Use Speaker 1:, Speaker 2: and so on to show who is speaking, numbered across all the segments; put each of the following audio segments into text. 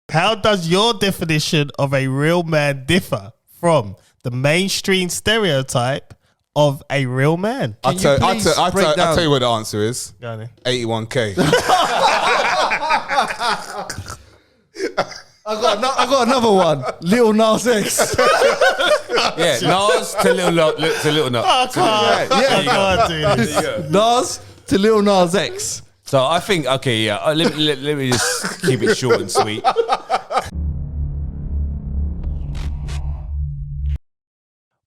Speaker 1: How does your definition of a real man differ from the mainstream stereotype of a real man?
Speaker 2: I'll tell you what the answer is.
Speaker 1: Go on then.
Speaker 2: 81K.
Speaker 3: I got another one. Lil Nas X.
Speaker 4: Yeah, Nas to Lil Nas.
Speaker 1: I can't do this.
Speaker 3: Nas to Lil Nas X.
Speaker 4: So I think, okay, yeah, let me just keep it short and sweet.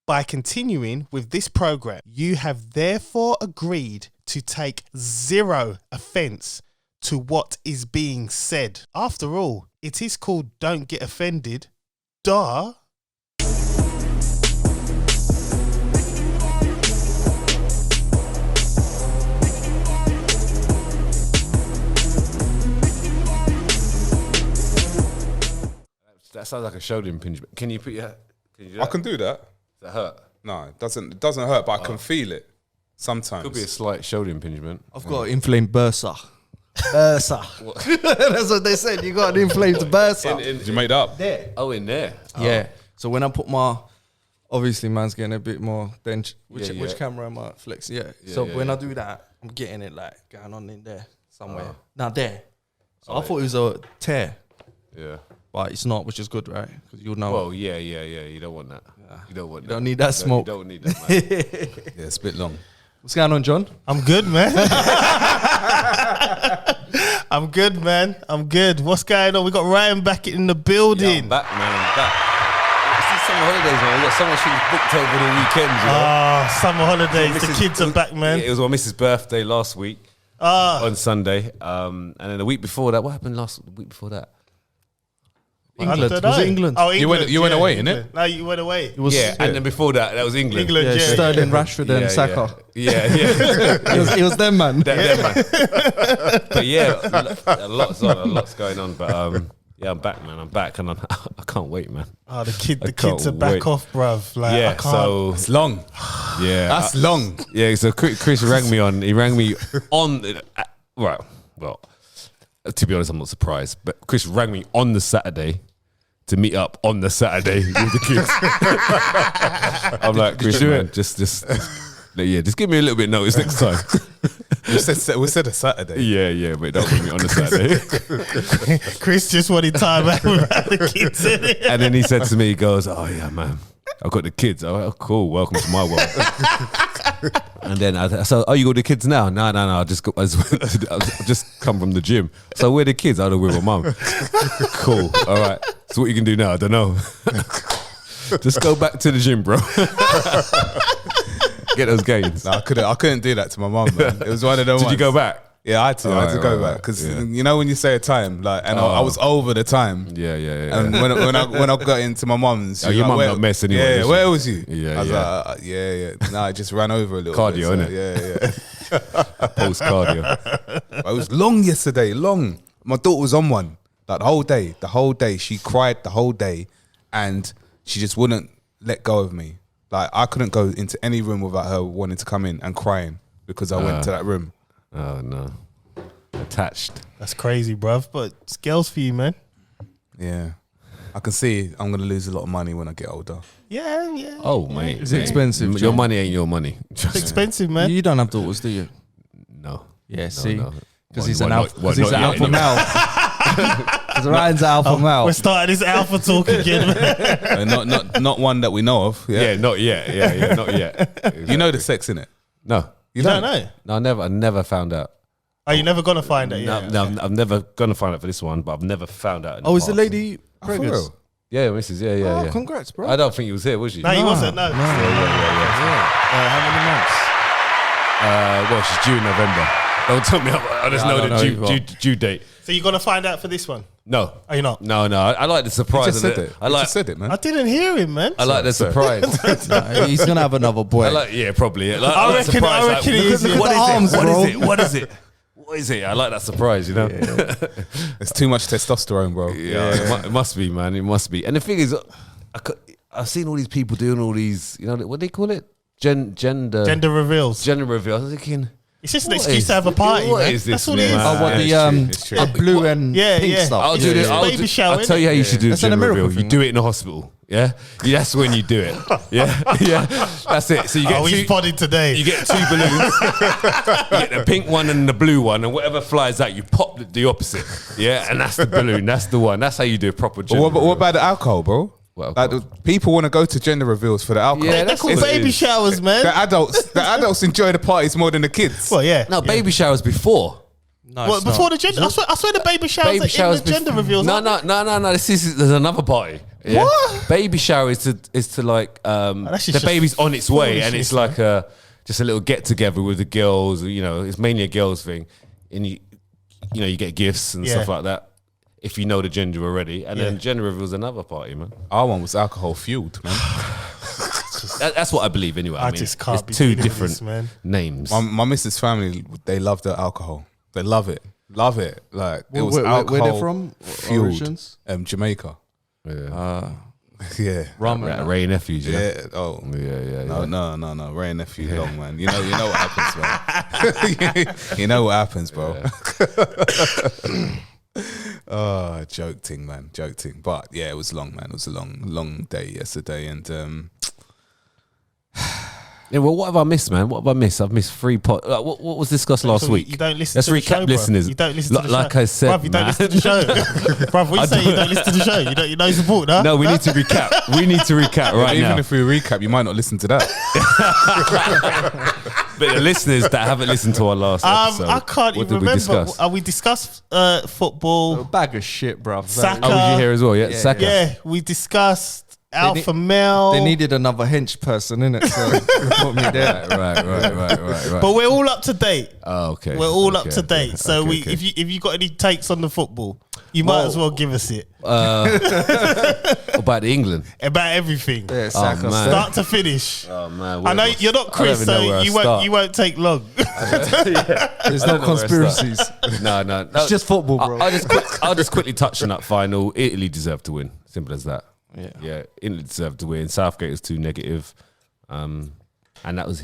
Speaker 1: By continuing with this program, you have therefore agreed to take zero offence to what is being said. After all, it is called Don't Get Offended. Duh.
Speaker 4: That sounds like a shoulder impingement. Can you put your...
Speaker 2: I can do that.
Speaker 4: Does that hurt?
Speaker 2: No, it doesn't hurt, but I can feel it sometimes.
Speaker 4: Could be a slight shoulder impingement.
Speaker 3: I've got an inflamed bursa. Bursa. That's what they said. You got an inflamed bursa.
Speaker 2: Did you make that up?
Speaker 3: There.
Speaker 4: Oh, in there?
Speaker 3: Yeah. So when I put my... Obviously, man's getting a bit more... Which camera am I flexing? Yeah. So when I do that, I'm getting it like going on in there somewhere. Now there. So I thought it was a tear.
Speaker 4: Yeah.
Speaker 3: But it's not, which is good, right? Because you'll know.
Speaker 4: Well, yeah. You don't want that. You don't want that.
Speaker 3: Don't need that smoke.
Speaker 4: You don't need that, man.
Speaker 2: Yeah, it's a bit long.
Speaker 3: What's going on, John?
Speaker 1: I'm good, man. I'm good, man. I'm good. What's going on? We got Ryan back in the building.
Speaker 4: Yeah, I'm back, man. I'm back. It's summer holidays, man. We got so much things booked over the weekends, you know?
Speaker 1: Summer holidays. The kids are back, man.
Speaker 4: Yeah, it was my missus' birthday last week on Sunday. And then the week before that, what happened the week before that?
Speaker 3: England. Was it England?
Speaker 1: Oh, England.
Speaker 2: You went away, innit?
Speaker 1: No, you went away.
Speaker 3: It was,
Speaker 4: And then before that was England.
Speaker 1: England, yeah.
Speaker 3: Sterling, Rashford, and Saka.
Speaker 4: Yeah.
Speaker 3: It was them, man.
Speaker 4: Them, man. But yeah, a lot's going on. But yeah, I'm back, man. I'm back, and I can't wait, man.
Speaker 1: Oh, the kids are back off, bruv. Like,
Speaker 4: Yeah,
Speaker 1: I can't.
Speaker 4: so
Speaker 2: It's long.
Speaker 4: yeah,
Speaker 2: That's long.
Speaker 4: Yeah, so Chris rang me on. He rang me on. Right. Well, to be honest, I'm not surprised. But Chris rang me on the Saturday to meet up on the Saturday with the kids. I'm like, Chris, man, just give me a little bit of notice next time.
Speaker 2: We said a Saturday.
Speaker 4: Yeah, but don't bring me on the Saturday.
Speaker 1: Chris just wanted time out without the kids in it.
Speaker 4: And then he said to me, he goes, oh yeah, man, I've got the kids. I'm like, oh, cool, welcome to my world. And then I said, oh, you got the kids now? No, I just come from the gym. So where are the kids? I don't know, with my mum. Cool, all right. So what you can do now? I don't know. Just go back to the gym, bro. Get those gains.
Speaker 2: No, I couldn't do that to my mum, man. It was one of them.
Speaker 4: Did you go back?
Speaker 2: Yeah, I had to go back because you know when you say a time, like, and I was over the time.
Speaker 4: Yeah.
Speaker 2: And when I got into my mum's,
Speaker 4: your mum not mess anyway.
Speaker 2: Yeah, where was you?
Speaker 4: Yeah,
Speaker 2: I was like, yeah. No, I just ran over a little
Speaker 4: cardio,
Speaker 2: bit.
Speaker 4: innit?
Speaker 2: Yeah.
Speaker 4: Post cardio.
Speaker 2: It was long yesterday. Long. My daughter was on one like the whole day. She cried the whole day, and she just wouldn't let go of me. Like I couldn't go into any room without her wanting to come in and crying because I went to that room.
Speaker 4: Oh no, attached.
Speaker 1: That's crazy, bruv. But it's girls for you, man.
Speaker 2: Yeah, I can see I'm gonna lose a lot of money when I get older.
Speaker 1: Yeah.
Speaker 4: Oh mate,
Speaker 3: Is it expensive?
Speaker 4: Your money ain't your money.
Speaker 1: It's expensive, man.
Speaker 3: You don't have daughters, do you?
Speaker 4: No.
Speaker 3: Yeah, see? Because
Speaker 4: Why
Speaker 3: he's an
Speaker 4: not?
Speaker 3: alpha.
Speaker 4: Why
Speaker 3: Because he's
Speaker 4: not
Speaker 3: an
Speaker 4: yet?
Speaker 3: alpha male. Because Ryan's an alpha male.
Speaker 1: We're starting this alpha talk again, man.
Speaker 2: Not one that we know of.
Speaker 4: Yeah, not yet. Yeah, not yet.
Speaker 2: You know the sex in it.
Speaker 4: No.
Speaker 1: You don't know?
Speaker 4: No, I never found out.
Speaker 1: Are you never gonna find it? Yeah.
Speaker 4: No, I'm never gonna find out for this one, but I've never found out.
Speaker 3: Is the lady pregnant?
Speaker 2: real?
Speaker 4: Yeah, Mrs. Yeah.
Speaker 3: Oh, congrats, bro.
Speaker 4: I don't think he was here, was she?
Speaker 1: No, he wasn't. No.
Speaker 3: How many months?
Speaker 4: Well, she's due in November. Don't tell me. I just know the due date.
Speaker 1: So you're gonna find out for this one?
Speaker 4: No.
Speaker 1: Are you not?
Speaker 4: No. I like the surprise.
Speaker 2: He just
Speaker 4: of
Speaker 2: said it. He just said it, man.
Speaker 1: I didn't hear him, man.
Speaker 4: I like the surprise.
Speaker 3: Nah, he's going to have another boy.
Speaker 4: Probably. Yeah.
Speaker 1: I reckon it is.
Speaker 3: Look at the arms,
Speaker 4: What is it? What is it? I like that surprise, you know?
Speaker 3: Yeah.
Speaker 2: It's too much testosterone, bro.
Speaker 4: Yeah. It must be, man. It must be. And the thing is, I've seen all these people doing all these, you know, what do they call it? Gender
Speaker 1: Gender reveals.
Speaker 4: Gender reveals. I was thinking,
Speaker 1: It's just an excuse to have a party.
Speaker 4: What
Speaker 1: man.
Speaker 4: is this,
Speaker 1: That's all it is.
Speaker 4: man?
Speaker 3: Oh, what
Speaker 2: It's true.
Speaker 3: the blue and pink stuff.
Speaker 4: I'll do this.
Speaker 1: Baby shower,
Speaker 4: I'll tell you how you should do the
Speaker 3: That's an
Speaker 4: gender
Speaker 3: American
Speaker 4: reveal. You
Speaker 3: thing.
Speaker 4: do it in a hospital. Yeah, that's when you do it. Yeah, yeah. That's it. So you get
Speaker 1: He's
Speaker 4: two.
Speaker 1: podding today.
Speaker 4: You get 2 balloons. You get the pink one and the blue one, and whatever flies out, you pop the opposite. Yeah, and that's the balloon. That's the one. That's how you do a proper gender
Speaker 2: What
Speaker 4: reveal.
Speaker 2: about the alcohol, bro?
Speaker 4: What
Speaker 2: Like
Speaker 4: alcohol?
Speaker 2: people want to go to gender reveals for the alcohol.
Speaker 4: Yeah,
Speaker 1: They're
Speaker 4: that's
Speaker 1: called
Speaker 4: what it
Speaker 1: baby
Speaker 4: is.
Speaker 1: showers, man.
Speaker 2: The adults enjoy the parties more than the kids.
Speaker 1: Well, yeah.
Speaker 4: No, baby showers before.
Speaker 3: No,
Speaker 1: Well,
Speaker 3: it's
Speaker 1: before
Speaker 3: not.
Speaker 1: the gender, I swear the baby showers
Speaker 4: Baby
Speaker 1: are
Speaker 4: showers
Speaker 1: in the gender
Speaker 4: bef-
Speaker 1: reveals.
Speaker 4: No,
Speaker 1: aren't
Speaker 4: no, no, no, no. There's another party. Yeah?
Speaker 1: What?
Speaker 4: Baby shower is to like
Speaker 1: that's
Speaker 4: the
Speaker 1: just
Speaker 4: baby's on its way, and it's
Speaker 1: foolishness,
Speaker 4: like just a little get together with the girls. You know, it's mainly a girls thing, and you get gifts and
Speaker 1: Yeah.
Speaker 4: stuff like that. If you know the gender already, and
Speaker 1: Yeah.
Speaker 4: then gender reveal is another party, man.
Speaker 2: Our one was alcohol fueled, man.
Speaker 4: That's what I believe anyway.
Speaker 1: I
Speaker 4: I mean,
Speaker 1: just can't
Speaker 4: it's
Speaker 1: be
Speaker 4: two
Speaker 1: dealing with
Speaker 4: different
Speaker 1: this, man.
Speaker 4: names.
Speaker 2: My missus' family, they love the alcohol. They love it. Love it. Like it was
Speaker 3: Where
Speaker 2: alcohol
Speaker 3: they're from?
Speaker 2: fueled.
Speaker 3: Origins?
Speaker 2: Jamaica.
Speaker 4: Yeah.
Speaker 2: Yeah.
Speaker 3: Rum.
Speaker 4: Ray nephews, yeah.
Speaker 2: Yeah. Oh.
Speaker 4: Yeah.
Speaker 2: No. Ray and nephew long, man. You know what happens, man. You know what happens, bro. Oh, joke ting, man. Joke ting. But yeah, it was long, man. It was a long day yesterday, and
Speaker 4: Yeah, well, what have I missed, man? What have I missed? I've missed 3 pot. What was discussed last
Speaker 1: So
Speaker 4: week?
Speaker 1: You don't listen
Speaker 4: Let's
Speaker 1: to the
Speaker 4: recap,
Speaker 1: show, bruv.
Speaker 4: listeners.
Speaker 1: You don't listen to the show.
Speaker 4: Like I said,
Speaker 1: bruv, you don't
Speaker 4: man.
Speaker 1: listen to the show. Bruv, what you say? You don't listen to the show. You don't support, huh?
Speaker 4: No, we need to recap. We need to recap right
Speaker 2: even
Speaker 4: now.
Speaker 2: if we recap, you might not listen to that.
Speaker 4: But the listeners that haven't listened to our last episode,
Speaker 1: I can't
Speaker 4: what
Speaker 1: even
Speaker 4: did we
Speaker 1: remember.
Speaker 4: discuss?
Speaker 1: We discussed football.
Speaker 3: A bag of shit, bruv.
Speaker 1: Saka.
Speaker 4: Oh, was you here as well? Yeah, Saka.
Speaker 1: Yeah, we discussed alpha
Speaker 3: need-
Speaker 1: male.
Speaker 3: They needed another hench person, innit? So they put me there.
Speaker 4: Right.
Speaker 1: But we're all up to date.
Speaker 4: Oh, okay.
Speaker 1: We're all up
Speaker 4: Okay,
Speaker 1: to date.
Speaker 4: okay,
Speaker 1: So
Speaker 4: okay,
Speaker 1: we,
Speaker 4: okay.
Speaker 1: if you got any takes on the football, you might as well give us it
Speaker 4: About the England.
Speaker 1: about everything,
Speaker 3: Yeah, Saka.
Speaker 4: man.
Speaker 1: start to finish.
Speaker 4: Oh man,
Speaker 1: I know you're not Chris, so you won't take long.
Speaker 3: There's no conspiracies.
Speaker 4: No.
Speaker 3: It's just football, bro.
Speaker 4: I'll just quickly touch on that final. Italy deserved to win. Simple as that.
Speaker 3: Yeah.
Speaker 4: Italy deserved to win. Southgate was too negative, and that was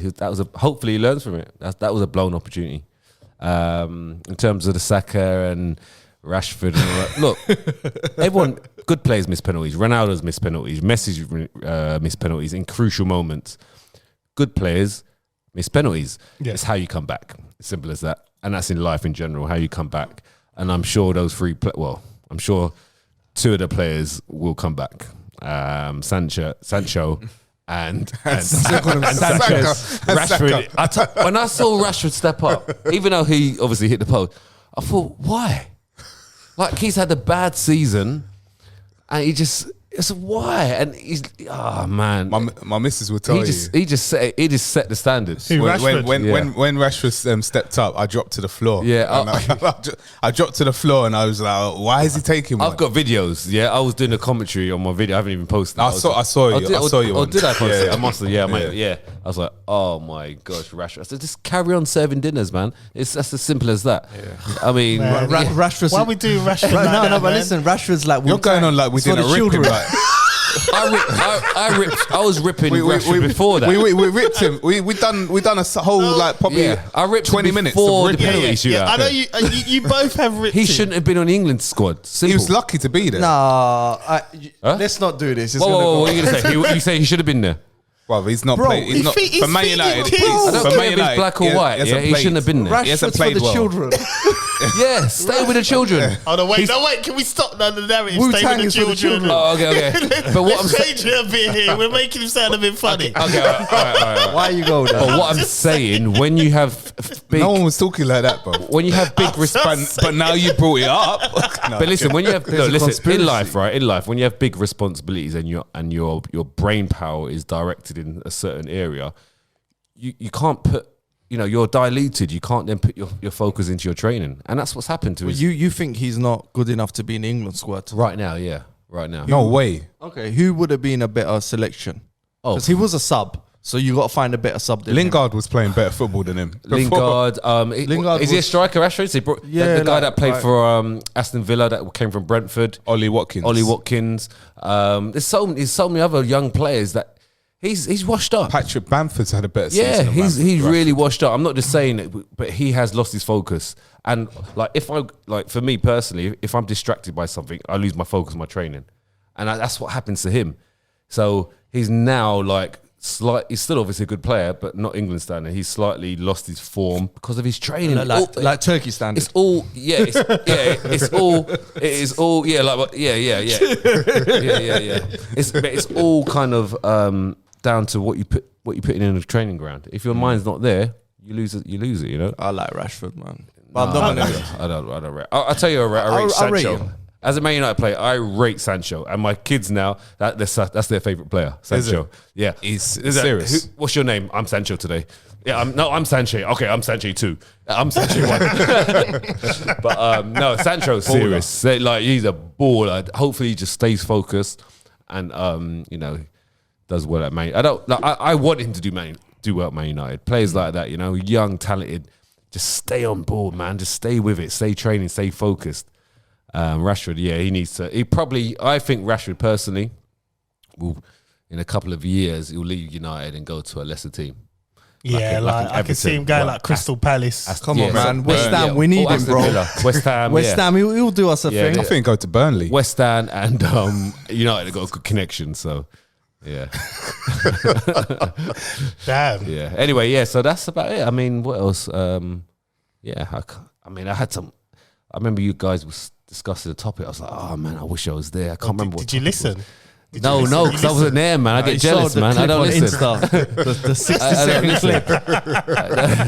Speaker 4: hopefully he learns from it. That was a blown opportunity. In terms of the Saka and Rashford, and all that. Look, everyone, good players miss penalties. Ronaldo's missed penalties. Messi's missed penalties in crucial moments. Good players miss penalties.
Speaker 1: Yeah.
Speaker 4: It's how you come back. Simple as that. And that's in life in general, how you come back. And I'm sure those I'm sure 2 of the players will come back. Sancho and Sanchez. Rashford. When I saw Rashford step up, even though he obviously hit the post, I thought, why? Like, he's had a bad season, and it's why? And he's, man.
Speaker 2: My missus will tell
Speaker 4: He just set the standards.
Speaker 1: Who, Rashford?
Speaker 2: When Rashford stepped up, I dropped to the floor.
Speaker 4: Yeah,
Speaker 2: And I dropped to the floor, and I was like, "Why is he taking one?"
Speaker 4: I've got videos. Yeah, I was doing a commentary on my video. I haven't even posted it.
Speaker 2: I saw you. I saw you.
Speaker 4: Oh, did I post
Speaker 2: Yeah,
Speaker 4: it?
Speaker 2: yeah.
Speaker 4: I must have. Yeah, mate. Yeah. I was like, oh my gosh, Rashford. I said, just carry on serving dinners, man. That's as simple as that. I mean,
Speaker 1: Man.
Speaker 3: Rashford's.
Speaker 1: Why we do Rashford?
Speaker 3: No,
Speaker 1: like that,
Speaker 3: but
Speaker 1: man?
Speaker 3: listen, Rashford's like
Speaker 2: You're going on like we
Speaker 3: It's for
Speaker 2: didn't
Speaker 3: the
Speaker 2: rip him.
Speaker 3: children.
Speaker 2: Like,
Speaker 4: I was ripping Rashford before that.
Speaker 2: we ripped him. We done a whole like probably
Speaker 4: I ripped
Speaker 2: 20
Speaker 4: him
Speaker 2: minutes
Speaker 4: before
Speaker 2: of
Speaker 4: the
Speaker 2: ripping.
Speaker 4: penalty shootout.
Speaker 1: I know you both have ripped
Speaker 4: He
Speaker 1: him.
Speaker 4: shouldn't have been on the England squad. Simple.
Speaker 2: He was lucky to be there.
Speaker 3: Nah,
Speaker 4: Huh?
Speaker 3: let's not do this. It's
Speaker 4: Whoa,
Speaker 3: gonna
Speaker 4: whoa,
Speaker 3: go-
Speaker 4: what are you gonna say? You say he should have been there?
Speaker 2: Bro, he's not
Speaker 3: Bro,
Speaker 2: playing. He's not
Speaker 1: he's
Speaker 2: for Man
Speaker 1: feeding
Speaker 2: United.
Speaker 1: kids.
Speaker 4: I don't
Speaker 2: For
Speaker 4: care
Speaker 2: Man
Speaker 4: if he's
Speaker 2: United,
Speaker 4: black or white.
Speaker 2: hasn't
Speaker 4: He shouldn't have been there.
Speaker 2: He hasn't
Speaker 3: Rashford's for
Speaker 2: played
Speaker 3: the
Speaker 2: well.
Speaker 3: children.
Speaker 4: Yeah, stay with the children.
Speaker 1: Oh no, wait, can we stop the narrative?
Speaker 3: Wu-Tang
Speaker 1: Stay with the
Speaker 3: is for the
Speaker 1: children.
Speaker 3: children.
Speaker 4: Oh, okay. But what I'm
Speaker 1: Let's
Speaker 4: saying.
Speaker 1: change it a bit here. We're making him sound a bit funny.
Speaker 4: Okay, all right.
Speaker 3: Why you go there?
Speaker 4: But what I'm saying, when you have big,
Speaker 2: No one was talking like that, bro.
Speaker 4: when you have big
Speaker 2: But now you brought it up. No,
Speaker 4: But listen, when you have
Speaker 3: There's a
Speaker 4: listen
Speaker 3: conspiracy.
Speaker 4: in life, right? In life, when you have big responsibilities and your brain power is directed in a certain area, you can't put, you're diluted. You can't then put your focus into your training, and that's what's happened to
Speaker 3: Well,
Speaker 4: us
Speaker 3: you think he's not good enough to be in the England squad?
Speaker 4: right now. Yeah, right now.
Speaker 2: no way.
Speaker 3: Okay, who would have been a better selection?
Speaker 4: Oh.
Speaker 3: Because he was a sub, so you got to find a better sub than him.
Speaker 2: Lingard was playing better football than him.
Speaker 4: Lingard,
Speaker 3: Lingard
Speaker 4: is he a
Speaker 3: was-
Speaker 4: striker? Rashford? So he brought
Speaker 3: Yeah,
Speaker 4: the guy
Speaker 3: like-
Speaker 4: that played
Speaker 3: like-
Speaker 4: for Aston Villa that came from Brentford.
Speaker 2: Ollie Watkins.
Speaker 4: Ollie Watkins. There's so many other young players that He's washed up.
Speaker 2: Patrick Bamford's had a better season.
Speaker 4: Yeah,
Speaker 2: than
Speaker 4: he's
Speaker 2: Rashford.
Speaker 4: really washed up. I'm not just saying it, but he has lost his focus. And like, for me personally, if I'm distracted by something, I lose my focus on my training, and that's what happens to him. So he's now like he's still obviously a good player, but not England standard. He's slightly lost his form because of his training.
Speaker 3: Like Turkey standard.
Speaker 4: It's all It's all kind of down to what you put in the training ground. If your mind's not there, you lose it. You know.
Speaker 3: I like Rashford, man. But I'm not gonna.
Speaker 4: I don't rate. I'll tell you, I rate Sancho.
Speaker 3: him.
Speaker 4: As a Man United player, I rate Sancho, and my kids now that's their favorite player. Sancho, yeah,
Speaker 2: He's serious.
Speaker 4: What's your name? I'm Sancho today. Yeah, I'm Sancho. Okay, I'm Sancho too. I'm Sancho one. But no, Sancho's serious. Like, he's a baller. Hopefully, he just stays focused and does well at Man. I want him to do well at Man United. Players like that, young, talented. Just stay on board, man. Just stay with it. Stay training. Stay focused. Rashford, yeah, he needs to. I think Rashford personally will, in a couple of years, he'll leave United and go to a lesser team.
Speaker 1: Yeah, I can see him going like Crystal Palace.
Speaker 3: Come on, man. West Ham, we need him, bro.
Speaker 4: West Ham,
Speaker 3: West Ham, he'll do us a thing.
Speaker 2: I think go to Burnley.
Speaker 4: West Ham and United have got a good connection, so yeah.
Speaker 1: Damn.
Speaker 4: Yeah. Anyway, yeah. So that's about it. I mean, what else? Yeah. I remember you guys was discussing the topic. I was like, oh man, I wish I was there. I can't remember.
Speaker 1: Did you listen?
Speaker 4: No, because I wasn't there, man. I get jealous, man. I don't listen.
Speaker 3: The 60-second clip.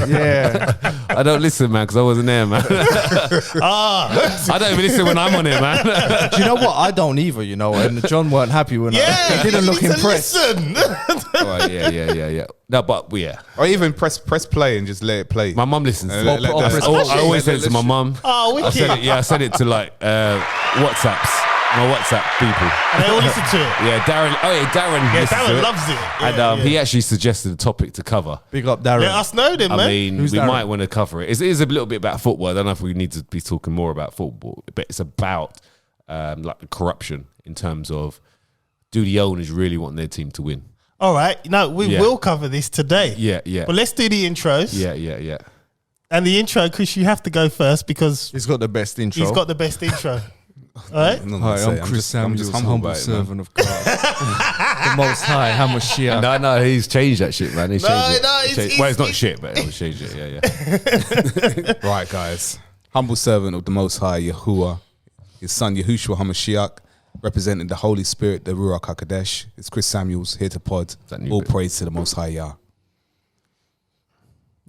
Speaker 4: Yeah. I don't listen, man, because I wasn't there, man. I don't even listen when I'm on it, man.
Speaker 3: Do you know what? I don't either, and John weren't happy when he didn't look impressed.
Speaker 4: Right, yeah. No, but yeah.
Speaker 2: Or even press play and just let it play.
Speaker 4: My mum listens to it.
Speaker 2: I
Speaker 4: I always send it to my mum.
Speaker 1: Oh, wicked.
Speaker 4: I sent it to like WhatsApps. My WhatsApp people.
Speaker 1: And they all listen to it.
Speaker 4: Yeah, Darren. Oh yeah, Darren.
Speaker 1: Yeah,
Speaker 4: listens to
Speaker 1: Darren
Speaker 4: it.
Speaker 1: loves it.
Speaker 4: And he actually suggested a topic to cover.
Speaker 3: Big up Darren.
Speaker 1: Let us know then, man.
Speaker 4: I mean,
Speaker 3: Who's
Speaker 4: we
Speaker 3: Darren?
Speaker 4: might want to cover it. It is a little bit about football. I don't know if we need to be talking more about football, but it's about like the corruption in terms of, do the owners really want their team to win?
Speaker 1: All right. No, we will cover this today.
Speaker 4: Yeah.
Speaker 1: But let's do the intros.
Speaker 4: Yeah.
Speaker 1: And the intro, Chris, you have to go first because
Speaker 3: He's got the best intro.
Speaker 1: he's got the best intro. All right?
Speaker 3: Hi, I'm Chris Samuels, humble servant of God. The Most High, Hamashiach.
Speaker 4: No, he's changed that shit, man. He's changed it.
Speaker 1: it's
Speaker 4: it's not shit, but he'll change it. Yeah.
Speaker 2: Right, guys. Humble servant of the Most High, Yahuwah, his son Yahushua HaMashiach, representing the Holy Spirit, the Ruach HaKodesh. It's Chris Samuels, here to pod. All praise to the Most High Yah.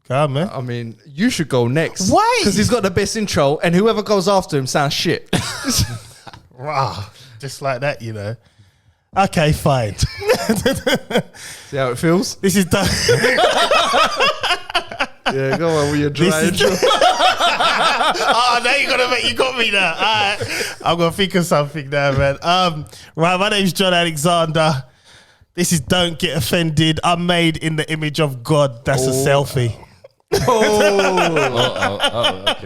Speaker 1: Go on, man.
Speaker 3: I mean, you should go next.
Speaker 1: Why?
Speaker 3: Because he's got the best intro, and whoever goes after him sounds shit.
Speaker 1: Wow. Just like that, Okay, fine.
Speaker 3: See how it feels?
Speaker 1: This is done.
Speaker 3: Yeah, go on with your dry intro.
Speaker 1: Oh, now you got me now. All right. I'm going to think of something now, man. Right, my name's John Alexander. This is Don't Get Offended. I'm made in the image of God. That's a selfie.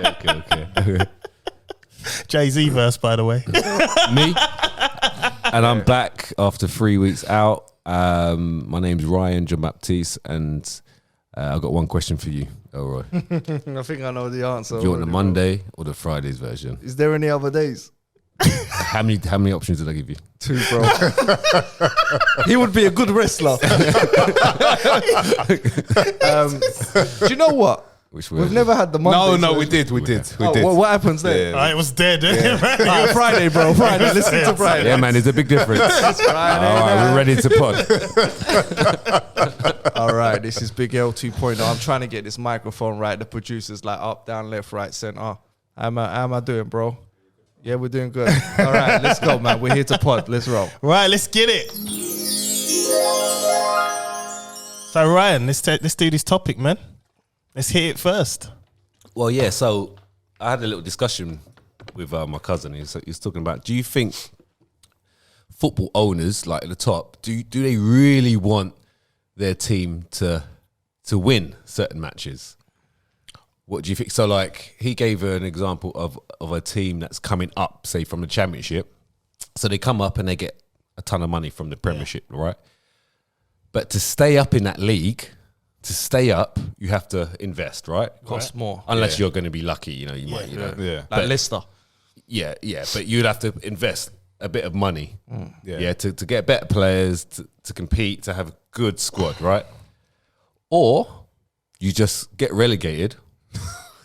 Speaker 4: Okay.
Speaker 1: Jay-Z verse, by the way.
Speaker 4: Me, and I'm back after 3 weeks out. My name's Ryan John Baptiste, and I've got one question for you, Elroy.
Speaker 3: I think I know the answer.
Speaker 4: Do you want the Monday or the Fridays version?
Speaker 3: Is there any other days?
Speaker 4: How many options did I give you?
Speaker 3: 2, bro. He would be a good wrestler. Do you know what?
Speaker 4: Which
Speaker 3: We've
Speaker 4: version?
Speaker 3: never had the Monday.
Speaker 2: No, we did.
Speaker 3: What happens then?
Speaker 1: It was dead.
Speaker 3: Friday, bro. Friday. Listen to Friday.
Speaker 4: Yeah, man, there's a big difference.
Speaker 3: Friday.
Speaker 4: All right, we're ready to pod.
Speaker 3: All right, this is Big L 2.0. I'm trying to get this microphone right. The producer's like up, down, left, right, center. How am I doing, bro? Yeah, we're doing good. All right, let's go, man. We're here to pod. Let's roll.
Speaker 1: Right, let's get it. So, Ryan, let's do this topic, man. Let's hit it first.
Speaker 4: Well, yeah. So I had a little discussion with my cousin. He was talking about, do you think football owners, like at the top, do they really want their team to win certain matches? What do you think? So, like, he gave an example of a team that's coming up, say, from the Championship. So they come up and they get a ton of money from the Premiership, right? But to stay up in that league, you have to invest, right?
Speaker 3: Costs more.
Speaker 4: Unless you're going to be lucky, you might,
Speaker 2: Yeah.
Speaker 3: Like Leicester.
Speaker 4: Yeah, but you'd have to invest a bit of money, to get better players, to compete, to have a good squad, right? Or you just get relegated,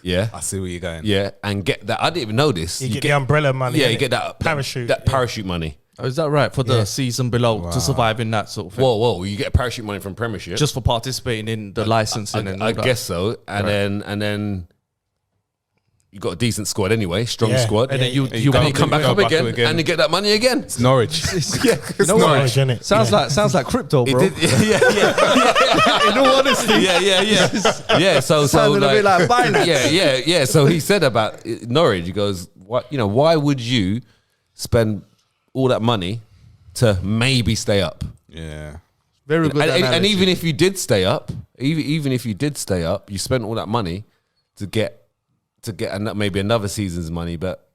Speaker 2: I see where you're going.
Speaker 4: yeah, and get that. I didn't even know this.
Speaker 1: You get the umbrella money.
Speaker 4: Yeah,
Speaker 1: innit?
Speaker 4: you get that
Speaker 1: parachute.
Speaker 4: that parachute money.
Speaker 3: Oh, is that right? For the season below to survive in that sort of thing?
Speaker 4: Whoa, you get parachute money from Premiership.
Speaker 3: Just for participating in the licensing and all
Speaker 4: I
Speaker 3: that.
Speaker 4: guess so, and then you got a decent squad anyway, strong squad,
Speaker 3: And then you
Speaker 4: come back up again, and you get that money again.
Speaker 2: It's Norwich.
Speaker 3: You know what?
Speaker 1: Norwich, innit?
Speaker 3: Sounds like crypto, bro.
Speaker 4: Yeah.
Speaker 3: In all honesty,
Speaker 4: Yeah. So
Speaker 3: sounded a bit like Binance.
Speaker 4: Yeah. So he said about Norwich. He goes, why would you spend all that money to maybe stay up?
Speaker 2: Yeah.
Speaker 3: Very good.
Speaker 4: And even if you did stay up, you spent all that money to get maybe another season's money, but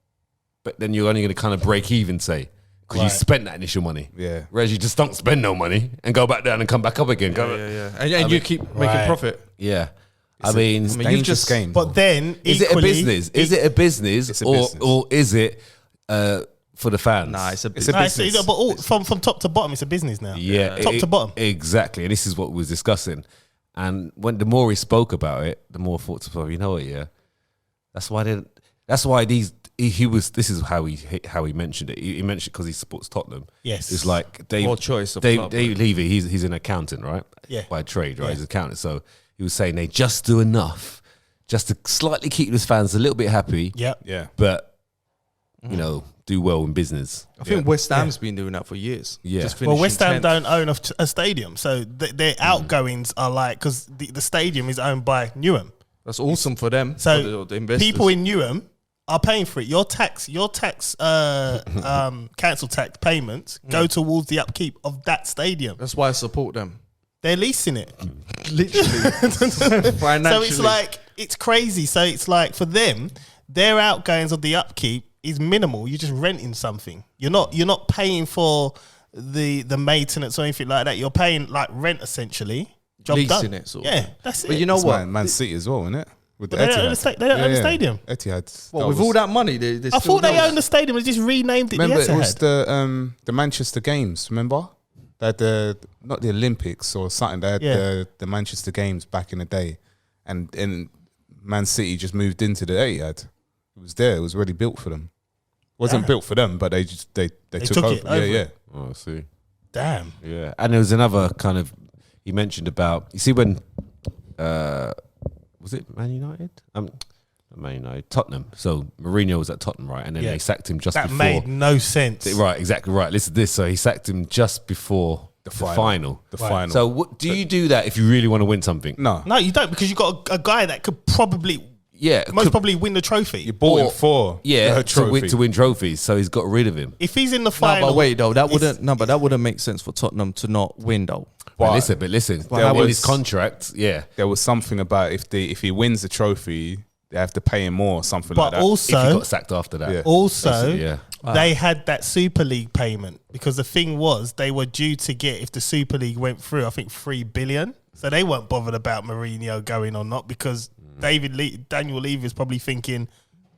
Speaker 4: then you're only going to kind of break even, say, because you spent that initial money.
Speaker 2: Yeah.
Speaker 4: Whereas you just don't spend no money and go back down and come back up again.
Speaker 3: And you keep making profit.
Speaker 4: Yeah.
Speaker 2: I mean,
Speaker 3: you've just
Speaker 2: game.
Speaker 1: But then,
Speaker 4: is it a business? Is it a business,
Speaker 2: It's a business.
Speaker 4: or is it for the fans?
Speaker 3: Nah, it's a
Speaker 2: It's a
Speaker 3: business.
Speaker 2: business.
Speaker 1: but from top to bottom, it's a business now.
Speaker 4: Yeah,
Speaker 1: top to bottom.
Speaker 4: Exactly. And this is what we was discussing. And the more he spoke about it, the more I thought to myself, you know what? Yeah, this is how he mentioned it. He mentioned because he supports Tottenham.
Speaker 1: Yes.
Speaker 4: It's like
Speaker 3: More choice of
Speaker 4: Dave
Speaker 3: club.
Speaker 4: Levy. He's an accountant, right?
Speaker 1: Yeah.
Speaker 4: By trade, right?
Speaker 1: Yeah.
Speaker 4: He's an accountant. So he was saying they just do enough just to slightly keep his fans a little bit happy.
Speaker 1: Yep.
Speaker 2: Yeah.
Speaker 4: But do well in business.
Speaker 3: I think West Ham's been doing that for years.
Speaker 4: Yeah.
Speaker 3: Just
Speaker 1: Well, West Ham
Speaker 3: 10th.
Speaker 1: don't own a stadium, so their outgoings are like, because the stadium is owned by Newham.
Speaker 3: That's awesome for them.
Speaker 1: So
Speaker 3: for the investors.
Speaker 1: people in Newham are paying for it. Your tax council tax payments go towards the upkeep of that stadium.
Speaker 3: That's why I support them.
Speaker 1: They're leasing it.
Speaker 3: Literally.
Speaker 1: So it's like, it's crazy. So it's like, for them, their outgoings of the upkeep is minimal. You're just renting something. You're not paying for the maintenance or anything like that. You're paying like rent essentially. Job
Speaker 3: Leasing
Speaker 1: done.
Speaker 3: it, sort of.
Speaker 1: Yeah, that's
Speaker 3: But
Speaker 1: it.
Speaker 3: you know
Speaker 2: It's
Speaker 3: what?
Speaker 2: Man City as well, isn't it? With
Speaker 1: But they don't own the they don't own the stadium.
Speaker 2: Etihad.
Speaker 3: Well, with all that money, they
Speaker 1: I
Speaker 3: still
Speaker 1: thought they
Speaker 3: knows.
Speaker 1: owned the stadium and just renamed it
Speaker 2: Remember,
Speaker 1: the
Speaker 2: it was
Speaker 1: Etihad.
Speaker 2: the Manchester Games. Remember, they had not the Olympics or something. They had the Manchester Games back in the day, and Man City just moved into the Etihad. It was there. It was already built for them. It wasn't built for them, but they took
Speaker 1: took
Speaker 2: over.
Speaker 1: it over.
Speaker 2: Yeah.
Speaker 4: Oh, I see.
Speaker 1: Damn.
Speaker 4: Yeah, and there was another kind of he mentioned about, you see when was it Man United? Not Man United, Tottenham. So Mourinho was at Tottenham, right? And then they sacked him just
Speaker 1: That
Speaker 4: before.
Speaker 1: made no sense.
Speaker 4: Right, exactly right. Listen to this. So he sacked him just before the final.
Speaker 2: The final.
Speaker 4: So what, do you do that if you really want to win something?
Speaker 2: No,
Speaker 1: No, you don't, because you got a guy that could probably
Speaker 4: Yeah,
Speaker 1: probably win the trophy.
Speaker 2: you bought him for
Speaker 4: yeah
Speaker 2: trophy.
Speaker 4: to win trophies. So he's got rid of him.
Speaker 1: If he's in the
Speaker 3: No,
Speaker 1: final,
Speaker 3: but wait though, that wouldn't make sense for Tottenham to not win though.
Speaker 4: But listen.
Speaker 2: there
Speaker 4: In
Speaker 2: was-
Speaker 4: his contract,
Speaker 2: There was something about if he wins the trophy, they have to pay him more or something
Speaker 1: but
Speaker 2: like that.
Speaker 4: if he
Speaker 1: also,
Speaker 4: got sacked after that.
Speaker 2: Yeah.
Speaker 1: also,
Speaker 4: Yeah.
Speaker 1: they had that Super League payment, because the thing was they were due to get, if the Super League went through, I think 3 billion. So they weren't bothered about Mourinho going or not, because Daniel Levy is probably thinking,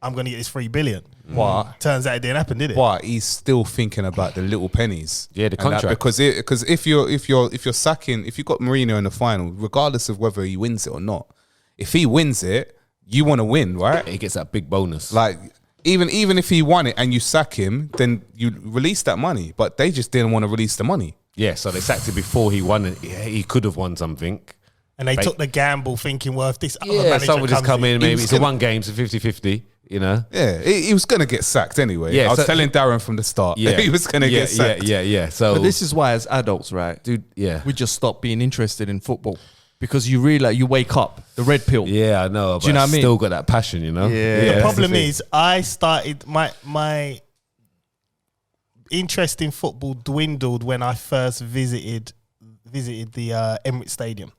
Speaker 1: I'm going to get this 3 billion.
Speaker 2: But
Speaker 1: Turns out it didn't happen, did it?
Speaker 2: But he's still thinking about the little pennies.
Speaker 4: Yeah, the
Speaker 2: And that-
Speaker 4: contract.
Speaker 2: because if you're sacking, if you got Mourinho in the final, regardless of whether he wins it or not, if he wins it, you want to win, right?
Speaker 4: He gets that big bonus.
Speaker 2: Like even if he won it and you sack him, then you release that money. But they just didn't want to release the money.
Speaker 4: Yeah, so they sacked him before he won it. He could have won something.
Speaker 1: And they took the gamble thinking, well, if this other
Speaker 4: Yeah,
Speaker 1: manager
Speaker 4: someone just
Speaker 1: comes
Speaker 4: come in, maybe
Speaker 2: was
Speaker 4: it's a
Speaker 2: gonna-
Speaker 4: one game, so 50-50, you know?
Speaker 2: Yeah, he was gonna get sacked anyway.
Speaker 4: Yeah,
Speaker 2: I was
Speaker 4: so-
Speaker 2: telling Darren from the start.
Speaker 4: Yeah.
Speaker 2: he was gonna get sacked.
Speaker 4: Yeah. So
Speaker 3: But this is why, as adults, right,
Speaker 4: dude, yeah.
Speaker 3: we just stop being interested in football because you realize you wake up the red pill.
Speaker 4: Yeah, I know.
Speaker 3: Do you know what I mean?
Speaker 4: Still got that passion, you know?
Speaker 3: Yeah.
Speaker 1: The
Speaker 3: that's
Speaker 1: problem
Speaker 3: the thing.
Speaker 1: is, I started my interest in football dwindled when I first visited the Emirates Stadium.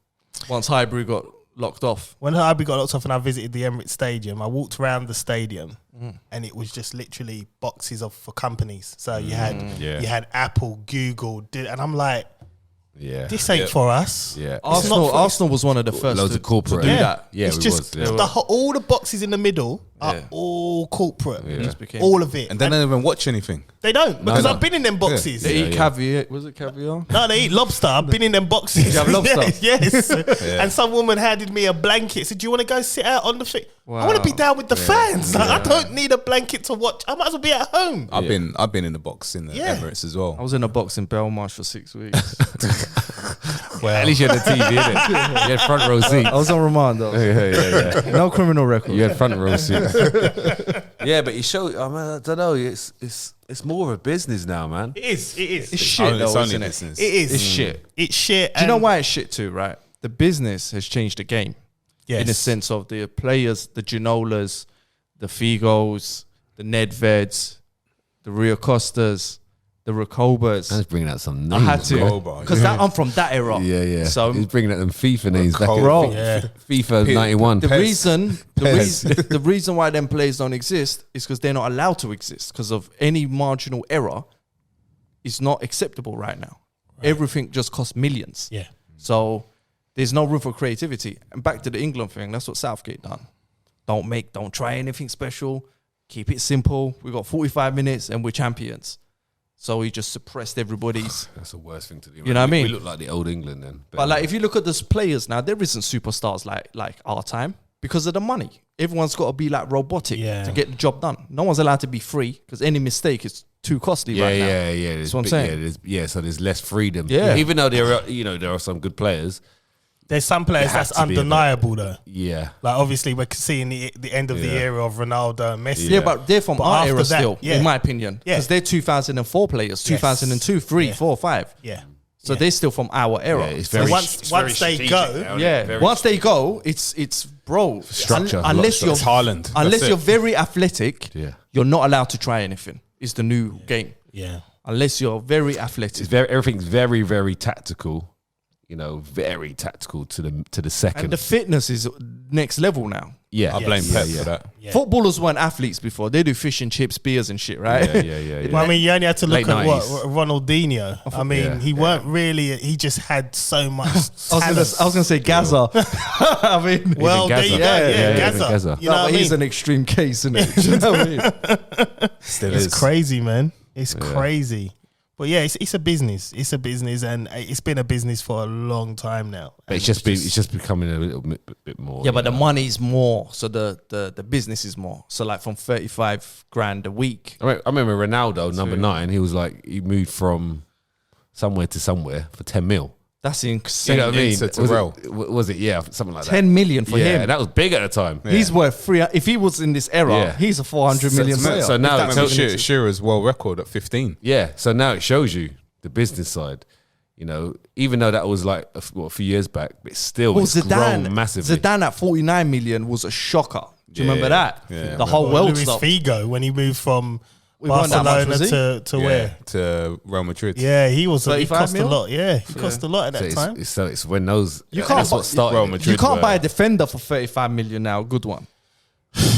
Speaker 3: Once Highbury got locked off.
Speaker 1: When Highbury got locked off and I visited the Emirates Stadium, I walked around the stadium and it was just literally boxes for companies. So you had
Speaker 4: Yeah.
Speaker 1: you had Apple, Google, and I'm like,
Speaker 4: Yeah.
Speaker 1: This ain't for us.
Speaker 4: Yeah.
Speaker 3: Arsenal was one of the first
Speaker 4: Loads
Speaker 3: to
Speaker 4: of corporate.
Speaker 3: do that.
Speaker 4: Yeah,
Speaker 1: it's
Speaker 4: we
Speaker 1: just
Speaker 4: was. Yeah.
Speaker 1: all the boxes in the middle are
Speaker 3: Yeah.
Speaker 1: all corporate.
Speaker 4: Yeah.
Speaker 3: Just became-
Speaker 1: All of it.
Speaker 2: And they don't even watch anything.
Speaker 1: They don't, because
Speaker 4: no.
Speaker 1: I've been in them boxes.
Speaker 3: They eat
Speaker 4: yeah.
Speaker 3: caviar. Was it caviar?
Speaker 1: No, they eat lobster. I've been in them boxes.
Speaker 3: You have lobster?
Speaker 1: yes. And some woman handed me a blanket. Said, "Do you want to go sit out on the thing?" I want to be
Speaker 3: Wow.
Speaker 1: down with the fans. Like, I don't need a blanket to watch. I might as well be at home.
Speaker 2: I've been in the box in the Emirates as well.
Speaker 3: I was in a box in Belmarsh for 6 weeks.
Speaker 4: At least you had a TV, innit? You had front row seats.
Speaker 3: I was on remand though.
Speaker 4: Yeah.
Speaker 3: No criminal record.
Speaker 4: You had front row seats. Yeah, but you show. I mean, I don't know. It's more of a business now, man.
Speaker 1: It is.
Speaker 3: It's shit
Speaker 2: It's
Speaker 3: though,
Speaker 2: only
Speaker 3: isn't it?
Speaker 2: business.
Speaker 1: It is.
Speaker 3: It's shit.
Speaker 1: It's shit.
Speaker 3: Do you know why it's shit too, right? The business has changed the game.
Speaker 1: Yes.
Speaker 3: In the sense of the players, the Ginolas, the Figos, the Nedveds, the Rio Costas, the Rakobas.
Speaker 4: I was bringing out some
Speaker 3: I
Speaker 4: names.
Speaker 3: had to
Speaker 2: Rakoba,
Speaker 3: because I'm from that era.
Speaker 4: Yeah.
Speaker 3: So
Speaker 4: he's bringing out them FIFA names back.
Speaker 2: Rakoba.
Speaker 4: in
Speaker 1: Yeah.
Speaker 4: FIFA 91.
Speaker 3: the
Speaker 2: Pez.
Speaker 3: the reason why them players don't exist is because they're not allowed to exist because of any marginal error is not acceptable right now. Everything just costs millions.
Speaker 1: Yeah.
Speaker 3: So there's no room for creativity. And back to the England thing, that's what Southgate done. Don't try anything special. Keep it simple. We got 45 minutes and we're champions. So he just suppressed everybody's.
Speaker 4: That's the worst thing to do.
Speaker 3: You know what I mean?
Speaker 4: We look like the old England then.
Speaker 3: But like, if you look at those players now, there isn't superstars like our time because of the money. Everyone's got to be like robotic to get the job done. No one's allowed to be free because any mistake is too costly right now.
Speaker 4: Yeah.
Speaker 3: That's what I'm saying.
Speaker 4: So there's less freedom.
Speaker 3: Yeah.
Speaker 4: Even though there are some good players.
Speaker 1: There's some players
Speaker 4: It has
Speaker 1: that's
Speaker 4: to be a bit-
Speaker 1: undeniable though.
Speaker 4: Yeah.
Speaker 1: Like obviously we're seeing the end of the
Speaker 4: Yeah.
Speaker 1: era of Ronaldo and Messi.
Speaker 3: Yeah, but they're from
Speaker 1: But
Speaker 3: our
Speaker 1: after
Speaker 3: era
Speaker 1: that,
Speaker 3: still,
Speaker 1: yeah.
Speaker 3: in my opinion.
Speaker 1: Yeah.
Speaker 3: Because they're 2004 players, 2002, 3,
Speaker 1: Yeah.
Speaker 3: 4, 5.
Speaker 1: Yeah.
Speaker 3: So
Speaker 1: Yeah.
Speaker 3: they're still from our era.
Speaker 4: It's
Speaker 1: So
Speaker 4: very
Speaker 1: once they go,
Speaker 3: Once they go, it's bro.
Speaker 4: Structure.
Speaker 3: Unless you're
Speaker 2: It's Haaland.
Speaker 3: unless
Speaker 2: That's
Speaker 3: you're
Speaker 2: it.
Speaker 3: very athletic,
Speaker 4: Yeah.
Speaker 3: you're not allowed to try anything. It's the new game.
Speaker 1: yeah.
Speaker 3: Unless you're very athletic.
Speaker 4: Everything's very, very tactical. You know, very tactical to the second.
Speaker 3: And the fitness is next level now.
Speaker 4: yeah.
Speaker 2: I blame
Speaker 1: Yes.
Speaker 2: Pep
Speaker 4: Yeah.
Speaker 2: for that.
Speaker 1: Yeah.
Speaker 3: Footballers weren't athletes before. They do fish and chips, beers and shit, right?
Speaker 4: Yeah.
Speaker 1: Well, I mean, you only had to look
Speaker 4: Late
Speaker 1: at
Speaker 4: 90s.
Speaker 1: Ronaldinho. I mean,
Speaker 4: Yeah.
Speaker 1: he weren't really. He just had so much.
Speaker 3: I was gonna say Gaza. I mean,
Speaker 1: Well, there you go.
Speaker 4: Gaza.
Speaker 1: Yeah,
Speaker 4: Yeah,
Speaker 1: Gaza.
Speaker 4: Gaza.
Speaker 1: You know
Speaker 3: no,
Speaker 1: what I
Speaker 3: but he's
Speaker 1: mean?
Speaker 3: an extreme case, isn't it? Do you know what I mean?
Speaker 2: Still
Speaker 1: It's
Speaker 2: is.
Speaker 1: crazy, man. It's crazy. But yeah, it's a business. It's a business, and it's been a business for a long time now.
Speaker 4: But it's just becoming a little bit more.
Speaker 3: Yeah, but
Speaker 4: you
Speaker 3: the
Speaker 4: know.
Speaker 3: money's more, so the business is more. So like from 35 grand a week.
Speaker 4: I remember Ronaldo, number 9. He was like he moved from somewhere to somewhere for 10 mil.
Speaker 3: That's
Speaker 4: You
Speaker 3: insane.
Speaker 4: know what I mean?
Speaker 2: Into Terrell.
Speaker 4: Was it? Yeah, something like that.
Speaker 3: 10 million for
Speaker 4: Yeah,
Speaker 3: him.
Speaker 4: that was big at the time.
Speaker 3: He's worth 3. If he was in this era,
Speaker 4: Yeah.
Speaker 3: he's a 400 million player.
Speaker 4: So now
Speaker 2: That
Speaker 4: it's
Speaker 2: remember Shearer's world record at 15.
Speaker 4: Yeah, so now it shows you the business side. You know, even though that was like a few years back, but still it's grown massively.
Speaker 3: Zidane at 49 million was a shocker. Do you
Speaker 4: Yeah,
Speaker 3: remember that?
Speaker 2: yeah.
Speaker 3: The whole world
Speaker 1: Luis
Speaker 3: stopped.
Speaker 1: Figo when he moved from
Speaker 3: We weren't that much,
Speaker 1: Barcelona
Speaker 3: was
Speaker 1: to where?
Speaker 2: To Real Madrid.
Speaker 1: Yeah, he was. He
Speaker 3: 35
Speaker 1: cost
Speaker 3: mil?
Speaker 1: a lot. Yeah, he cost a lot at that time.
Speaker 4: It's when those.
Speaker 3: You
Speaker 4: that's
Speaker 3: can't
Speaker 4: what
Speaker 3: buy-
Speaker 4: started.
Speaker 2: Real
Speaker 4: it.
Speaker 2: Madrid
Speaker 3: You can't
Speaker 2: were-
Speaker 3: buy a defender for 35 million now, a good one.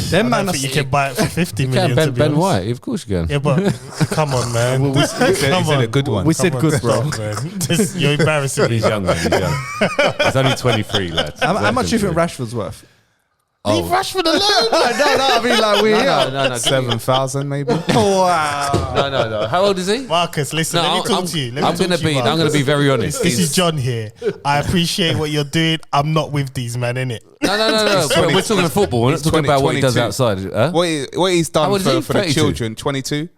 Speaker 3: Them
Speaker 1: I
Speaker 3: man
Speaker 1: don't
Speaker 3: are
Speaker 1: think you can buy it for 50
Speaker 4: You
Speaker 1: million.
Speaker 4: can
Speaker 1: to be
Speaker 4: Ben
Speaker 1: honest.
Speaker 4: White, of course you can.
Speaker 1: Yeah, but come on, man.
Speaker 2: He said a good one.
Speaker 3: We said good, bro.
Speaker 1: You're embarrassing me.
Speaker 4: He's young, man. He's young. He's only 23, lads.
Speaker 3: How much do you think
Speaker 4: 23.
Speaker 3: Rashford's worth?
Speaker 1: Leave Rashford alone.
Speaker 3: no, I mean like we're
Speaker 4: No.
Speaker 2: 7,000 maybe.
Speaker 3: Wow.
Speaker 4: No. How old is he?
Speaker 1: Marcus, listen.
Speaker 4: No,
Speaker 1: let me talk
Speaker 4: I'm-
Speaker 1: to you.
Speaker 4: I'm gonna be very honest.
Speaker 1: This is John here. I appreciate what you're doing. I'm not with these men, innit?
Speaker 4: No. We're talking football. We're not
Speaker 2: He's
Speaker 4: talking about what he does
Speaker 2: 22.
Speaker 4: outside. Huh?
Speaker 2: What he's
Speaker 4: How
Speaker 2: done
Speaker 4: old is he?
Speaker 2: for the
Speaker 4: 32?
Speaker 2: children, 22?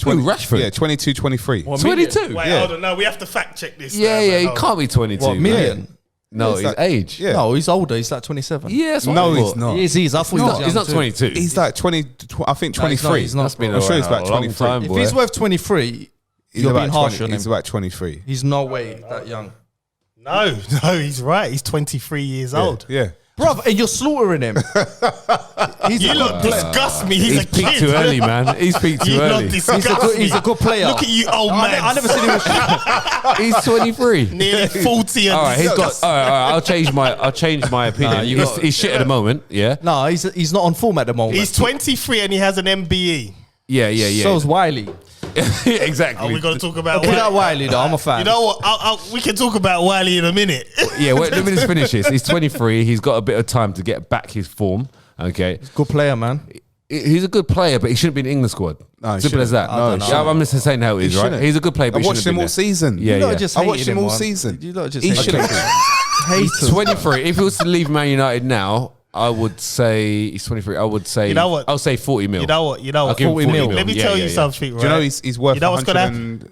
Speaker 4: Who, Rashford?
Speaker 2: Yeah, 22, 23.
Speaker 4: 22.
Speaker 1: Wait,
Speaker 2: Yeah.
Speaker 1: hold on. No, we have to fact check this.
Speaker 4: Yeah,
Speaker 1: man.
Speaker 4: he
Speaker 1: Hold on.
Speaker 4: can't be 22.
Speaker 3: What,
Speaker 4: man.
Speaker 3: million?
Speaker 4: No,
Speaker 2: It's
Speaker 4: his
Speaker 2: like-
Speaker 4: age.
Speaker 2: Yeah.
Speaker 3: No, he's older. He's like 27.
Speaker 4: Yeah, that's what
Speaker 2: No,
Speaker 4: I
Speaker 2: he's
Speaker 4: thought.
Speaker 2: not.
Speaker 3: He is. I thought he was
Speaker 4: He's not
Speaker 3: young too.
Speaker 4: 22.
Speaker 2: He's like 20, I think
Speaker 3: No, he's not.
Speaker 2: 23.
Speaker 3: He's not,
Speaker 4: That's been
Speaker 3: bro.
Speaker 2: I'm sure he's
Speaker 4: around
Speaker 2: about
Speaker 4: a long
Speaker 2: 23.
Speaker 4: time,
Speaker 3: If
Speaker 4: boy.
Speaker 3: he's worth 23,
Speaker 2: He's
Speaker 3: you're
Speaker 2: about
Speaker 3: being harsh
Speaker 2: 20
Speaker 3: on him.
Speaker 2: He's about 23.
Speaker 3: He's no way that young.
Speaker 1: No, he's right. He's 23 years old.
Speaker 2: Yeah.
Speaker 3: Bro, and you're slaughtering him.
Speaker 1: You lot disgust me. He's a
Speaker 4: peaked
Speaker 1: kid.
Speaker 4: too early, man. He's peaked too
Speaker 1: You lot
Speaker 4: early.
Speaker 1: disgust me.
Speaker 3: He's a good player.
Speaker 1: Look at you, old man.
Speaker 3: I never seen him.
Speaker 4: He's 23.
Speaker 1: Nearly 40 and
Speaker 4: All right, he's got. All right. I'll change my opinion.
Speaker 3: you got-
Speaker 4: He's shit at the moment. Yeah.
Speaker 3: No, he's not on form at the moment.
Speaker 1: He's 23 and he has an MBE.
Speaker 4: Yeah.
Speaker 3: So is Wiley.
Speaker 4: Exactly.
Speaker 1: Are we going to talk about
Speaker 3: Pick up Wiley though. I'm a fan.
Speaker 1: You know what? We can talk about Wiley in a minute.
Speaker 4: Yeah, wait, let me just finish this. He's 23. He's got a bit of time to get back his form. Okay.
Speaker 3: Good player, man.
Speaker 4: He's a good player, but he shouldn't be in the England squad.
Speaker 2: No,
Speaker 4: Simple as that.
Speaker 2: No,
Speaker 4: Yeah, I'm just saying how it is, right?
Speaker 2: shouldn't.
Speaker 4: He's a good player, but
Speaker 2: I
Speaker 4: he
Speaker 2: watched
Speaker 4: shouldn't
Speaker 2: him
Speaker 4: be
Speaker 2: all
Speaker 4: there.
Speaker 2: season.
Speaker 4: Yeah,
Speaker 3: You lot
Speaker 4: yeah.
Speaker 3: just
Speaker 2: I
Speaker 3: hated
Speaker 2: watched him all
Speaker 3: man.
Speaker 2: season.
Speaker 3: You lot just
Speaker 2: He
Speaker 3: hated
Speaker 2: should
Speaker 3: him.
Speaker 2: have.
Speaker 4: He's 23. If he was to leave Man United now, I would say he's 23. I would say,
Speaker 1: You know what?
Speaker 4: I'll say 40 mil.
Speaker 1: You know what?
Speaker 4: I'll give him
Speaker 3: 40 mil.
Speaker 1: Let me
Speaker 4: Yeah,
Speaker 1: tell
Speaker 4: yeah,
Speaker 1: you
Speaker 4: yeah.
Speaker 1: something, right?
Speaker 2: Do you know he's worth
Speaker 1: You know what's gonna happen?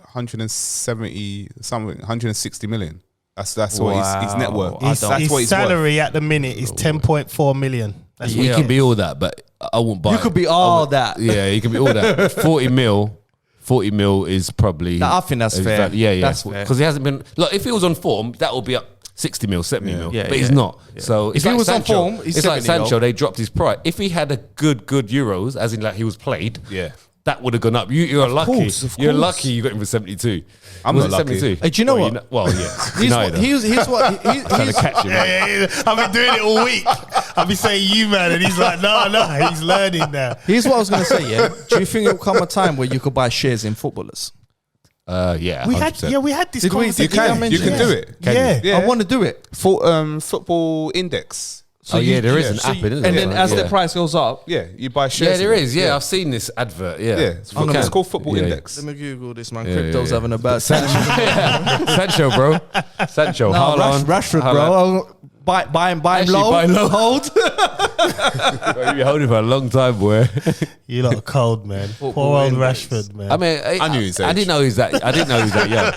Speaker 2: 170 something, 160 million. That's what his net worth.
Speaker 3: Wow.
Speaker 1: His,
Speaker 2: That's
Speaker 1: his
Speaker 2: what he's worth.
Speaker 1: salary at the minute is 10.4 million. That's
Speaker 4: He
Speaker 1: what
Speaker 4: can be all that, but I won't buy
Speaker 3: You
Speaker 4: it.
Speaker 3: could be all that.
Speaker 4: Yeah, he can be all that. 40 mil is probably.
Speaker 3: I think that's
Speaker 4: is
Speaker 3: fair.
Speaker 4: Yeah, yeah.
Speaker 3: That's fair.
Speaker 4: Because he hasn't been. Look, if he was on form, that will be up 60 mil, 70 mil.
Speaker 3: Yeah,
Speaker 4: but he's
Speaker 3: yeah.
Speaker 4: not. So
Speaker 3: If
Speaker 4: it's
Speaker 3: he
Speaker 4: like
Speaker 3: was on
Speaker 4: Sancho.
Speaker 3: form, he's
Speaker 4: it's like
Speaker 3: 70
Speaker 4: Sancho.
Speaker 3: mil.
Speaker 4: They dropped his price. If he had a good Euros, as in like he was played,
Speaker 2: Yeah.
Speaker 4: that would have gone up. You're lucky.
Speaker 3: of
Speaker 4: You're
Speaker 3: course.
Speaker 4: lucky you got him for 72.
Speaker 2: I'm
Speaker 4: Was
Speaker 2: not
Speaker 4: it
Speaker 2: lucky.
Speaker 4: 72?
Speaker 3: Hey, do you know
Speaker 4: Well,
Speaker 3: what?
Speaker 4: Well, yeah.
Speaker 3: He's
Speaker 4: United.
Speaker 3: what, he's what
Speaker 4: trying to
Speaker 3: he's,
Speaker 4: catch him.
Speaker 1: Yeah, yeah, yeah. I've been doing it all week. I've been saying you, man, and he's like, no, he's learning now.
Speaker 3: here's what I was gonna say. Yeah, do you think it will come a time where you could buy shares in footballers?
Speaker 4: Yeah,
Speaker 1: We
Speaker 4: 100%.
Speaker 1: had this
Speaker 3: Did we-
Speaker 1: conversation.
Speaker 3: did I mention
Speaker 2: You can
Speaker 3: it?
Speaker 2: do it.
Speaker 1: Yeah.
Speaker 2: Yeah.
Speaker 3: I want to do it.
Speaker 2: Football index.
Speaker 4: Oh, yeah, there is
Speaker 2: yeah.
Speaker 4: an
Speaker 2: So
Speaker 4: app in it, isn't
Speaker 3: And
Speaker 4: there?
Speaker 3: then as
Speaker 4: yeah.
Speaker 3: the price goes up,
Speaker 2: Yeah, you buy shares.
Speaker 4: Yeah, there
Speaker 2: in it.
Speaker 4: is. Yeah, I've seen this advert. Yeah.
Speaker 2: Yeah, it's called Football
Speaker 4: Yeah.
Speaker 2: Index.
Speaker 3: let me Google this, man.
Speaker 4: Yeah,
Speaker 3: Crypto's
Speaker 4: yeah.
Speaker 3: having a bad
Speaker 4: Sancho,
Speaker 3: time.
Speaker 4: yeah. Sancho, bro. Sancho.
Speaker 3: No,
Speaker 4: Haaland.
Speaker 3: Rashford,
Speaker 4: Haaland.
Speaker 3: bro. Buy him
Speaker 4: Actually,
Speaker 3: low.
Speaker 4: buy low.
Speaker 3: Hold.
Speaker 4: Bro, you've been holding for a long time, boy.
Speaker 1: You lot are cold, man. Poor old
Speaker 3: index.
Speaker 1: Rashford, man.
Speaker 4: I mean,
Speaker 2: I knew his
Speaker 4: I
Speaker 2: age.
Speaker 4: didn't know he's that. I didn't know he's that young.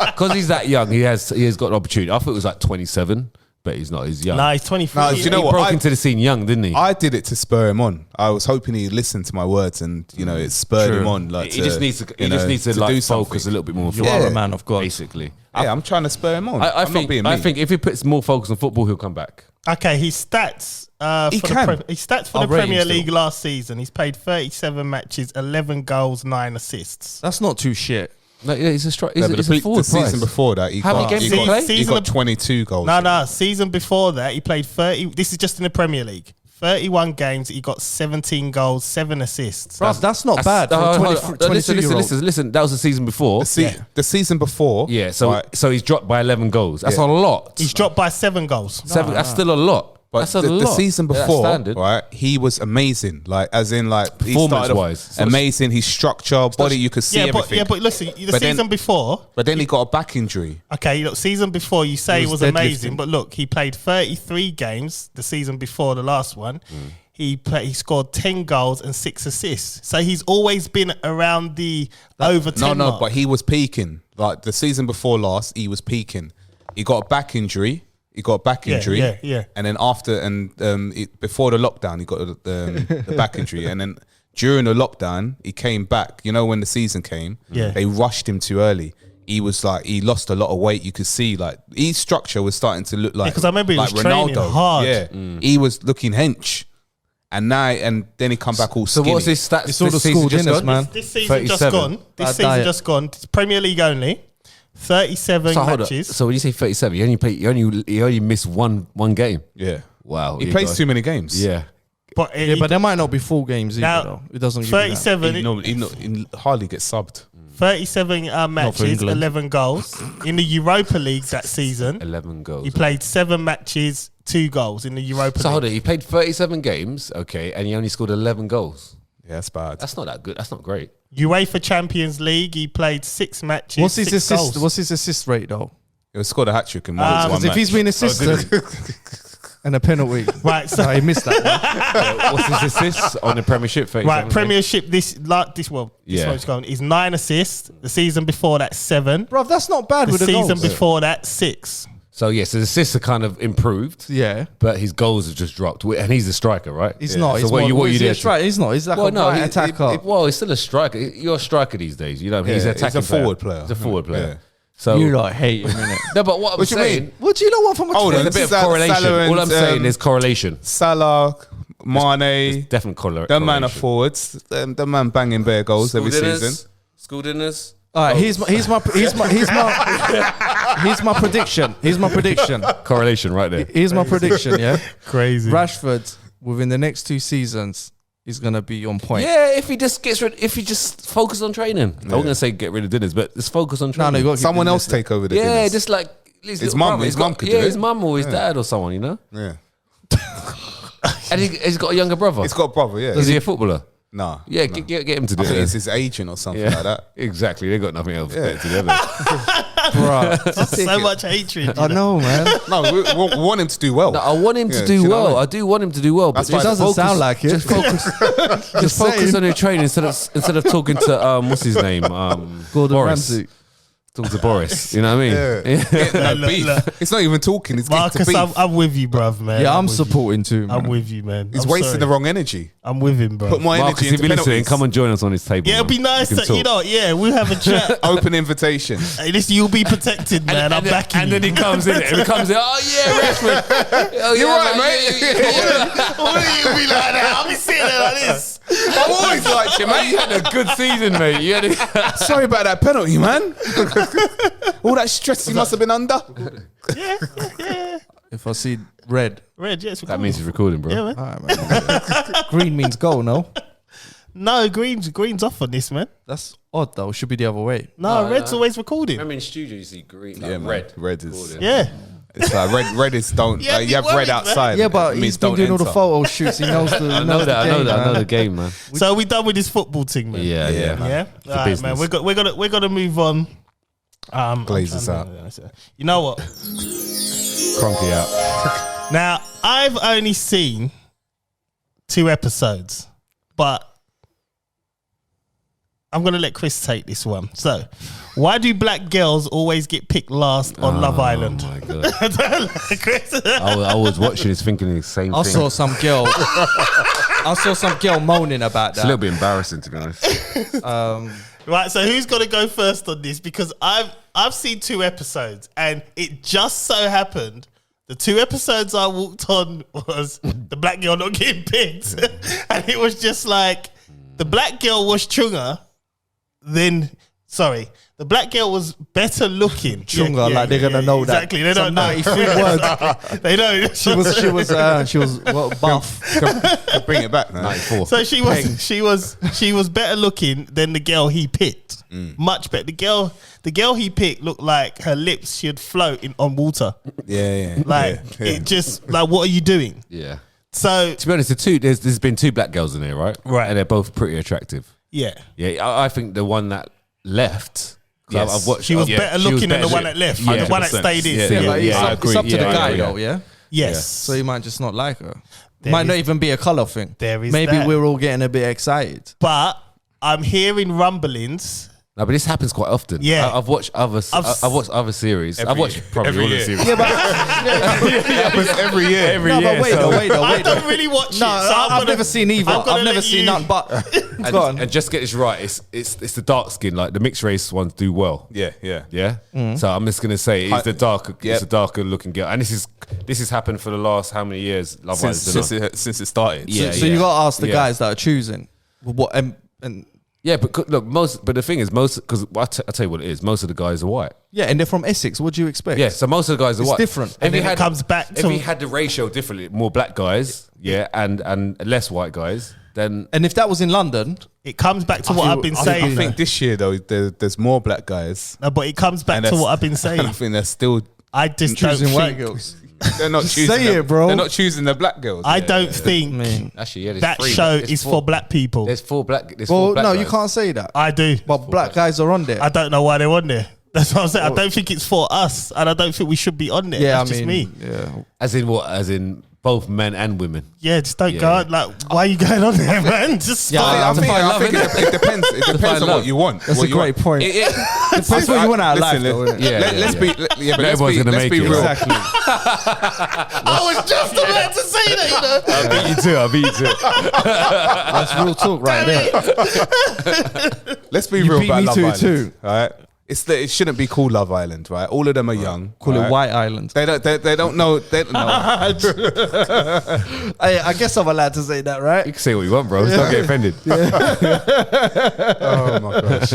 Speaker 4: Because he's that young, he has got an opportunity. I thought it was like 27, but he's not. He's young.
Speaker 1: Nah, he's 23.
Speaker 2: Nah, do you know
Speaker 4: he
Speaker 2: what?
Speaker 4: broke into the scene young, didn't he?
Speaker 2: I did it to spur him on. I was hoping he'd listen to my words, and it spurred
Speaker 4: True.
Speaker 2: him on. Like
Speaker 4: he just needs to. He just needs to like
Speaker 2: do
Speaker 4: focus
Speaker 2: something.
Speaker 4: a little bit more. on
Speaker 3: You
Speaker 4: football,
Speaker 3: are a man of God.
Speaker 4: basically.
Speaker 2: Yeah, I'm trying to spur him on.
Speaker 4: I
Speaker 2: I'm not being
Speaker 4: think. I
Speaker 2: mean.
Speaker 4: think if he puts more focus on football, he'll come back.
Speaker 1: Okay, his stats.
Speaker 2: He
Speaker 1: For
Speaker 2: can.
Speaker 1: his stats for
Speaker 3: I'll
Speaker 1: the
Speaker 3: rate him
Speaker 1: Premier
Speaker 3: still.
Speaker 1: League last season. He's played 37 matches, 11 goals, 9 assists.
Speaker 3: That's not too shit.
Speaker 4: No, yeah, he's a strike. He's,
Speaker 2: Yeah, but
Speaker 4: he's
Speaker 2: the
Speaker 4: a forward
Speaker 2: season
Speaker 4: price.
Speaker 2: before that, he
Speaker 4: How many
Speaker 2: got,
Speaker 4: games
Speaker 2: he
Speaker 4: did he
Speaker 2: got,
Speaker 4: play?
Speaker 2: he got
Speaker 1: Season-
Speaker 2: 22 goals.
Speaker 1: No. Season before that, he played 30. This is just in the Premier League. 31 games. He got 17 goals, 7 assists.
Speaker 3: Bro, that's not bad. For a 22-year-old.
Speaker 4: Listen. That was the season before.
Speaker 2: The season before,
Speaker 4: Yeah, so
Speaker 2: right,
Speaker 4: so he's dropped by 11 goals. That's
Speaker 2: Yeah.
Speaker 4: a lot.
Speaker 1: He's dropped by 7 goals.
Speaker 4: That's still a lot.
Speaker 2: but
Speaker 4: That's a
Speaker 2: the
Speaker 4: lot.
Speaker 2: season
Speaker 4: That's
Speaker 2: before,
Speaker 4: standard.
Speaker 2: right, he was amazing. Like, as in, like, he started off
Speaker 4: Performance-wise. So
Speaker 2: amazing. His structure, body, you could see everything.
Speaker 1: But listen, the
Speaker 2: But then-
Speaker 1: season before.
Speaker 2: But then he got a back injury.
Speaker 1: Okay, look, season before you say
Speaker 3: He
Speaker 1: it
Speaker 3: was
Speaker 1: was amazing,
Speaker 3: deadlifting.
Speaker 1: but look, he played 33 games the season before the last one. He scored 10 goals and 6 assists. So he's always been around the over 10 mark.
Speaker 2: But he was peaking. Like, the season before last, he was peaking. He got a back injury.
Speaker 1: Yeah.
Speaker 2: And then before the lockdown, he got the back injury. And then during the lockdown, he came back. You know, when the season came,
Speaker 1: Yeah.
Speaker 2: they rushed him too early. He was like, he lost a lot of weight. You could see, like, his structure was starting to look like,
Speaker 1: Yeah, 'cause I remember he
Speaker 2: like
Speaker 1: was training hard.
Speaker 2: Yeah, he was looking hench. And then he come back all
Speaker 4: So
Speaker 2: skinny.
Speaker 4: what's his stats?
Speaker 3: It's all
Speaker 4: this
Speaker 3: the
Speaker 4: season
Speaker 3: school
Speaker 4: just
Speaker 3: dinners,
Speaker 4: gone?
Speaker 3: man.
Speaker 1: This season just
Speaker 4: 37.
Speaker 1: gone. This
Speaker 3: Bad
Speaker 1: season
Speaker 3: diet.
Speaker 1: just gone. It's Premier League only. 37
Speaker 4: So hold on.
Speaker 1: matches.
Speaker 4: So when you say 37, you only missed one game.
Speaker 2: Yeah.
Speaker 4: Wow.
Speaker 2: He
Speaker 4: you
Speaker 2: plays
Speaker 4: guys-
Speaker 2: too many games.
Speaker 4: Yeah.
Speaker 1: But,
Speaker 3: Yeah, but there might not be full games either,
Speaker 1: now,
Speaker 3: though. It doesn't give you that.
Speaker 1: 37,
Speaker 2: He hardly gets subbed.
Speaker 1: 37 matches,
Speaker 3: England.
Speaker 1: 11 goals. In the Europa League that season,
Speaker 4: 11 goals.
Speaker 1: he played 7 matches, 2 goals in the Europa
Speaker 4: So hold
Speaker 1: League.
Speaker 4: on. He played 37 games, okay, and he only scored 11 goals.
Speaker 2: Yeah, that's bad.
Speaker 4: That's not that good. That's not great.
Speaker 1: UEFA Champions League, he played 6 matches,
Speaker 3: What's his
Speaker 1: 6
Speaker 3: assist?
Speaker 1: goals.
Speaker 3: What's his assist rate though?
Speaker 2: He scored a hat trick in one
Speaker 3: Because if
Speaker 2: match.
Speaker 3: he's been assisted and a penalty,
Speaker 1: Right, so
Speaker 3: he missed that one.
Speaker 4: What's his assists on the Premiership? 37
Speaker 1: right,
Speaker 4: games?
Speaker 1: Premiership this
Speaker 4: Yeah.
Speaker 1: one's gone. Is 9 assists. The season before that 7.
Speaker 3: Bro, that's not bad
Speaker 1: The
Speaker 3: with the
Speaker 1: season
Speaker 3: goals.
Speaker 1: before that 6.
Speaker 4: So yes, his assists are kind of improved,
Speaker 3: Yeah.
Speaker 4: but his goals have just dropped. And he's a striker, right?
Speaker 3: He's not.
Speaker 4: So
Speaker 3: He's
Speaker 4: what
Speaker 3: more,
Speaker 4: you
Speaker 3: is he
Speaker 4: did?
Speaker 3: a striker? He's not. He's like a right attacker.
Speaker 4: Well, he's still a striker. You're a striker these days. You know, he's
Speaker 2: Yeah,
Speaker 4: an attacking
Speaker 2: he's a forward player.
Speaker 4: He's a forward player.
Speaker 2: Yeah.
Speaker 4: So
Speaker 3: you lot hate him, innit?
Speaker 4: no, but what I'm
Speaker 2: What you
Speaker 4: saying,
Speaker 2: mean?
Speaker 3: What do you not want from a
Speaker 2: Hold on,
Speaker 4: there's a
Speaker 3: trainer?
Speaker 4: bit of correlation.
Speaker 2: Salah
Speaker 4: All I'm
Speaker 2: and,
Speaker 4: saying is correlation.
Speaker 2: Salah, Mane,
Speaker 4: Definite correlation.
Speaker 2: them man are forwards. Them man banging bare goals every season.
Speaker 4: School dinners.
Speaker 3: All right, here's my prediction. Here's my prediction.
Speaker 4: Correlation right there.
Speaker 3: Here's my prediction. Yeah,
Speaker 1: Crazy.
Speaker 3: Rashford within the next 2 seasons he's gonna be on point.
Speaker 4: Yeah, if he just focus on training. I wasn't gonna say get rid of dinners, but just focus on training.
Speaker 3: No, you got
Speaker 2: Someone else take over the dinners.
Speaker 4: just like
Speaker 2: His mum could do it.
Speaker 4: his mum or his dad or someone, you know.
Speaker 2: Yeah.
Speaker 4: And he's got a younger brother.
Speaker 2: He's got a brother, yeah.
Speaker 4: Is he a footballer?
Speaker 2: Nah.
Speaker 4: Yeah,
Speaker 2: nah.
Speaker 4: get him to do
Speaker 2: I think
Speaker 4: it.
Speaker 2: it's his agent or something
Speaker 4: Yeah,
Speaker 2: like that.
Speaker 4: exactly. They got nothing else better to do. have they?
Speaker 3: Bro,
Speaker 1: So much hatred.
Speaker 3: I know, man.
Speaker 2: No, we want him to do well.
Speaker 4: No, I want him to
Speaker 2: Yeah,
Speaker 4: do
Speaker 2: you know
Speaker 4: well.
Speaker 2: what I mean?
Speaker 4: I do want him to do well.
Speaker 2: That's
Speaker 4: But
Speaker 2: why
Speaker 4: just
Speaker 3: doesn't
Speaker 4: focus,
Speaker 3: sound like it.
Speaker 4: Just focus. Just focus on your training instead of talking to what's his name,
Speaker 3: Gordon
Speaker 4: Boris.
Speaker 3: Ramsay.
Speaker 4: Talk to Boris. You know what I mean?
Speaker 2: Yeah.
Speaker 1: Look,
Speaker 2: Beef.
Speaker 1: look.
Speaker 2: It's not even talking. It's getting to
Speaker 1: Marcus,
Speaker 2: beef.
Speaker 1: I'm with you, bruv, man.
Speaker 3: Yeah, I'm
Speaker 1: with you.
Speaker 3: supporting too, man.
Speaker 1: I'm with you, man.
Speaker 2: He's
Speaker 1: I'm
Speaker 2: wasting
Speaker 1: sorry.
Speaker 2: the wrong energy.
Speaker 1: I'm with him, bro.
Speaker 2: Put more
Speaker 4: Marcus,
Speaker 2: energy
Speaker 4: if
Speaker 2: into
Speaker 4: you're listening,
Speaker 2: penalties.
Speaker 4: come and join us on this table.
Speaker 1: Yeah, it'd be
Speaker 4: man.
Speaker 1: nice
Speaker 4: We can
Speaker 1: to, you
Speaker 4: talk.
Speaker 1: know, yeah, we'll have a chat.
Speaker 2: Open invitation.
Speaker 1: Hey, listen, you'll be protected, man. I'm backing
Speaker 4: And
Speaker 1: you.
Speaker 4: then he comes in. And he comes in. Oh yeah, Rashford. Oh,
Speaker 2: You're
Speaker 4: yeah,
Speaker 2: right,
Speaker 4: man.
Speaker 2: mate.
Speaker 1: What do you be like that? I'll be sitting there like this.
Speaker 2: I've always liked you,
Speaker 4: You
Speaker 2: mate.
Speaker 4: had a good season, mate. You had a
Speaker 2: Sorry about that penalty, man. All that stress he must have been under.
Speaker 1: Yeah.
Speaker 3: If I see red,
Speaker 1: Red, yes.
Speaker 4: That means he's recording, bro.
Speaker 1: Yeah, man.
Speaker 3: all right, man. Green means goal, no?
Speaker 1: No, green's off on this, man.
Speaker 3: That's odd, though. Should be the other way.
Speaker 1: No, red's always recording.
Speaker 4: Remember in studio you see green,
Speaker 2: Yeah, man.
Speaker 4: red.
Speaker 2: Red is.
Speaker 1: Yeah.
Speaker 2: It's like red is don't.
Speaker 1: Yeah,
Speaker 2: Like, you have
Speaker 1: be
Speaker 2: red
Speaker 1: worried, man.
Speaker 2: outside.
Speaker 3: Yeah, but
Speaker 2: it means
Speaker 3: he's been
Speaker 2: don't
Speaker 3: doing all the
Speaker 2: enter.
Speaker 3: photo shoots. He knows the.
Speaker 4: I know that. I know the game, man.
Speaker 1: So we done with this football thing, man.
Speaker 4: Yeah.
Speaker 1: Yeah. All right, man.
Speaker 4: business.
Speaker 1: We're gonna move on.
Speaker 2: Glazes
Speaker 1: I'm trying to- You know what?
Speaker 4: Cronky out.
Speaker 1: Now I've only seen 2 episodes, but I'm gonna let Chris take this one. So, why do black girls always get picked last on Love Island?
Speaker 4: Oh my god.
Speaker 1: Chris.
Speaker 4: I was watching this thinking the same
Speaker 3: I
Speaker 4: thing.
Speaker 3: saw some girl. I saw some girl moaning about
Speaker 4: It's a little
Speaker 3: that.
Speaker 4: bit embarrassing, to be honest.
Speaker 1: Right, so who's gonna go first on this? Because I've seen 2 episodes, and it just so happened the 2 episodes I walked on was the black girl not getting picked, and it was just like the black girl was chunga, then the black girl was better looking.
Speaker 3: Chunga, like they're gonna know that.
Speaker 1: exactly. They don't
Speaker 3: Some
Speaker 1: know.
Speaker 3: 93 words.
Speaker 1: They don't.
Speaker 3: She was what, buff.
Speaker 2: Bring it back, man.
Speaker 4: 94.
Speaker 1: So she was better looking than the girl he picked. Much better. The girl he picked looked like her lips should float on water.
Speaker 2: Yeah.
Speaker 1: Like
Speaker 2: yeah.
Speaker 1: it just like, what are you doing?
Speaker 4: Yeah.
Speaker 1: So
Speaker 4: To be honest, there's been 2 black girls in here, right?
Speaker 1: Right.
Speaker 4: And they're both pretty attractive.
Speaker 1: yeah,
Speaker 4: Yeah, I think the one that left. 'cause
Speaker 2: Yes.
Speaker 4: I've watched.
Speaker 1: she was
Speaker 4: yeah,
Speaker 1: better
Speaker 4: she was
Speaker 1: looking than the
Speaker 4: better
Speaker 1: one that left,
Speaker 4: Yeah,
Speaker 1: the one that
Speaker 2: 100%.
Speaker 1: stayed in.
Speaker 2: Yeah,
Speaker 3: Yeah, but
Speaker 2: yeah, I
Speaker 3: it's
Speaker 2: agree.
Speaker 3: up to the
Speaker 2: Yeah,
Speaker 3: guy,
Speaker 2: yeah.
Speaker 3: though, yeah?
Speaker 1: Yes.
Speaker 3: So he might just not like her.
Speaker 1: There
Speaker 3: Might not
Speaker 1: is-
Speaker 3: even be a colour thing.
Speaker 1: there is
Speaker 3: Maybe
Speaker 1: that.
Speaker 3: we're all getting a bit excited.
Speaker 1: But I'm hearing rumblings.
Speaker 4: No, but this happens quite often.
Speaker 1: Yeah.
Speaker 4: I've watched other. I've watched other series. I've watched probably
Speaker 2: every
Speaker 4: all the
Speaker 2: year.
Speaker 4: series.
Speaker 3: Yeah, but
Speaker 2: It happens every year.
Speaker 3: no, but wait, though, wait,
Speaker 1: I
Speaker 3: though.
Speaker 1: don't really watch it. So
Speaker 3: No,
Speaker 1: I'm
Speaker 3: I've
Speaker 1: gonna-
Speaker 3: never seen either.
Speaker 1: I'm gonna
Speaker 3: I've never
Speaker 1: let
Speaker 3: seen
Speaker 1: you-
Speaker 3: none. But go on.
Speaker 4: And just get this right, it's the dark skin, like the mixed race ones do well.
Speaker 2: Yeah.
Speaker 4: Yeah.
Speaker 3: Mm-hmm.
Speaker 4: So I'm just gonna say it's the darker,
Speaker 2: Yep.
Speaker 4: it's a darker looking girl, and this has happened for the last how many years? Love
Speaker 2: Since
Speaker 4: Island.
Speaker 2: since it started.
Speaker 4: Yeah.
Speaker 3: So you got to ask the
Speaker 4: Yeah.
Speaker 3: guys that are choosing. What and
Speaker 4: Yeah, but look, but the thing is, because I tell you what it is, most of the guys are white.
Speaker 3: yeah, and they're from Essex. What do you expect?
Speaker 4: Yeah, so most of the guys are
Speaker 3: It's
Speaker 4: white.
Speaker 3: different.
Speaker 4: If
Speaker 1: And
Speaker 4: you
Speaker 1: then it
Speaker 4: had,
Speaker 1: comes back
Speaker 4: if
Speaker 1: to-
Speaker 4: we had the ratio differently, more black guys, yeah, and less white guys, then
Speaker 3: And if that was in London,
Speaker 1: It comes back to what
Speaker 3: feel-
Speaker 1: I've been
Speaker 3: I
Speaker 1: saying.
Speaker 2: I think this year though, there's more black guys.
Speaker 1: No, but it comes back
Speaker 2: And
Speaker 1: to
Speaker 2: that's-
Speaker 1: what I've been
Speaker 2: And I
Speaker 1: saying.
Speaker 2: think they're still
Speaker 1: I just don't
Speaker 3: choosing white
Speaker 1: think.
Speaker 3: girls.
Speaker 2: they're not choosing.
Speaker 3: Say
Speaker 2: the,
Speaker 3: it, bro.
Speaker 2: They're not choosing the black girls.
Speaker 1: I don't think
Speaker 3: I mean,
Speaker 4: actually, yeah, there's
Speaker 1: that
Speaker 4: 3,
Speaker 1: show
Speaker 4: there's
Speaker 1: is
Speaker 4: 4
Speaker 1: for black people.
Speaker 4: There's 4 black. There's
Speaker 3: well,
Speaker 4: 4 black
Speaker 3: no,
Speaker 4: guys.
Speaker 3: you can't say that.
Speaker 1: I do.
Speaker 3: But black guys are on there.
Speaker 1: I don't know why they're on there. That's what I'm saying. I don't think it's for us, and I don't think we should be on there.
Speaker 3: yeah,
Speaker 1: That's
Speaker 3: I
Speaker 1: just
Speaker 3: mean,
Speaker 1: me.
Speaker 3: yeah.
Speaker 4: As in what? As in both men and women.
Speaker 1: Yeah, just don't
Speaker 4: Yeah.
Speaker 1: go on. Like, why are you going on there, man? Just
Speaker 3: Yeah,
Speaker 1: stop.
Speaker 2: I think it depends. It depends on
Speaker 4: love.
Speaker 2: what you want.
Speaker 3: That's
Speaker 2: what
Speaker 3: a
Speaker 2: you want.
Speaker 3: great point.
Speaker 2: That's
Speaker 3: That's what you want out of life, though, isn't it?
Speaker 4: Yeah, yeah,
Speaker 2: let's
Speaker 4: yeah.
Speaker 2: be. But
Speaker 4: Not
Speaker 2: let's
Speaker 4: everyone's
Speaker 2: be.
Speaker 4: gonna
Speaker 2: Let's
Speaker 4: make
Speaker 2: be
Speaker 4: it,
Speaker 2: real.
Speaker 4: right?
Speaker 3: Exactly.
Speaker 1: I was just about to say that, you know.
Speaker 4: I beat you too. I beat you too.
Speaker 3: That's real talk right there.
Speaker 2: Let's be
Speaker 3: You
Speaker 2: real
Speaker 3: beat
Speaker 2: about
Speaker 3: me
Speaker 2: Love
Speaker 3: to it
Speaker 2: Island.
Speaker 3: too.
Speaker 2: All right. It shouldn't be called Love Island, right? All of them are young.
Speaker 3: Call
Speaker 2: right?
Speaker 3: it White Island.
Speaker 2: They don't know. They don't know.
Speaker 3: I guess I'm allowed to say that, right?
Speaker 4: You can say what you want, bro. Don't get offended.
Speaker 2: Oh my gosh.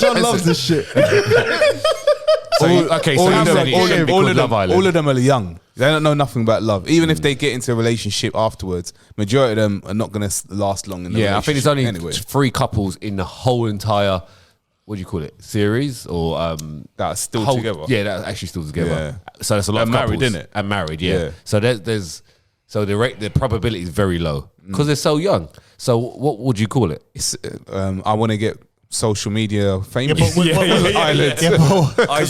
Speaker 3: John loves this shit.
Speaker 4: So okay, so
Speaker 2: all
Speaker 4: you
Speaker 2: of
Speaker 4: know
Speaker 2: them-
Speaker 4: it shouldn't be
Speaker 2: all
Speaker 4: called
Speaker 2: of
Speaker 4: Love
Speaker 2: them,
Speaker 4: Island.
Speaker 2: all of them are young. They don't know nothing about love. Even if they get into a relationship afterwards, majority of them are not going to last long in the
Speaker 4: Yeah, I think there's only
Speaker 2: anyway.
Speaker 4: 3 couples in the whole entire, what do you call it, series or
Speaker 2: That are still
Speaker 4: whole,
Speaker 2: together.
Speaker 4: Yeah, that's actually still together.
Speaker 2: Yeah.
Speaker 4: So that's a lot
Speaker 2: And
Speaker 4: of
Speaker 2: married,
Speaker 4: couples.
Speaker 2: innit?
Speaker 4: And married, yeah.
Speaker 2: Yeah.
Speaker 4: So there's so the probability is very low because they're so young. So what would you call it?
Speaker 2: It's, I want to get social media famous.
Speaker 1: Yeah, but
Speaker 2: Islands.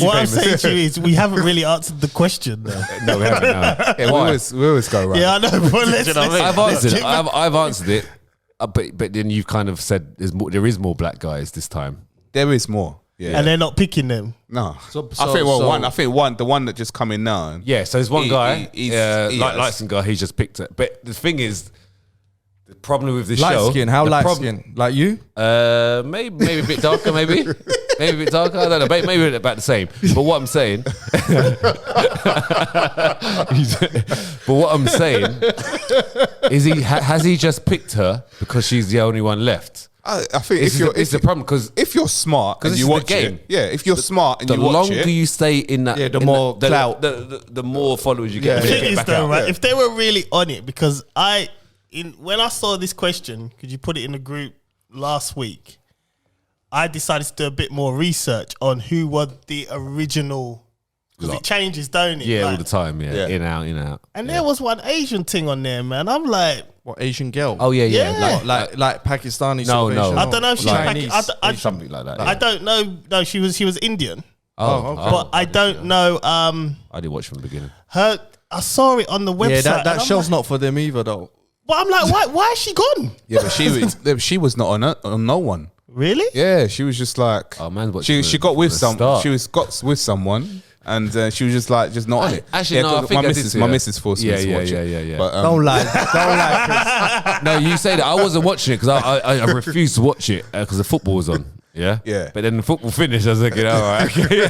Speaker 1: what I'm
Speaker 4: famous.
Speaker 1: saying to you is we haven't really answered the question though.
Speaker 4: No, we haven't. No.
Speaker 2: Yeah, we always go around.
Speaker 1: Yeah, I know. But let's,
Speaker 4: I've answered it. I've answered it. But then you've kind of said there is more black guys this time.
Speaker 2: There is more. Yeah.
Speaker 1: and they're not picking them.
Speaker 2: No.
Speaker 3: So-
Speaker 2: I think
Speaker 3: so-
Speaker 2: one. I think the one that just come in now.
Speaker 4: Yeah, so there's one guy,
Speaker 2: he
Speaker 4: light skin guy. He's just picked it. But the thing is, the problem with this
Speaker 3: Light
Speaker 4: show,
Speaker 3: skin, how
Speaker 4: the
Speaker 3: light
Speaker 4: prob-
Speaker 3: skin? Like you?
Speaker 4: Maybe a bit darker, maybe a bit darker. I don't know. Maybe about the same. But what I'm saying, but what I'm saying is has he just picked her because she's the only one left?
Speaker 2: I think
Speaker 4: It's the problem because
Speaker 2: if you're smart and
Speaker 4: this
Speaker 2: you
Speaker 4: is the
Speaker 2: watch
Speaker 4: game.
Speaker 2: it, yeah. If you're smart and
Speaker 4: the
Speaker 2: you watch
Speaker 4: longer
Speaker 2: it,
Speaker 4: you stay in that,
Speaker 3: Yeah, the
Speaker 4: in
Speaker 3: more
Speaker 4: that-
Speaker 3: clout.
Speaker 4: the more followers you get.
Speaker 3: Yeah.
Speaker 1: The
Speaker 4: when you
Speaker 1: thing
Speaker 4: get
Speaker 1: is
Speaker 4: back
Speaker 1: though,
Speaker 4: out.
Speaker 1: right? If they were really on it, because when I saw this question, could you put it in the group last week? I decided to do a bit more research on who was the original, because it changes, don't it?
Speaker 4: Yeah,
Speaker 1: Like,
Speaker 4: all the time. Yeah,
Speaker 2: Yeah.
Speaker 4: in out.
Speaker 1: and there was one Asian thing on there, man. I'm like,
Speaker 3: What, Asian girl?
Speaker 4: Oh yeah.
Speaker 1: Yeah.
Speaker 3: Like Pakistani
Speaker 4: No,
Speaker 3: Salvation
Speaker 4: no.
Speaker 1: I don't know if she's
Speaker 3: Chinese.
Speaker 4: Something like that.
Speaker 1: I don't know. No, she was Indian,
Speaker 3: Oh, okay.
Speaker 1: but I don't know.
Speaker 4: I didn't watch from the beginning.
Speaker 1: Her. I saw it on the website.
Speaker 3: Yeah, that
Speaker 1: and I'm
Speaker 3: show's
Speaker 1: like,
Speaker 3: not for them either, though.
Speaker 1: But I'm like, why is she gone?
Speaker 2: yeah, but she was not on no one.
Speaker 1: Really?
Speaker 2: Yeah, she was just like,
Speaker 4: Oh, man, watching
Speaker 2: she
Speaker 4: from
Speaker 2: got with
Speaker 4: the
Speaker 2: some,
Speaker 4: start.
Speaker 2: she got with someone, and she was just like, just not on it.
Speaker 4: Actually, no,
Speaker 2: 'cause
Speaker 4: I think I did see
Speaker 2: my
Speaker 4: her.
Speaker 2: missus forced me to watch it.
Speaker 4: Yeah.
Speaker 2: But,
Speaker 3: Don't lie, Chris.
Speaker 4: No, you say that I wasn't watching it because I refused to watch it because the football was on. Yeah,
Speaker 2: Yeah.
Speaker 4: But then the football finished. I was like, all right, okay.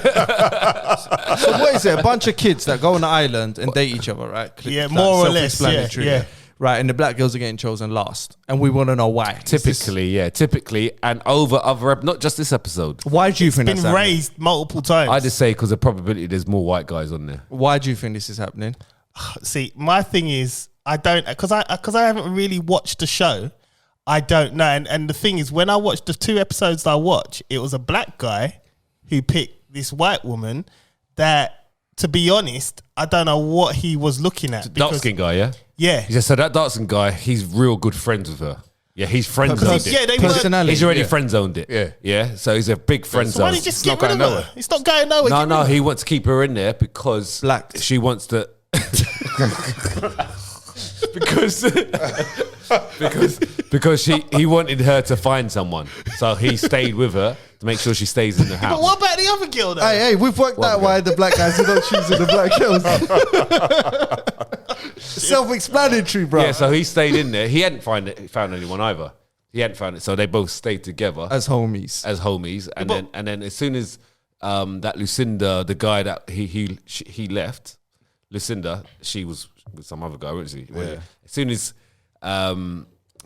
Speaker 3: So what is it? A bunch of kids that go on the island and date each other, right?
Speaker 1: Yeah,
Speaker 3: Like,
Speaker 1: more or less,
Speaker 3: self-explanatory,
Speaker 1: yeah.
Speaker 3: Right, and the black girls are getting chosen last, and we want to know why.
Speaker 4: Typically, and over other, not just this episode.
Speaker 3: Why do you think
Speaker 1: Been
Speaker 3: that's happening?
Speaker 1: raised multiple times.
Speaker 4: I just say because the probability there's more white guys on there.
Speaker 3: Why do you think this is happening?
Speaker 1: See, my thing is, I don't, because I haven't really watched the show. I don't know, and the thing is, when I watched the 2 episodes I watched, it was a black guy who picked this white woman. That, to be honest, I don't know what he was looking at.
Speaker 4: Dark
Speaker 1: because-
Speaker 4: skin guy, yeah.
Speaker 1: Yeah.
Speaker 4: He said, so that dark skin guy, he's real good friends with her. Yeah, he's friend zoned it.
Speaker 1: Yeah, they were.
Speaker 3: Personality.
Speaker 4: He's already
Speaker 2: Yeah.
Speaker 4: friend zoned it.
Speaker 2: Yeah.
Speaker 4: Yeah. So he's a big friend
Speaker 1: So why
Speaker 4: zone.
Speaker 1: did he just
Speaker 2: It's
Speaker 1: get
Speaker 2: not
Speaker 1: rid of
Speaker 2: going
Speaker 1: her?
Speaker 2: nowhere.
Speaker 1: It's not going nowhere.
Speaker 4: No,
Speaker 1: Get rid
Speaker 4: no,
Speaker 1: of her.
Speaker 4: he wants to keep her in there because
Speaker 3: Black.
Speaker 4: she wants to. because he wanted her to find someone, so he stayed with her to make sure she stays in the
Speaker 1: But
Speaker 4: house.
Speaker 1: what about the other girl though?
Speaker 3: Hey, we've worked out why the black guys are not choosing the black girls. Self-explanatory, bro.
Speaker 4: Yeah, so he stayed in there. He hadn't found anyone either. He hadn't found it, so they both stayed together
Speaker 3: As homies.
Speaker 4: as homies. And then as soon as that Lucinda, the guy that he left, Lucinda, she was with some other guy, wasn't she?
Speaker 2: Yeah.
Speaker 4: As soon as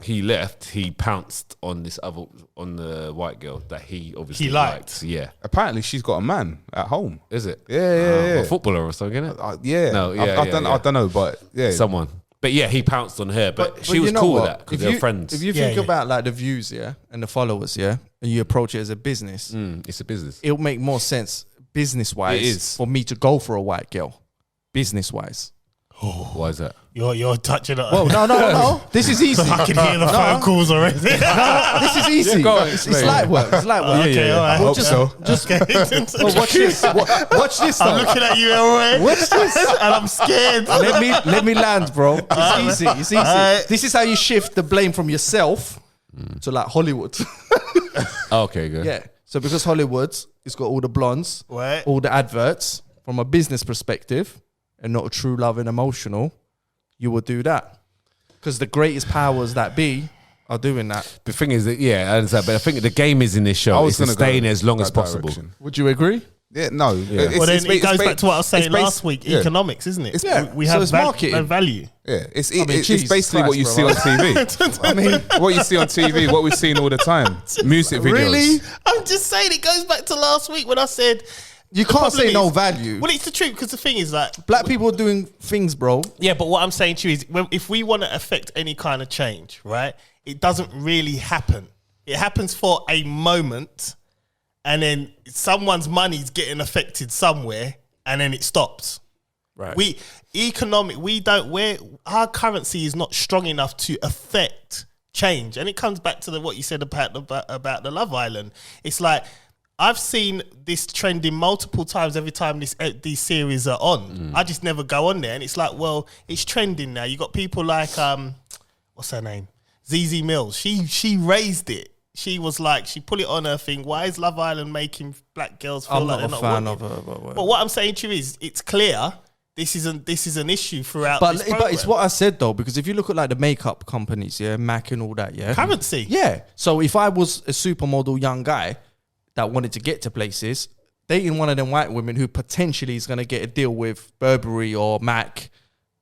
Speaker 4: he left, he pounced on the white girl that he obviously
Speaker 1: He liked.
Speaker 4: Yeah,
Speaker 2: apparently she's got a man at home.
Speaker 4: is it?
Speaker 2: Yeah.
Speaker 4: A footballer or something, isn't it?
Speaker 2: Yeah.
Speaker 4: No, yeah,
Speaker 2: I
Speaker 4: yeah.
Speaker 2: don't know, but yeah.
Speaker 4: Someone. But yeah, he pounced on her, but she
Speaker 3: you
Speaker 4: was
Speaker 3: know
Speaker 4: cool
Speaker 3: what?
Speaker 4: with that because
Speaker 3: If
Speaker 4: they
Speaker 3: you-
Speaker 4: were friends.
Speaker 3: If you
Speaker 1: Yeah,
Speaker 3: think
Speaker 1: yeah.
Speaker 3: about like the views, yeah, and the followers, yeah, and you approach it as a business,
Speaker 4: It's a business.
Speaker 3: it'll make more sense business-wise
Speaker 2: It is.
Speaker 3: for me to go for a white girl. Business-wise.
Speaker 4: Why is that?
Speaker 1: You're touching it.
Speaker 3: Oh, no. This is easy.
Speaker 1: I can hear the phone calls already.
Speaker 3: This is easy.
Speaker 2: go on,
Speaker 3: it's
Speaker 2: explain.
Speaker 3: light work. It's light work.
Speaker 1: Okay, all right.
Speaker 2: I hope so.
Speaker 3: Well, watch this. Watch this though.
Speaker 1: I'm looking at you, Elroy.
Speaker 3: Watch this.
Speaker 1: And I'm scared.
Speaker 3: Let me land, bro. It's easy. It's easy.
Speaker 1: Alright.
Speaker 3: This is how you shift the blame from yourself to like Hollywood.
Speaker 4: Okay, good.
Speaker 3: Yeah. So because Hollywood, it's got all the blondes,
Speaker 1: Right.
Speaker 3: all the adverts from a business perspective, and not a true love and emotional, you would do that because the greatest powers that be are doing that.
Speaker 4: The thing is that, yeah, I understand, but I think the game is in this show. It's to
Speaker 2: gonna
Speaker 4: stay
Speaker 2: go
Speaker 4: in as long
Speaker 2: that
Speaker 4: as possible.
Speaker 2: direction.
Speaker 3: Would you agree?
Speaker 2: Yeah, no. It's-
Speaker 1: Well, then
Speaker 2: it's
Speaker 1: it
Speaker 2: ba-
Speaker 1: goes
Speaker 2: it's
Speaker 1: back to what I was saying
Speaker 2: it's based-
Speaker 1: last week.
Speaker 2: yeah.
Speaker 1: Economics, isn't it?
Speaker 2: It's-
Speaker 3: Yeah.
Speaker 1: We
Speaker 3: So
Speaker 1: have
Speaker 3: it's marketing.
Speaker 1: no value.
Speaker 2: Yeah, it's
Speaker 3: mean,
Speaker 2: it's
Speaker 3: Jesus
Speaker 2: basically what you
Speaker 3: Christ,
Speaker 2: see
Speaker 3: bro.
Speaker 2: on TV. I mean, what you see on TV, what we've seen all the time. Music videos.
Speaker 3: Really?
Speaker 1: I'm just saying it goes back to last week when I said
Speaker 3: You can't say no value.
Speaker 1: Well, it's the truth because the thing is like
Speaker 3: Black people are doing things, bro.
Speaker 1: yeah, but what I'm saying to you is if we want to affect any kind of change, right, it doesn't really happen. It happens for a moment and then someone's money's getting affected somewhere and then it stops.
Speaker 3: Right.
Speaker 1: Our currency is not strong enough to affect change. And it comes back to what you said about the Love Island. It's like, I've seen this trending multiple times every time these series are on. I just never go on there. And it's like, well, it's trending now. You got people like, what's her name? ZZ Mills. She raised it. She was like, she put it on her thing. Why is Love Island making black girls feel
Speaker 3: I'm
Speaker 1: like
Speaker 3: not
Speaker 1: they're
Speaker 3: a
Speaker 1: not
Speaker 3: fan
Speaker 1: wanted?
Speaker 3: of her.
Speaker 1: But what I'm saying to you is, it's clear this is an issue throughout
Speaker 3: But
Speaker 1: this program.
Speaker 3: it's what I said though, because if you look at like the makeup companies, yeah, MAC and all that, yeah.
Speaker 1: Currency.
Speaker 3: Yeah. So if I was a supermodel young guy that wanted to get to places, dating one of them white women who potentially is going to get a deal with Burberry or MAC,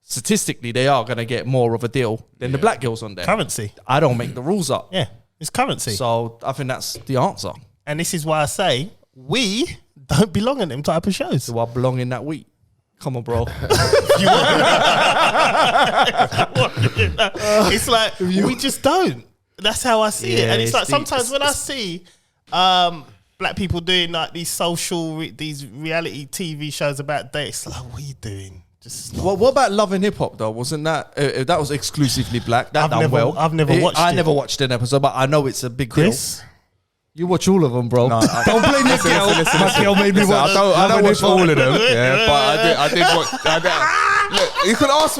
Speaker 3: statistically they are going to get more of a deal than the black girls on there.
Speaker 1: Currency.
Speaker 3: I don't make the rules up.
Speaker 1: Yeah, it's currency.
Speaker 3: So I think that's the answer.
Speaker 1: And this is why I say we don't belong in them type of shows.
Speaker 3: Do I belong in that wheat? Come on, bro.
Speaker 1: It's like we just don't. That's how I see it.
Speaker 3: Yeah,
Speaker 1: And it's like
Speaker 3: it's
Speaker 1: sometimes when I see black people doing like these these reality TV shows about dates, like what are you doing? Just stop.
Speaker 3: Well, what about Love and Hip Hop though? Wasn't that that was exclusively black? That done well.
Speaker 1: I've never watched
Speaker 3: I
Speaker 1: it.
Speaker 3: never watched an episode, but I know it's a big
Speaker 1: Chris.
Speaker 3: deal. You watch all of them, bro.
Speaker 2: No,
Speaker 3: Don't blame your girl. My girl made me watch.
Speaker 2: I don't watch all of them. Yeah, but I did watch. Look,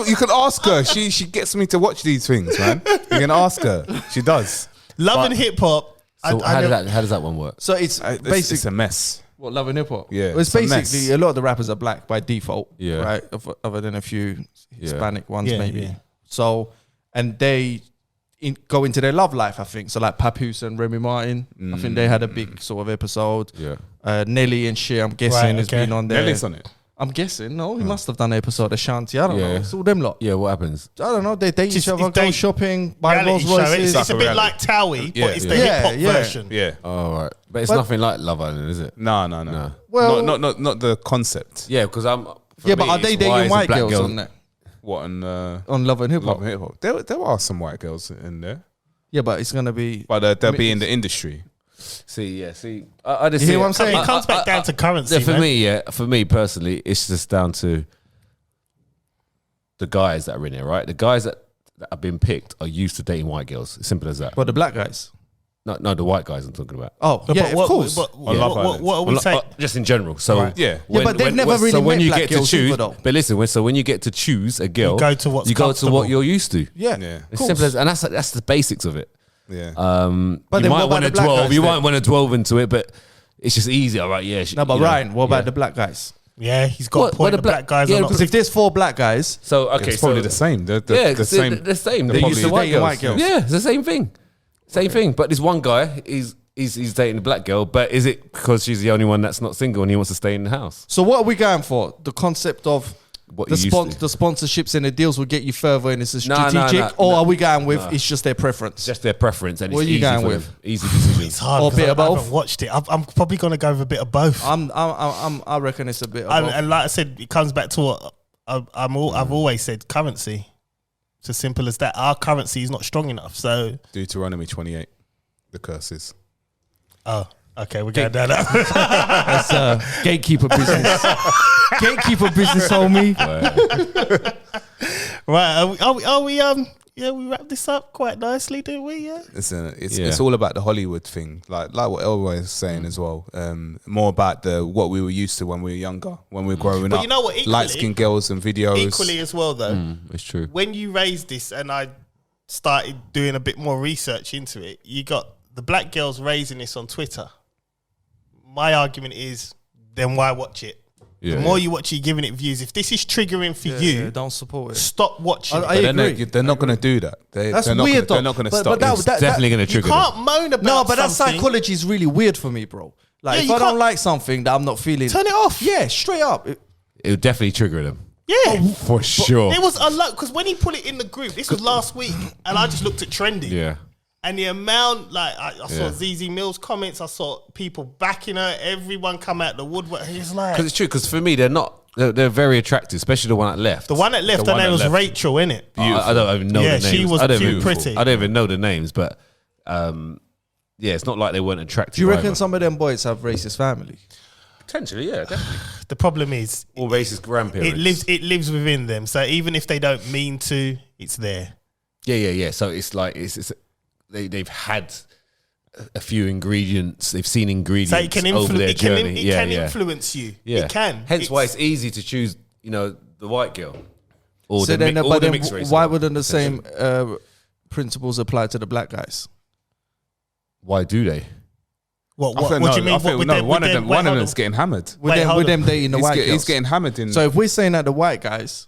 Speaker 2: you can ask her. She gets me to watch these things, man. You can ask her. She does.
Speaker 1: Love and Hip Hop.
Speaker 4: So how does that one work?
Speaker 3: So it's
Speaker 2: It's
Speaker 3: basically
Speaker 2: a mess.
Speaker 3: what Love and Hip Hop.
Speaker 2: Yeah,
Speaker 3: well, it's
Speaker 2: it's a
Speaker 3: basically
Speaker 2: mess.
Speaker 3: a lot of the rappers are black by default.
Speaker 4: Yeah.
Speaker 3: right. Other than a few Hispanic ones,
Speaker 1: Yeah,
Speaker 3: maybe.
Speaker 1: yeah.
Speaker 3: So and they go into their love life, I think. So like Papoose and Remy Martin, I think they had a big sort of episode.
Speaker 4: Yeah.
Speaker 3: Nelly and shit, I'm guessing, has
Speaker 1: okay.
Speaker 3: been on there.
Speaker 2: Nelly's on it.
Speaker 3: I'm guessing. No, he must have done an episode of Shanti. I don't know.
Speaker 4: Yeah.
Speaker 3: It's all them lot.
Speaker 4: Yeah, what happens?
Speaker 3: I don't know. They date
Speaker 1: Just-
Speaker 3: each other,
Speaker 1: it's
Speaker 3: go
Speaker 1: they-
Speaker 3: shopping, buy
Speaker 1: Reality
Speaker 3: Rolls
Speaker 1: show.
Speaker 3: Royces.
Speaker 1: It's a bit
Speaker 2: reality.
Speaker 1: like Towie,
Speaker 2: Yeah,
Speaker 1: but it's
Speaker 2: yeah.
Speaker 1: the hip hop
Speaker 3: Yeah.
Speaker 1: version.
Speaker 2: Yeah.
Speaker 4: Oh, right. But it's
Speaker 3: But-
Speaker 4: nothing like Love Island, is it?
Speaker 2: No.
Speaker 4: No.
Speaker 3: Well-
Speaker 2: not the concept.
Speaker 4: Yeah, because I'm.
Speaker 3: Yeah, but are they dating white girls on that?
Speaker 2: What on
Speaker 3: On Love and Hip
Speaker 2: Love
Speaker 3: Hop?
Speaker 2: and Hip Hop? There are some white girls in there,
Speaker 3: Yeah, but it's gonna be.
Speaker 2: but they'll be in the industry.
Speaker 4: See, I just
Speaker 3: You
Speaker 4: see
Speaker 3: hear what I'm saying?
Speaker 1: It comes back down to currency,
Speaker 4: Yeah,
Speaker 1: man.
Speaker 4: for me personally, it's just down to the guys that are in it, right? The guys that have been picked are used to dating white girls. As simple as that.
Speaker 3: But the black guys.
Speaker 4: No, the white guys I'm talking about.
Speaker 3: Oh,
Speaker 1: But
Speaker 3: yeah,
Speaker 1: what,
Speaker 3: of course.
Speaker 1: But
Speaker 2: On Love Island.
Speaker 1: what are we
Speaker 4: Well,
Speaker 1: saying?
Speaker 4: just in general. So
Speaker 1: Right.
Speaker 2: Yeah.
Speaker 3: Yeah, but they've never really
Speaker 4: so when
Speaker 3: met
Speaker 4: you
Speaker 3: black
Speaker 4: get to
Speaker 3: girls
Speaker 4: choose,
Speaker 3: either, though.
Speaker 4: but listen, so when you get to choose a girl,
Speaker 1: You go to what's
Speaker 4: you go to
Speaker 1: comfortable.
Speaker 4: what you're used to.
Speaker 3: yeah,
Speaker 2: Yeah.
Speaker 3: of
Speaker 4: It's
Speaker 3: course.
Speaker 4: simple as, and that's the basics of it.
Speaker 2: Yeah.
Speaker 3: But
Speaker 4: you
Speaker 3: then what
Speaker 4: might
Speaker 3: about
Speaker 4: want
Speaker 3: the
Speaker 4: to
Speaker 3: black
Speaker 4: delve.
Speaker 3: guys
Speaker 4: You
Speaker 3: then?
Speaker 4: might want to delve into it, but it's just easy. All right, yeah.
Speaker 3: No, but
Speaker 4: you know,
Speaker 3: Ryan, what about
Speaker 4: yeah.
Speaker 3: the black guys?
Speaker 1: Yeah, he's got a
Speaker 4: What-
Speaker 1: point.
Speaker 4: what
Speaker 1: The
Speaker 4: the
Speaker 1: black
Speaker 4: black-
Speaker 1: guys
Speaker 4: yeah,
Speaker 1: are not.
Speaker 3: Because if there's 4 black guys,
Speaker 4: So okay,
Speaker 2: It's probably
Speaker 4: so
Speaker 2: the same. The
Speaker 4: the
Speaker 2: same.
Speaker 4: The same.
Speaker 2: They're
Speaker 4: They're
Speaker 2: probably
Speaker 4: used to white
Speaker 3: dating
Speaker 4: girls.
Speaker 3: white girls.
Speaker 4: Yeah, it's the same thing. Same thing. But this one guy he's dating a black girl. But is it because she's the only one that's not single and he wants to stay in the house?
Speaker 3: so what are we going for? The concept of
Speaker 4: What
Speaker 3: the,
Speaker 4: you used to.
Speaker 3: the sponsorships and the deals will get you further and it's a
Speaker 4: No, no,
Speaker 3: strategic,
Speaker 4: no,
Speaker 3: or
Speaker 4: no.
Speaker 3: are we going with
Speaker 4: No.
Speaker 3: it's just their preference?
Speaker 4: Just their preference, and
Speaker 3: What
Speaker 4: it's
Speaker 3: are you
Speaker 4: easy
Speaker 3: going
Speaker 4: for
Speaker 3: with?
Speaker 4: them. Easy decisions.
Speaker 1: It's hard.
Speaker 3: Or a
Speaker 1: 'cause
Speaker 3: bit of
Speaker 1: I
Speaker 3: both?
Speaker 1: haven't watched it. I'm probably gonna go with a bit of both.
Speaker 3: I reckon it's a bit of both.
Speaker 1: And like I said, it comes back to what I've always said: currency. It's as simple as that. Our currency is not strong enough. So,
Speaker 2: Deuteronomy 28. The curses.
Speaker 1: okay, we're going down that.
Speaker 3: That's gatekeeper business. Gatekeeper business, homie.
Speaker 1: Right? Are we? Yeah, we wrapped this up quite nicely, didn't we? Yeah.
Speaker 2: Listen,
Speaker 4: Yeah.
Speaker 2: it's all about the Hollywood thing, like what Elroy is saying as well. More about what we were used to when we were younger, when we were growing
Speaker 1: But
Speaker 2: up.
Speaker 1: you know what, equally-
Speaker 2: light skinned girls and videos.
Speaker 1: Equally as well, though.
Speaker 4: It's true.
Speaker 1: When you raised this, and I started doing a bit more research into it, you got the black girls raising this on Twitter. My argument is, then why watch it?
Speaker 4: Yeah,
Speaker 1: The more
Speaker 4: yeah.
Speaker 1: you watch, you're giving it views. If this is triggering for
Speaker 3: Yeah,
Speaker 1: you,
Speaker 3: yeah, don't support it.
Speaker 1: stop watching.
Speaker 3: I
Speaker 1: it.
Speaker 3: agree.
Speaker 2: They're not going to do that.
Speaker 3: That's
Speaker 2: they're not
Speaker 3: weird,
Speaker 2: They're
Speaker 3: though.
Speaker 2: not going to
Speaker 3: But-
Speaker 2: stop.
Speaker 3: but that-
Speaker 2: this.
Speaker 3: that-
Speaker 4: Definitely going to
Speaker 1: You
Speaker 4: trigger them.
Speaker 1: can't moan about
Speaker 3: No, but that
Speaker 1: something.
Speaker 3: psychology is really weird for me, bro. Like,
Speaker 1: Yeah,
Speaker 3: if
Speaker 1: you
Speaker 3: I don't
Speaker 1: can't-
Speaker 3: like something that I'm not feeling,
Speaker 1: Turn it off.
Speaker 3: Yeah, straight up.
Speaker 4: It would definitely trigger them.
Speaker 1: Yeah.
Speaker 4: For sure.
Speaker 1: It was a lot because when he put it in the group, this was last week, and I just looked at trending.
Speaker 4: Yeah.
Speaker 1: And the amount, like, I saw
Speaker 4: Yeah.
Speaker 1: ZZ Mills comments, I saw people backing her, everyone come out the woodwork. He's like,
Speaker 4: Because it's true. Because for me, they're very attractive, especially the one that left.
Speaker 1: the one that left,
Speaker 2: The
Speaker 1: her
Speaker 2: one
Speaker 1: name
Speaker 2: that
Speaker 1: was
Speaker 2: left.
Speaker 1: Rachel, innit?
Speaker 4: I don't even know
Speaker 1: Yeah,
Speaker 4: the names.
Speaker 1: she was
Speaker 4: I don't
Speaker 1: too
Speaker 4: even,
Speaker 1: pretty.
Speaker 4: I don't even know the names, but yeah, it's not like they weren't attractive.
Speaker 3: Do you reckon
Speaker 4: either.
Speaker 3: some of them boys have racist family?
Speaker 4: Potentially, yeah, definitely.
Speaker 1: The problem is,
Speaker 4: Or racist grandparents.
Speaker 1: it lives within them. So even if they don't mean to, it's there.
Speaker 4: Yeah. So it's like they've had a few ingredients. They've seen ingredients
Speaker 1: So it can,
Speaker 4: over their journey.
Speaker 1: it can influence you.
Speaker 4: Yeah.
Speaker 1: It can.
Speaker 4: Hence why it's easy to choose, the white girl or
Speaker 3: So then,
Speaker 4: or
Speaker 3: but
Speaker 4: the
Speaker 3: then
Speaker 4: mixed race.
Speaker 3: why wouldn't the same principles apply to the black guys?
Speaker 4: Why do they?
Speaker 1: What
Speaker 2: I feel,
Speaker 1: do you mean?
Speaker 2: I feel,
Speaker 1: What, with
Speaker 2: no,
Speaker 1: them-
Speaker 2: one
Speaker 1: with
Speaker 2: of
Speaker 1: them-
Speaker 2: them,
Speaker 1: wait,
Speaker 2: one of
Speaker 1: hold
Speaker 2: them's
Speaker 1: on.
Speaker 2: getting hammered.
Speaker 3: With
Speaker 1: Wait,
Speaker 3: them,
Speaker 1: hold
Speaker 3: with
Speaker 1: on.
Speaker 3: them dating the white girls.
Speaker 2: He's getting hammered in.
Speaker 3: So if we're saying that the white guys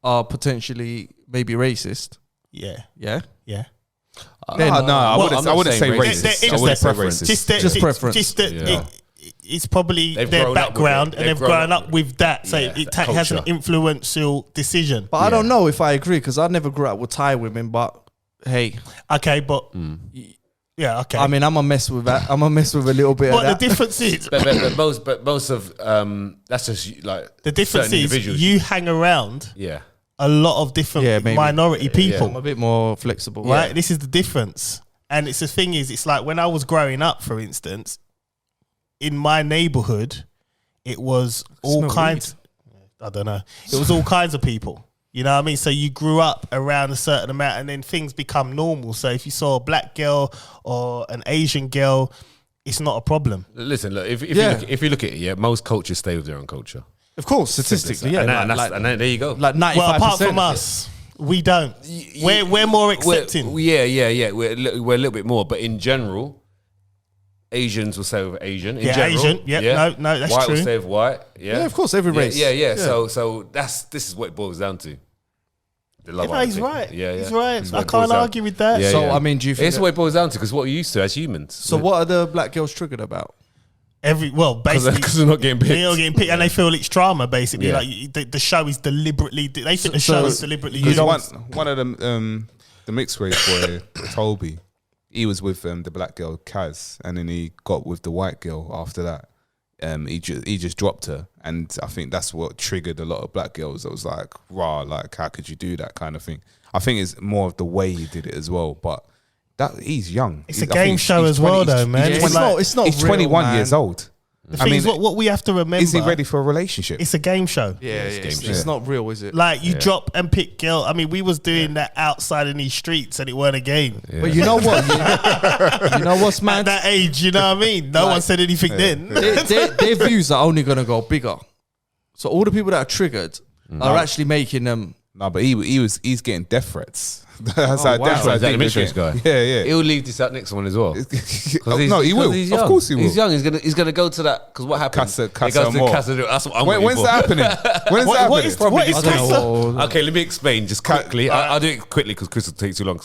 Speaker 3: are potentially maybe racist,
Speaker 1: Yeah.
Speaker 3: yeah,
Speaker 1: Yeah.
Speaker 3: Then-
Speaker 2: no, I
Speaker 4: Well,
Speaker 2: wouldn't.
Speaker 4: I'm
Speaker 2: I
Speaker 4: not
Speaker 2: wouldn't say
Speaker 4: saying
Speaker 2: racist.
Speaker 1: racist.
Speaker 2: I wouldn't say
Speaker 4: Preference.
Speaker 2: racist.
Speaker 3: Just preference.
Speaker 4: Yeah.
Speaker 1: It's probably
Speaker 4: They've
Speaker 1: their
Speaker 4: grown up with
Speaker 1: background
Speaker 4: it.
Speaker 1: and they've grown up with that. So
Speaker 4: Yeah,
Speaker 1: it
Speaker 4: that
Speaker 1: has an
Speaker 4: culture.
Speaker 1: influential decision.
Speaker 3: but I don't know if I agree because I never grew up with Thai women. But hey,
Speaker 1: Okay, but
Speaker 4: Hmm.
Speaker 1: yeah, okay.
Speaker 3: I mean, I'm gonna mess with that. I'm gonna mess with a little bit of
Speaker 1: but
Speaker 3: that.
Speaker 1: the difference is,
Speaker 4: but most of that's just like
Speaker 1: the difference
Speaker 4: certain
Speaker 1: is
Speaker 4: individuals.
Speaker 1: you hang around
Speaker 4: Yeah.
Speaker 1: a lot of different
Speaker 3: Yeah, maybe.
Speaker 1: minority
Speaker 3: I'm
Speaker 1: people,
Speaker 3: a bit more flexible,
Speaker 1: right? This is the difference. And it's the thing is, it's like when I was growing up, for instance, in my neighborhood, it was all
Speaker 3: Smell
Speaker 1: kinds. I don't know. It was all kinds of people. You know what I mean? So you grew up around a certain amount and then things become normal. So if you saw a black girl or an Asian girl, it's not a problem.
Speaker 4: Listen, look, if
Speaker 3: Yeah.
Speaker 4: you look at it, yeah, most cultures stay with their own culture.
Speaker 3: Of course, statistically, yeah.
Speaker 4: And then there you go.
Speaker 3: Like 95%.
Speaker 1: Well, apart from us, we don't. We're more accepting.
Speaker 4: Yeah. We're a little bit more, but in general, Asians will stay with Asian. In
Speaker 1: Yeah,
Speaker 4: general,
Speaker 1: Asian. Yep, no, that's
Speaker 4: white
Speaker 1: true.
Speaker 4: will stay with white. Yeah,
Speaker 3: Yeah, of course, every race.
Speaker 4: Yeah. So this is what it boils down to. The love
Speaker 1: No,
Speaker 4: island
Speaker 1: he's
Speaker 4: thing.
Speaker 1: right.
Speaker 4: Yeah,
Speaker 1: He's
Speaker 4: yeah.
Speaker 1: right.
Speaker 4: This is what
Speaker 1: I
Speaker 4: it boils
Speaker 1: can't
Speaker 4: down.
Speaker 1: argue with that.
Speaker 4: Yeah,
Speaker 3: So,
Speaker 4: yeah.
Speaker 3: I mean, do you think
Speaker 4: It's what it boils down to because what we're used to as humans.
Speaker 3: So what are the black girls triggered about?
Speaker 1: Basically,
Speaker 4: Because they're not getting picked.
Speaker 1: they're all getting picked, and they feel it's drama. Basically,
Speaker 4: Yeah.
Speaker 1: like the show is deliberately. They think the
Speaker 3: So-
Speaker 1: show is deliberately.
Speaker 2: Because
Speaker 1: used.
Speaker 2: one of them, the mixed race boy, Toby, he was with the black girl Kaz, and then he got with the white girl after that. He just dropped her, and I think that's what triggered a lot of black girls. That was like, rah, like how could you do that kind of thing? I think it's more of the way he did it as well, but that he's young.
Speaker 1: It's a game show as well, though, man.
Speaker 3: Yeah,
Speaker 1: It's
Speaker 3: it's
Speaker 1: like-
Speaker 3: not. It's not.
Speaker 2: He's
Speaker 3: real,
Speaker 2: 21
Speaker 3: man.
Speaker 2: years old.
Speaker 1: The thing is, what we have to remember
Speaker 2: Is he ready for a relationship?
Speaker 1: It's a game show.
Speaker 3: Yeah,
Speaker 4: game show.
Speaker 3: it's not real, is it?
Speaker 1: Like you drop and pick girl. I mean, we was doing that outside in these streets, and it weren't a game.
Speaker 3: But you know what? You know what's
Speaker 1: At
Speaker 3: mad?
Speaker 1: that age, you know what I mean? No one said anything then.
Speaker 3: Their views are only going to go bigger. So all the people that are triggered are actually making them.
Speaker 2: No, but he's getting death threats. That's
Speaker 3: Oh, wow.
Speaker 2: that's how
Speaker 4: Is that the
Speaker 2: deep
Speaker 4: mixed
Speaker 2: they're
Speaker 4: race guy?
Speaker 2: getting. Yeah.
Speaker 4: He'll leave this out next one as well. 'Cause
Speaker 2: No, he will.
Speaker 4: He's
Speaker 2: Of
Speaker 4: young.
Speaker 2: course he will.
Speaker 4: He's young. He's gonna go to that because what happens?
Speaker 2: Casa
Speaker 4: He goes to
Speaker 2: Amor.
Speaker 4: Casa de- That's what I'm waiting
Speaker 2: When's
Speaker 4: for.
Speaker 2: that happening? When's that
Speaker 1: What
Speaker 2: happening?
Speaker 1: is
Speaker 3: I don't
Speaker 1: Casa?
Speaker 3: know.
Speaker 4: Okay, let me explain just quickly. I'll do it quickly because Chris will take too long.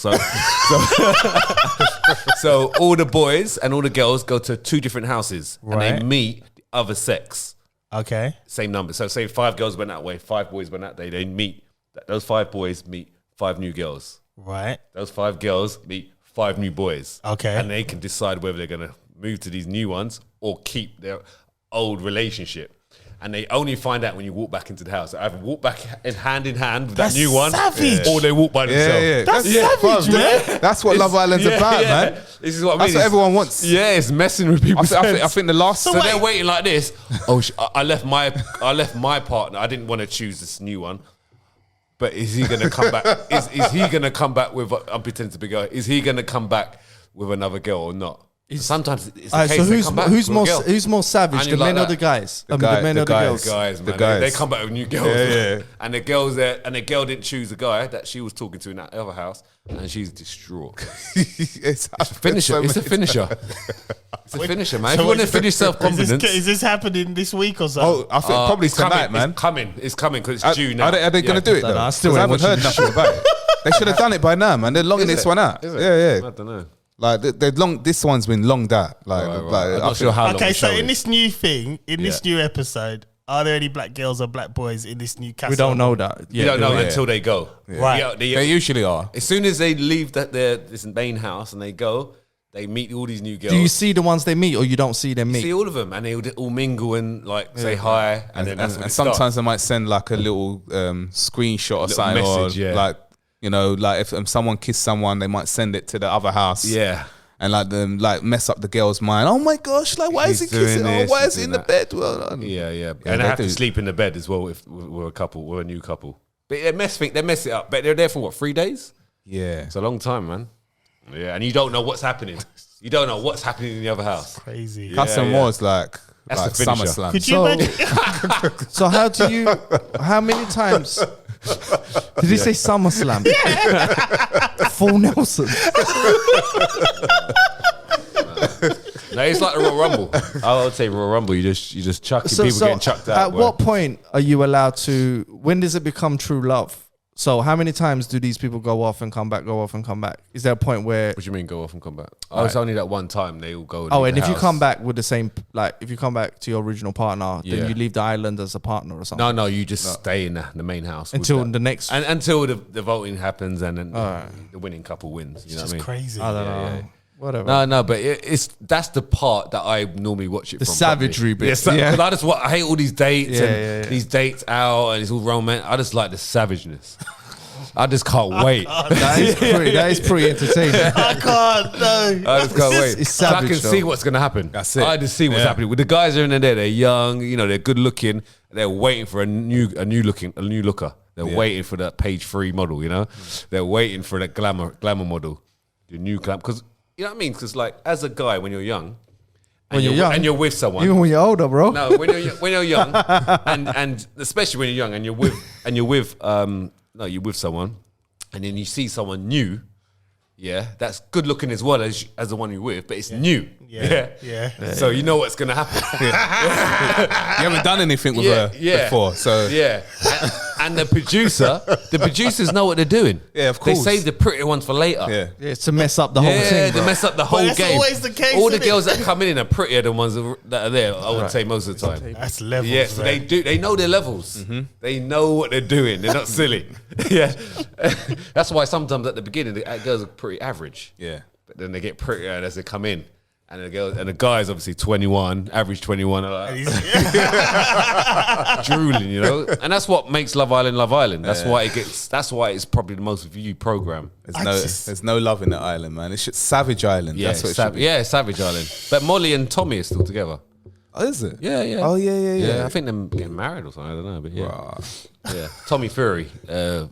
Speaker 4: So all the boys and all the girls go to two different houses and
Speaker 1: Right.
Speaker 4: they meet the other sex.
Speaker 1: Okay.
Speaker 4: Same number. So say 5 girls went that way, 5 boys went that day. They meet. Those 5 boys meet 5 new girls.
Speaker 1: Right.
Speaker 4: Those 5 girls meet 5 new boys.
Speaker 1: Okay.
Speaker 4: And they can decide whether they're going to move to these new ones or keep their old relationship. And they only find out when you walk back into the house. Either walk back in hand with
Speaker 1: That's
Speaker 4: that new one,
Speaker 1: savage.
Speaker 4: or they walk by themselves.
Speaker 2: Yeah.
Speaker 1: That's savage, man.
Speaker 2: That's what Love Island's about, man.
Speaker 4: This is what I mean.
Speaker 2: That's what
Speaker 4: It's-
Speaker 2: everyone wants.
Speaker 4: Yeah, it's messing with people's heads.
Speaker 2: I think the last.
Speaker 4: So they're waiting like this. Oh, I left my partner. I didn't want to choose this new one. But is he going to come back? Is he going to come back with? I'm pretending to be a guy. Is he going to come back with another girl or not? Sometimes it's the
Speaker 3: Alright,
Speaker 4: case
Speaker 3: so
Speaker 4: they come back with a girl.
Speaker 3: who's more savage,
Speaker 4: And
Speaker 3: the
Speaker 4: you're like
Speaker 3: men or
Speaker 4: that.
Speaker 3: the guys?
Speaker 2: The
Speaker 3: I mean,
Speaker 2: guy-
Speaker 3: the men
Speaker 2: the
Speaker 3: or the
Speaker 2: guys.
Speaker 3: girls?
Speaker 4: Guys, man.
Speaker 2: The guys.
Speaker 4: They come back with new girls.
Speaker 2: Yeah.
Speaker 4: And the girls there, and the girl didn't choose the guy that she was talking to in that other house, and she's distraught.
Speaker 2: it's
Speaker 4: Finisher. It's a finisher. It's a finisher, man. If you want to finish self-confidence.
Speaker 1: Is this happening this week or something?
Speaker 2: Oh, I think probably
Speaker 4: it's coming,
Speaker 2: tonight, man.
Speaker 4: It's coming because it's due now.
Speaker 2: Are they going to do it
Speaker 3: don't know.
Speaker 2: though?
Speaker 3: I still
Speaker 2: 'Cause I
Speaker 3: ain't
Speaker 2: haven't heard
Speaker 3: watching
Speaker 2: nothing about it. They should have done it by now, man. They're longing this one out.
Speaker 4: Is it?
Speaker 2: Yeah.
Speaker 4: I don't know.
Speaker 2: Like they're long. This one's been longed out. Like,
Speaker 4: Right.
Speaker 2: like
Speaker 4: I'm not sure how long
Speaker 1: Okay,
Speaker 4: the
Speaker 1: so
Speaker 4: show
Speaker 1: in
Speaker 4: is.
Speaker 1: this new thing, in this new episode, Are there any black girls or black boys in this new castle?
Speaker 3: We don't know that.
Speaker 4: You don't know
Speaker 2: yeah.
Speaker 4: until they go.
Speaker 1: Right.
Speaker 4: Yeah,
Speaker 2: They usually are.
Speaker 4: as soon as they leave this main house and they go, they meet all these new girls.
Speaker 3: Do you see the ones they meet, or you don't see them meet?
Speaker 4: see all of them, and they would all mingle and like say hi, and then that's when
Speaker 2: And
Speaker 4: it
Speaker 2: sometimes
Speaker 4: starts.
Speaker 2: they might send like a little screenshot or
Speaker 4: Little
Speaker 2: something,
Speaker 4: message,
Speaker 2: or
Speaker 4: yeah.
Speaker 2: like, you know, like if someone kissed someone, they might send it to the other house.
Speaker 4: Yeah.
Speaker 2: And like them, like mess up the girl's mind. Oh my gosh! Like, why is he
Speaker 4: He's doing
Speaker 2: kissing?
Speaker 4: this,
Speaker 2: Oh, why
Speaker 4: he's
Speaker 2: is he in
Speaker 4: doing
Speaker 2: the
Speaker 4: that.
Speaker 2: bed? Well,
Speaker 4: Yeah,
Speaker 2: yeah,
Speaker 4: and they
Speaker 2: they
Speaker 4: have to
Speaker 2: do.
Speaker 4: sleep in the bed as well if we're a couple, we're a new couple. But they mess it up. But they're there for what, 3 days?
Speaker 2: yeah.
Speaker 4: It's a long time, man. Yeah, and you don't know what's happening. You don't know what's happening in the other house.
Speaker 1: Crazy.
Speaker 2: Custom
Speaker 4: yeah.
Speaker 2: was like
Speaker 4: That's the finisher.
Speaker 2: SummerSlam.
Speaker 1: Could you
Speaker 3: So-
Speaker 1: imagine?
Speaker 3: So how many times did he say SummerSlam? Full Nelson.
Speaker 4: No, it's like the Royal Rumble. I would say Royal Rumble. You just chucking people getting chucked out.
Speaker 3: At what point are you allowed to? When does it become true love? So how many times do these people go off and come back? Go off and come back? Is there a point where?
Speaker 4: What do you mean go off and come back? Oh, it's only that one time they all go.
Speaker 3: Oh,
Speaker 4: leave
Speaker 3: and
Speaker 4: the
Speaker 3: if you
Speaker 4: house.
Speaker 3: come back with the same, like if you come back to your original partner,
Speaker 4: Yeah.
Speaker 3: then you leave the island as a partner or something.
Speaker 4: No, you just stay in the main house with
Speaker 3: Until
Speaker 4: that.
Speaker 3: the next.
Speaker 4: and until the voting happens and then the winning couple wins. You know what I mean?
Speaker 1: Crazy.
Speaker 3: I don't know. Whatever.
Speaker 4: No, but that's the part that I normally watch it
Speaker 3: The
Speaker 4: from.
Speaker 3: savagery
Speaker 4: properly.
Speaker 3: bit.
Speaker 4: Yeah,
Speaker 3: Yeah.
Speaker 4: 'cause I hate all these dates and
Speaker 3: yeah.
Speaker 4: these dates out and it's all romantic. I just like the savageness. I just can't wait.
Speaker 3: That is pretty entertaining.
Speaker 1: I can't. No.
Speaker 4: I just can't wait.
Speaker 3: it's
Speaker 4: So I
Speaker 3: savage,
Speaker 4: can see
Speaker 3: though.
Speaker 4: what's going to happen.
Speaker 2: That's it.
Speaker 4: I just see what's happening. With the guys are in there, they're young, they're good looking. They're waiting for a new looker. They're waiting for that page 3 model, They're waiting for that glamour model. The new glam. Because, you know what I mean? Because, like, as a guy, when you're young,
Speaker 3: When you're young.
Speaker 4: and you're with someone.
Speaker 3: Even when you're older, bro.
Speaker 4: No, when you're young, and especially when you're young, and you're with someone, and then you see someone new, that's good looking as well as the one you're with, but it's new,
Speaker 1: Yeah.
Speaker 4: So you know what's gonna happen.
Speaker 2: You haven't done anything with her before, so
Speaker 4: and the producers know what they're doing.
Speaker 2: Yeah, of course.
Speaker 4: They save the pretty ones for later.
Speaker 2: yeah.
Speaker 3: Yeah, it's to mess up the whole thing.
Speaker 4: they
Speaker 3: Bro.
Speaker 4: mess up the whole
Speaker 1: that's
Speaker 4: game.
Speaker 1: always the case,
Speaker 4: All the
Speaker 1: isn't
Speaker 4: girls
Speaker 1: it?
Speaker 4: that come in are prettier than ones that are there. I would say most of the time.
Speaker 1: That's levels.
Speaker 4: Yeah, so
Speaker 1: man.
Speaker 4: they know their levels. They know what they're doing. They're not silly. Yeah, that's why sometimes at the beginning the girls are pretty average.
Speaker 2: Yeah.
Speaker 4: But then they get prettier as they come in, and the guys obviously 21, average 21, are like drooling, And that's what makes Love Island Love Island. That's why it gets. That's why it's probably the most viewed program.
Speaker 2: There's no love in the island, man. It's just Savage Island.
Speaker 4: Yeah,
Speaker 2: That's what it should be.
Speaker 4: Savage Island. But Molly and Tommy are still together.
Speaker 2: Oh, is it?
Speaker 4: Yeah.
Speaker 2: Oh, yeah.
Speaker 4: I think they're getting married or something. I don't know, but yeah.
Speaker 2: Wow.
Speaker 4: Yeah, Tommy Fury.
Speaker 1: He
Speaker 4: Tyson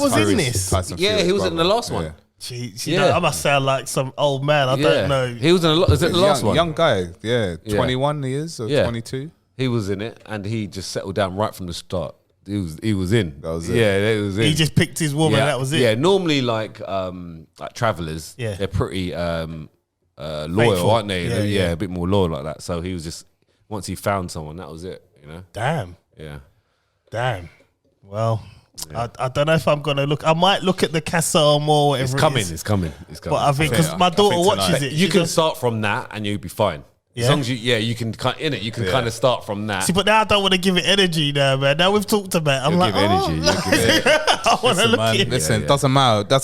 Speaker 1: was in
Speaker 4: Fury's-
Speaker 1: this.
Speaker 2: Tyson
Speaker 4: Yeah,
Speaker 2: Fury's
Speaker 4: he was in the
Speaker 2: brother.
Speaker 4: last one.
Speaker 2: Yeah.
Speaker 1: I must sound like some old man. I don't know.
Speaker 4: He was in is it the last one?
Speaker 2: Young guy, yeah.
Speaker 4: Yeah.
Speaker 2: 21 years or
Speaker 4: Yeah.
Speaker 2: 22.
Speaker 4: He was in it, and he just settled down right from the start. He was in.
Speaker 2: That was it.
Speaker 4: Yeah, it was in.
Speaker 1: He just picked his woman.
Speaker 4: yeah,
Speaker 1: That was it.
Speaker 4: Yeah, normally like travelers,
Speaker 1: Yeah.
Speaker 4: they're pretty loyal,
Speaker 1: Faithful.
Speaker 4: aren't they?
Speaker 1: Yeah,
Speaker 4: Yeah,
Speaker 1: yeah.
Speaker 4: a bit more loyal like that. So he was just once he found someone, that was it.
Speaker 1: Damn.
Speaker 4: Yeah.
Speaker 1: Well, I don't know if I'm gonna look. I might look at the Castle more. Whatever
Speaker 4: It's coming.
Speaker 1: It is.
Speaker 4: It's coming. It's coming.
Speaker 1: But I think because my daughter watches it.
Speaker 4: You
Speaker 1: she
Speaker 4: can
Speaker 1: goes-
Speaker 4: start from that, and you'll be fine. As
Speaker 1: Yeah?
Speaker 4: long as you can You can kind of start from that.
Speaker 1: See, but now I don't want to give it energy now, man. Now we've talked about it. I'm
Speaker 4: You'll
Speaker 1: like,
Speaker 4: give energy. You'll give it.
Speaker 1: I want to look at it.
Speaker 2: Listen,
Speaker 4: yeah.
Speaker 2: doesn't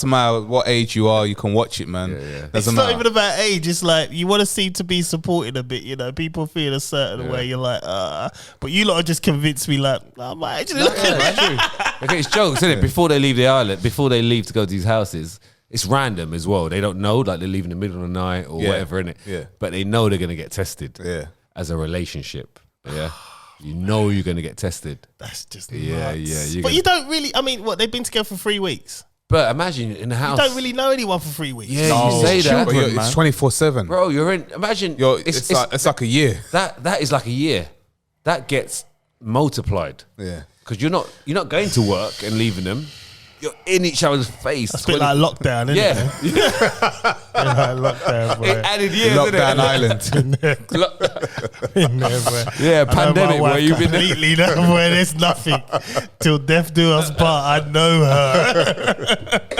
Speaker 2: matter what age you are, you can watch it, man.
Speaker 1: It's
Speaker 2: Doesn't
Speaker 1: not
Speaker 2: matter.
Speaker 1: even about age. It's like you want to seem to be supported a bit. People feel a certain way. You're like, but you lot just convinced me. Like, I might actually look at it.
Speaker 4: Okay, it's jokes, isn't it? Before they leave the island, before they leave to go to these houses, it's random as well. They don't know, like they leave in the middle of the night or whatever, innit?
Speaker 2: Yeah.
Speaker 4: But they know they're gonna get tested.
Speaker 2: Yeah.
Speaker 4: As a relationship. Yeah. You know you're gonna get tested.
Speaker 1: That's just
Speaker 4: Yeah,
Speaker 1: nuts.
Speaker 4: yeah,
Speaker 1: But you don't really. I mean, what they've been together for 3 weeks.
Speaker 4: But imagine in the house.
Speaker 1: You don't really know anyone for 3 weeks.
Speaker 4: Yeah, you say that.
Speaker 2: But it's 24/7.
Speaker 4: Bro, you're in. Imagine.
Speaker 2: It's like a year.
Speaker 4: that is like a year. That gets multiplied.
Speaker 2: Yeah.
Speaker 4: Because you're not going to work and leaving them. You're in each other's face.
Speaker 1: It's a bit like lockdown, isn't
Speaker 4: Yeah.
Speaker 1: it? Lockdown, boy.
Speaker 4: It added years,
Speaker 2: Lockdown
Speaker 4: isn't it?
Speaker 2: Island.
Speaker 1: In there, boy.
Speaker 4: Yeah,
Speaker 1: I know
Speaker 4: pandemic
Speaker 1: my
Speaker 4: where
Speaker 1: wife
Speaker 4: you've been
Speaker 1: completely know where there's nothing till death do us part. I know her.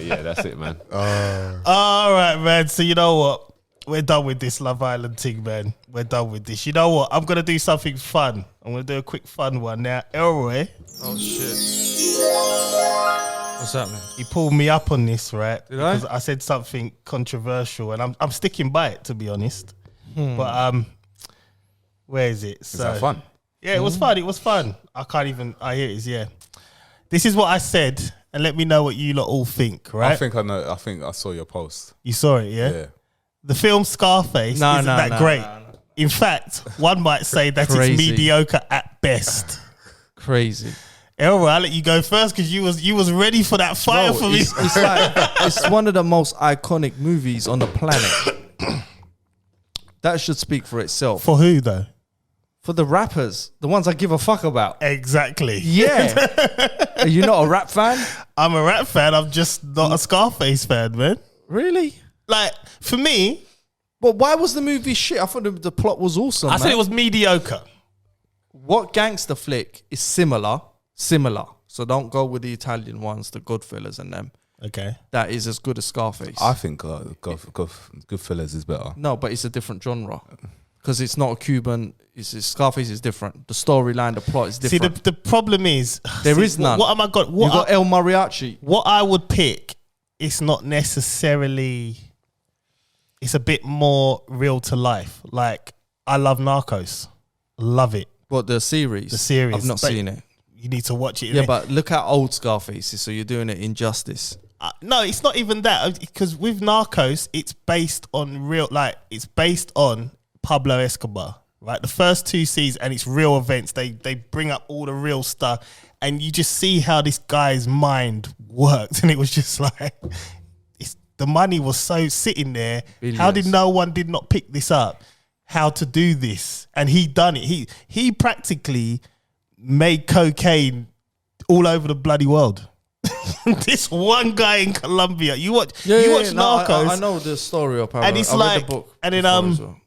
Speaker 4: Yeah, that's it, man.
Speaker 1: All right, man. So you know what? we're done with this Love Island thing, man. We're done with this. You know what? I'm gonna do something fun. I'm gonna do a quick fun one now. Elroy,
Speaker 3: Oh shit. What's happening?
Speaker 1: he pulled me up on this, right?
Speaker 3: Did I?
Speaker 1: Because I said something controversial, and I'm sticking by it, to be honest. But where is it?
Speaker 2: Is that fun?
Speaker 1: Yeah, it was fun. It was fun. I can't even. Here it is. Yeah, this is what I said, and let me know what you lot all think. Right?
Speaker 2: I think I know. I think I saw your post.
Speaker 1: You saw it, yeah.
Speaker 2: Yeah.
Speaker 1: The film Scarface isn't that great. In fact, one might say that it's
Speaker 3: Crazy.
Speaker 1: mediocre at best.
Speaker 3: Crazy.
Speaker 1: Elroy, I'll let you go first because you was ready for that fire
Speaker 3: Bro,
Speaker 1: for me.
Speaker 3: it's like it's one of the most iconic movies on the planet. That should speak for itself.
Speaker 1: For who though?
Speaker 3: For the rappers, the ones I give a fuck about.
Speaker 1: Exactly.
Speaker 3: Yeah. Are you not a rap fan?
Speaker 1: I'm a rap fan. I'm just not a Scarface fan, man.
Speaker 3: Really?
Speaker 1: Like for me,
Speaker 3: But why was the movie shit? I thought the plot was awesome.
Speaker 1: I said it was mediocre.
Speaker 3: What gangster flick is similar? So don't go with the Italian ones, the Goodfellas and them.
Speaker 1: Okay.
Speaker 3: That is as good as Scarface.
Speaker 2: I think Goodfellas is better.
Speaker 3: No, but it's a different genre. Because it's not a Cuban. Scarface is different. The storyline, the plot is different.
Speaker 1: See, the problem is
Speaker 3: There is none.
Speaker 1: What am I got?
Speaker 3: You got El Mariachi.
Speaker 1: What I would pick, it's not necessarily. It's a bit more real to life. Like I love Narcos, love it.
Speaker 3: What, the series?
Speaker 1: The series.
Speaker 3: I've not
Speaker 1: But
Speaker 3: seen it.
Speaker 1: You need to watch it.
Speaker 3: Yeah, but look how old Scarface is. So you're doing it injustice.
Speaker 1: No, it's not even that. Because with Narcos, it's based on real. Like it's based on Pablo Escobar. Right, the first 2 seasons, and it's real events. They bring up all the real stuff, and you just see how this guy's mind worked, and it was just like, the money was so sitting there.
Speaker 3: Billions.
Speaker 1: How did no one did not pick this up? How to do this, and he done it. He practically made cocaine all over the bloody world. This one guy in Colombia. You watch Narcos.
Speaker 3: I know the story of Pablo.
Speaker 1: And it's
Speaker 3: I read
Speaker 1: like,
Speaker 3: the book
Speaker 1: and then
Speaker 3: before as well.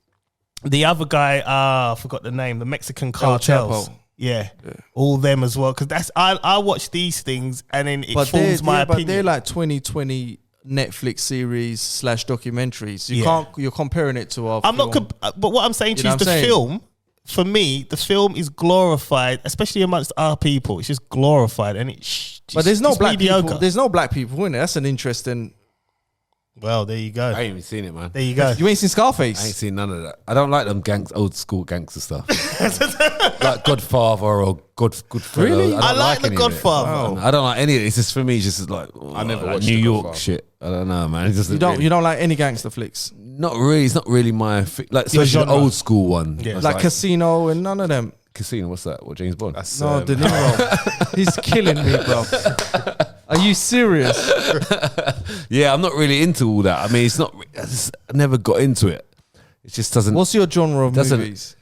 Speaker 1: the other guy, I forgot the name, the Mexican cartels.
Speaker 3: Chapo.
Speaker 1: Yeah, all them as well. Because I watch these things and then it forms my opinion.
Speaker 3: But they're like 2020 Netflix series / documentaries. You're comparing it to our.
Speaker 1: I'm not, but what I'm saying to you is the film. For me, the film is glorified, especially amongst our people. It's just glorified, and
Speaker 3: But there's no black
Speaker 1: mediocre.
Speaker 3: people. There's no black people in it. That's an interesting.
Speaker 1: Well, there you go.
Speaker 4: I ain't even seen it, man.
Speaker 1: There you go.
Speaker 3: You ain't seen Scarface?
Speaker 4: I ain't seen none of that. I don't like them old school gangster stuff. Like Godfather or Goodfellas.
Speaker 3: Really?
Speaker 1: I like The
Speaker 4: any of it.
Speaker 1: Godfather.
Speaker 4: I don't like any of it. It's just for me. It's just like
Speaker 2: I never
Speaker 4: like
Speaker 2: watched
Speaker 4: New
Speaker 2: The
Speaker 4: York
Speaker 2: Godfather.
Speaker 4: shit. I don't know, man. It's just
Speaker 3: You don't like any gangster flicks,
Speaker 4: not really. It's not really my like
Speaker 1: Your
Speaker 4: especially the
Speaker 1: genre.
Speaker 4: old school one.
Speaker 1: Yeah.
Speaker 4: It's
Speaker 3: like Casino and none of them.
Speaker 4: Casino. What's that? What, James Bond?
Speaker 2: That's
Speaker 3: No, De Niro. He's killing me, bro. Are you serious?
Speaker 4: Yeah, I'm not really into all that. I mean, it's not. I never got into it. It just doesn't.
Speaker 3: What's your genre of
Speaker 4: Doesn't-
Speaker 3: movies?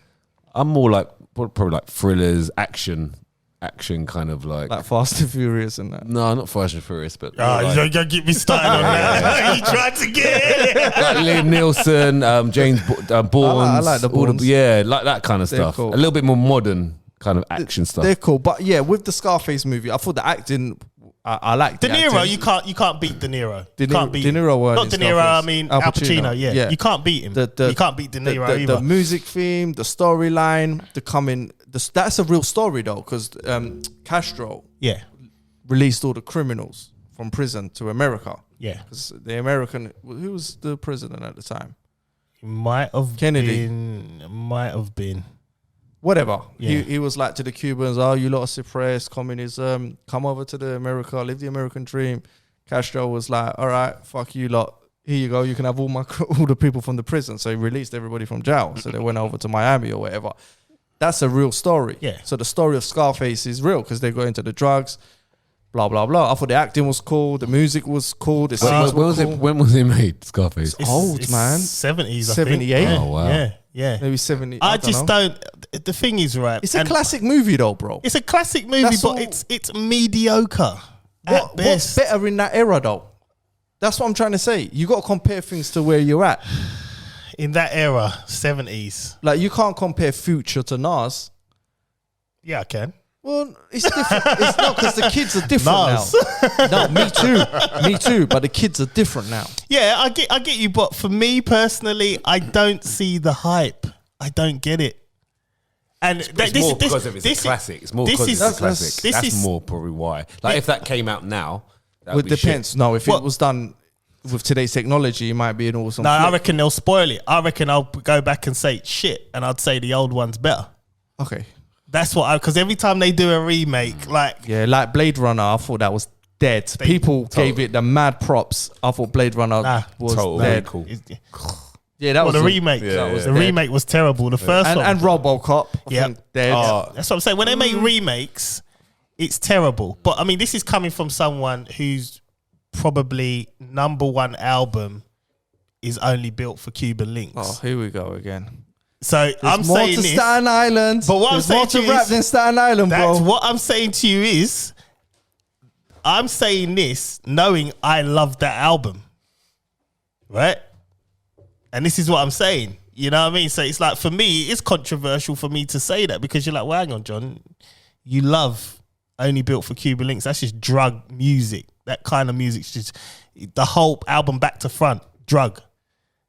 Speaker 4: I'm more like probably like thrillers, action kind of like.
Speaker 3: Like Fast and Furious and that.
Speaker 4: No, not Fast and Furious, but
Speaker 1: Oh,
Speaker 4: like,
Speaker 1: you don't get me started on that. You tried to get it.
Speaker 4: like Liam Neeson, James Bourne.
Speaker 3: I like the Bournes.
Speaker 4: Yeah, like that kind of
Speaker 3: They're
Speaker 4: stuff.
Speaker 3: cool.
Speaker 4: A little bit more modern kind of action stuff.
Speaker 3: They're cool, but yeah, with the Scarface movie, I thought the acting. I like
Speaker 1: De
Speaker 3: the
Speaker 1: Niro,
Speaker 3: acting.
Speaker 1: you can't beat De Niro.
Speaker 3: De
Speaker 1: You can't
Speaker 3: Niro-
Speaker 1: beat
Speaker 3: De Niro weren't
Speaker 1: not
Speaker 3: in
Speaker 1: De Niro.
Speaker 3: Scarface.
Speaker 1: I mean
Speaker 3: Al
Speaker 1: Al
Speaker 3: Pacino.
Speaker 1: Pacino. Yeah.
Speaker 3: Yeah.
Speaker 1: You can't beat him. You can't beat De Niro either.
Speaker 3: The music theme, the storyline, that's a real story though, because Castro
Speaker 1: Yeah,
Speaker 3: released all the criminals from prison to America.
Speaker 1: yeah.
Speaker 3: Because the American, who was the president at the time?
Speaker 1: Might have
Speaker 3: Kennedy.
Speaker 1: Might have been.
Speaker 3: Whatever.
Speaker 1: Yeah.
Speaker 3: He was like to the Cubans, oh, you lot are suppressed communism, come over to the America, live the American dream. Castro was like, all right, fuck you lot. Here you go. You can have all the people from the prison. So he released everybody from jail. So they went over to Miami or whatever. That's a real story.
Speaker 1: Yeah.
Speaker 3: So the story of Scarface is real because they go into the drugs, blah, blah, blah. I thought the acting was cool. The music was cool. The scenes
Speaker 4: when
Speaker 3: were
Speaker 4: was
Speaker 3: cool.
Speaker 4: it? When was it made? Scarface.
Speaker 1: It's
Speaker 3: old, man.
Speaker 1: 70s.
Speaker 3: 78?
Speaker 1: Yeah,
Speaker 4: Oh, wow.
Speaker 1: Yeah.
Speaker 3: Maybe 70.
Speaker 1: I
Speaker 3: don't
Speaker 1: just
Speaker 3: know.
Speaker 1: don't. The thing is, right?
Speaker 3: It's a
Speaker 1: and
Speaker 3: classic movie though, bro.
Speaker 1: It's a classic movie,
Speaker 3: That's
Speaker 1: but
Speaker 3: all-
Speaker 1: it's mediocre. at
Speaker 3: What's
Speaker 1: best.
Speaker 3: better in that era though? That's what I'm trying to say. You got to compare things to where you're at.
Speaker 1: In that era, 70s.
Speaker 3: Like you can't compare Future to Nas.
Speaker 1: Yeah, I can.
Speaker 3: Well, it's different. It's not because the kids are different
Speaker 1: Nas.
Speaker 3: now. No, me too. But the kids are different now.
Speaker 1: Yeah, I get you, but for me personally, I don't see the hype. I don't get it. And
Speaker 4: It's more because of it's a classic. It's more because it's a classic. That's more probably why. Like if that came out now, that would
Speaker 3: It
Speaker 4: be
Speaker 3: depends.
Speaker 4: shit.
Speaker 3: No, if it was done with today's technology, it might be an awesome.
Speaker 1: No, I
Speaker 3: flick.
Speaker 1: reckon they'll spoil it. I reckon I'll go back and say shit, and I'd say the old one's better.
Speaker 3: Okay.
Speaker 1: That's what because every time they do a remake, like
Speaker 3: Yeah, like Blade Runner, I thought that was dead. People gave it the mad props. I thought Blade Runner was dead.
Speaker 2: Cool.
Speaker 3: Yeah, that
Speaker 1: well,
Speaker 3: was
Speaker 1: the remake.
Speaker 2: that was
Speaker 1: the
Speaker 3: dead.
Speaker 1: remake was terrible. The first one,
Speaker 3: and RoboCop.
Speaker 1: yeah,
Speaker 3: dead.
Speaker 1: That's what I'm saying. When they make remakes, it's terrible. But I mean, this is coming from someone whose probably #1 album is only built for Cuban links.
Speaker 3: Oh, here we go again.
Speaker 1: So I'm
Speaker 3: more
Speaker 1: saying
Speaker 3: to
Speaker 1: this,
Speaker 3: Staten Island.
Speaker 1: but what I'm
Speaker 3: There's
Speaker 1: saying
Speaker 3: more
Speaker 1: to
Speaker 3: to
Speaker 1: you
Speaker 3: rap
Speaker 1: is-
Speaker 3: than Staten Island,
Speaker 1: that's
Speaker 3: bro.
Speaker 1: what I'm saying to you is, I'm saying this knowing I love that album, right? And this is what I'm saying. You know what I mean? So it's like, for me, it's controversial for me to say that because you're like, well, hang on, John, you love Only Built for Cuban Links. That's just drug music. That kind of music's just the whole album back to front, drug.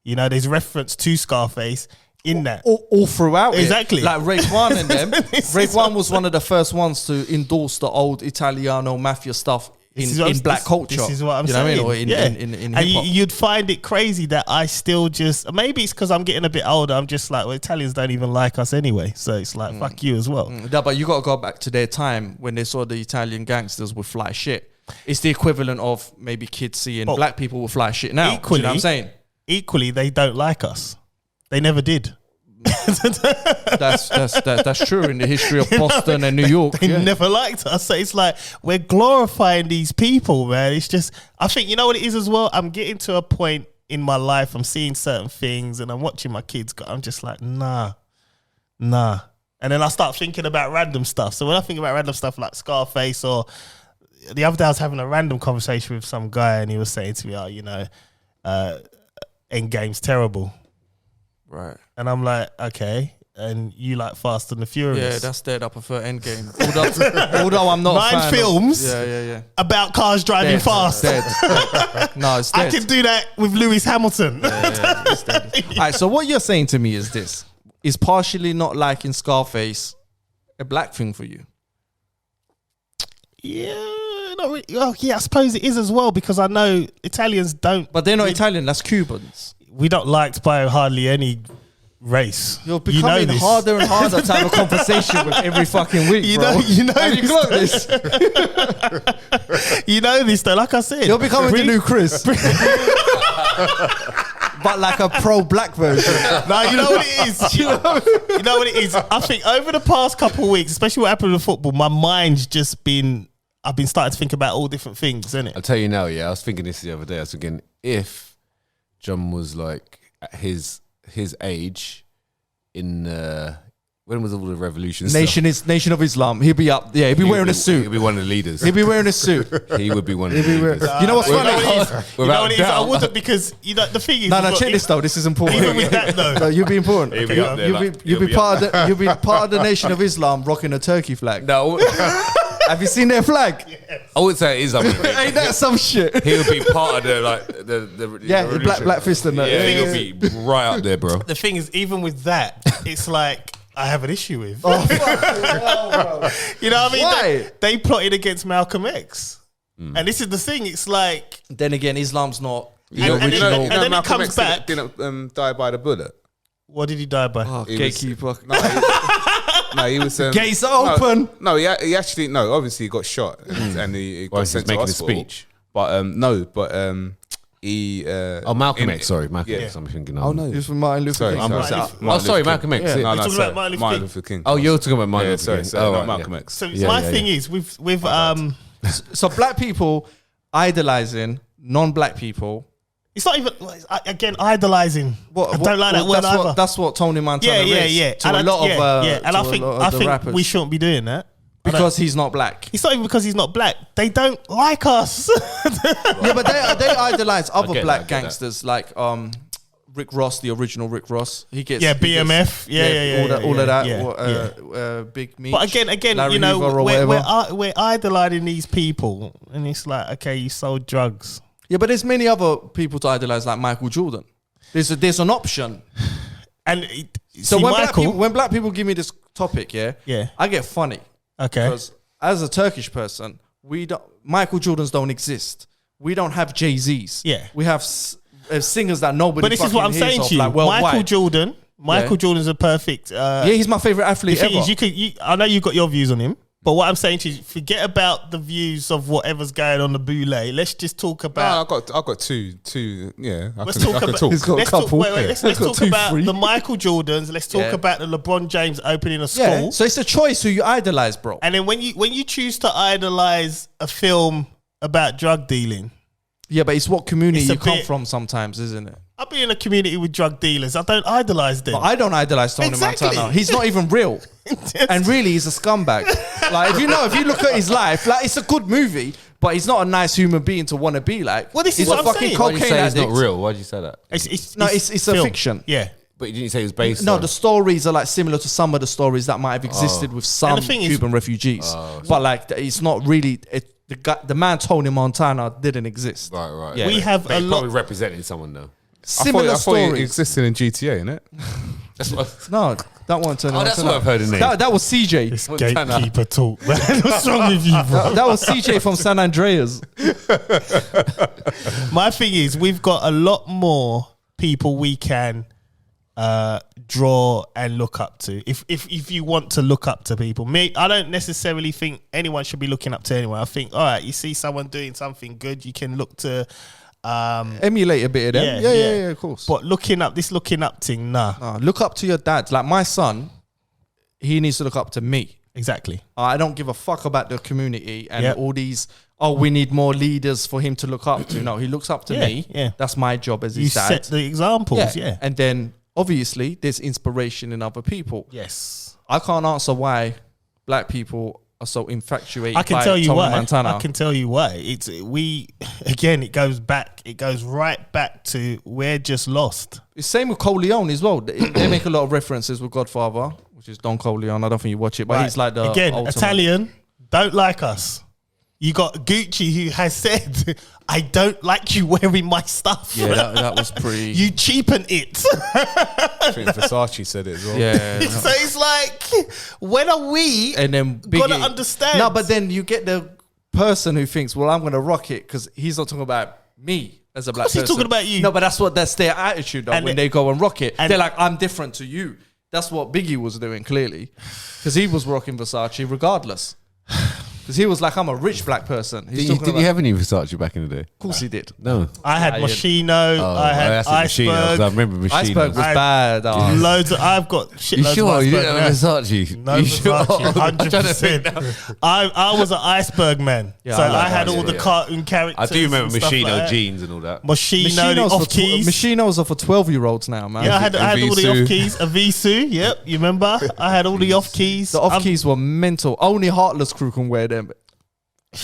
Speaker 1: You know, there's reference to Scarface in that.
Speaker 3: all throughout it.
Speaker 1: Exactly.
Speaker 3: Like Raekwon and them.
Speaker 1: This is
Speaker 3: Raekwon was one of the first ones to endorse the old Italiano mafia stuff in black culture.
Speaker 1: This is what I'm
Speaker 3: you know
Speaker 1: saying.
Speaker 3: What I mean? Or in
Speaker 1: and
Speaker 3: hip hop.
Speaker 1: you'd find it crazy that I still just, maybe it's because I'm getting a bit older. I'm just like, well, Italians don't even like us anyway. So it's like, fuck you as well.
Speaker 3: No, but you got to go back to their time when they saw the Italian gangsters with fly shit. It's the equivalent of maybe kids seeing
Speaker 1: But
Speaker 3: black people with fly shit now.
Speaker 1: equally-
Speaker 3: Do you know what I'm saying?
Speaker 1: Equally, they don't like us. They never did.
Speaker 3: That's true in the history of Boston and New York.
Speaker 1: They
Speaker 3: yeah.
Speaker 1: never liked us. So it's like, we're glorifying these people, man. It's just, I think, you know what it is as well? I'm getting to a point in my life, I'm seeing certain things and I'm watching my kids go, I'm just like, nah. And then I start thinking about random stuff. So when I think about random stuff like Scarface, or the other day I was having a random conversation with some guy and he was saying to me, oh, you know, Endgame's terrible.
Speaker 3: Right.
Speaker 1: And I'm like, okay. And you like Fast and the Furious.
Speaker 3: Yeah, that's dead. I prefer Endgame. Although I'm not a
Speaker 1: 9
Speaker 3: fan
Speaker 1: films
Speaker 3: yeah.
Speaker 1: about cars driving
Speaker 3: Dead.
Speaker 1: fast.
Speaker 3: Dead. No, it's dead.
Speaker 1: I can do that with Lewis Hamilton.
Speaker 3: It's dead. All right, so what you're saying to me is this. Is partially not liking Scarface a black thing for you?
Speaker 1: Yeah, not really. Oh, yeah, I suppose it is as well because I know Italians don't.
Speaker 3: But they're not Italian, that's Cubans.
Speaker 1: We don't liked by hardly any race.
Speaker 3: You're becoming
Speaker 1: this.
Speaker 3: harder and harder to have a conversation with every fucking week, bro.
Speaker 1: You know
Speaker 3: Have you got this?
Speaker 1: You know this though. Like I said,
Speaker 3: You're becoming the new Chris. But like a pro-black version.
Speaker 1: No, you know what it is. You know what it is. I think over the past couple of weeks, especially what happened with football, my mind's just been. I've been starting to think about all different things, innit?
Speaker 4: I'll tell you now, yeah. I was thinking this the other day. I was thinking if John was like at his age in when was all the revolution
Speaker 3: Nation of Islam. He'll be up. Yeah, he'll be wearing a suit.
Speaker 4: He'll be one of the leaders.
Speaker 3: He'll be wearing a suit.
Speaker 4: He would be one of the leaders.
Speaker 3: You know what's
Speaker 1: You know
Speaker 3: funny?
Speaker 1: what it is? You know what it is? I
Speaker 4: doubt.
Speaker 1: wouldn't because you know the thing is.
Speaker 3: No,
Speaker 1: look,
Speaker 3: check this though. This is important.
Speaker 1: Even with that though,
Speaker 3: No, you'll be important.
Speaker 4: He'll be up there,
Speaker 3: You'll be part of the. You'll be part of the Nation of Islam, rocking a Turkey flag.
Speaker 4: No,
Speaker 3: Have you seen their flag?
Speaker 4: I would say it is.
Speaker 3: Ain't that some shit?
Speaker 4: He'll be part of the like the
Speaker 3: Yeah, the
Speaker 4: revolution.
Speaker 3: black fist and that.
Speaker 4: Yeah,
Speaker 3: Yeah,
Speaker 4: he'll be right up there, bro.
Speaker 1: the thing is, even with that, it's like I have an issue with.
Speaker 3: Oh,
Speaker 1: You know what I mean?
Speaker 3: Why?
Speaker 1: They plotted against Malcolm X, and this is the thing. It's like,
Speaker 3: Then again, Islam's not.
Speaker 1: and then it comes back.
Speaker 2: Didn't die by the bullet.
Speaker 1: What did he die by?
Speaker 3: Oh,
Speaker 2: He was-
Speaker 3: gatekeeper.
Speaker 2: No, he was.
Speaker 3: Gates are open.
Speaker 2: No, he actually obviously he got shot and he got
Speaker 4: While he's
Speaker 2: sent
Speaker 4: making
Speaker 2: to
Speaker 4: a
Speaker 2: hospital.
Speaker 4: speech.
Speaker 2: But he.
Speaker 4: Oh, Malcolm X. Sorry, Malcolm
Speaker 2: yeah.
Speaker 4: X. I'm thinking.
Speaker 2: Oh no,
Speaker 3: He was from Martin Luther
Speaker 2: sorry.
Speaker 3: King.
Speaker 1: I'm
Speaker 2: sorry.
Speaker 1: sorry.
Speaker 2: Martin
Speaker 4: Oh, sorry,
Speaker 2: Luther
Speaker 4: Malcolm
Speaker 2: King.
Speaker 4: X.
Speaker 3: Yeah.
Speaker 2: No,
Speaker 1: You're
Speaker 2: no,
Speaker 1: talking
Speaker 2: sorry.
Speaker 1: about Martin Luther
Speaker 2: Martin
Speaker 1: King?
Speaker 2: Luther King.
Speaker 4: Oh, you're talking about Martin
Speaker 2: Yeah,
Speaker 4: Luther
Speaker 2: sorry,
Speaker 4: King.
Speaker 2: sorry,
Speaker 4: Oh,
Speaker 2: not
Speaker 4: right,
Speaker 2: Malcolm
Speaker 4: yeah.
Speaker 2: X.
Speaker 1: So
Speaker 4: Yeah,
Speaker 1: my
Speaker 4: yeah,
Speaker 1: thing
Speaker 4: yeah.
Speaker 1: is with
Speaker 3: So black people idolizing non-black people.
Speaker 1: it's not even again idolizing. I don't like that word either.
Speaker 3: That's what Tony Montana
Speaker 1: Yeah.
Speaker 3: To a lot of
Speaker 1: and I think
Speaker 3: rappers.
Speaker 1: we shouldn't be doing that
Speaker 3: because he's not black.
Speaker 1: It's not even because he's not black. They don't like us.
Speaker 3: Yeah, but they idolize other
Speaker 4: get
Speaker 3: black
Speaker 4: that, I get that.
Speaker 3: gangsters like Rick Ross, the original Rick Ross. He gets
Speaker 1: BMF.
Speaker 3: All of that.
Speaker 1: Yeah.
Speaker 3: Big Meech.
Speaker 1: But again,
Speaker 3: Larry
Speaker 1: you know,
Speaker 3: Hoover or whatever.
Speaker 1: we're idolizing these people, and it's like, okay, you sold drugs.
Speaker 3: Yeah, but there's many other people to idolize, like Michael Jordan. There's an option.
Speaker 1: And
Speaker 3: So when black people give me this topic, I get funny.
Speaker 1: Okay.
Speaker 3: Because as a Turkish person, Michael Jordans don't exist. We don't have Jay-Z's.
Speaker 1: Yeah.
Speaker 3: We have singers that nobody.
Speaker 1: But this is what I'm saying to you.
Speaker 3: Like
Speaker 1: Michael Jordan's a perfect.
Speaker 3: He's my favorite athlete
Speaker 1: the thing
Speaker 3: ever.
Speaker 1: is, I know you've got your views on him, but what I'm saying to you, forget about the views of whatever's going on the boule. Let's just talk about.
Speaker 2: I've got two. Yeah,
Speaker 1: Let's talk about.
Speaker 2: He's got a couple.
Speaker 1: Let's talk about the Michael Jordans. Let's talk about the LeBron James opening a school.
Speaker 3: Yeah. So it's a choice who you idolize, bro.
Speaker 1: And then when you choose to idolize a film about drug dealing.
Speaker 3: Yeah, but it's what community
Speaker 1: It's a
Speaker 3: you come
Speaker 1: bit-
Speaker 3: from sometimes, isn't it?
Speaker 1: I'll be in a community with drug dealers. I don't idolize them.
Speaker 3: But I don't idolize Tony
Speaker 1: Exactly.
Speaker 3: Montana. He's not even real. And really, he's a scumbag. Like, if you look at his life, like, it's a good movie, but he's not a nice human being to want to be like.
Speaker 1: Well, this is
Speaker 3: he's
Speaker 1: what
Speaker 3: a
Speaker 1: I'm
Speaker 3: fucking
Speaker 1: saying.
Speaker 4: Why did you
Speaker 3: cocaine
Speaker 4: say it's
Speaker 3: addict.
Speaker 4: not real? Why did you say that?
Speaker 3: It's a
Speaker 1: film.
Speaker 3: fiction.
Speaker 1: Yeah.
Speaker 4: But you didn't say it was based
Speaker 3: No,
Speaker 4: on...
Speaker 3: the stories are like similar to some of the stories that might have existed with some
Speaker 1: And the thing is-
Speaker 3: Cuban refugees. But like, it's not really. The man Tony Montana didn't exist.
Speaker 4: Right.
Speaker 1: Yeah. We have
Speaker 4: But
Speaker 1: a
Speaker 4: he
Speaker 1: lot-
Speaker 4: probably represented someone though.
Speaker 3: Similar
Speaker 2: I thought it
Speaker 3: stories.
Speaker 2: existed in GTA, innit?
Speaker 4: That's what,
Speaker 3: No, that one Tony
Speaker 4: oh, that's
Speaker 3: Montana.
Speaker 4: what I've heard his name.
Speaker 3: That was CJ.
Speaker 1: This
Speaker 4: Montana.
Speaker 1: gatekeeper talk, man. What's wrong with you, bro?
Speaker 3: That was CJ from San Andreas.
Speaker 1: My thing is, we've got a lot more people we can draw and look up to. If you want to look up to people, I don't necessarily think anyone should be looking up to anyone. I think, all right, you see someone doing something good, you can look to
Speaker 3: Emulate a bit of them. Yeah, of course.
Speaker 1: But looking up thing, nah.
Speaker 3: Look up to your dad. Like my son, he needs to look up to me.
Speaker 1: Exactly.
Speaker 3: I don't give a fuck about the community and
Speaker 1: Yep.
Speaker 3: all these. Oh, we need more leaders for him to look up to. No, he looks up to me.
Speaker 1: Yeah.
Speaker 3: That's my job as
Speaker 1: You
Speaker 3: his dad.
Speaker 1: set the examples, yeah.
Speaker 3: And then obviously there's inspiration in other people.
Speaker 1: Yes.
Speaker 3: I can't answer why black people are so infatuated.
Speaker 1: I can
Speaker 3: by
Speaker 1: tell you
Speaker 3: Tony
Speaker 1: why.
Speaker 3: Montana.
Speaker 1: I can tell you why. It goes right back to we're just lost.
Speaker 3: It's same with Corleone as well. They make a lot of references with Godfather, which is Don Corleone. I don't think you watch it, but he's like the ultimate.
Speaker 1: Italian don't like us. You got Gucci who has said, "I don't like you wearing my stuff."
Speaker 3: Yeah, that was pretty.
Speaker 1: You cheapen it.
Speaker 2: I think Versace said it as well.
Speaker 3: Yeah.
Speaker 1: So it's like, when are we
Speaker 3: And then
Speaker 1: gonna understand?
Speaker 3: No, but then you get the person who thinks, well, I'm going to rock it because he's not talking about me as a black person.
Speaker 1: he's talking about you.
Speaker 3: No, but that's their attitude though,
Speaker 1: And
Speaker 3: when
Speaker 1: it-
Speaker 3: they go and rock it.
Speaker 1: and-
Speaker 3: They're like, I'm different to you. That's what Biggie was doing, clearly. Because he was rocking Versace regardless. Because he was like, I'm a rich black person. He's
Speaker 4: Did
Speaker 3: talking
Speaker 4: you have any Versace back in the day?
Speaker 3: Of course he did.
Speaker 4: No.
Speaker 1: I had
Speaker 3: Yeah.
Speaker 1: Moschino. I had
Speaker 4: that's a Moschino, 'cause I
Speaker 1: Iceberg.
Speaker 4: remember Moschino.
Speaker 3: Iceberg was
Speaker 1: I-
Speaker 3: bad. Oh.
Speaker 1: Loads. I've got shitloads
Speaker 4: You sure
Speaker 1: of
Speaker 4: you
Speaker 1: Iceberg.
Speaker 4: didn't have Versace?
Speaker 1: No
Speaker 4: You sure?
Speaker 1: Versace,
Speaker 4: I'm trying to
Speaker 1: 100%.
Speaker 4: think now.
Speaker 1: I was an Iceberg man.
Speaker 3: Yeah,
Speaker 1: So
Speaker 3: I like
Speaker 1: I had
Speaker 3: Iceberg,
Speaker 1: all the
Speaker 4: yeah.
Speaker 1: cartoon characters.
Speaker 4: I do remember
Speaker 1: and stuff
Speaker 4: Moschino
Speaker 1: like that.
Speaker 4: jeans and all that.
Speaker 1: Moschino, the off keys.
Speaker 3: Machinos are for 12-year-olds now, man.
Speaker 1: Yeah, I had all the
Speaker 2: Avisu.
Speaker 1: off keys. Avisu, yep, you remember? I had all the off keys.
Speaker 3: The off keys were mental. Only Heartless crew can wear them.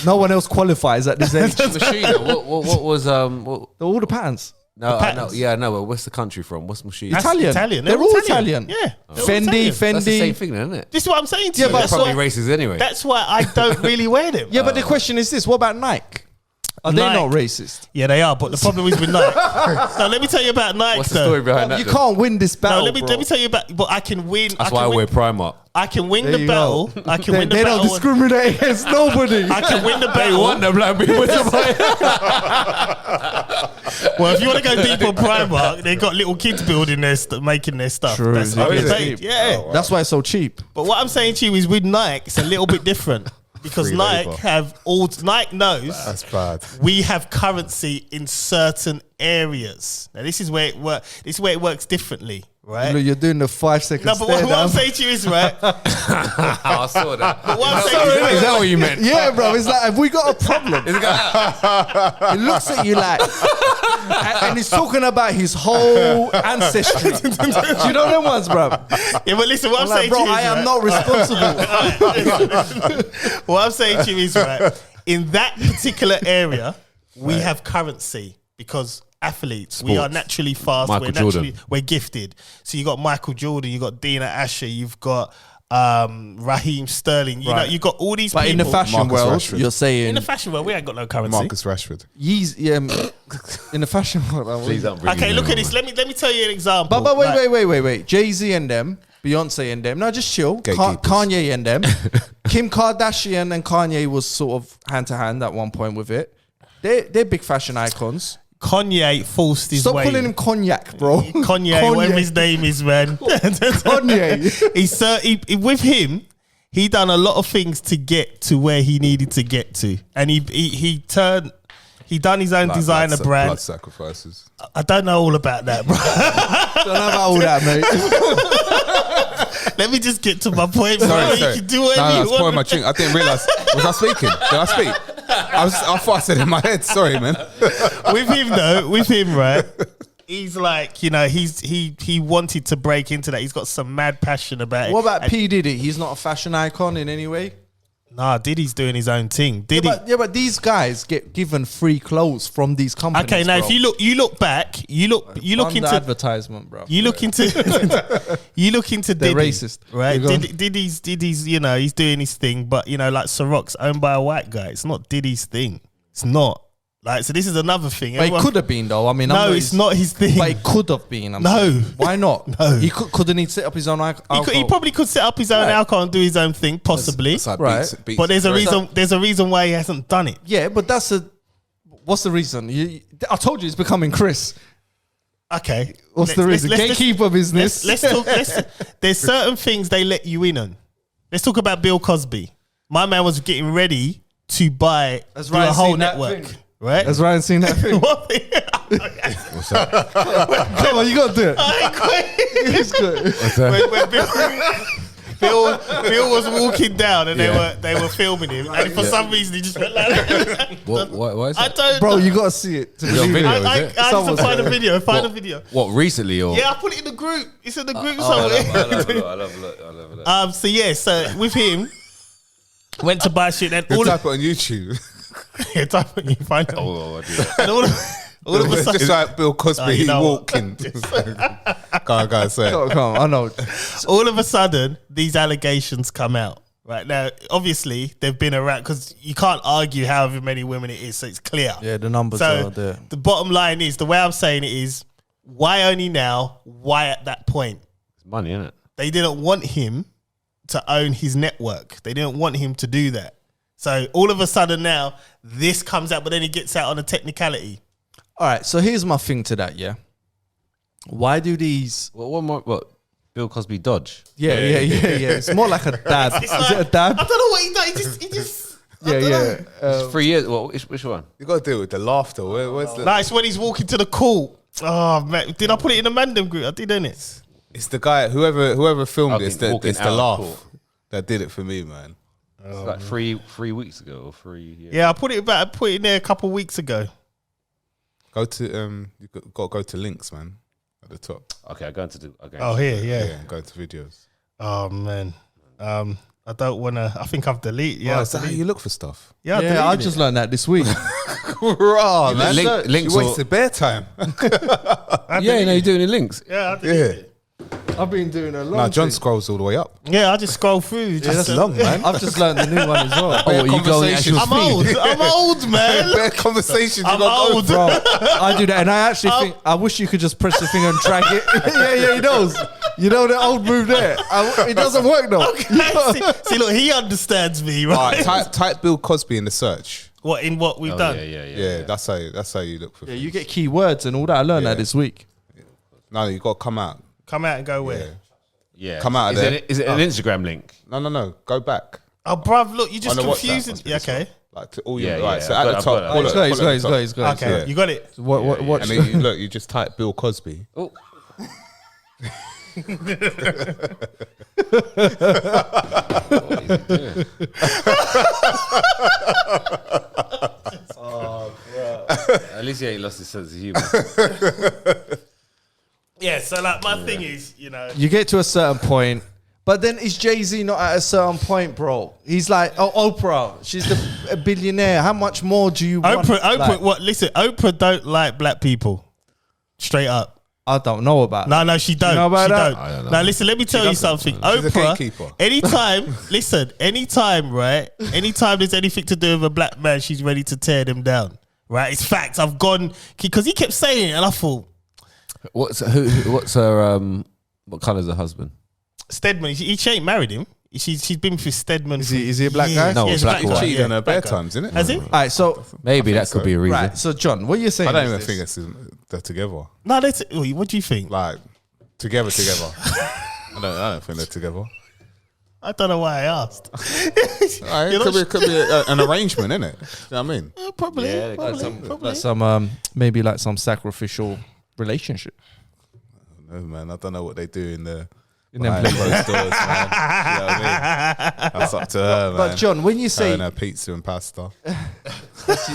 Speaker 3: No one else qualifies at this age.
Speaker 4: Moschino, what was
Speaker 3: All the patterns.
Speaker 4: no, I know,
Speaker 1: patterns.
Speaker 4: yeah, no, but what's the country from? What's Moschino?
Speaker 1: That's
Speaker 3: Italian.
Speaker 1: Italian.
Speaker 3: They're all Italian.
Speaker 1: Yeah. they're all
Speaker 3: Fendi,
Speaker 1: Italian.
Speaker 4: That's the same
Speaker 3: Fendi.
Speaker 4: thing, then, isn't it?
Speaker 1: This is what I'm saying to
Speaker 3: Yeah,
Speaker 1: you.
Speaker 3: but
Speaker 4: They're probably racist anyway.
Speaker 1: That's why I don't really wear them.
Speaker 3: Yeah, but the question is this: what about Nike? Are they
Speaker 1: Nike.
Speaker 3: not racist?
Speaker 1: Yeah, they are. But the problem is with Nike. Now, let me tell you about Nike.
Speaker 4: What's the story behind that?
Speaker 3: You
Speaker 4: then?
Speaker 3: can't win this
Speaker 1: No,
Speaker 3: battle.
Speaker 1: let me
Speaker 3: bro.
Speaker 1: tell you about. But I can win.
Speaker 4: That's why I wear Primark.
Speaker 1: I can win
Speaker 3: There
Speaker 1: the
Speaker 3: you
Speaker 1: battle.
Speaker 3: go.
Speaker 1: I can win the
Speaker 3: They
Speaker 1: battle.
Speaker 3: don't discriminate against nobody.
Speaker 1: I can win the
Speaker 4: They
Speaker 1: battle.
Speaker 4: want the black people to buy.
Speaker 1: Well, if you want to go deep on Primark, they got little kids building making their stuff.
Speaker 3: True.
Speaker 1: That's
Speaker 3: Oh,
Speaker 1: how
Speaker 3: is
Speaker 1: it's
Speaker 3: it?
Speaker 1: made. Yeah.
Speaker 3: That's why it's so cheap.
Speaker 1: But what I'm saying to you is with Nike, it's a little bit different because
Speaker 2: Free
Speaker 1: Nike
Speaker 2: labour.
Speaker 1: Nike knows
Speaker 2: That's bad.
Speaker 1: we have currency in certain areas. Now this is where it works. This is where it works differently, right?
Speaker 3: Look, you're doing the 5 seconds.
Speaker 1: No, but what I'm saying to you is right.
Speaker 4: I saw that.
Speaker 1: But what I'm saying to you
Speaker 4: Is that what you meant?
Speaker 3: Yeah, bro. It's like, have we got a problem? It looks at you like, and he's talking about his whole ancestry. Do you know them ones, bro?
Speaker 1: Yeah, but listen, what I'm
Speaker 3: Like,
Speaker 1: saying
Speaker 3: bro,
Speaker 1: to you is
Speaker 3: I am
Speaker 1: right?
Speaker 3: not responsible.
Speaker 1: What I'm saying to you is right. In that particular area, we have currency because athletes. We are
Speaker 4: Sports.
Speaker 1: naturally fast.
Speaker 4: Michael
Speaker 1: We're gifted. So you got Michael Jordan, you got Dina Asher, you've got Raheem Sterling. You know, you got all these
Speaker 3: But
Speaker 1: people.
Speaker 3: in the fashion
Speaker 2: Marcus
Speaker 3: world,
Speaker 2: Rashford.
Speaker 3: you're saying
Speaker 1: In the fashion world, we ain't got no currency.
Speaker 2: Marcus Rashford.
Speaker 3: in the fashion world.
Speaker 4: Please don't bring
Speaker 1: Okay,
Speaker 4: him
Speaker 1: look
Speaker 4: in,
Speaker 1: at this.
Speaker 4: man.
Speaker 1: Let me tell you an example.
Speaker 3: But
Speaker 1: Like,
Speaker 3: wait. Jay-Z and them, Beyonce and them. No, just chill.
Speaker 2: Gatekeepers.
Speaker 3: Kanye and them. Kim Kardashian and Kanye was sort of hand to hand at one point with it. They're big fashion icons.
Speaker 1: Kanye forced his
Speaker 3: Stop
Speaker 1: way.
Speaker 3: calling him cognac, bro.
Speaker 1: Kanye, whatever his name is, man.
Speaker 3: Kanye.
Speaker 1: With him, he done a lot of things to get to where he needed to get to, and he done his own designer brand.
Speaker 2: Blood sacrifices.
Speaker 1: I don't know all about that, bro.
Speaker 3: Don't know about all that, mate.
Speaker 1: Let me just get to my point, bro.
Speaker 2: Sorry.
Speaker 1: You can do whatever
Speaker 2: No,
Speaker 1: you
Speaker 2: it's
Speaker 1: want.
Speaker 2: pouring my drink. I didn't realise. Was I speaking? Did I speak? I thought I said it in my head. Sorry, man.
Speaker 1: With him, right? He's like, you know, he wanted to break into that. He's got some mad passion about it.
Speaker 3: What about
Speaker 1: And-
Speaker 3: P. Diddy? He's not a fashion icon in any way.
Speaker 1: Nah, Diddy's doing his own thing. Diddy.
Speaker 3: But these guys get given free clothes from these companies.
Speaker 1: Okay, now
Speaker 3: bro.
Speaker 1: if you look back, you look
Speaker 3: Fund
Speaker 1: into
Speaker 3: advertisement, bro.
Speaker 1: you look into
Speaker 3: They're
Speaker 1: Diddy,
Speaker 3: racist.
Speaker 1: right?
Speaker 3: You go on.
Speaker 1: Diddy's, you know, he's doing his thing, but you know, like Ciroc's owned by a white guy. It's not Diddy's thing. It's not. Like, so this is another thing.
Speaker 3: But it
Speaker 1: Everyone-
Speaker 3: could have been though. I mean,
Speaker 1: No, it's not his thing.
Speaker 3: But it could have been. I'm
Speaker 1: No.
Speaker 3: saying. Why not?
Speaker 1: No.
Speaker 3: He couldn't he set up his own alcohol?
Speaker 1: He probably could set up his own
Speaker 3: Right.
Speaker 1: alcohol and do his own thing, possibly.
Speaker 2: That's like
Speaker 3: Right.
Speaker 2: beats
Speaker 1: But there's a
Speaker 2: great.
Speaker 1: reason. There's a reason why he hasn't done it.
Speaker 3: Yeah, but what's the reason? I told you it's becoming Chris.
Speaker 1: Okay.
Speaker 3: What's the reason? Gatekeeper business.
Speaker 1: Let's talk. There's certain things they let you in on. Let's talk about Bill Cosby. My man was getting ready to buy
Speaker 3: Has
Speaker 1: do a
Speaker 3: Ryan
Speaker 1: whole
Speaker 3: seen that
Speaker 1: network,
Speaker 3: thing?
Speaker 1: right?
Speaker 3: Has Ryan seen that thing?
Speaker 1: What thing?
Speaker 4: What's that?
Speaker 3: Come on, you gotta do it.
Speaker 1: I ain't quite-
Speaker 3: It's good.
Speaker 4: What's that?
Speaker 1: when Bill was walking down and they were filming him, and for some reason he just went like that.
Speaker 4: Why is
Speaker 1: I
Speaker 4: that?
Speaker 1: don't
Speaker 3: Bro,
Speaker 1: know.
Speaker 3: you gotta see it. To
Speaker 4: Is it on
Speaker 3: believe
Speaker 4: video?
Speaker 3: it.
Speaker 4: Is it?
Speaker 1: I have to
Speaker 3: Someone's
Speaker 1: find a
Speaker 3: got it.
Speaker 1: video. Find a video.
Speaker 4: What, recently or?
Speaker 1: Yeah, I put it in the group. It's in the group
Speaker 4: I'll
Speaker 1: somewhere.
Speaker 4: have a look.
Speaker 1: So yeah, so with him, went to buy shit and
Speaker 2: Good
Speaker 1: all
Speaker 2: type
Speaker 1: of
Speaker 2: it on YouTube.
Speaker 1: yeah, type it, you find it.
Speaker 4: Oh, I do that.
Speaker 1: And all of a
Speaker 2: It's
Speaker 1: sudden,
Speaker 2: just like Bill Cosby
Speaker 1: you know what?
Speaker 2: walking. Go on, say it.
Speaker 3: Come on, I know.
Speaker 1: all of a sudden, these allegations come out. Right now, obviously, they've been around because you can't argue however many women it is, so it's clear.
Speaker 3: Yeah, the numbers
Speaker 1: So
Speaker 3: are there.
Speaker 1: the bottom line is, the way I'm saying it is, why only now? Why at that point?
Speaker 4: It's money, isn't it?
Speaker 1: They didn't want him to own his network. They didn't want him to do that. So all of a sudden now, this comes out, but then he gets out on a technicality.
Speaker 3: All right, so here's my thing to that, yeah. Why do these...
Speaker 4: What? Bill Cosby Dodge?
Speaker 3: Yeah. It's more like a dab.
Speaker 1: It's
Speaker 3: Is
Speaker 1: like,
Speaker 3: it a dab?
Speaker 1: I don't know what he done. He just I
Speaker 3: Yeah,
Speaker 1: don't know.
Speaker 3: yeah.
Speaker 4: It's 3 years. Well, which one?
Speaker 2: You got to deal with the laughter. Where's the?
Speaker 1: Like, it's when he's walking to the court. Oh man, did I put it in the Mandem group? I did, didn't it?
Speaker 2: It's the guy. Whoever filmed
Speaker 4: Okay,
Speaker 2: this.
Speaker 4: walking
Speaker 2: It's the
Speaker 4: out of
Speaker 2: laugh
Speaker 4: court.
Speaker 2: that did it for me, man.
Speaker 4: It's like three weeks ago or 3 years.
Speaker 1: Yeah, I put it in there a couple of weeks ago.
Speaker 2: Go to you got to go to links, man, at the top.
Speaker 4: Okay, I go into the. Okay.
Speaker 1: Oh, here, yeah.
Speaker 2: Yeah, go to videos.
Speaker 1: Oh man, I don't want to. I think I've deleted. Yeah,
Speaker 2: Yeah,
Speaker 1: I've
Speaker 2: is that how
Speaker 1: deleted.
Speaker 2: you look for stuff?
Speaker 1: Yeah,
Speaker 3: Yeah, I
Speaker 1: deleted
Speaker 3: just
Speaker 1: it.
Speaker 3: learned that this week.
Speaker 2: Raw, man.
Speaker 4: links
Speaker 2: You
Speaker 4: or-
Speaker 2: wasted bare time.
Speaker 1: I
Speaker 4: Yeah,
Speaker 1: deleted
Speaker 4: you're doing the links.
Speaker 1: it. Yeah, I deleted it.
Speaker 3: I've been doing a long
Speaker 2: Nah, John
Speaker 3: thing.
Speaker 2: scrolls all the way up.
Speaker 1: Yeah, I just scroll through.
Speaker 2: That's long, man.
Speaker 3: I've just learned the new one as well.
Speaker 2: Bare
Speaker 3: you go on the actual
Speaker 2: conversations.
Speaker 1: I'm old, man.
Speaker 2: Bare conversations. You
Speaker 1: I'm
Speaker 2: got
Speaker 1: old.
Speaker 3: Bro, I do that, and I actually think I wish you could just press the finger and drag it. yeah, he knows. You know the old move there. It doesn't work though.
Speaker 1: see, look, he understands me,
Speaker 2: All
Speaker 1: right?
Speaker 2: right, type Bill Cosby in the search.
Speaker 1: What we've done.
Speaker 2: Yeah, that's how you look for.
Speaker 3: Yeah,
Speaker 2: things.
Speaker 3: you get keywords and all that. I learned
Speaker 2: Yeah.
Speaker 3: that this week.
Speaker 2: No, you got to come out.
Speaker 1: Come out and go where?
Speaker 2: Yeah.
Speaker 4: Yeah.
Speaker 2: Come out of
Speaker 4: is
Speaker 2: there.
Speaker 4: Is it an Instagram link?
Speaker 2: No. Go back.
Speaker 1: Oh, bruv, look, you just
Speaker 2: On the WhatsApp
Speaker 1: confusing.
Speaker 2: must be
Speaker 1: Yeah,
Speaker 2: this one.
Speaker 1: okay.
Speaker 2: Like to all your
Speaker 4: Yeah,
Speaker 2: right.
Speaker 4: yeah,
Speaker 2: So
Speaker 4: I've
Speaker 2: at
Speaker 4: got-
Speaker 2: the
Speaker 4: I've
Speaker 2: top,
Speaker 4: got it.
Speaker 2: pull it,
Speaker 3: He's
Speaker 2: pull it at the top.
Speaker 3: he's got
Speaker 1: Okay,
Speaker 2: Yeah.
Speaker 1: you got it.
Speaker 3: What?
Speaker 2: And then you just type Bill Cosby.
Speaker 4: Oh. What is he doing? At least he ain't lost his sense of humor.
Speaker 1: Yeah, so like my thing is, you know,
Speaker 3: You get to a certain point, but then is Jay-Z not at a certain point, bro? He's like, oh, Oprah, she's a billionaire. How much more do you want?
Speaker 1: Oprah,
Speaker 3: Like,
Speaker 1: what? Listen, Oprah don't like black people. Straight up.
Speaker 3: I don't know about that.
Speaker 1: No, she don't.
Speaker 3: You know about
Speaker 1: she
Speaker 3: that?
Speaker 1: don't.
Speaker 4: I don't know.
Speaker 1: Now listen, let me tell you something.
Speaker 2: She's a gatekeeper.
Speaker 1: Oprah, anytime, right? Anytime there's anything to do with a black man, she's ready to tear them down. Right? It's facts. I've gone because he kept saying it, and I thought,
Speaker 4: What's her what colour's her husband?
Speaker 1: Stedman. She ain't married him. She's been with Stedman.
Speaker 3: Is he a black guy?
Speaker 4: No,
Speaker 1: he's
Speaker 4: black
Speaker 1: a
Speaker 4: guy.
Speaker 2: Cheated on her
Speaker 1: black
Speaker 2: bare
Speaker 1: guy.
Speaker 2: times, isn't it?
Speaker 1: Has he?
Speaker 3: All right, so
Speaker 4: Maybe that
Speaker 2: so.
Speaker 4: could be a reason.
Speaker 3: right, so John, what you're saying?
Speaker 2: I don't
Speaker 3: is
Speaker 2: even
Speaker 3: this.
Speaker 2: think they're together.
Speaker 1: No, what do you think?
Speaker 2: Like together. I don't think they're together.
Speaker 1: I don't know why I asked.
Speaker 2: It could be an arrangement, innit? You know what I mean?
Speaker 1: Probably.
Speaker 3: Like some maybe like some sacrificial relationship.
Speaker 2: No, man, I don't know what they do in the
Speaker 3: In them
Speaker 2: behind closed doors, man. You know what I mean? That's up to her, man.
Speaker 3: But John, when you
Speaker 2: Her
Speaker 3: say
Speaker 2: and her pizza and pasta.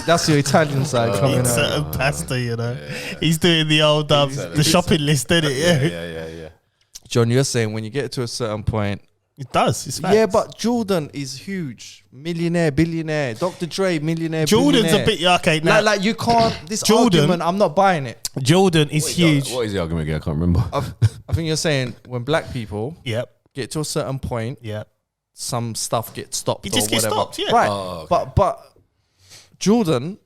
Speaker 3: that's your Italian side coming
Speaker 1: Pizza
Speaker 3: out.
Speaker 1: and pasta, you know. He's doing the old the shopping list, isn't it?
Speaker 2: Yeah.
Speaker 3: John, you're saying when you get to a certain point.
Speaker 1: It does. It's facts.
Speaker 3: Yeah, but Jordan is huge. Millionaire, billionaire. Dr. Dre, millionaire,
Speaker 1: Jordan's
Speaker 3: billionaire.
Speaker 1: a bit okay. Now,
Speaker 3: Like you can't. This
Speaker 1: Jordan-
Speaker 3: argument, I'm not buying it.
Speaker 1: Jordan is huge.
Speaker 4: What is the argument again? I can't remember.
Speaker 3: I think you're saying when black people
Speaker 1: Yep.
Speaker 3: get to a certain point,
Speaker 1: Yep.
Speaker 3: some stuff gets stopped.
Speaker 1: It just
Speaker 3: or
Speaker 1: gets
Speaker 3: whatever.
Speaker 1: stopped, yeah.
Speaker 3: Right.
Speaker 4: Oh, okay.
Speaker 3: But Jordan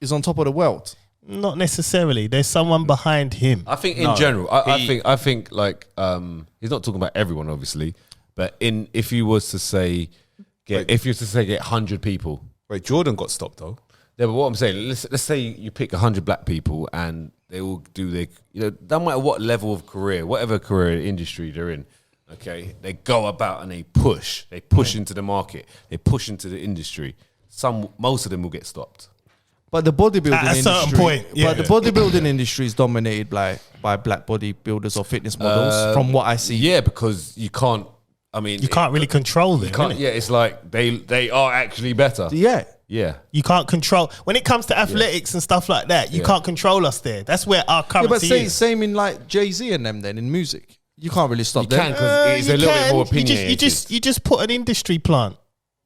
Speaker 3: is on top of the world.
Speaker 1: Not necessarily. There's someone behind him.
Speaker 4: I think in general, I think like he's not talking about everyone, obviously, but if you was to say get 100 people.
Speaker 2: Wait, Jordan got stopped though.
Speaker 4: Yeah, but what I'm saying, let's say you pick 100 black people and they all do their, no matter what level of career, whatever career industry they're in, okay, they go about and they push into the market, they push into the industry. Most of them will get stopped.
Speaker 3: But the bodybuilding
Speaker 1: At a
Speaker 3: industry,
Speaker 1: certain point, yeah.
Speaker 3: but the bodybuilding industry is dominated by black bodybuilders or fitness models, from what I see.
Speaker 4: Yeah, because you can't. I mean,
Speaker 1: You can't really control them.
Speaker 4: You can't. Yeah, it's like they are actually better.
Speaker 3: Yeah.
Speaker 4: Yeah.
Speaker 1: You can't control when it comes to athletics and stuff like that. You can't control us there. That's where our
Speaker 3: Yeah, but
Speaker 1: currency is.
Speaker 3: same in like Jay-Z and them then in music. You can't really stop
Speaker 4: You
Speaker 3: them.
Speaker 4: can because it's a little bit more opinionated.
Speaker 1: You just put an industry plant.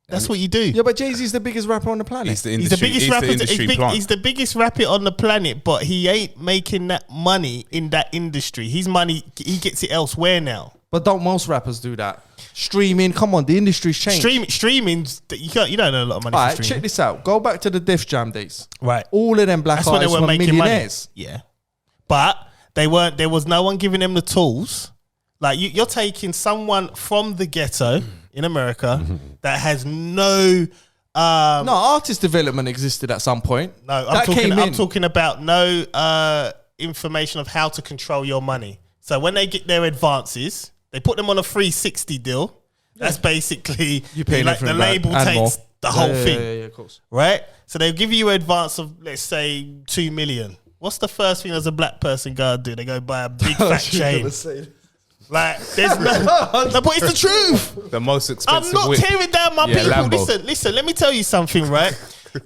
Speaker 1: That's what you do.
Speaker 3: Yeah, but Jay-Z's the biggest rapper on the planet.
Speaker 2: He's the
Speaker 1: He's
Speaker 2: industry.
Speaker 1: the biggest
Speaker 2: he's
Speaker 1: rapper.
Speaker 2: the industry plant.
Speaker 1: He's the biggest rapper on the planet, but he ain't making that money in that industry. His money, he gets it elsewhere now.
Speaker 3: But don't most rappers do that? Streaming, come on, the industry's changed.
Speaker 1: Streaming's you don't know a lot of money.
Speaker 3: All
Speaker 1: for
Speaker 3: right,
Speaker 1: streaming.
Speaker 3: check this out. Go back to the Def Jam days.
Speaker 1: Right,
Speaker 3: All of them black
Speaker 1: that's when they
Speaker 3: artists
Speaker 1: were
Speaker 3: were
Speaker 1: making
Speaker 3: millionaires.
Speaker 1: money. Yeah, but they weren't. There was no one giving them the tools. Like you're taking someone from the ghetto in America that has no.
Speaker 3: No, artist development existed at some point.
Speaker 1: No, I'm talking about no information of how to control your money. So when they get their advances, they put them on a 360 deal. That's basically
Speaker 3: You pay
Speaker 1: the label takes the whole thing,
Speaker 3: Yeah, of course.
Speaker 1: right? So they'll give you an advance of, let's say, 2 million. What's the first thing as a black person gotta do? They go buy a big fat chain. Like, there's no, but it's the truth.
Speaker 2: The most
Speaker 1: I'm
Speaker 2: expensive
Speaker 1: not
Speaker 2: whip.
Speaker 1: tearing down my people.
Speaker 2: Lambo.
Speaker 1: Listen. Let me tell you something, right?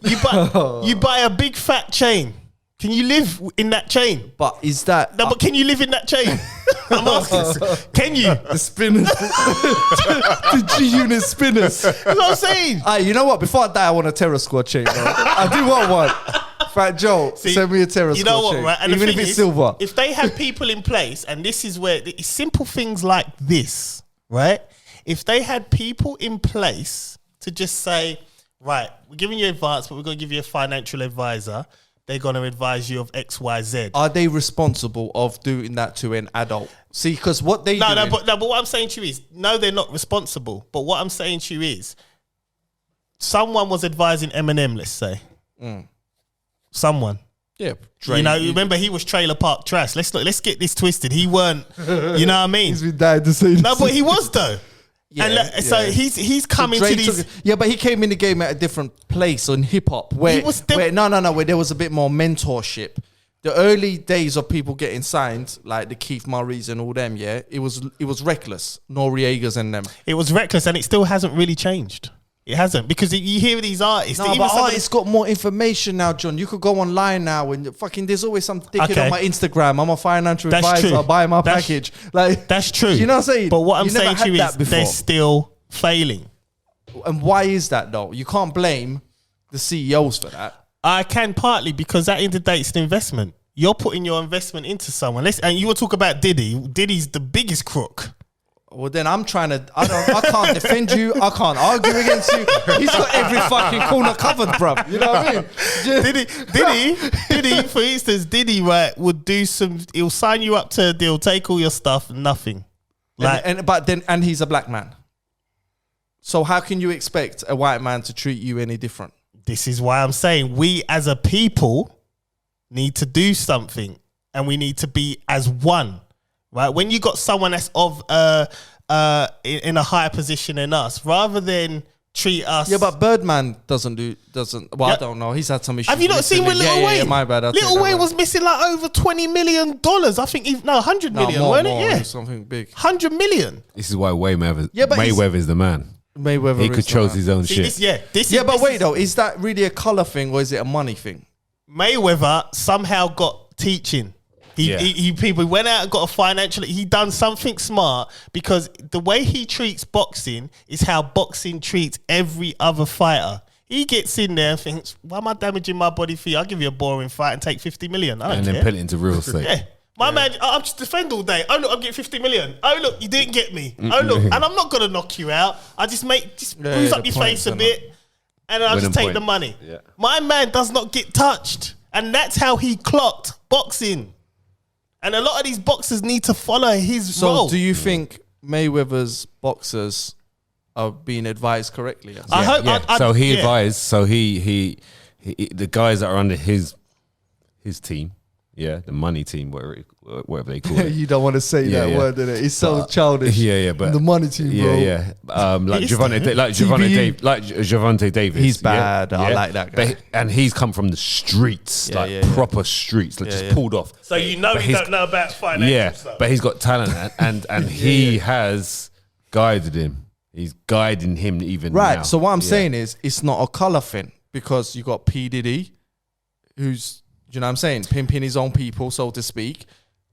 Speaker 1: You buy a big fat chain. Can you live in that chain?
Speaker 3: But is that
Speaker 1: No, but can you live in that chain? I'm asking. Can you?
Speaker 3: the spinners? the G-Unit spinners.
Speaker 1: That's what I'm saying.
Speaker 3: You know what? Before I die, I want a Terror Squad chain, bro. I do want one. Fat Joe,
Speaker 1: See,
Speaker 3: send me a Terror
Speaker 1: You
Speaker 3: Squad
Speaker 1: know what,
Speaker 3: chain.
Speaker 1: right? And the
Speaker 3: Even if
Speaker 1: thing
Speaker 3: it's
Speaker 1: is,
Speaker 3: silver.
Speaker 1: if they had people in place, and this is where it's simple things like this, right? If they had people in place to just say, right, we're giving you advance, but we're going to give you a financial advisor. They're going to advise you of X, Y, Z.
Speaker 3: Are they responsible of doing that to an adult? See, because what they
Speaker 1: No,
Speaker 3: doing,
Speaker 1: but what I'm saying to you is, no, they're not responsible. But what I'm saying to you is, someone was advising Eminem, let's say. Someone.
Speaker 3: yeah,
Speaker 1: Remember he was trailer park trash. Let's get this twisted. He weren't, you know what I mean?
Speaker 3: He's been dying to say
Speaker 1: No, but he was though. So he's coming to these.
Speaker 3: But he came in the game at a different place on hip hop where
Speaker 1: He was still-
Speaker 3: where there was a bit more mentorship. The early days of people getting signed, like the Keith Murrays and all them, it was reckless. Noriegas and them.
Speaker 1: It was reckless, and it still hasn't really changed. It hasn't, because you hear these artists.
Speaker 3: No,
Speaker 1: even
Speaker 3: but
Speaker 1: some of the-
Speaker 3: artists got more information now, John. You could go online now and fucking there's always some dickhead
Speaker 1: Okay.
Speaker 3: on my Instagram. I'm a financial
Speaker 1: That's
Speaker 3: advisor.
Speaker 1: true.
Speaker 3: Buy my
Speaker 1: That's-
Speaker 3: package. Like
Speaker 1: That's true.
Speaker 3: You know what I'm saying?
Speaker 1: But what I'm
Speaker 3: You never
Speaker 1: saying to
Speaker 3: had
Speaker 1: you
Speaker 3: that
Speaker 1: is
Speaker 3: before.
Speaker 1: they're still failing.
Speaker 3: And why is that though? You can't blame the CEOs for that.
Speaker 1: I can, partly because at the end of the day, it's an investment. you're putting your investment into someone. And you will talk about Diddy. Diddy's the biggest crook.
Speaker 3: Well, then I'm trying to. I can't defend you. I can't argue against you. He's got every fucking corner covered, bruv. You know what I mean?
Speaker 1: Diddy, for instance, Diddy, right, would do some. He'll sign you up to a deal, take all your stuff, nothing. Like,
Speaker 3: and he's a black man. So how can you expect a white man to treat you any different?
Speaker 1: This is why I'm saying we as a people need to do something, and we need to be as one. Right, when you got someone that's in a higher position than us, rather than treat us.
Speaker 3: Yeah, but Birdman doesn't. Well, I don't know. He's had some issues.
Speaker 1: Have you not seen with Lil Wayne?
Speaker 3: Yeah, my bad.
Speaker 1: Lil Wayne was missing like over $20 million. I think 100 million,
Speaker 3: more,
Speaker 1: weren't it? Yeah,
Speaker 3: something big.
Speaker 1: 100 million.
Speaker 4: This is why Mayweather's the man.
Speaker 3: Mayweather.
Speaker 4: He could chose his own shit.
Speaker 3: Though, is that really a color thing or is it a money thing?
Speaker 1: Mayweather somehow got teaching. People went out and got a financial. He done something smart because the way he treats boxing is how boxing treats every other fighter. He gets in there and thinks, "Why am I damaging my body for you? I'll give you a boring fight and take 50 million."
Speaker 4: And then put it into real estate.
Speaker 1: Yeah. My man, I'm just defend all day. Oh look, I'm getting 50 million. Oh look, you didn't get me. Oh look, and I'm not gonna knock you out. I just bruise up your face a bit, and I'll just take the money. Yeah. My man does not get touched, and that's how he clocked boxing. And a lot of these boxers need to follow his role.
Speaker 3: So do you think Mayweather's boxers are being advised correctly?
Speaker 1: I hope.
Speaker 4: So he advised. So he the guys that are under his team, the money team, whatever they call it.
Speaker 3: You don't want to say that word, do it? It's so childish.
Speaker 4: But
Speaker 3: the money team, bro.
Speaker 4: Like Javante Davis.
Speaker 3: He's bad. I like that guy.
Speaker 4: And he's come from the streets, proper streets, just pulled off.
Speaker 1: So you don't know about financial stuff.
Speaker 4: But he's got talent, and he has guided him. He's guiding him even now.
Speaker 3: Right. So what I'm saying is, it's not a color thing because you got P Diddy, who's, you know what I'm saying, pimping his own people, so to speak.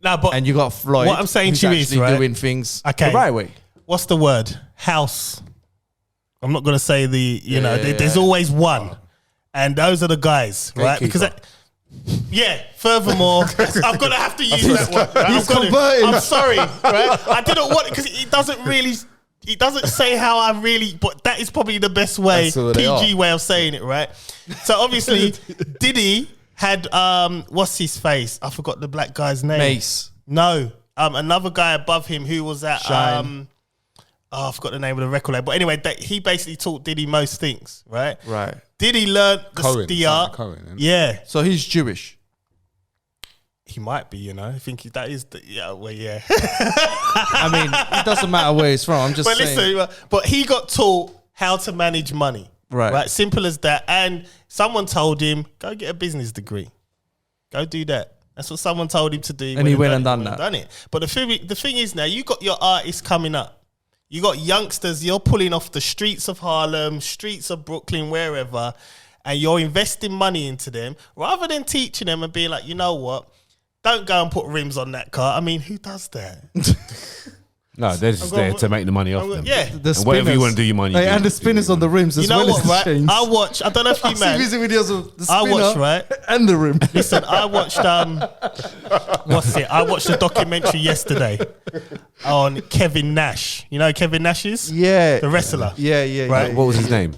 Speaker 3: And you got Floyd.
Speaker 1: What I'm saying to you is,
Speaker 3: doing things the right way.
Speaker 1: What's the word? House. I'm not going to say there's always one. And those are the guys, right? Because furthermore, I'm going to have to use that one. Right? I'm sorry, right? I didn't want it because it doesn't say how I really, but that is probably the best way, PG way of saying it, right? So obviously, Diddy had what's his face? I forgot the black guy's name.
Speaker 3: Mace.
Speaker 1: No, another guy above him who was at
Speaker 3: Shine.
Speaker 1: I forgot the name of the record label. But anyway, he basically taught Diddy most things, right?
Speaker 3: Right.
Speaker 1: Diddy learned the art. Yeah.
Speaker 3: So he's Jewish.
Speaker 1: He might be, I think that is I
Speaker 3: mean, it doesn't matter where he's from. I'm just saying.
Speaker 1: Listen, but he got taught how to manage money.
Speaker 3: Right.
Speaker 1: Simple as that. And someone told him, go get a business degree. Go do that. That's what someone told him to do.
Speaker 3: And he went and done that.
Speaker 1: Done it. But the thing is now, you got your artists coming up. You got youngsters, you're pulling off the streets of Harlem, streets of Brooklyn, wherever, and you're investing money into them rather than teaching them and being like, you know what? Don't go and put rims on that car. I mean, who does that?
Speaker 4: No, they're just there to make the money off them.
Speaker 1: Yeah.
Speaker 4: And whatever you want to do your money.
Speaker 3: And the spinners on the rims as well.
Speaker 1: You know what, right? I don't know if you man.
Speaker 3: See videos of the spinner
Speaker 1: right?
Speaker 3: And the rim.
Speaker 1: Listen, I watched I watched a documentary yesterday on Kevin Nash. You know who Kevin Nash is?
Speaker 3: Yeah.
Speaker 1: The wrestler.
Speaker 3: Yeah.
Speaker 1: Right?
Speaker 4: What was his name?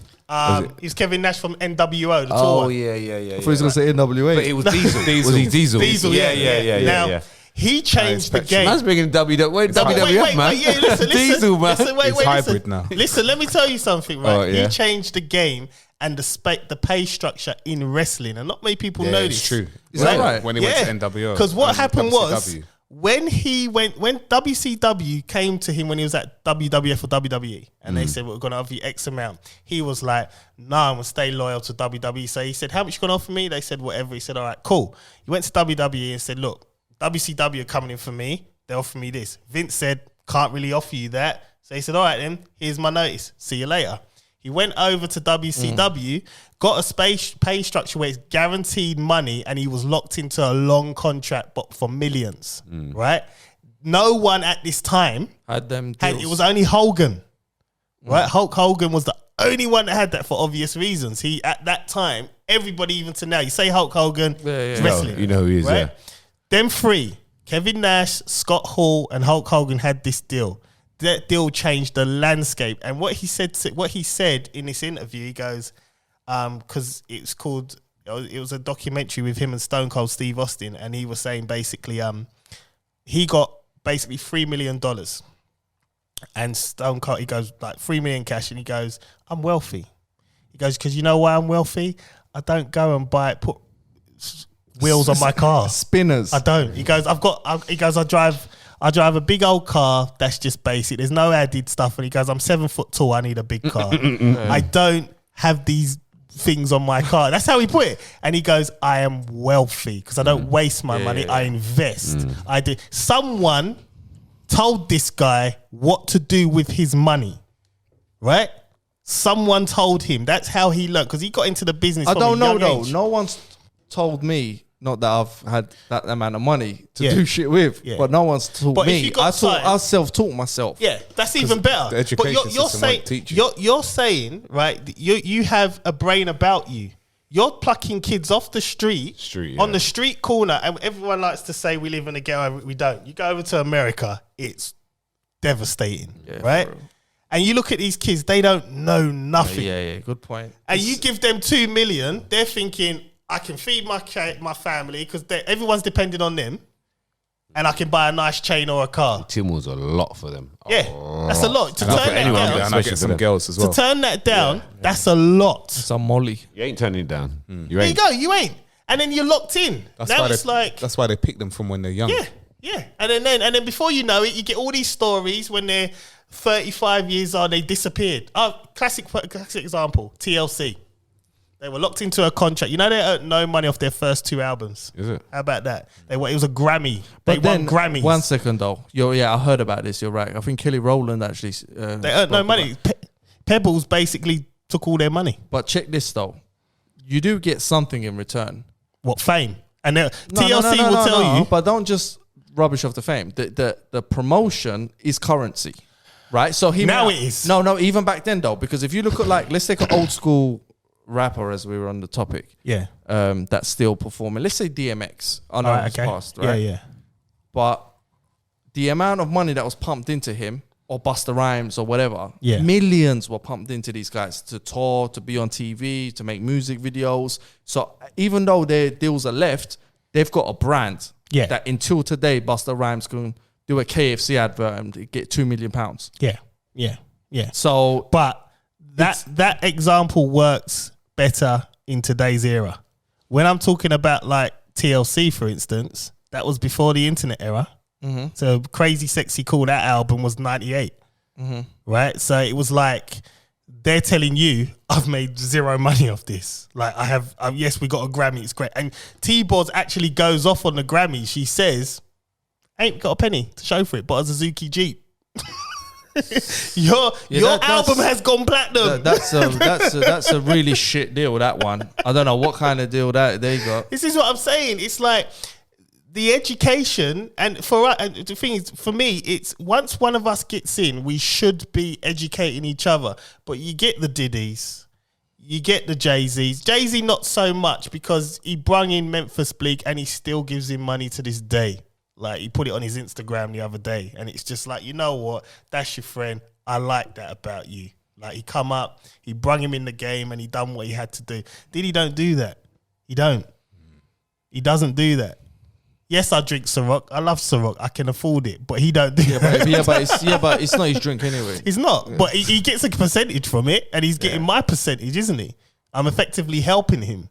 Speaker 1: He's Kevin Nash from NWO, the tour.
Speaker 4: Oh, yeah.
Speaker 3: I thought he was going to say NWA.
Speaker 4: But it was Diesel. Was he Diesel?
Speaker 1: Diesel, yeah. Now, he changed the game.
Speaker 4: Man's bringing WWF, man.
Speaker 1: Wait, listen.
Speaker 4: Diesel, man.
Speaker 1: Listen,
Speaker 2: it's hybrid now.
Speaker 1: Listen, let me tell you something, right? He changed the game and the pay structure in wrestling. And not many people know this.
Speaker 2: It's true.
Speaker 3: Is that right?
Speaker 2: When he went to NWO.
Speaker 1: Because what happened was, when WCW came to him when he was at WWF or WWE, and they said, we're going to offer you X amount, he was like, no, I'm going to stay loyal to WWE. So he said, how much you going to offer me? They said, whatever. He said, all right, cool. He went to WWE and said, look, WCW are coming in for me. They offer me this. Vince said, can't really offer you that. So he said, all right then, here's my notice. See you later. He went over to WCW, got a pay structure where it's guaranteed money, and he was locked into a long contract, but for millions, right? No one at this time
Speaker 3: had them deals.
Speaker 1: it was only Hogan, right? Hulk Hogan was the only one that had that for obvious reasons. He at that time, everybody even to now, you say Hulk Hogan, wrestling,
Speaker 4: you know who he is,
Speaker 1: right? Them three, Kevin Nash, Scott Hall, and Hulk Hogan had this deal. That deal changed the landscape. And what he said in this interview, he goes, because it's called, it was a documentary with him and Stone Cold Steve Austin, and he was saying basically, he got basically $3 million. And Stone Cold, he goes like $3 million cash, and he goes, I'm wealthy. He goes, because you know why I'm wealthy? I don't go and put wheels on my car.
Speaker 3: Spinners.
Speaker 1: I don't. He goes, I drive a big old car that's just basic. There's no added stuff. And he goes, I'm 7 foot tall. I need a big car. I don't have these things on my car. That's how he put it. And he goes, I am wealthy because I don't waste my money. I invest. I do. Someone told this guy what to do with his money, right? Someone told him. That's how he learned, because he got into the business.
Speaker 3: I don't know though.
Speaker 1: Age.
Speaker 3: No one's told me, not that I've had that amount of money to do shit with, but no one's taught me. I self-taught myself.
Speaker 1: Yeah, that's even better.
Speaker 2: The education system won't teach you.
Speaker 1: You're saying, right, you have a brain about you. You're plucking kids off the street on the street corner, and everyone likes to say we live in a ghetto. We don't. You go over to America, it's devastating, right? Bro. And you look at these kids, they don't know nothing.
Speaker 3: Good point.
Speaker 1: And you give them $2 million, they're thinking, I can feed my family because everyone's depending on them, and I can buy a nice chain or a car.
Speaker 4: $2 million a lot for them.
Speaker 1: Yeah, that's a lot. To turn that down,
Speaker 2: and I get some girls as well.
Speaker 1: To turn that down, that's a lot.
Speaker 3: It's a molly.
Speaker 4: You ain't turning it down.
Speaker 1: There you go, you ain't. And then you're locked in.
Speaker 2: That's why they pick them from when they're young.
Speaker 1: Yeah. And then before you know it, you get all these stories when they're 35 years old, they disappeared. Oh, classic example, TLC. They were locked into a contract. You know, they earned no money off their first 2 albums.
Speaker 4: Is it?
Speaker 1: How about that? It was a Grammy.
Speaker 3: But
Speaker 1: they won Grammys.
Speaker 3: 1 second though. I heard about this. You're right. I think Kelly Rowland actually.
Speaker 1: They earned no money. Pebbles basically took all their money.
Speaker 3: But check this though. You do get something in return.
Speaker 1: What, fame? And TLC will tell you.
Speaker 3: But don't just rubbish off the fame. The promotion is currency, right? So it is. No, even back then though, because if you look at let's take an old school rapper as we were on the topic.
Speaker 1: Yeah.
Speaker 3: That's still performing. Let's say DMX. I know it's past, right?
Speaker 1: Yeah.
Speaker 3: But the amount of money that was pumped into him, or Busta Rhymes or whatever, millions were pumped into these guys to tour, to be on TV, to make music videos. So even though their deals are left, they've got a brand that until today, Busta Rhymes can do a KFC advert and get £2 million.
Speaker 1: Yeah.
Speaker 3: So,
Speaker 1: but that example works better in today's era. When I'm talking about like TLC, for instance, that was before the internet era. Mm-hmm. So Crazy Sexy Cool, that album was 98. Mm-hmm. Right? So it was like, they're telling you, I've made zero money off this. Like I have, yes, we got a Grammy, it's great. And T-Boz actually goes off on the Grammy. She says, ain't got a penny to show for it, but a Suzuki Jeep. Your album has gone platinum.
Speaker 3: That's a really shit deal, that one. I don't know what kind of deal that they got.
Speaker 1: This is what I'm saying. It's like the education, and the thing is, for me, it's once one of us gets in, we should be educating each other. But you get the Diddy's, you get the Jay-Z's. Jay-Z not so much, because he brung in Memphis Bleak and he still gives him money to this day. Like, he put it on his Instagram the other day, and it's just like, you know what? That's your friend. I like that about you. Like, he come up, he brung him in the game, and he done what he had to do. Diddy don't do that. He don't. He doesn't do that. Yes, I drink Ciroc. I love Ciroc. I can afford it, but he don't do that.
Speaker 3: But it's not his drink anyway.
Speaker 1: It's not. But he gets a percentage from it, and he's getting my percentage, isn't he? I'm effectively helping him.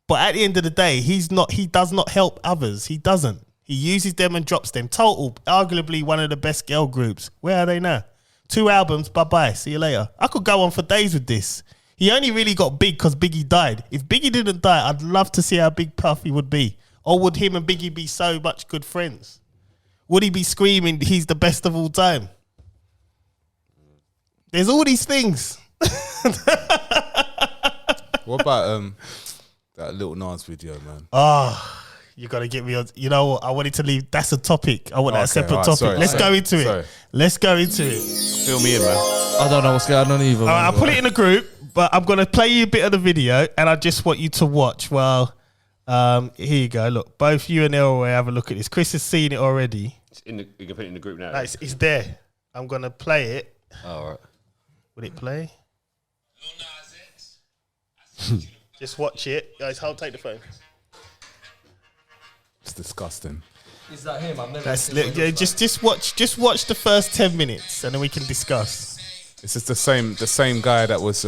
Speaker 1: But at the end of the day, he does not help others. He doesn't. He uses them and drops them. Total, arguably one of the best girl groups. Where are they now? 2 albums, bye-bye, see you later. I could go on for days with this. He only really got big because Biggie died. If Biggie didn't die, I'd love to see how big Puffy would be. Or would him and Biggie be so much good friends? Would he be screaming, he's the best of all time? There's all these things.
Speaker 2: What about that Lil Nas video, man?
Speaker 1: Oh, You got to get me on. You know what? I wanted to leave. That's a topic. I want that separate
Speaker 2: alright,
Speaker 1: topic.
Speaker 2: sorry,
Speaker 1: Let's
Speaker 2: sorry,
Speaker 1: go into
Speaker 2: sorry.
Speaker 1: it. Let's go into it.
Speaker 4: Fill me in, man.
Speaker 3: I don't know what's going on either.
Speaker 1: All right, I'll put it in a group, but I'm going to play you a bit of the video and I just want you to watch. Well, here you go. Look, both you and Elroy have a look at this. Chris has seen it already.
Speaker 4: You can put it in the group now.
Speaker 1: No, it's there. I'm going to play it.
Speaker 4: All right.
Speaker 1: Would it play? Just watch it. Guys, take the phone.
Speaker 2: It's disgusting.
Speaker 3: Is that him? I've never
Speaker 1: That's
Speaker 3: seen what he looks
Speaker 1: just watch the first 10 minutes and then we can discuss.
Speaker 2: It's just the same guy that was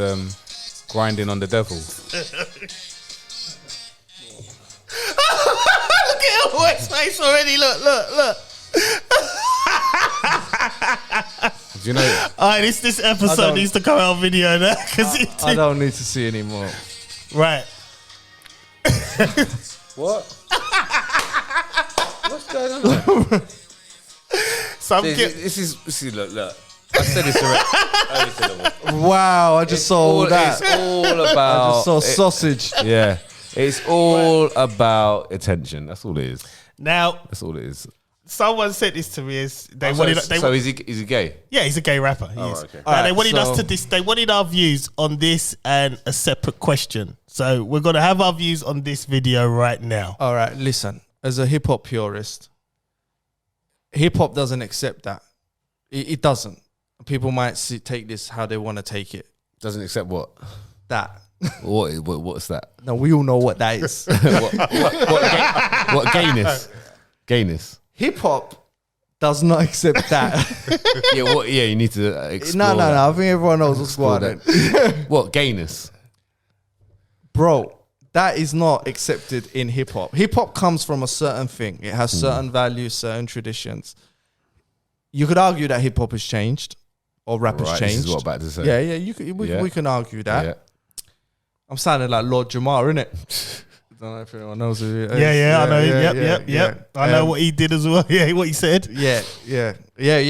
Speaker 2: grinding on the devil.
Speaker 1: Look at Elroy's face already. Look.
Speaker 2: Do you know?
Speaker 1: Alright, this episode needs to come out on video now because
Speaker 3: I don't need to see anymore.
Speaker 1: right.
Speaker 4: What? What's going on?
Speaker 1: So I'm
Speaker 4: This is look. I said this already.
Speaker 3: Wow, I just saw that.
Speaker 4: It's all
Speaker 3: I
Speaker 4: about.
Speaker 3: just saw sausage.
Speaker 4: Yeah, it's all about attention. That's all it is.
Speaker 1: now.
Speaker 4: That's all it is.
Speaker 1: Someone said this to me is they
Speaker 4: So,
Speaker 1: wanted.
Speaker 4: so is he gay?
Speaker 1: Yeah, he's a gay rapper. He is.
Speaker 4: okay.
Speaker 1: Now, they
Speaker 3: Alright,
Speaker 1: wanted us
Speaker 3: so-
Speaker 1: to They wanted our views on this and a separate question. So we're gonna have our views on this video right now.
Speaker 3: All right, listen. As a hip hop purist, hip hop doesn't accept that. It doesn't. People might take this how they want to take it.
Speaker 4: Doesn't accept what?
Speaker 3: That.
Speaker 4: What's that?
Speaker 3: No, we all know what that is.
Speaker 4: What gayness? Gayness.
Speaker 3: Hip hop does not accept that.
Speaker 4: Yeah. What? Yeah. You need to explore.
Speaker 3: No. I think everyone knows what's
Speaker 4: Explore
Speaker 3: going on.
Speaker 4: What gayness?
Speaker 3: Bro, that is not accepted in hip hop. Hip hop comes from a certain thing. It has certain values, certain traditions. You could argue that hip hop has changed or rap has
Speaker 4: Right,
Speaker 3: changed.
Speaker 4: this is what I'm about to say.
Speaker 3: Yeah.
Speaker 4: Yeah.
Speaker 3: We can argue that.
Speaker 4: Yeah.
Speaker 3: I'm sounding like Lord Jamar, innit? I don't know if anyone knows who he is.
Speaker 1: Yeah, I know.
Speaker 3: Yeah.
Speaker 1: Yep. I know what he did as well. Yeah, what he said.
Speaker 3: Yeah.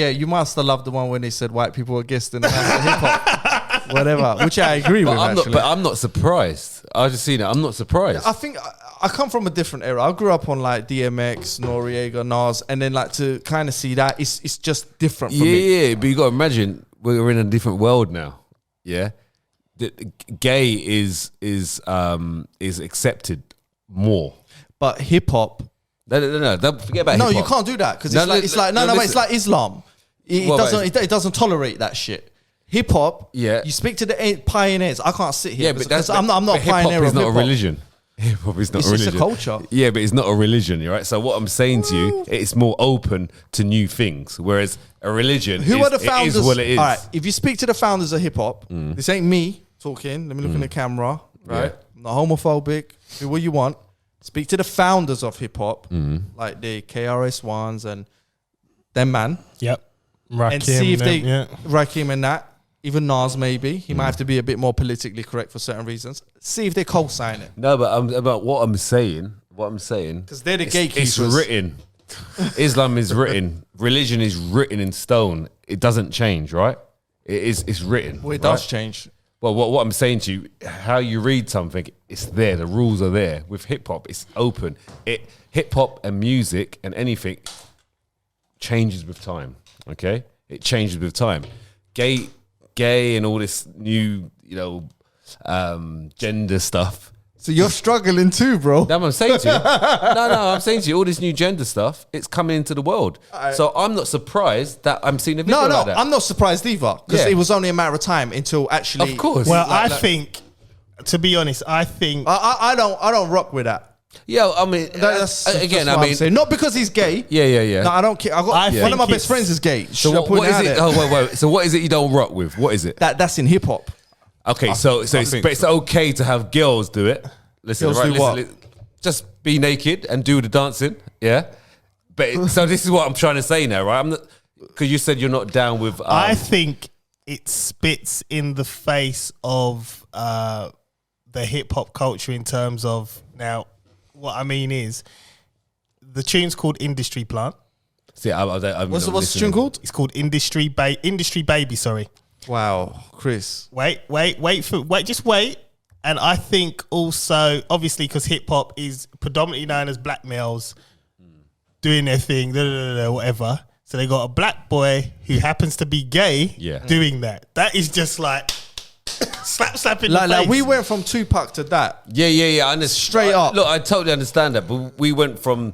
Speaker 3: You must have loved the one when he said white people were guests in the house of hip hop. Whatever. Which I agree with, actually.
Speaker 4: I'm not surprised. I just seen it. I'm not surprised.
Speaker 3: I think I come from a different era. I grew up on like DMX, Noriega, Nas, and then like to kind of see that it's just different for me.
Speaker 4: Yeah, but you got to imagine we're in a different world now. Yeah, gay is accepted more.
Speaker 3: But hip hop,
Speaker 4: No. Don't forget about
Speaker 3: no,
Speaker 4: hip-hop.
Speaker 3: you can't do that because
Speaker 4: No,
Speaker 3: it's like
Speaker 4: listen.
Speaker 3: it's like Islam. It
Speaker 4: Well,
Speaker 3: it doesn't tolerate that shit. Hip hop,
Speaker 4: Yeah.
Speaker 3: You speak to the pioneers. I can't sit here.
Speaker 4: Yeah, but that's
Speaker 3: I'm not a pioneer
Speaker 4: Hip hop is
Speaker 3: of
Speaker 4: not a
Speaker 3: hip-hop.
Speaker 4: religion. Hip hop is not
Speaker 3: It's
Speaker 4: a
Speaker 3: just a
Speaker 4: religion.
Speaker 3: culture.
Speaker 4: Yeah, but it's not a religion, right? So what I'm saying to you, it's more open to new things, whereas a religion
Speaker 3: Who are the founders?
Speaker 4: It is what it is.
Speaker 3: All right, if you speak to the founders of hip hop, this ain't me talking. Let me look in the camera, right?
Speaker 4: Yeah.
Speaker 3: I'm not homophobic. Do what you want. Speak to the founders of hip hop, like the KRS Ones and them man,
Speaker 1: Yep.
Speaker 3: and see if they Rakim and that. Even Nas, maybe he might have to be a bit more politically correct for certain reasons. See if they co-sign it
Speaker 4: No, but about what I'm saying,
Speaker 3: because they're the
Speaker 4: it's
Speaker 3: gatekeepers.
Speaker 4: written. Islam is written. Religion is written in stone. It doesn't change, right? It's written.
Speaker 3: Well, it
Speaker 4: right?
Speaker 3: does change.
Speaker 4: Well, what I'm saying to you, how you read something, it's there. The rules are there. With hip hop, it's open. Hip hop and music and anything changes with time. Okay, it changes with time. Gay and all this new, gender stuff.
Speaker 3: So you're struggling too, bro.
Speaker 4: That's what I'm saying to you. No, I'm saying to you, all this new gender stuff, it's coming into the world. So I'm not surprised that I'm seeing a video
Speaker 3: No,
Speaker 4: like that.
Speaker 3: I'm not surprised either because
Speaker 4: Yeah.
Speaker 3: it was only a matter of time until actually.
Speaker 4: Of course.
Speaker 1: Well, I think, to be honest, I
Speaker 3: I don't rock with that.
Speaker 4: Yeah, I mean,
Speaker 3: That's
Speaker 4: again,
Speaker 3: what
Speaker 4: I
Speaker 3: I'm
Speaker 4: mean,
Speaker 3: saying. Not because he's gay.
Speaker 4: yeah.
Speaker 3: No, I don't care. One of
Speaker 1: think
Speaker 3: my
Speaker 1: it's-
Speaker 3: best friends is gay.
Speaker 4: So
Speaker 3: Should I
Speaker 4: what
Speaker 3: put
Speaker 4: is
Speaker 3: out
Speaker 4: it?
Speaker 3: there?
Speaker 4: Oh, wait. So what is it you don't rock with? What is it?
Speaker 3: That's in hip hop.
Speaker 4: Okay, so it's okay to have girls do it. Listen,
Speaker 3: Girls
Speaker 4: right?
Speaker 3: do what?
Speaker 4: Listen, just be naked and do the dancing. Yeah, so this is what I'm trying to say now, right? I'm not because you said you're not down with.
Speaker 1: I think it spits in the face of the hip hop culture in terms of now. What I mean is, the tune's called Industry Plant.
Speaker 4: See,
Speaker 3: What's the tune called?
Speaker 1: It's called Industry Baby. Sorry.
Speaker 3: Wow, Chris.
Speaker 1: Wait. Just wait. And I think also, obviously, because hip hop is predominantly known as black males doing their thing, whatever. So they got a black boy who happens to be gay doing that. That is just like slap in the face.
Speaker 3: Like we went from Tupac to that.
Speaker 4: Yeah. I understand.
Speaker 3: Straight up.
Speaker 4: Look, I totally understand that, but we went from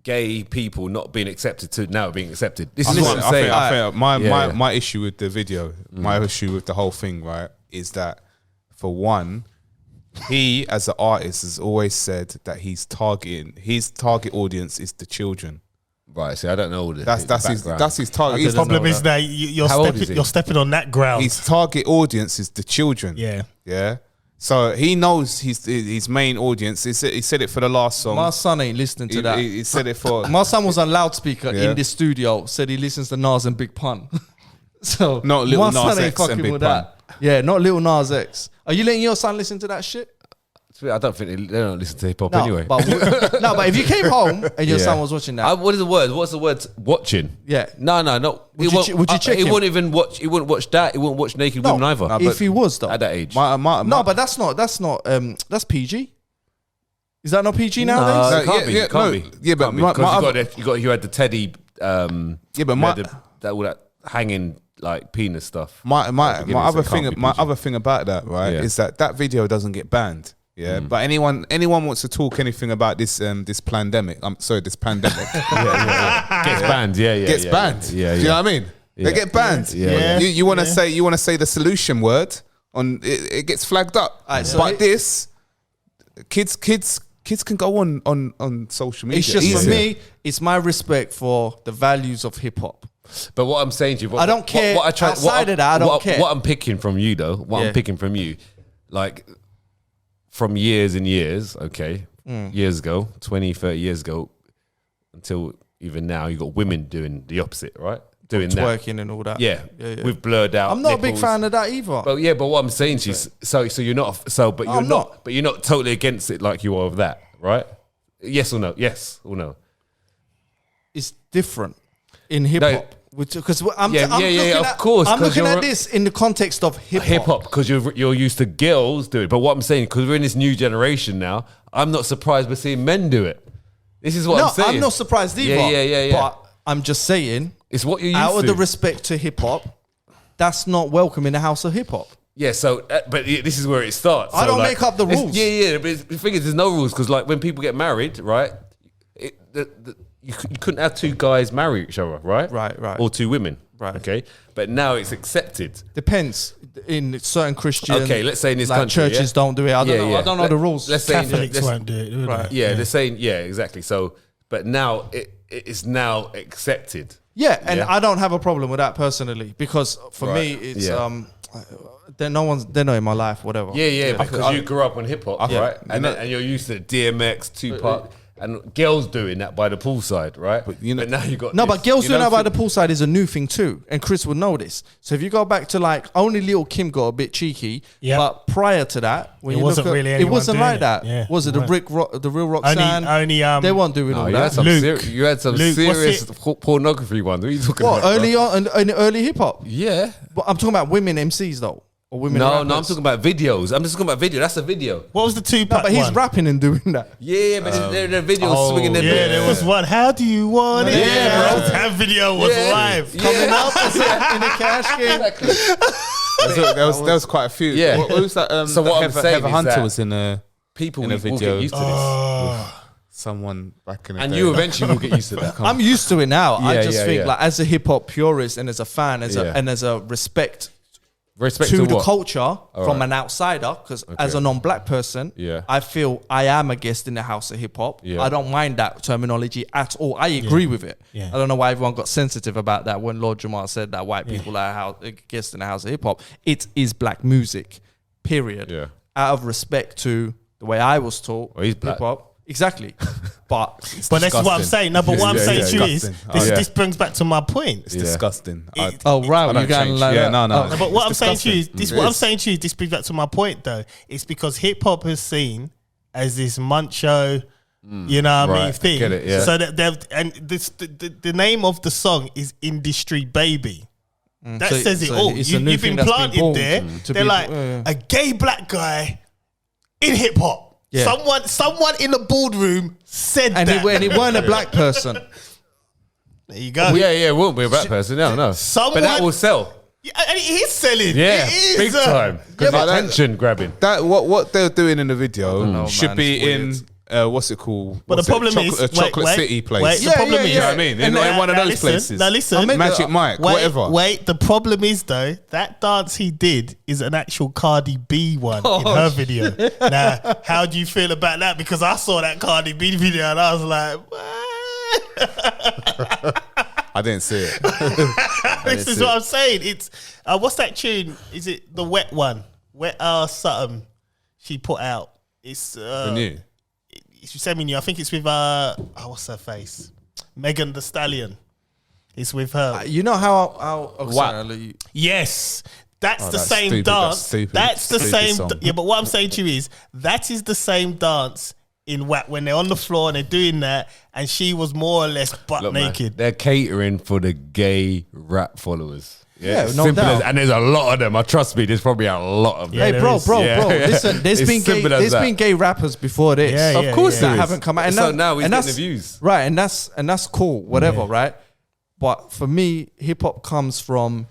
Speaker 4: gay people not being accepted to now being accepted. This is what I'm saying.
Speaker 2: I think my issue with the video, my issue with the whole thing, right, is that for one, he as an artist has always said that his target audience is the children.
Speaker 4: Right, see, I don't know all this.
Speaker 2: That's his target.
Speaker 1: The problem is that you're stepping on that ground.
Speaker 2: His target audience is the children. Yeah. So he knows his main audience. He said it for the last song.
Speaker 3: My son ain't listening to that.
Speaker 2: He said it for.
Speaker 3: My son was on loudspeaker in this studio. Said he listens to Nas and Big Pun. So
Speaker 2: not Lil
Speaker 3: my
Speaker 2: Nas
Speaker 3: son ain't
Speaker 2: X and
Speaker 3: fucking
Speaker 2: Big
Speaker 3: with
Speaker 2: Pun.
Speaker 3: that. Yeah, not Lil Nas X. Are you letting your son listen to that shit?
Speaker 4: I don't think they don't listen to hip hop
Speaker 3: No,
Speaker 4: anyway.
Speaker 3: but but if you came home and your son was watching that,
Speaker 4: What is the word? What's the word? Watching.
Speaker 3: Yeah.
Speaker 4: No.
Speaker 3: Would you check
Speaker 4: He
Speaker 3: him?
Speaker 4: wouldn't even watch. He wouldn't watch that. He wouldn't watch Naked Women either.
Speaker 2: No,
Speaker 3: if he was though,
Speaker 4: at that age.
Speaker 3: no, but that's not. That's PG. Is that not PG nowadays?
Speaker 4: No, it can't be.
Speaker 2: yeah,
Speaker 4: It can't
Speaker 2: no,
Speaker 4: be.
Speaker 2: yeah, but
Speaker 4: Can't be,
Speaker 2: my
Speaker 4: 'cause you had the Teddy.
Speaker 2: Yeah, but my
Speaker 4: all that hanging like penis stuff.
Speaker 2: my other
Speaker 4: so it can't
Speaker 2: thing
Speaker 4: be
Speaker 2: my
Speaker 4: PG.
Speaker 2: other thing about that, right,
Speaker 4: Yeah.
Speaker 2: is that video doesn't get banned. Yeah, but anyone wants to talk anything about this this pandemic? This pandemic
Speaker 4: Gets banned.
Speaker 2: gets banned.
Speaker 4: Yeah.
Speaker 2: Do you know what I mean?
Speaker 4: Yeah.
Speaker 2: They get banned.
Speaker 1: Yeah.
Speaker 2: You want to say the solution word on it gets flagged up. But this kids can go on social media.
Speaker 3: It's just for
Speaker 2: easy.
Speaker 3: me. It's my respect for the values of hip hop.
Speaker 4: But what I'm saying to you,
Speaker 3: I don't care. Outside of that, I don't care.
Speaker 4: What I'm picking from you, though, I'm picking from you, like from years and years, years ago, 20, 30 years ago, until even now, you got women doing the opposite, right? Doing
Speaker 3: Twerking and all that.
Speaker 4: Yeah, with blurred out.
Speaker 3: I'm not a big
Speaker 4: nipples.
Speaker 3: fan of that either.
Speaker 4: But what I'm saying to you, so you're not, but you're not totally against it like you are of that, right? Yes or no? Yes or no?
Speaker 3: It's different in hip hop. Because I'm
Speaker 4: of course.
Speaker 3: I'm
Speaker 4: 'cause
Speaker 3: looking
Speaker 4: you're
Speaker 3: at this in the context of hip hop.
Speaker 4: because you're used to girls doing it. But what I'm saying, because we're in this new generation now, I'm not surprised we're seeing men do it. This is what I'm saying.
Speaker 3: I'm not surprised either.
Speaker 4: Yeah.
Speaker 3: But I'm just saying,
Speaker 4: It's what you're used
Speaker 3: out
Speaker 4: to.
Speaker 3: of the respect to hip hop, that's not welcome in the house of hip hop.
Speaker 4: Yeah, so, but this is where it starts.
Speaker 3: I
Speaker 4: So,
Speaker 3: don't make up the rules.
Speaker 4: Yeah, but the thing is, there's no rules, because like when people get married, right, you couldn't have two guys marry each other, right?
Speaker 3: Right.
Speaker 4: Or two women.
Speaker 3: Right.
Speaker 4: Okay. But now it's accepted.
Speaker 3: Depends. In certain Christian,
Speaker 4: Okay, let's say in this
Speaker 3: like
Speaker 4: country,
Speaker 3: churches don't do it. I don't know. the rules.
Speaker 4: Let's say
Speaker 1: Catholics won't do it.
Speaker 3: Right.
Speaker 4: Yeah, they're saying, exactly. So, but now it's now accepted.
Speaker 3: Yeah, and
Speaker 4: Yeah.
Speaker 3: I don't have a problem with that personally, because for me it's they're not in my life, whatever.
Speaker 4: Yeah, because you grew up on hip hop, right? And you're used to DMX, Tupac, and girls doing that by the poolside, right? But now you got
Speaker 3: But girls doing that by the poolside is a new thing too, and Chris would know this. So if you go back to like only Lil Kim got a bit cheeky, but prior to that, when
Speaker 1: It
Speaker 3: you
Speaker 1: wasn't
Speaker 3: look at,
Speaker 1: really
Speaker 3: it
Speaker 1: anyone
Speaker 3: wasn't
Speaker 1: doing
Speaker 3: like
Speaker 1: it.
Speaker 3: that.
Speaker 1: Yeah,
Speaker 3: Was it the the real Roxanne?
Speaker 1: Only
Speaker 3: they weren't doing all
Speaker 4: you had
Speaker 3: that.
Speaker 4: some,
Speaker 1: Luke.
Speaker 4: you had some
Speaker 1: Luke, what's
Speaker 4: serious
Speaker 1: it?
Speaker 4: pornography ones. What are you talking
Speaker 3: What
Speaker 4: about?
Speaker 3: early on in early hip hop?
Speaker 4: Yeah.
Speaker 3: But I'm talking about women MCs though, or women.
Speaker 4: No,
Speaker 3: rappers.
Speaker 4: I'm talking about videos. I'm just talking about video. That's a video.
Speaker 1: What was the Tupac
Speaker 3: No, but he's
Speaker 1: one?
Speaker 3: rapping and doing that.
Speaker 4: Yeah, but they're videos swinging their
Speaker 1: Yeah,
Speaker 4: bit.
Speaker 1: there was one. How do you want it?
Speaker 4: Yeah, bro.
Speaker 1: That video was live.
Speaker 3: Coming up in the cash game.
Speaker 2: There was quite a few.
Speaker 4: Yeah.
Speaker 2: What was that?
Speaker 4: So what I'm saying
Speaker 2: Heather
Speaker 4: is
Speaker 2: Hunter
Speaker 4: that
Speaker 2: was in a
Speaker 4: People
Speaker 2: in a
Speaker 4: will
Speaker 2: video.
Speaker 4: get used to this.
Speaker 2: someone back in the
Speaker 4: And
Speaker 2: day.
Speaker 4: you eventually will get used to that.
Speaker 3: I'm used to it now. I
Speaker 4: Yeah,
Speaker 3: just
Speaker 4: yeah,
Speaker 3: think
Speaker 4: yeah.
Speaker 3: like as a hip hop purist and as a fan, as
Speaker 4: Yeah.
Speaker 3: as a respect
Speaker 4: Respect
Speaker 3: to the
Speaker 4: what?
Speaker 3: culture from
Speaker 4: right.
Speaker 3: an outsider, because as a non-black person,
Speaker 4: Yeah.
Speaker 3: I feel I am a guest in the house of hip hop.
Speaker 4: Yeah.
Speaker 3: I don't mind that terminology at all. I agree with it.
Speaker 1: Yeah.
Speaker 3: I don't know why everyone got sensitive about that when Lord Jamar said that white people are a guest in the house of hip hop. It is black music, period.
Speaker 4: Yeah.
Speaker 3: Out of respect to the way I was taught,
Speaker 4: Well, he's black.
Speaker 3: hip hop. Exactly. But
Speaker 1: But that's what I'm saying. No, but what I'm
Speaker 2: Yeah,
Speaker 1: saying
Speaker 2: yeah,
Speaker 1: to you is
Speaker 2: disgusting.
Speaker 1: this brings back to my point.
Speaker 2: It's disgusting.
Speaker 3: oh wow,
Speaker 2: I don't
Speaker 3: you going
Speaker 2: change.
Speaker 3: like
Speaker 2: Yeah,
Speaker 3: that?
Speaker 2: no.
Speaker 3: Oh.
Speaker 1: No, but what I'm
Speaker 2: It's
Speaker 1: saying to you is
Speaker 2: disgusting.
Speaker 1: this. What I'm saying to you is this brings back to my point though. It's because hip hop is seen as this muncho, you know what I mean,
Speaker 4: Right,
Speaker 1: thing.
Speaker 4: get it, yeah.
Speaker 1: So that they've and this the name of the song is Industry Baby. That says it all.
Speaker 3: It's a new
Speaker 1: You've
Speaker 3: thing
Speaker 1: been
Speaker 3: that's
Speaker 1: planted
Speaker 3: born
Speaker 1: there.
Speaker 3: to
Speaker 1: They're
Speaker 3: be-
Speaker 1: like a gay black guy in hip hop.
Speaker 3: Yeah.
Speaker 1: Someone in the boardroom said
Speaker 3: and
Speaker 1: that.
Speaker 3: it weren't a black person.
Speaker 1: There you go.
Speaker 4: Yeah, it won't be a black person. No.
Speaker 1: Someone-
Speaker 4: But that will sell.
Speaker 1: Yeah, and it is selling.
Speaker 4: Yeah,
Speaker 1: it is,
Speaker 4: big time. Because
Speaker 2: but that-
Speaker 4: attention grabbing.
Speaker 2: That what they're doing in the video
Speaker 3: know,
Speaker 2: should
Speaker 3: man,
Speaker 2: be
Speaker 3: it's
Speaker 2: in what's it called?
Speaker 1: But
Speaker 2: What's
Speaker 1: the problem
Speaker 2: it?
Speaker 1: is,
Speaker 2: a Chocolate
Speaker 1: wait,
Speaker 2: City place.
Speaker 1: Wait,
Speaker 3: Yeah,
Speaker 1: the problem
Speaker 3: yeah,
Speaker 1: is,
Speaker 2: You know what I mean? In one of those
Speaker 1: listen,
Speaker 2: places.
Speaker 1: Now listen,
Speaker 2: Magic Mike, whatever.
Speaker 1: Wait, the problem is though, that dance he did is an actual Cardi B one in her video. Now, how do you feel about that? Because I saw that Cardi B video and I was like, what?
Speaker 2: I didn't see it.
Speaker 1: This is what I'm saying. It's what's that tune? Is it the wet one? Wet something she put out. It's
Speaker 2: The new.
Speaker 1: She's sending you. I think it's with what's her face? Megan Thee Stallion. It's with her.
Speaker 3: You know how
Speaker 1: Yes. That's the
Speaker 2: that's
Speaker 1: same
Speaker 2: stupid,
Speaker 1: dance.
Speaker 2: that's stupid.
Speaker 1: That's the
Speaker 2: Stupid
Speaker 1: same.
Speaker 2: song.
Speaker 1: Yeah, but what I'm saying to you is that is the same dance in WAP when they're on the floor and they're doing that, and she was more or less butt
Speaker 4: Look, man,
Speaker 1: naked.
Speaker 4: they're catering for the gay rap followers.
Speaker 3: Yeah,
Speaker 4: it's
Speaker 3: no
Speaker 4: simple
Speaker 3: doubt.
Speaker 4: and there's a lot of them. I trust me. There's probably a lot of them.
Speaker 1: Yeah,
Speaker 3: Hey,
Speaker 1: there
Speaker 3: bro,
Speaker 1: is.
Speaker 3: bro.
Speaker 4: Yeah.
Speaker 3: Listen, there's
Speaker 4: It's
Speaker 3: been gay.
Speaker 4: simple as
Speaker 3: There's
Speaker 4: that.
Speaker 3: been gay rappers before this.
Speaker 1: Yeah,
Speaker 4: Of course
Speaker 1: yeah.
Speaker 4: there
Speaker 3: that
Speaker 4: is.
Speaker 3: haven't come out. And
Speaker 4: So
Speaker 3: that-
Speaker 4: now he's
Speaker 3: and
Speaker 4: getting
Speaker 3: that's-
Speaker 4: the views.
Speaker 3: right? And that's cool, whatever, right? But for me, hip hop comes from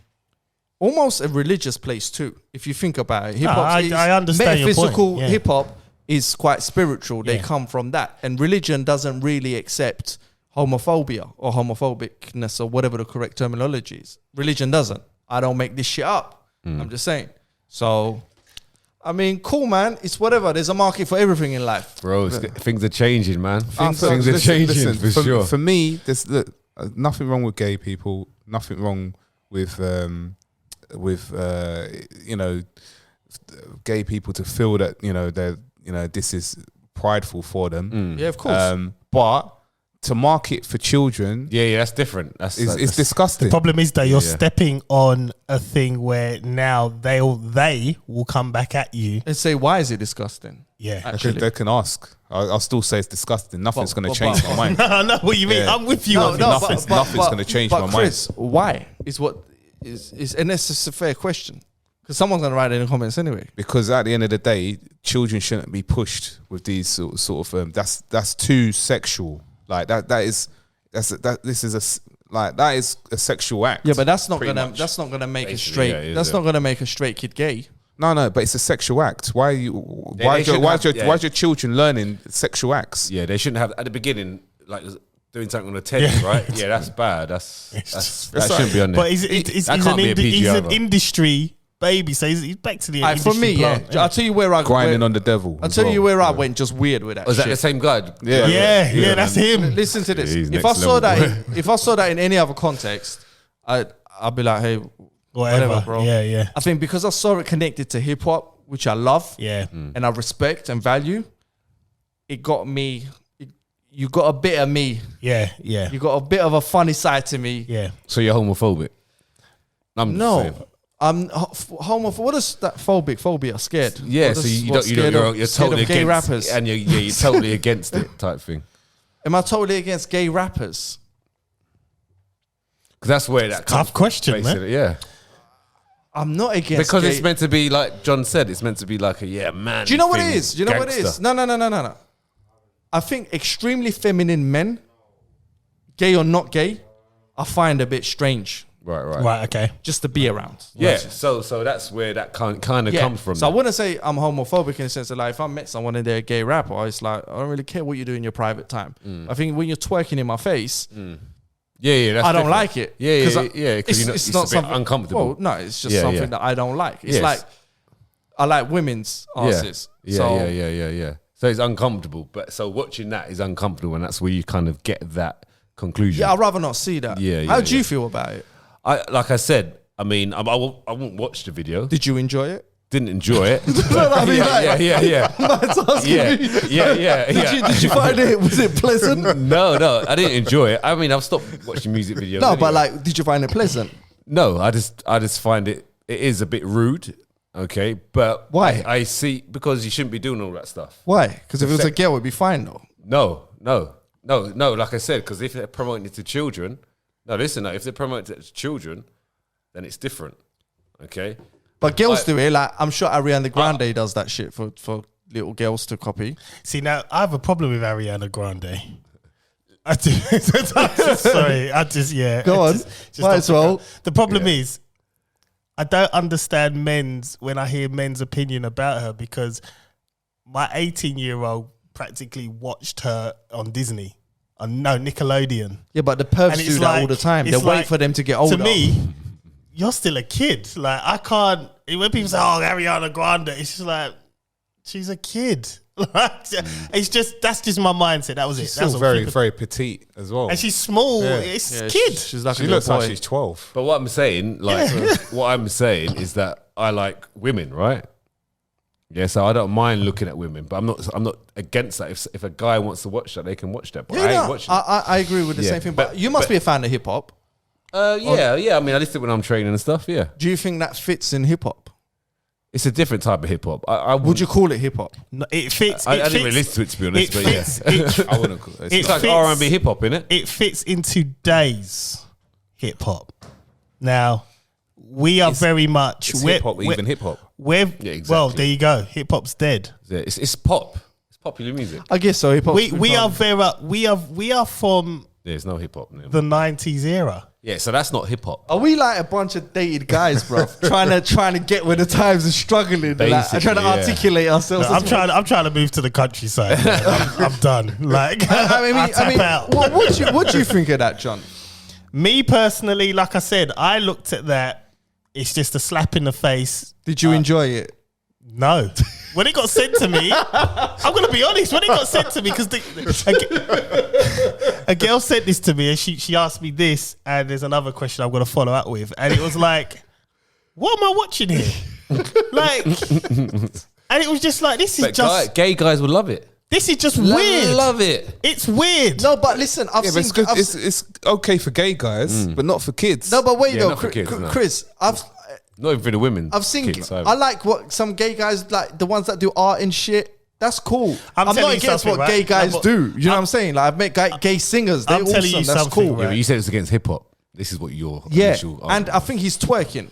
Speaker 3: almost a religious place too. If you think about it, hip hop.
Speaker 1: I understand your point.
Speaker 3: Metaphysical
Speaker 1: Yeah.
Speaker 3: hip hop is quite spiritual. They
Speaker 1: Yeah.
Speaker 3: come from that, and religion doesn't really accept homophobia or homophobicness or whatever the correct terminology is. Religion doesn't. I don't make this shit up. I'm just saying. So, I mean, cool, man. It's whatever. There's a market for everything in life.
Speaker 4: Bro, things are changing, man. Things are
Speaker 2: Listen,
Speaker 4: changing for sure.
Speaker 2: For me, there's nothing wrong with gay people. Nothing wrong with gay people to feel that this is prideful for them.
Speaker 3: Yeah, of course.
Speaker 2: But to market for children
Speaker 4: Yeah, that's different. That's
Speaker 2: is disgusting.
Speaker 1: The problem is that you're
Speaker 4: Yeah.
Speaker 1: stepping on a thing where now they will come back at you.
Speaker 3: And say, why is it disgusting?
Speaker 1: Yeah.
Speaker 3: Actually.
Speaker 2: They can ask. I'll still say it's disgusting. Nothing's
Speaker 3: But-
Speaker 2: going to
Speaker 3: but-
Speaker 2: change
Speaker 3: but-
Speaker 2: my mind.
Speaker 1: I know what you mean.
Speaker 2: Yeah.
Speaker 1: I'm with you on
Speaker 2: no,
Speaker 1: this.
Speaker 2: nothing's going to change my mind.
Speaker 3: Chris, why is what is and that's just a fair question because someone's going to write it in the comments anyway.
Speaker 2: Because at the end of the day, children shouldn't be pushed with these sort of that's too sexual. Like that is a sexual act.
Speaker 3: Yeah, but that's not
Speaker 2: pretty
Speaker 3: gonna
Speaker 2: much.
Speaker 3: that's not gonna make a
Speaker 4: Basically,
Speaker 3: straight.
Speaker 4: yeah, it is,
Speaker 3: That's
Speaker 4: yeah.
Speaker 3: not gonna make a straight kid gay.
Speaker 2: No, but it's a sexual act. Why are you? Why
Speaker 4: they
Speaker 2: why
Speaker 4: shouldn't have-
Speaker 2: why your children learning sexual acts?
Speaker 4: Yeah, they shouldn't have at the beginning like doing something on the teddy, right? Yeah, that's bad. That shouldn't be on there.
Speaker 1: But he's
Speaker 4: That can't be a PG
Speaker 1: he's an
Speaker 4: either.
Speaker 1: industry baby, so he's back to the
Speaker 3: Alright, for
Speaker 1: industry
Speaker 3: me, yeah,
Speaker 1: plant.
Speaker 3: I'll tell you where I
Speaker 2: Grinding
Speaker 3: where,
Speaker 2: on the devil.
Speaker 3: I'll
Speaker 2: as
Speaker 3: tell you
Speaker 2: well.
Speaker 3: where I went just weird with that.
Speaker 4: Was that
Speaker 3: shit.
Speaker 4: the same guy?
Speaker 1: Yeah, that's him.
Speaker 3: Listen to this.
Speaker 4: He's
Speaker 3: If I
Speaker 4: next
Speaker 3: saw
Speaker 4: level.
Speaker 3: if I saw that in any other context, I'd be like, hey, whatever, bro.
Speaker 1: Yeah.
Speaker 3: I think because I saw it connected to hip hop, which I love,
Speaker 1: Yeah.
Speaker 3: and I respect and value, it got me. You got a bit of me.
Speaker 1: Yeah.
Speaker 3: You got a bit of a funny side to me.
Speaker 1: Yeah.
Speaker 4: So you're homophobic? I'm just
Speaker 3: No,
Speaker 4: saying.
Speaker 3: I'm homophobic. What is that? Phobia? Scared?
Speaker 4: Yeah,
Speaker 3: What
Speaker 4: so
Speaker 3: is-
Speaker 4: you
Speaker 3: what,
Speaker 4: don't,
Speaker 3: scared of-
Speaker 4: you're
Speaker 3: scared
Speaker 4: totally
Speaker 3: of gay
Speaker 4: against,
Speaker 3: rappers.
Speaker 4: and you're totally against it, type thing.
Speaker 3: Am I totally against gay rappers?
Speaker 4: Because that's where that
Speaker 1: Tough
Speaker 4: comes
Speaker 1: question,
Speaker 4: from,
Speaker 1: man.
Speaker 4: basically, yeah.
Speaker 3: I'm not against
Speaker 4: Because
Speaker 3: gay.
Speaker 4: it's meant to be like John said. It's meant to be like a man.
Speaker 3: Do you know what it
Speaker 4: thing,
Speaker 3: is? Do you know what it is?
Speaker 4: gangster.
Speaker 3: No. I think extremely feminine men, gay or not gay, I find a bit strange
Speaker 4: Right.
Speaker 1: Right. Okay.
Speaker 3: just to be around.
Speaker 4: Yeah. So that's where that kind of comes from.
Speaker 3: So I wouldn't say I'm homophobic in the sense of like if I met someone and they're a gay rapper, it's like I don't really care what you do in your private time. I think when you're twerking in my face,
Speaker 4: yeah. That's
Speaker 3: I don't
Speaker 4: different.
Speaker 3: like it.
Speaker 4: Yeah.
Speaker 3: 'Cause
Speaker 4: Because it's
Speaker 3: not
Speaker 4: a bit
Speaker 3: something
Speaker 4: uncomfortable.
Speaker 3: Well, no, it's just
Speaker 4: Yeah,
Speaker 3: something
Speaker 4: yeah.
Speaker 3: that I don't like. It's
Speaker 4: Yes.
Speaker 3: like I like women's asses.
Speaker 4: Yeah,
Speaker 3: So
Speaker 4: yeah. So it's uncomfortable, but so watching that is uncomfortable, and that's where you kind of get that conclusion.
Speaker 3: yeah, I'd rather not see that.
Speaker 4: Yeah,
Speaker 3: How
Speaker 4: yeah,
Speaker 3: do you
Speaker 4: yeah.
Speaker 3: feel about it?
Speaker 4: Like I said, I mean, I won't watch the video.
Speaker 3: Did you enjoy it?
Speaker 4: Didn't enjoy it.
Speaker 3: I mean, like-
Speaker 4: yeah.
Speaker 3: Did you find it? Was it pleasant?
Speaker 4: No, I didn't enjoy it. I mean, I've stopped watching music videos.
Speaker 3: No, but
Speaker 4: anyway.
Speaker 3: like, did you find it pleasant?
Speaker 4: No, I just find it is a bit rude. Okay, but
Speaker 3: Why?
Speaker 4: I see because you shouldn't be doing all that stuff.
Speaker 3: Why? Because if it was a girl, it'd be fine though.
Speaker 4: No. Like I said, because if they're promoting it to children, if they're promoting it to children, then it's different. Okay.
Speaker 3: But girls do it. Like, I'm sure Ariana Grande does that shit for little girls to copy.
Speaker 1: See, now I have a problem with Ariana Grande. I do. Sorry,
Speaker 3: Go on. Might as well.
Speaker 1: The problem is, I don't understand when I hear men's opinion about her, because my 18-year-old practically watched her on Disney. Nickelodeon.
Speaker 3: Yeah, but the pervs do that all the time. They wait for them to get older.
Speaker 1: To me, you're still a kid. Like, I can't. When people say, "Oh, Ariana Grande," it's just like, she's a kid. It's just, that's just my mindset. That was
Speaker 2: She's
Speaker 1: it.
Speaker 2: still
Speaker 1: That's
Speaker 2: very, very petite as well.
Speaker 1: and she's small.
Speaker 2: Yeah.
Speaker 1: It's kid.
Speaker 3: She's like
Speaker 2: She
Speaker 3: a little
Speaker 2: looks like
Speaker 3: boy.
Speaker 2: she's 12.
Speaker 4: But what I'm saying, what I'm saying is that I like women, right? Yeah, so I don't mind looking at women, but I'm not against that. If a guy wants to watch that, they can watch that. But I ain't watching it.
Speaker 3: I agree with the
Speaker 4: Yeah,
Speaker 3: same thing. But you must be a fan of hip hop.
Speaker 4: Yeah. I mean, I listen when I'm training and stuff. Yeah,
Speaker 3: Do you think that fits in hip hop?
Speaker 4: it's a different type of hip hop. I
Speaker 3: Would you call it hip hop?
Speaker 1: No, it fits.
Speaker 4: I didn't really listen to it, to be honest.
Speaker 1: It
Speaker 4: But
Speaker 1: fits.
Speaker 4: yeah,
Speaker 1: It,
Speaker 2: I wouldn't call it.
Speaker 4: it's like
Speaker 1: fits-
Speaker 4: R&B hip hop, innit?
Speaker 1: it fits in today's hip hop. Now, we are very much
Speaker 2: Hip hop, even hip hop.
Speaker 1: We're
Speaker 4: Yeah, exactly.
Speaker 1: well. There you go. Hip hop's dead.
Speaker 4: Yeah, it's pop. It's popular music.
Speaker 3: I guess so. Hip hop.
Speaker 1: We are from
Speaker 4: There's no hip hop. No.
Speaker 1: the 90s era.
Speaker 4: Yeah, so that's not hip hop.
Speaker 3: Are we like a bunch of dated guys, bro? trying to get with the times and struggling, and
Speaker 4: Basically,
Speaker 3: trying to
Speaker 4: yeah.
Speaker 3: articulate ourselves.
Speaker 1: No, I'm trying to move to the countryside. man. I'm done. Like, I tap out.
Speaker 3: What do you think of that, John?
Speaker 1: Me personally, like I said, I looked at that. It's just a slap in the face.
Speaker 3: Did you enjoy it?
Speaker 1: No. When it got sent to me, I'm going to be honest. When it got sent to me, because a girl sent this to me and she asked me this, and there's another question I'm going to follow up with. And it was like, what am I watching here? Like, and it was just like, this is
Speaker 4: But
Speaker 1: just,
Speaker 4: gay guys would love it.
Speaker 1: this is just weird.
Speaker 4: Love it.
Speaker 1: It's weird.
Speaker 3: No, but listen, I've
Speaker 2: Yeah, but
Speaker 3: seen.
Speaker 2: it's good.
Speaker 3: I've-
Speaker 2: It's okay for gay guys, but not for kids.
Speaker 3: no, but wait,
Speaker 4: Yeah,
Speaker 3: though,
Speaker 4: not for kids, no.
Speaker 3: Chris,
Speaker 4: Not even for the women.
Speaker 3: I've seen.
Speaker 4: kids either.
Speaker 3: I like what some gay guys like. The ones that do art and shit. That's cool.
Speaker 1: I'm
Speaker 3: I'm
Speaker 1: telling
Speaker 3: not
Speaker 1: you
Speaker 3: against
Speaker 1: something,
Speaker 3: what gay
Speaker 1: right?
Speaker 3: guys
Speaker 1: No, but
Speaker 3: do. You know what I'm saying? Like, I've met gay singers. They're
Speaker 1: I'm telling
Speaker 3: awesome.
Speaker 1: you
Speaker 3: That's
Speaker 1: something,
Speaker 3: cool.
Speaker 1: right?
Speaker 4: Yeah, but you said it's against hip hop. This is what your
Speaker 3: Yeah,
Speaker 4: initial
Speaker 3: and
Speaker 4: argument
Speaker 3: I think he's twerking.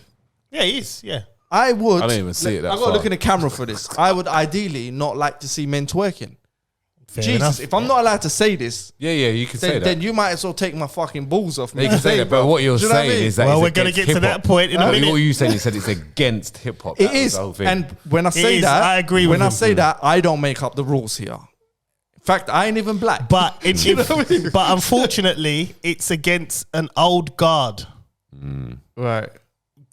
Speaker 1: Yeah, he is. Yeah.
Speaker 3: I would.
Speaker 4: I don't even see it that
Speaker 3: I got to
Speaker 4: far.
Speaker 3: look in the camera for this. I would ideally not like to see men twerking.
Speaker 1: Fair
Speaker 3: Jesus,
Speaker 1: enough.
Speaker 3: if I'm not allowed to say this,
Speaker 4: Yeah, you can say
Speaker 3: then,
Speaker 4: that.
Speaker 3: then you might as well take my fucking balls off me.
Speaker 4: You can say that, but what you're
Speaker 3: Do you know
Speaker 4: saying
Speaker 3: I mean?
Speaker 4: is that
Speaker 1: Well,
Speaker 4: it's
Speaker 1: we're gonna
Speaker 4: against
Speaker 1: get to
Speaker 4: hip-hop.
Speaker 1: that point in a minute.
Speaker 4: What you saying? You said it's against hip hop.
Speaker 3: It is,
Speaker 4: the whole thing.
Speaker 3: and when I say
Speaker 1: is.
Speaker 3: that,
Speaker 1: I agree
Speaker 3: When
Speaker 1: with
Speaker 3: I
Speaker 1: him.
Speaker 3: say that, I don't make up the rules here. In fact, I ain't even black.
Speaker 1: But
Speaker 3: You know what I mean?
Speaker 1: but unfortunately, it's against an old guard.
Speaker 3: Right.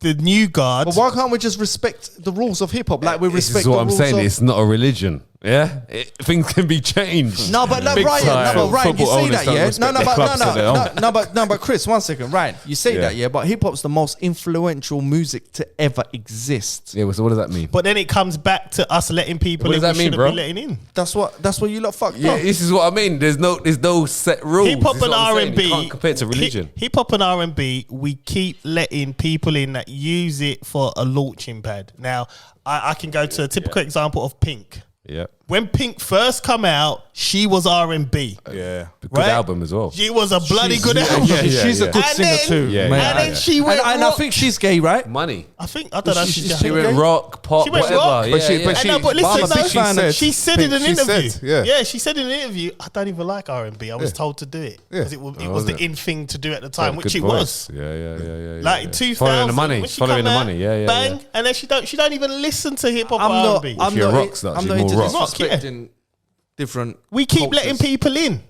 Speaker 1: The new guard.
Speaker 3: But why can't we just respect the rules of hip hop? Like we
Speaker 4: This
Speaker 3: respect
Speaker 4: is what
Speaker 3: the
Speaker 4: I'm
Speaker 3: rules
Speaker 4: saying.
Speaker 3: of...
Speaker 4: It's not a religion. Yeah, things can be changed.
Speaker 3: No, but like
Speaker 4: Big
Speaker 3: Ryan,
Speaker 4: time.
Speaker 3: no, but Ryan, you
Speaker 4: Football
Speaker 3: say
Speaker 4: owners
Speaker 3: that,
Speaker 4: don't
Speaker 3: yeah?
Speaker 4: respect
Speaker 3: No,
Speaker 4: their clubs that they own.
Speaker 3: no, but Chris, one second, Ryan, you say
Speaker 4: Yeah.
Speaker 3: that, yeah? But hip hop's the most influential music to ever exist.
Speaker 4: Yeah, so what does that mean?
Speaker 1: But then it comes back to us letting people
Speaker 4: What
Speaker 1: in
Speaker 4: does that
Speaker 1: we
Speaker 4: mean,
Speaker 1: shouldn't
Speaker 4: bro?
Speaker 1: be letting in.
Speaker 3: That's what you lot fucked
Speaker 4: Yeah,
Speaker 3: up.
Speaker 4: this is what I mean. There's no set rules.
Speaker 1: Hip hop
Speaker 4: This is
Speaker 1: and
Speaker 4: what I'm saying.
Speaker 1: R&B.
Speaker 4: You can't compare it to religion.
Speaker 1: Hip hop and R&B, we keep letting people in that use it for a launching pad. Now, I can go to a typical example of Pink.
Speaker 4: Yeah,
Speaker 1: When Pink first come out, she was R&B.
Speaker 2: Yeah.
Speaker 4: good
Speaker 1: Right?
Speaker 4: album as well.
Speaker 1: She was a bloody good album.
Speaker 3: She's a good
Speaker 1: And
Speaker 3: singer
Speaker 1: then-
Speaker 3: too.
Speaker 4: Yeah,
Speaker 3: man.
Speaker 4: yeah,
Speaker 1: And then she went
Speaker 3: And I
Speaker 1: rock.
Speaker 3: think she's gay, right?
Speaker 4: Money.
Speaker 1: I don't know.
Speaker 3: She-
Speaker 1: She's
Speaker 3: she
Speaker 4: She
Speaker 3: went
Speaker 4: went rock, pop,
Speaker 1: She went
Speaker 4: whatever.
Speaker 1: rock.
Speaker 4: Yeah,
Speaker 2: But she-
Speaker 4: yeah.
Speaker 2: but
Speaker 1: I
Speaker 2: she-
Speaker 1: know, but
Speaker 2: but I
Speaker 1: listen,
Speaker 2: think
Speaker 1: though,
Speaker 2: she
Speaker 1: said in an
Speaker 2: she
Speaker 1: interview.
Speaker 2: said,
Speaker 1: She said in an interview, I don't even like R&B. I was told to do it because it was
Speaker 4: was
Speaker 1: the
Speaker 4: it?
Speaker 1: in thing to do at the
Speaker 4: Had
Speaker 1: time,
Speaker 4: a
Speaker 1: which
Speaker 4: good
Speaker 1: it
Speaker 4: voice.
Speaker 1: was.
Speaker 4: Yeah.
Speaker 1: Like
Speaker 4: yeah.
Speaker 1: 2000,
Speaker 4: Following the money.
Speaker 1: when she
Speaker 4: Following
Speaker 1: come
Speaker 4: the
Speaker 1: out,
Speaker 4: money. Yeah.
Speaker 1: bang, and then she don't even listen to hip hop or
Speaker 3: I'm not.
Speaker 1: R&B.
Speaker 3: I'm
Speaker 4: You're
Speaker 3: not.
Speaker 4: a rock star,
Speaker 3: I'm
Speaker 4: she's
Speaker 3: not
Speaker 4: more
Speaker 3: into
Speaker 4: rock.
Speaker 3: disrespecting different.
Speaker 1: We keep
Speaker 3: cultures.
Speaker 1: letting people in,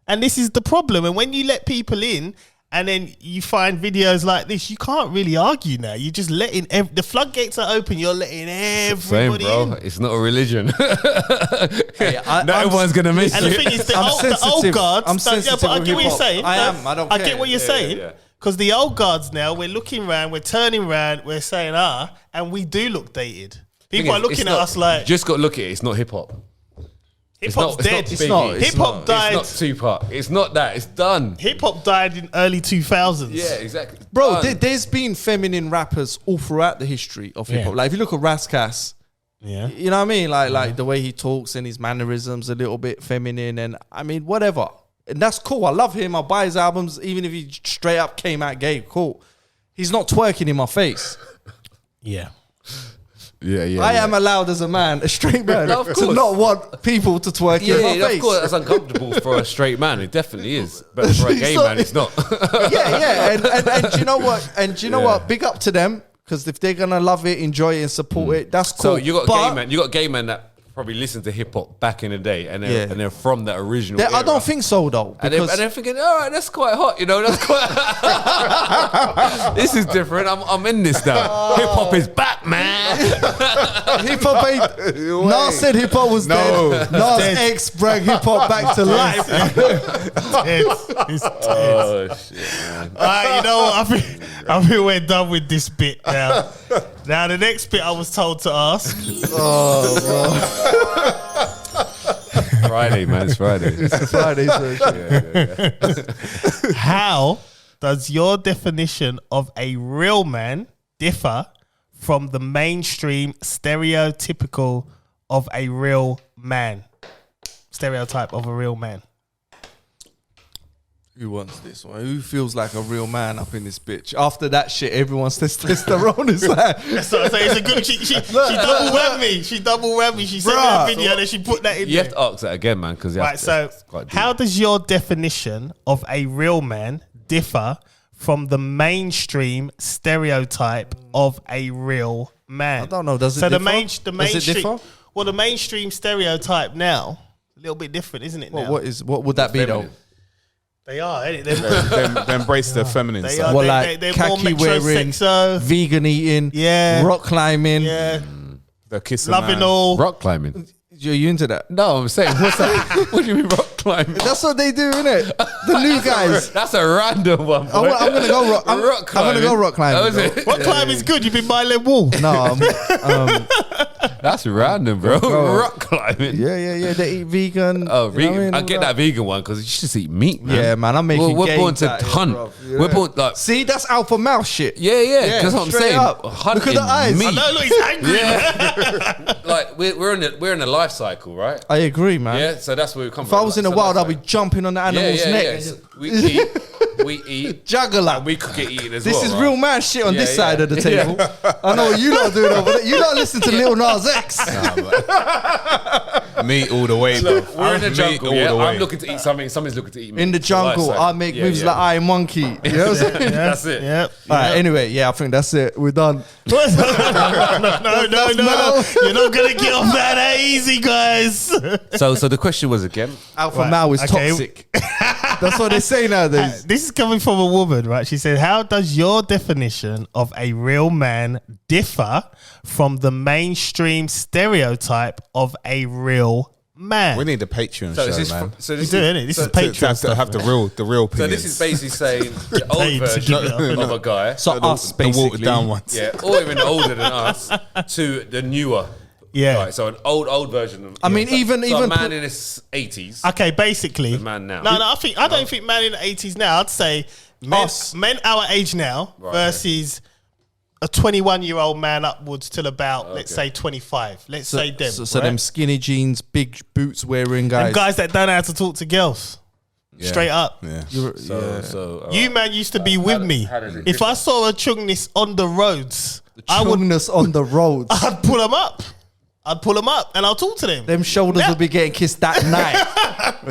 Speaker 1: and this is the problem. And when you let people in, and then you find videos like this, you can't really argue now. You're just letting the floodgates are open. You're letting
Speaker 4: Same,
Speaker 1: everybody
Speaker 4: bro.
Speaker 1: in.
Speaker 4: It's not a religion.
Speaker 3: Hey,
Speaker 4: Not everyone's gonna miss
Speaker 1: And the
Speaker 4: it.
Speaker 1: thing is, the
Speaker 3: I'm
Speaker 1: old
Speaker 3: sensitive.
Speaker 1: guards.
Speaker 3: I'm
Speaker 1: yeah,
Speaker 3: sensitive
Speaker 1: but I
Speaker 3: with
Speaker 1: get what you're
Speaker 3: hip-hop.
Speaker 1: saying.
Speaker 3: I am. I don't
Speaker 1: I
Speaker 3: care.
Speaker 1: get what you're saying.
Speaker 4: yeah.
Speaker 1: Because the old guards now, we're looking around, we're turning around, we're saying and we do look dated. People are looking at us like
Speaker 4: Just got to look at it. It's not hip hop.
Speaker 1: hip hop's dead.
Speaker 4: Biggie.
Speaker 1: Hip hop died.
Speaker 4: It's not Tupac. It's not that. It's done.
Speaker 1: Hip hop died in early 2000s.
Speaker 4: Yeah, exactly.
Speaker 3: Bro,
Speaker 4: Done.
Speaker 3: there's been feminine rappers all throughout the history of hip hop.
Speaker 1: Yeah.
Speaker 3: Like if you look at Raskas,
Speaker 1: Yeah.
Speaker 3: you know what I mean? Like the way he talks and his mannerisms a little bit feminine, and I mean whatever. And that's cool. I love him. I buy his albums, even if he straight up came out gay. Cool. he's not twerking in my face.
Speaker 1: Yeah.
Speaker 4: Yeah.
Speaker 3: I am allowed as a man, a straight man,
Speaker 4: No, of
Speaker 3: to
Speaker 4: course.
Speaker 3: not want people to twerk in my
Speaker 4: Yeah,
Speaker 3: face.
Speaker 4: of course, that's uncomfortable for a straight man. It definitely is, but for a gay man, it's not.
Speaker 3: yeah. And do you know what? And do you know what? Big up to them, because if they're gonna love it, enjoy it, and support it, that's cool.
Speaker 4: So you got
Speaker 3: But
Speaker 4: gay men. You got gay men that probably listened to hip hop back in the day, and they're from that original.
Speaker 3: I
Speaker 4: era.
Speaker 3: don't think so though.
Speaker 4: And
Speaker 3: Because
Speaker 4: they're thinking, all right, that's quite hot, that's quite. This is different. I'm in this now. Hip hop is back, man.
Speaker 3: hip hop ain't. Nas said hip hop was dead. Nas X brought hip hop back to life.
Speaker 1: It's dead.
Speaker 4: Oh shit, man.
Speaker 1: All right, you know what? I think we're done with this bit now. Now, the next bit I was told to ask.
Speaker 4: Friday, man. It's Friday.
Speaker 3: It's Friday, so
Speaker 1: How does your definition of a real man differ from the mainstream stereotypical of a real man? Stereotype of a real man.
Speaker 3: Who wants this one? Who feels like a real man up in this bitch? After that shit, everyone's testosterone is like.
Speaker 1: So it's a good. She double whammed me. She double whammed me. She sent me a video and then she put that in.
Speaker 4: You
Speaker 1: there.
Speaker 4: have to ask that again, man, because
Speaker 1: Right. So, how does your definition of a real man differ from the mainstream stereotype of a real man?
Speaker 3: I don't know. Does it
Speaker 1: so
Speaker 3: differ?
Speaker 1: the
Speaker 3: Does it
Speaker 1: mainstream.
Speaker 3: differ?
Speaker 1: Well, the mainstream stereotype now a little bit different, isn't it? Now
Speaker 3: What would that be though?
Speaker 1: they are. Ain't it?
Speaker 2: They embrace the feminine
Speaker 1: They
Speaker 2: side.
Speaker 1: are.
Speaker 3: What,
Speaker 1: They're
Speaker 3: like
Speaker 1: more
Speaker 3: khaki wearing,
Speaker 1: metrosexo.
Speaker 3: vegan eating,
Speaker 1: Yeah.
Speaker 3: rock climbing.
Speaker 1: Yeah,
Speaker 2: The kissing
Speaker 1: loving
Speaker 2: man.
Speaker 1: all.
Speaker 4: rock climbing.
Speaker 3: You into that?
Speaker 4: No, I'm saying, what's that? What do you mean rock climbing?
Speaker 3: That's what they do, innit? The new guys.
Speaker 4: That's a random one.
Speaker 3: I'm gonna go rock. I'm gonna go rock climbing.
Speaker 4: Oh, is it?
Speaker 1: Rock climbing's good. You've been by them wall.
Speaker 3: No,
Speaker 4: That's random, bro. Rock climbing.
Speaker 3: yeah. They eat vegan.
Speaker 4: Oh,
Speaker 3: you know what
Speaker 4: vegan. I
Speaker 3: mean?
Speaker 4: get that vegan one because you should just eat meat, man.
Speaker 3: Yeah, man. I'm making.
Speaker 4: We're born
Speaker 3: gains
Speaker 4: to
Speaker 3: out here,
Speaker 4: hunt.
Speaker 3: bruv.
Speaker 4: We're born like.
Speaker 3: See, that's alpha male shit.
Speaker 4: Yeah. That's what I'm
Speaker 3: straight
Speaker 4: saying.
Speaker 3: up.
Speaker 4: Hunting
Speaker 3: Look at the eyes.
Speaker 4: meat.
Speaker 1: I know, look, he's angry.
Speaker 4: Yeah. Like we're in a life cycle, right?
Speaker 3: I agree, man.
Speaker 4: Yeah. So that's where we come
Speaker 3: If
Speaker 4: from.
Speaker 3: I was in the
Speaker 4: So
Speaker 3: wild,
Speaker 4: that's
Speaker 3: I'd be jumping on the animal's neck.
Speaker 4: Yeah. So we eat,
Speaker 3: Juggler.
Speaker 4: and we could get eaten as
Speaker 3: This
Speaker 4: well.
Speaker 3: is
Speaker 4: right?
Speaker 3: real man shit on
Speaker 4: Yeah,
Speaker 3: this side
Speaker 4: yeah.
Speaker 3: of the table. I know what you lot are doing over there. You lot listen to Lil Nas X.
Speaker 2: Meat all the way, bro.
Speaker 4: We're in the
Speaker 2: Meat
Speaker 4: jungle.
Speaker 2: all
Speaker 4: Yeah,
Speaker 2: the way.
Speaker 4: I'm looking to eat something. Somebody's looking to eat me.
Speaker 3: In the
Speaker 4: It's a life
Speaker 3: jungle,
Speaker 4: cycle.
Speaker 3: I make
Speaker 4: Yeah,
Speaker 3: moves
Speaker 4: yeah.
Speaker 3: like Iron Monkey. You know what I'm saying?
Speaker 4: That's it.
Speaker 1: Yep.
Speaker 3: All right, anyway, yeah, I think that's it. We're done.
Speaker 1: No. You're not gonna get off that easy, guys.
Speaker 4: So the question was again.
Speaker 3: Alpha
Speaker 1: Right,
Speaker 3: male is
Speaker 1: okay.
Speaker 3: toxic. That's what they say nowadays.
Speaker 1: This is coming from a woman, right? She said, "How does your definition of a real man differ from the mainstream stereotype of a real man?"
Speaker 2: We need a Patreon
Speaker 4: So
Speaker 2: show,
Speaker 4: is this?
Speaker 2: man.
Speaker 4: So
Speaker 1: You
Speaker 4: this
Speaker 1: do,
Speaker 4: is,
Speaker 1: innit? This is
Speaker 2: To
Speaker 1: Patreon
Speaker 2: have
Speaker 1: stuff.
Speaker 2: the real
Speaker 4: so
Speaker 2: opinions.
Speaker 4: this is basically saying the old
Speaker 1: Paid to
Speaker 4: version
Speaker 1: give it up.
Speaker 4: of a guy.
Speaker 3: So us,
Speaker 2: the
Speaker 3: basically.
Speaker 2: watered down ones.
Speaker 4: Yeah, or even older than us to the newer.
Speaker 1: Yeah.
Speaker 4: Right, so an old version of.
Speaker 3: I mean, even-
Speaker 4: so
Speaker 3: even
Speaker 4: a man
Speaker 3: put-
Speaker 4: in his 80s.
Speaker 1: Okay, basically,
Speaker 4: The man now.
Speaker 1: No, I don't think man in the 80s now. I'd say men our age now
Speaker 4: Right,
Speaker 1: versus a 21-year-old man upwards till about let's say 25. Let's say them.
Speaker 3: So
Speaker 1: right?
Speaker 3: them skinny jeans, big boots wearing guys.
Speaker 1: Them guys that don't know how to talk to girls. Straight up.
Speaker 2: Yeah.
Speaker 4: So
Speaker 1: You man used to be with me.
Speaker 4: how does it
Speaker 1: If I saw a chungness on the roads, I would.
Speaker 3: Chungness on the roads.
Speaker 1: I'd pull them up. I'd pull them up and I'll talk to them.
Speaker 3: Them shoulders will be getting kissed that night.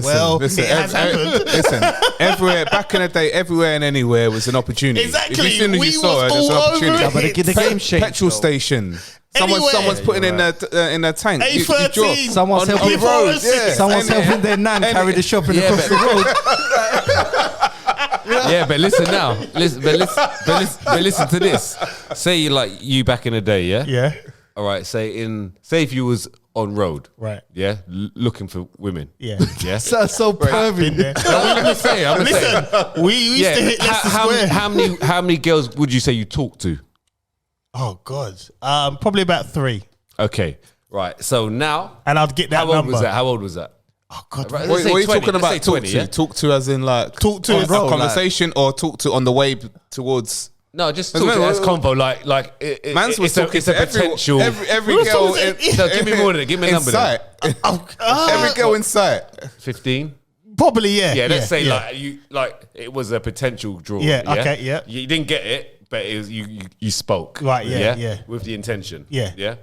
Speaker 1: Well, it has happened.
Speaker 2: Listen, everywhere back in the day, everywhere and anywhere was an opportunity.
Speaker 1: Exactly.
Speaker 2: If as soon as
Speaker 1: We
Speaker 2: you saw
Speaker 1: was
Speaker 2: it, there's an
Speaker 1: all over
Speaker 2: opportunity.
Speaker 1: it.
Speaker 3: But the game changed.
Speaker 2: Petrol
Speaker 3: though.
Speaker 2: station.
Speaker 1: Anywhere.
Speaker 2: Someone's putting in a tank. You
Speaker 1: A13.
Speaker 2: drop.
Speaker 3: Someone's
Speaker 2: on
Speaker 3: helping.
Speaker 2: the road. Yeah.
Speaker 3: Someone's
Speaker 2: And-
Speaker 3: helping their nan carry the shopping
Speaker 4: Yeah,
Speaker 3: across the road.
Speaker 4: yeah, but listen now. But listen to this. Say like you back in the day, yeah.
Speaker 1: Yeah.
Speaker 4: All right. Say if you was on road,
Speaker 1: Right.
Speaker 4: yeah, looking for women,
Speaker 1: Yeah.
Speaker 4: yeah.
Speaker 3: So pervy.
Speaker 1: Been there.
Speaker 4: I'm gonna say.
Speaker 1: Listen, we used to hit Leicester Square.
Speaker 4: How many girls would you say you talked to?
Speaker 1: Oh God, probably about 3,
Speaker 4: Okay, right. So now,
Speaker 1: and I'd get that
Speaker 4: how old
Speaker 1: number.
Speaker 4: was that? How old was that?
Speaker 1: Oh God,
Speaker 4: Right,
Speaker 2: What,
Speaker 4: let's say
Speaker 2: what are you
Speaker 4: 20,
Speaker 2: talking
Speaker 4: let's
Speaker 2: about?
Speaker 4: say
Speaker 2: Talk
Speaker 4: 20,
Speaker 2: to,
Speaker 4: yeah?
Speaker 2: talk to as in like
Speaker 1: Talk to
Speaker 2: a
Speaker 1: as- Bro,
Speaker 2: conversation, or talk to on the way towards.
Speaker 4: No, just
Speaker 2: As
Speaker 4: talk to
Speaker 2: well,
Speaker 4: as convo. Like
Speaker 2: Man's was talking
Speaker 4: it's a
Speaker 2: to
Speaker 4: potential.
Speaker 2: every
Speaker 1: Who's
Speaker 2: girl.
Speaker 1: talking to-
Speaker 4: No, give me more than it. Give me a
Speaker 2: in
Speaker 4: number then.
Speaker 2: sight. Every girl in sight.
Speaker 4: 15.
Speaker 1: probably yeah.
Speaker 4: Yeah, let's say
Speaker 1: yeah.
Speaker 4: like it was a potential draw.
Speaker 1: Yeah, okay, yeah.
Speaker 4: You didn't get it, but it was, you spoke.
Speaker 1: Right, yeah.
Speaker 4: With the intention.
Speaker 1: Yeah.
Speaker 4: Yeah.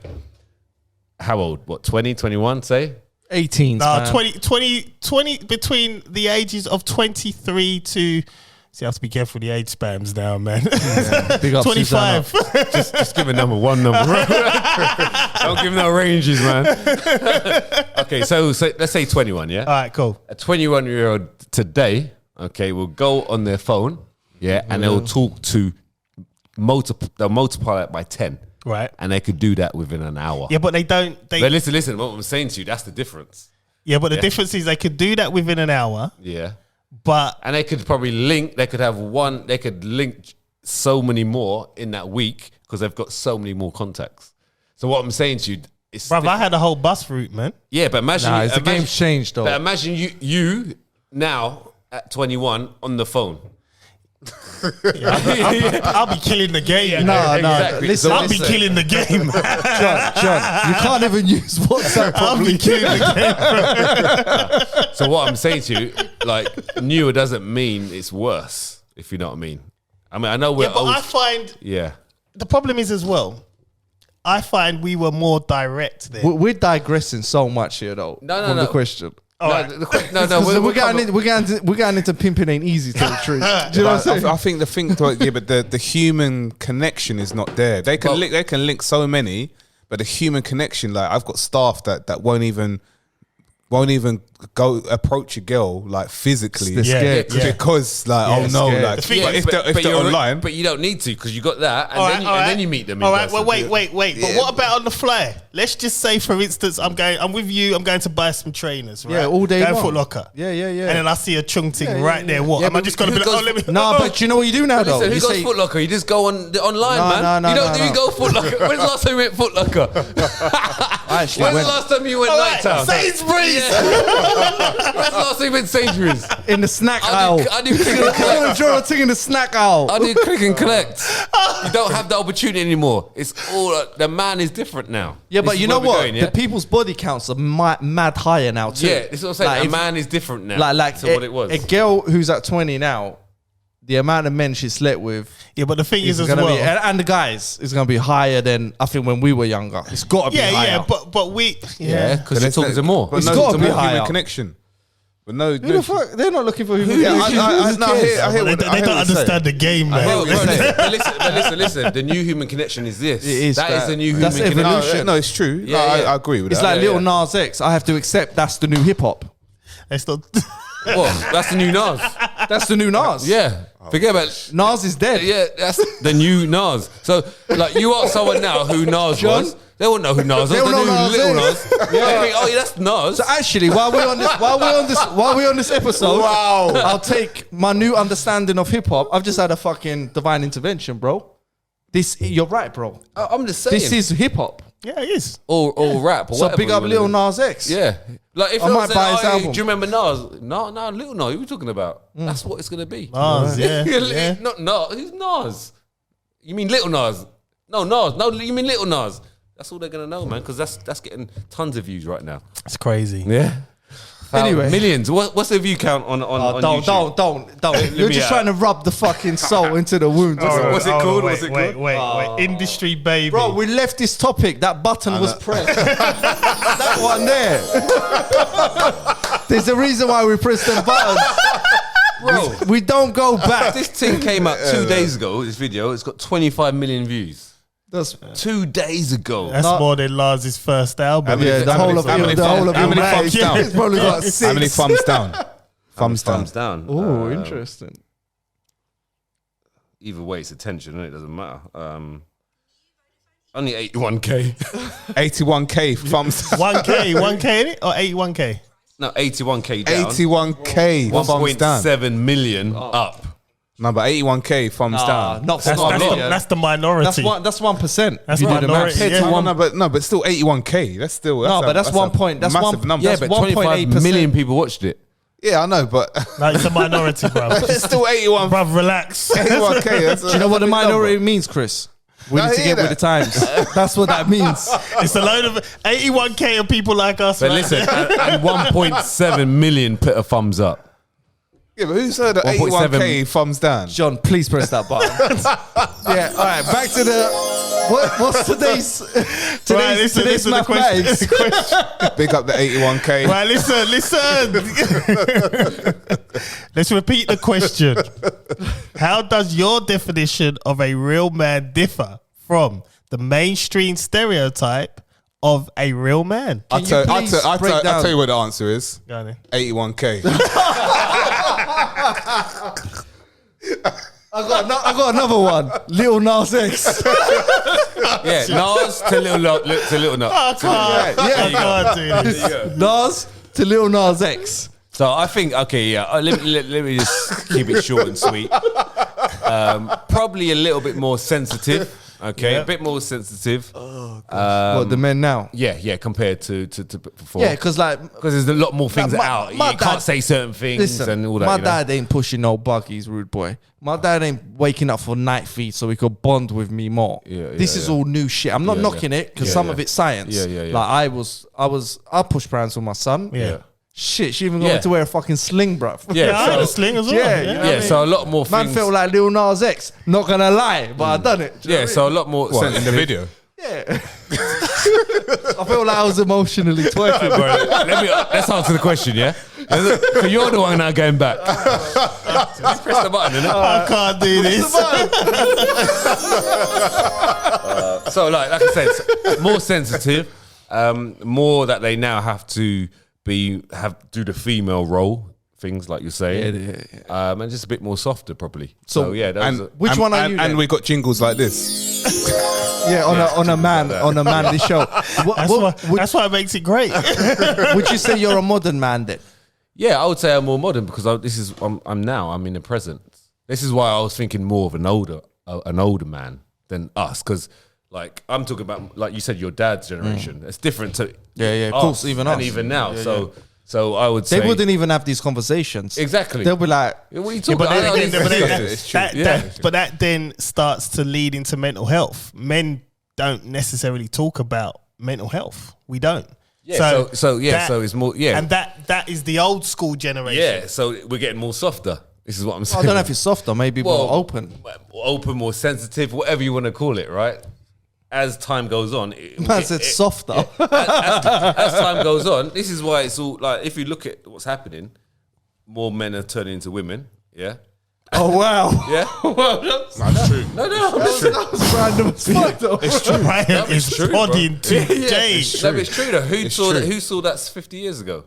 Speaker 4: How old? What, 20, 21, say?
Speaker 3: 18.
Speaker 1: No, 20 between the ages of 23 to. See, I have to be careful with the age spams now, man.
Speaker 3: Big up
Speaker 1: 25.
Speaker 4: Just give a number, one number. Don't give no ranges, man. Okay, so let's say 21, yeah?
Speaker 1: All right, cool.
Speaker 4: A 21-year-old today, okay, will go on their phone, yeah, and they'll talk to they'll multiply it by 10.
Speaker 1: Right.
Speaker 4: And they could do that within an hour.
Speaker 1: Yeah, but they don't.
Speaker 4: But listen, what I'm saying to you, that's the difference.
Speaker 1: Yeah, but the difference is they could do that within an hour.
Speaker 4: Yeah.
Speaker 1: But
Speaker 4: and they could probably link. They could link so many more in that week because they've got so many more contacts. So what I'm saying to you, is,
Speaker 1: bruv, I had a whole bus route, man.
Speaker 4: Yeah, but imagine
Speaker 3: the game's changed though.
Speaker 4: But imagine you now at 21 on the phone.
Speaker 1: I'll be killing the game.
Speaker 3: No,
Speaker 4: exactly.
Speaker 3: listen,
Speaker 1: I'll be killing the game.
Speaker 3: John, you can't even use WhatsApp
Speaker 1: I'll
Speaker 3: properly.
Speaker 1: be killing the game.
Speaker 4: So what I'm saying to you, like, newer doesn't mean it's worse, if you know what I mean. I know we're
Speaker 1: Yeah, but
Speaker 4: old.
Speaker 1: I find the problem is as well. I find we were more direct then.
Speaker 3: We're digressing so much here, though.
Speaker 4: No.
Speaker 3: From the question.
Speaker 4: We're
Speaker 3: getting into pimping ain't easy territory. Do you know what I'm saying?
Speaker 2: I think but the human connection is not there. They can link so many, but the human connection, like I've got staff that won't even go approach a girl like physically,
Speaker 3: They're scared.
Speaker 2: because like
Speaker 3: scared.
Speaker 2: like if they're online,
Speaker 4: but you don't need to because you got that, and then you meet them.
Speaker 1: All right, well, wait. But what about on the fly? Let's just say, for instance, I'm with you. I'm going to buy some trainers. Right?
Speaker 3: Yeah, all day
Speaker 1: Going
Speaker 3: long.
Speaker 1: Foot Locker.
Speaker 3: Yeah.
Speaker 1: And then I see a chung ting right there. What?
Speaker 4: Yeah,
Speaker 1: am I
Speaker 4: but
Speaker 1: just gonna be like,
Speaker 4: who
Speaker 1: oh, let me?
Speaker 3: No, but you know what you do now, though?
Speaker 4: Listen, who
Speaker 3: You
Speaker 4: goes
Speaker 3: say,
Speaker 4: Foot Locker? You just go online, man.
Speaker 3: No,
Speaker 4: you go Foot Locker. When's the last time you went Foot Locker?
Speaker 3: I actually
Speaker 4: When's
Speaker 3: went
Speaker 4: the last time you went
Speaker 1: All
Speaker 4: Night Town?
Speaker 1: Sainsbury's.
Speaker 4: When's the last time you went Sainsbury's?
Speaker 3: in the snack aisle.
Speaker 4: I do click and collect.
Speaker 3: You're in the snack aisle.
Speaker 4: I do click and collect. You don't have the opportunity anymore. It's all the man is different now.
Speaker 3: Yeah,
Speaker 4: This
Speaker 3: but
Speaker 4: is
Speaker 3: you know
Speaker 4: where we're
Speaker 3: what?
Speaker 4: going, yeah?
Speaker 3: The people's body counts are mad higher now too.
Speaker 4: Yeah, this is what I'm saying.
Speaker 3: Like,
Speaker 4: A
Speaker 3: if-
Speaker 4: man is different now.
Speaker 3: like
Speaker 4: to what it was.
Speaker 3: A girl who's at 20 now, the amount of men she slept with
Speaker 1: Yeah, but the thing is as
Speaker 3: gonna
Speaker 1: well.
Speaker 3: be, and the guys is gonna be higher than I think when we were younger. It's got to be higher.
Speaker 1: Yeah, but we.
Speaker 4: Yeah, because you're talking to more.
Speaker 2: but
Speaker 3: It's
Speaker 2: no,
Speaker 3: gotta be
Speaker 2: human
Speaker 3: higher.
Speaker 2: connection. But no,
Speaker 3: Who the fuck? They're not looking for who.
Speaker 2: Yeah, I hear
Speaker 1: But they don't understand the game, man.
Speaker 4: Bro, listen. The new human connection is this.
Speaker 3: It is
Speaker 4: That is
Speaker 3: that.
Speaker 4: the new
Speaker 3: That's
Speaker 4: human connection.
Speaker 3: evolution.
Speaker 2: No, it's true.
Speaker 4: Yeah,
Speaker 2: No,
Speaker 4: yeah.
Speaker 2: I agree with
Speaker 3: It's
Speaker 2: that.
Speaker 3: like Lil Nas X. I have to accept that's the new hip hop.
Speaker 1: It's not.
Speaker 4: What? That's the new Nas.
Speaker 3: That's the new Nas.
Speaker 4: Yeah. Forget about.
Speaker 3: Nas is dead.
Speaker 4: Yeah, that's the new Nas. So, like, you ask someone now who Nas was, they won't know who Nas was.
Speaker 3: They
Speaker 4: They
Speaker 3: don't know
Speaker 4: know
Speaker 3: Nas
Speaker 4: Little
Speaker 3: is.
Speaker 4: Nas. They think, oh, yeah, that's Nas.
Speaker 3: So actually, while we're on this episode, I'll take my new understanding of hip hop. I've just had a fucking divine intervention, bro. You're right, bro.
Speaker 4: I'm just saying.
Speaker 3: This is hip hop.
Speaker 1: Yeah, it is.
Speaker 4: or rap. Or
Speaker 3: So
Speaker 4: whatever
Speaker 3: big up
Speaker 4: you
Speaker 3: Lil
Speaker 4: wanna
Speaker 3: Nas X.
Speaker 4: do. Yeah. Like, if
Speaker 3: I
Speaker 4: I
Speaker 3: might
Speaker 4: might
Speaker 3: buy his album.
Speaker 4: do you remember Nas? No, Little Nas. Who are you talking about? That's what it's going to be.
Speaker 1: Nas, yeah.
Speaker 4: Not Nas. Who's Nas? You mean Little Nas? No, Nas. No, you mean Little Nas. That's all they're going to know, man, because that's getting tons of views right now.
Speaker 1: It's crazy.
Speaker 4: Yeah.
Speaker 3: Anyway.
Speaker 4: Millions. What's the view count on YouTube?
Speaker 3: Don't. You're just trying to rub the fucking soul into the wound.
Speaker 4: What's it called?
Speaker 1: Wait,
Speaker 4: What's it
Speaker 1: wait,
Speaker 4: called?
Speaker 1: wait. Industry baby.
Speaker 3: Bro, we left this topic. That button was pressed. That one there. There's a reason why we pressed them buttons.
Speaker 4: Bro,
Speaker 3: We don't go back.
Speaker 4: this thing came out 2 days ago, this video. It's got 25 million views.
Speaker 3: That's
Speaker 4: 2 days ago.
Speaker 1: That's more than Lars's first album.
Speaker 3: yeah, the whole of
Speaker 2: how many thumbs down?
Speaker 3: It's probably got
Speaker 2: How
Speaker 3: 6.
Speaker 2: many thumbs down? Thumbs down.
Speaker 4: Thumbs down.
Speaker 3: Oh, interesting.
Speaker 4: Either way, it's attention, and it doesn't matter. Only 81k.
Speaker 2: 81k thumbs down.
Speaker 1: 1K in it or 81K?
Speaker 4: No, 81k down.
Speaker 2: 81k thumbs down.
Speaker 4: 1.7 million up.
Speaker 2: No, but 81k thumbs down.
Speaker 3: Not
Speaker 1: That's,
Speaker 3: not
Speaker 1: that's,
Speaker 3: a
Speaker 1: the,
Speaker 3: lot.
Speaker 1: that's the minority.
Speaker 3: That's 1%.
Speaker 1: That's
Speaker 3: if you do the math.
Speaker 1: minority, yeah.
Speaker 2: No, but still 81k. That's still
Speaker 3: That's 1 point. That's
Speaker 2: massive
Speaker 3: one
Speaker 2: number.
Speaker 4: Yeah,
Speaker 3: That's
Speaker 4: but 25
Speaker 3: 1.8%.
Speaker 4: million people watched it.
Speaker 2: Yeah, I know, but
Speaker 1: No, it's a minority, bro.
Speaker 2: it's still 81.
Speaker 1: Bruv, relax.
Speaker 2: 81k. That's
Speaker 3: Do you know what the minority means, Chris? We
Speaker 2: I
Speaker 3: need to
Speaker 2: hear
Speaker 3: get with the
Speaker 2: that.
Speaker 3: times. That's what that means.
Speaker 1: It's a load of 81K of people like us.
Speaker 4: But
Speaker 1: right?
Speaker 4: listen, and 1.7 million put a thumbs up.
Speaker 2: Yeah, but who's heard of 81K thumbs down?
Speaker 3: John, please press that button. Yeah, all right, back to the... What's today's
Speaker 1: listen
Speaker 3: mathematics?
Speaker 1: the question.
Speaker 2: Big up the 81K.
Speaker 1: Right, listen. Let's repeat the question. How does your definition of a real man differ from the mainstream stereotype of a real man?
Speaker 2: I'll tell you what the answer is.
Speaker 1: Go on then.
Speaker 2: 81K.
Speaker 3: I got another one. Lil Nas X.
Speaker 4: Yeah, Nas to Lil Nas.
Speaker 1: I can't do this.
Speaker 3: Nas to Lil Nas X.
Speaker 4: So I think, okay, yeah, let me just keep it short and sweet. Probably a little bit more sensitive, okay?
Speaker 1: Yeah.
Speaker 4: A bit more sensitive.
Speaker 3: What, the men now?
Speaker 4: Yeah, compared to before.
Speaker 3: Yeah, because
Speaker 4: there's a lot more things
Speaker 3: Like,
Speaker 4: out.
Speaker 3: my
Speaker 4: You can't
Speaker 3: dad-
Speaker 4: say certain things
Speaker 3: listen,
Speaker 4: and all that.
Speaker 3: my
Speaker 4: you know?
Speaker 3: dad ain't pushing no buggies, rude boy. My dad ain't waking up for night feed so he could bond with me more. This is all new shit. I'm not knocking it because some of it's science.
Speaker 4: Yeah.
Speaker 3: Like I push brands with my son.
Speaker 1: Yeah.
Speaker 3: Shit, she even got me to wear a fucking sling, bruv.
Speaker 4: Yeah,
Speaker 1: I had a sling as well.
Speaker 3: Yeah,
Speaker 1: Yeah.
Speaker 3: you know what I mean?
Speaker 4: So a lot more
Speaker 3: Man
Speaker 4: things.
Speaker 3: felt like Lil Nas X. Not gonna lie, but I done it. Do you know what I
Speaker 4: So a lot more
Speaker 2: What, in
Speaker 4: sensitive.
Speaker 2: the video?
Speaker 3: Yeah. I feel like I was emotionally twerking.
Speaker 4: Bro, let's answer the question, yeah? So you're the one now going back. Just press the button, innit?
Speaker 1: I can't do this.
Speaker 4: So like I said, more sensitive, more that they now have to do the female role, things like you're saying, and just a bit more softer, probably. So yeah,
Speaker 3: Which one are you?
Speaker 2: And
Speaker 3: then?
Speaker 2: we got jingles like this.
Speaker 3: Yeah, on a manly show.
Speaker 1: That's why it makes it great.
Speaker 3: Would you say you're a modern man then?
Speaker 4: yeah, I would say I'm more modern because I'm in the present. This is why I was thinking more of an older man than us, because like I'm talking about, like you said, your dad's generation. It's different to
Speaker 3: Yeah, of course, even
Speaker 4: and
Speaker 3: us.
Speaker 4: even now.
Speaker 3: Yeah,
Speaker 4: So I would say
Speaker 3: They wouldn't even have these conversations.
Speaker 4: exactly.
Speaker 3: They'll be like,
Speaker 4: What are you
Speaker 1: Yeah,
Speaker 4: talking
Speaker 1: but
Speaker 4: about?
Speaker 1: that then starts to lead into mental health. Men don't necessarily talk about mental health. We don't.
Speaker 4: So it's more
Speaker 1: and that is the old school generation.
Speaker 4: Yeah, so we're getting more softer. This is what I'm saying.
Speaker 3: I don't know if it's softer, maybe more open.
Speaker 4: More sensitive, whatever you want to call it, right? As time goes on,
Speaker 3: Man said softer.
Speaker 4: as time goes on, this is why it's all like, if you look at what's happening, more men are turning into women. Yeah,
Speaker 3: Oh wow.
Speaker 4: yeah.
Speaker 2: That's true.
Speaker 4: No,
Speaker 3: That was random as fuck though.
Speaker 1: It's true. Ryan is
Speaker 4: true, bro.
Speaker 1: responding to Jay.
Speaker 4: It's true though. Who saw that 50 years ago?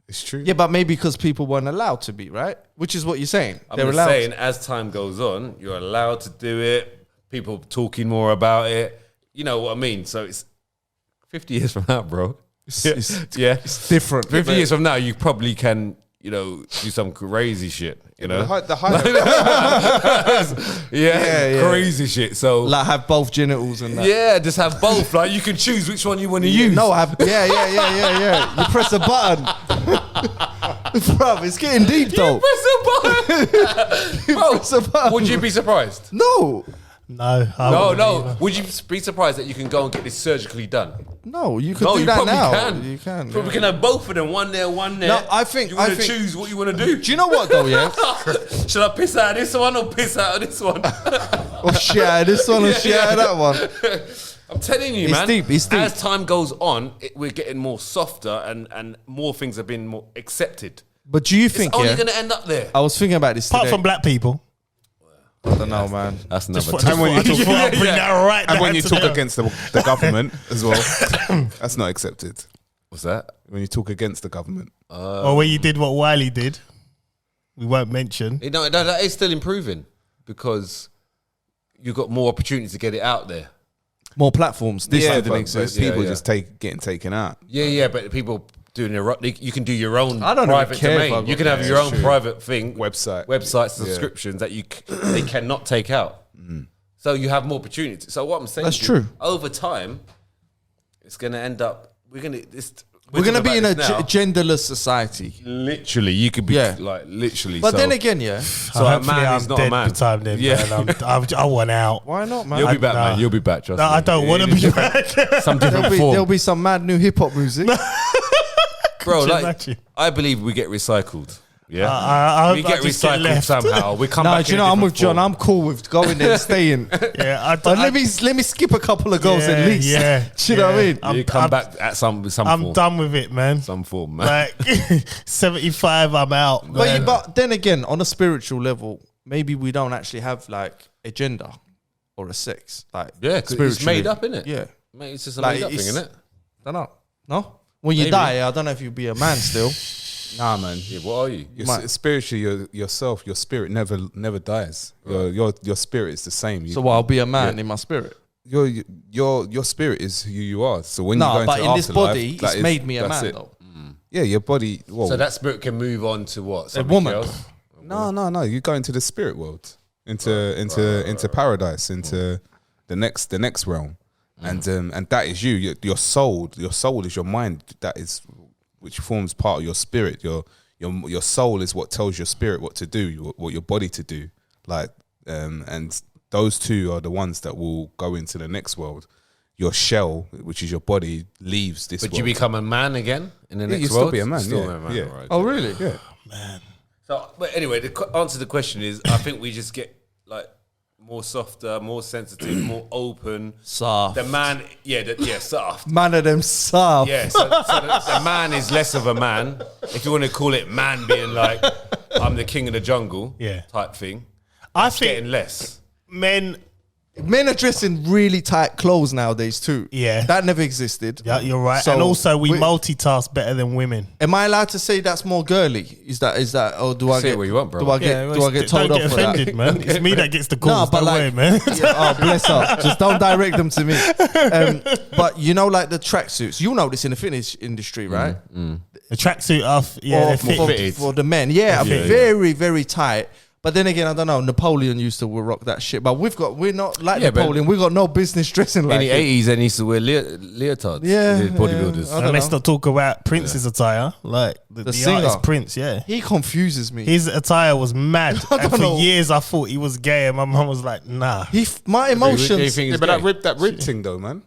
Speaker 2: It's true.
Speaker 3: Yeah, but maybe because people weren't allowed to be, right? Which is what you're saying.
Speaker 4: I'm
Speaker 3: They're
Speaker 4: just
Speaker 3: allowed.
Speaker 4: saying, as time goes on, you're allowed to do it. People talking more about it. You know what I mean? So it's 50 years from now, bro.
Speaker 3: It's different.
Speaker 4: 50 years from now, you probably can, do some crazy shit.
Speaker 2: The high
Speaker 3: Yeah.
Speaker 4: Crazy shit. So
Speaker 3: Like have both genitals and that.
Speaker 4: yeah, just have both. Like you can choose which one you want to use.
Speaker 3: No, yeah. You press a button. Bruv, it's getting deep though.
Speaker 4: Press a button.
Speaker 3: Press a button.
Speaker 4: Would you be surprised?
Speaker 3: No.
Speaker 1: No, I
Speaker 4: No,
Speaker 1: wouldn't
Speaker 4: no.
Speaker 1: either.
Speaker 4: Would you be surprised that you can go and get this surgically done?
Speaker 3: No, you could
Speaker 4: No,
Speaker 3: do
Speaker 4: you
Speaker 3: that
Speaker 4: probably
Speaker 3: now.
Speaker 4: can.
Speaker 3: You can.
Speaker 4: But we can have both of them, one there, one there.
Speaker 3: No, I think-
Speaker 4: you want
Speaker 3: I
Speaker 4: to
Speaker 3: think-
Speaker 4: choose what you want to do.
Speaker 3: Do you know what though, yeah?
Speaker 4: Should I piss out of this one or piss out of this one?
Speaker 3: Or shit out of this one or shit out of that one.
Speaker 4: I'm telling you,
Speaker 3: It's
Speaker 4: man.
Speaker 3: deep, it's deep.
Speaker 4: As time goes on, we're getting more softer and more things have been more accepted.
Speaker 3: But do you think,
Speaker 4: It's only
Speaker 3: yeah?
Speaker 4: going to end up there.
Speaker 3: I was thinking about this
Speaker 1: Apart
Speaker 3: today.
Speaker 1: from black people.
Speaker 3: I don't know, man.
Speaker 4: That's another
Speaker 1: Just when you talk, bring that right
Speaker 2: And
Speaker 1: down
Speaker 2: when you
Speaker 1: to
Speaker 2: talk
Speaker 1: them.
Speaker 2: against the government as well, that's not accepted.
Speaker 4: What's that?
Speaker 2: When you talk against the government.
Speaker 1: Or when you did what Wiley did, we won't mention.
Speaker 4: That is still improving because you've got more opportunity to get it out there.
Speaker 3: More platforms. This didn't
Speaker 2: but
Speaker 3: exist.
Speaker 2: people
Speaker 4: Yeah.
Speaker 2: just getting taken out.
Speaker 4: Yeah, but people doing you can do your own
Speaker 3: I don't even
Speaker 4: private
Speaker 3: care
Speaker 4: domain.
Speaker 3: about
Speaker 4: You can
Speaker 3: that.
Speaker 4: have your own
Speaker 2: true.
Speaker 4: private thing,
Speaker 2: Website.
Speaker 4: subscriptions that they cannot take out. So you have more opportunity. So what I'm saying,
Speaker 3: That's
Speaker 4: to you,
Speaker 3: true.
Speaker 4: over time, it's going to end up. We're going to
Speaker 3: be in a genderless society.
Speaker 4: Literally, you could be literally.
Speaker 3: But
Speaker 4: so,
Speaker 3: then again, yeah.
Speaker 4: so a
Speaker 1: hopefully
Speaker 4: man
Speaker 1: I'm
Speaker 4: is not
Speaker 1: dead
Speaker 4: a man.
Speaker 1: by the time then,
Speaker 4: Yeah.
Speaker 1: man. I want out.
Speaker 3: Why not, man?
Speaker 4: You'll be back,
Speaker 1: Nah.
Speaker 4: man. You'll be back. Trust
Speaker 1: No,
Speaker 4: me.
Speaker 1: I don't want to be back.
Speaker 4: Some different
Speaker 3: There'll
Speaker 4: form,
Speaker 3: be some mad new hip hop music.
Speaker 4: bro.
Speaker 1: Could you
Speaker 4: Like,
Speaker 1: imagine?
Speaker 4: I believe we get recycled. Yeah, we get
Speaker 1: just get
Speaker 4: recycled
Speaker 1: left.
Speaker 4: somehow. We come
Speaker 3: No,
Speaker 4: back.
Speaker 3: do you
Speaker 4: in
Speaker 3: know,
Speaker 4: a
Speaker 3: I'm with
Speaker 4: different
Speaker 3: John. I'm cool with going there and staying.
Speaker 1: Yeah,
Speaker 3: But let me skip a couple of goals at least.
Speaker 1: Yeah,
Speaker 3: Do you know what I mean?
Speaker 4: form. You come back at some
Speaker 1: I'm
Speaker 4: form.
Speaker 1: done with it, man.
Speaker 4: Some form, man.
Speaker 1: Like 75, I'm out. Man.
Speaker 3: But then again, on a spiritual level, maybe we don't actually have like a gender or a sex. Like
Speaker 4: Yeah, 'cause it's made up, innit?
Speaker 3: Yeah.
Speaker 4: Mate, it's just a
Speaker 3: Like,
Speaker 4: made up thing,
Speaker 3: it's-
Speaker 4: isn't it?
Speaker 3: Don't know. No? When you
Speaker 4: Maybe.
Speaker 3: die, I don't know if you'll be a man still.
Speaker 2: Nah, man.
Speaker 4: Yeah, what are you?
Speaker 2: Spiritually, yourself, your spirit never dies. Your spirit is the same.
Speaker 3: So I'll be a man in my spirit.
Speaker 2: Your spirit is who you are. So when you go
Speaker 3: No,
Speaker 2: into
Speaker 3: but in this
Speaker 2: afterlife,
Speaker 3: body,
Speaker 2: that
Speaker 3: it's
Speaker 2: is-
Speaker 3: made me a
Speaker 2: that's
Speaker 3: man
Speaker 2: it.
Speaker 3: though.
Speaker 2: Yeah, your body. Well,
Speaker 4: So that spirit can move on to what?
Speaker 3: A woman.
Speaker 4: Else?
Speaker 2: no. You go into the spirit world, into paradise, into the next realm, and that is you. Your soul. Your soul is your mind. That is which forms part of your spirit. Your soul is what tells your spirit what to do, what your body to do. Like, and those two are the ones that will go into the next world. Your shell, which is your body, leaves this
Speaker 4: But
Speaker 2: world.
Speaker 4: you become a man again in the next
Speaker 2: you
Speaker 4: world?
Speaker 2: still be a man,
Speaker 4: Still
Speaker 2: yeah,
Speaker 4: a man,
Speaker 2: yeah.
Speaker 4: right.
Speaker 3: Oh, really?
Speaker 2: Yeah.
Speaker 4: So, but anyway, the answer to the question is, I think we just get like more softer, more sensitive, more open.
Speaker 3: Soft.
Speaker 4: The man, soft.
Speaker 3: Man of them soft.
Speaker 4: Yeah, so the man is less of a man. If you want to call it man being like, I'm the king of the jungle type thing.
Speaker 1: I
Speaker 4: It's
Speaker 1: think
Speaker 4: getting less.
Speaker 1: men.
Speaker 3: Men are dressing really tight clothes nowadays too.
Speaker 1: Yeah.
Speaker 3: That never existed.
Speaker 1: Yeah, you're right.
Speaker 3: So
Speaker 1: and also, we multitask better than women.
Speaker 3: Am I allowed to say that's more girly? Is that or do I
Speaker 4: Say it
Speaker 3: get
Speaker 4: where you want, bro.
Speaker 3: Do I get told
Speaker 1: don't
Speaker 3: off
Speaker 1: get
Speaker 3: for
Speaker 1: offended,
Speaker 3: that?
Speaker 1: man. It's me that gets the calls.
Speaker 3: but
Speaker 1: Don't worry,
Speaker 3: like-
Speaker 1: man.
Speaker 3: Yeah, oh, bless her. Just don't direct them to me. But you know, like the tracksuits, you know this in the fitness industry, right?
Speaker 1: The tracksuit off, yeah, they're fitted.
Speaker 3: For the men, yeah, I mean,
Speaker 1: Yeah.
Speaker 3: very, very tight. But then again, I don't know. Napoleon used to rock that shit, but we're not like
Speaker 4: Yeah, but-
Speaker 3: Napoleon. We got no business dressing
Speaker 4: In
Speaker 3: like
Speaker 4: the
Speaker 3: it.
Speaker 4: 80s, they used to wear leotards.
Speaker 3: Yeah,
Speaker 4: the bodybuilders.
Speaker 3: yeah. I
Speaker 1: And
Speaker 3: don't
Speaker 1: let's
Speaker 3: know.
Speaker 1: not talk about Prince's attire. Like the
Speaker 3: singer.
Speaker 1: artist Prince, yeah.
Speaker 3: He confuses me.
Speaker 1: His attire was mad. And
Speaker 3: don't
Speaker 1: for
Speaker 3: know.
Speaker 1: years, I thought he was gay, and my mum was like, nah.
Speaker 3: My
Speaker 4: Do you
Speaker 3: emotions.
Speaker 4: think
Speaker 2: Yeah,
Speaker 4: he's
Speaker 2: but
Speaker 4: gay?
Speaker 2: that rib thing though, man.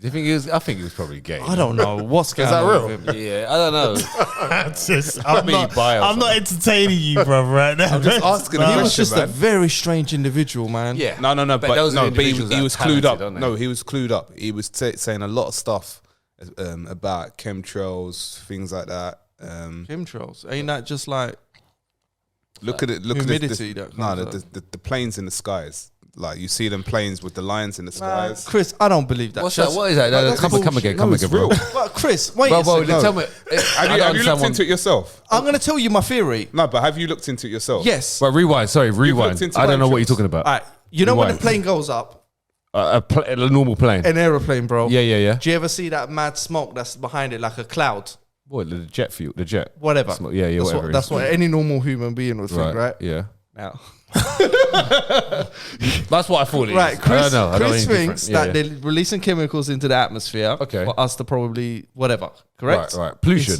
Speaker 4: Do you think he was? I think he was probably gay.
Speaker 3: I don't know what's going
Speaker 2: that
Speaker 3: on
Speaker 2: real?
Speaker 3: with him.
Speaker 4: Yeah, I don't know.
Speaker 1: I'm
Speaker 4: Maybe
Speaker 1: not,
Speaker 4: bi or
Speaker 1: I'm not entertaining you, bro, right now.
Speaker 2: I'm just asking a
Speaker 3: He
Speaker 2: question,
Speaker 3: was just
Speaker 2: man.
Speaker 3: a very strange individual, man.
Speaker 4: Yeah.
Speaker 2: No, but
Speaker 4: those are
Speaker 2: he
Speaker 4: individuals that
Speaker 2: was
Speaker 4: are
Speaker 2: clued
Speaker 4: talented,
Speaker 2: up.
Speaker 4: aren't they?
Speaker 2: No, he was clued up. He was saying a lot of stuff about chemtrails, things like that.
Speaker 3: Chemtrails. Ain't that just like
Speaker 2: Look at it. Look
Speaker 3: humidity
Speaker 2: at
Speaker 3: that
Speaker 2: this. No,
Speaker 3: comes
Speaker 2: the planes in the skies. Like you see them planes with the lines in the skies.
Speaker 3: Chris, I don't believe that.
Speaker 4: What's that? What is that?
Speaker 2: that's
Speaker 4: Come again,
Speaker 2: bullshit.
Speaker 4: come
Speaker 2: No,
Speaker 4: again,
Speaker 2: it's
Speaker 4: bro.
Speaker 2: real.
Speaker 3: But Chris, wait
Speaker 4: Well,
Speaker 3: a second.
Speaker 4: tell me.
Speaker 2: Have you looked into it yourself?
Speaker 3: I'm going to tell you my theory.
Speaker 2: No, but have you looked into it yourself?
Speaker 3: Yes.
Speaker 4: Well, rewind. Sorry, rewind.
Speaker 2: into
Speaker 4: I don't know what you're
Speaker 2: chemtrails.
Speaker 4: talking about.
Speaker 3: All right. You know when the
Speaker 4: Rewind.
Speaker 3: plane goes up,
Speaker 4: A normal plane.
Speaker 3: an aeroplane, bro.
Speaker 4: Yeah.
Speaker 3: Do you ever see that mad smoke that's behind it, like a cloud?
Speaker 4: What, the jet fuel? The jet?
Speaker 3: Whatever.
Speaker 4: Smoke, yeah,
Speaker 3: That's
Speaker 4: whatever.
Speaker 3: what, that's what any normal human being would think, right?
Speaker 4: Yeah.
Speaker 3: Now.
Speaker 4: That's what I thought it is.
Speaker 3: Right, Chris,
Speaker 4: I don't know.
Speaker 3: Chris
Speaker 4: Different.
Speaker 3: thinks
Speaker 4: Yeah,
Speaker 3: that they're releasing chemicals into the atmosphere
Speaker 4: Okay.
Speaker 3: for us to probably whatever, correct?
Speaker 4: Right. Pollution.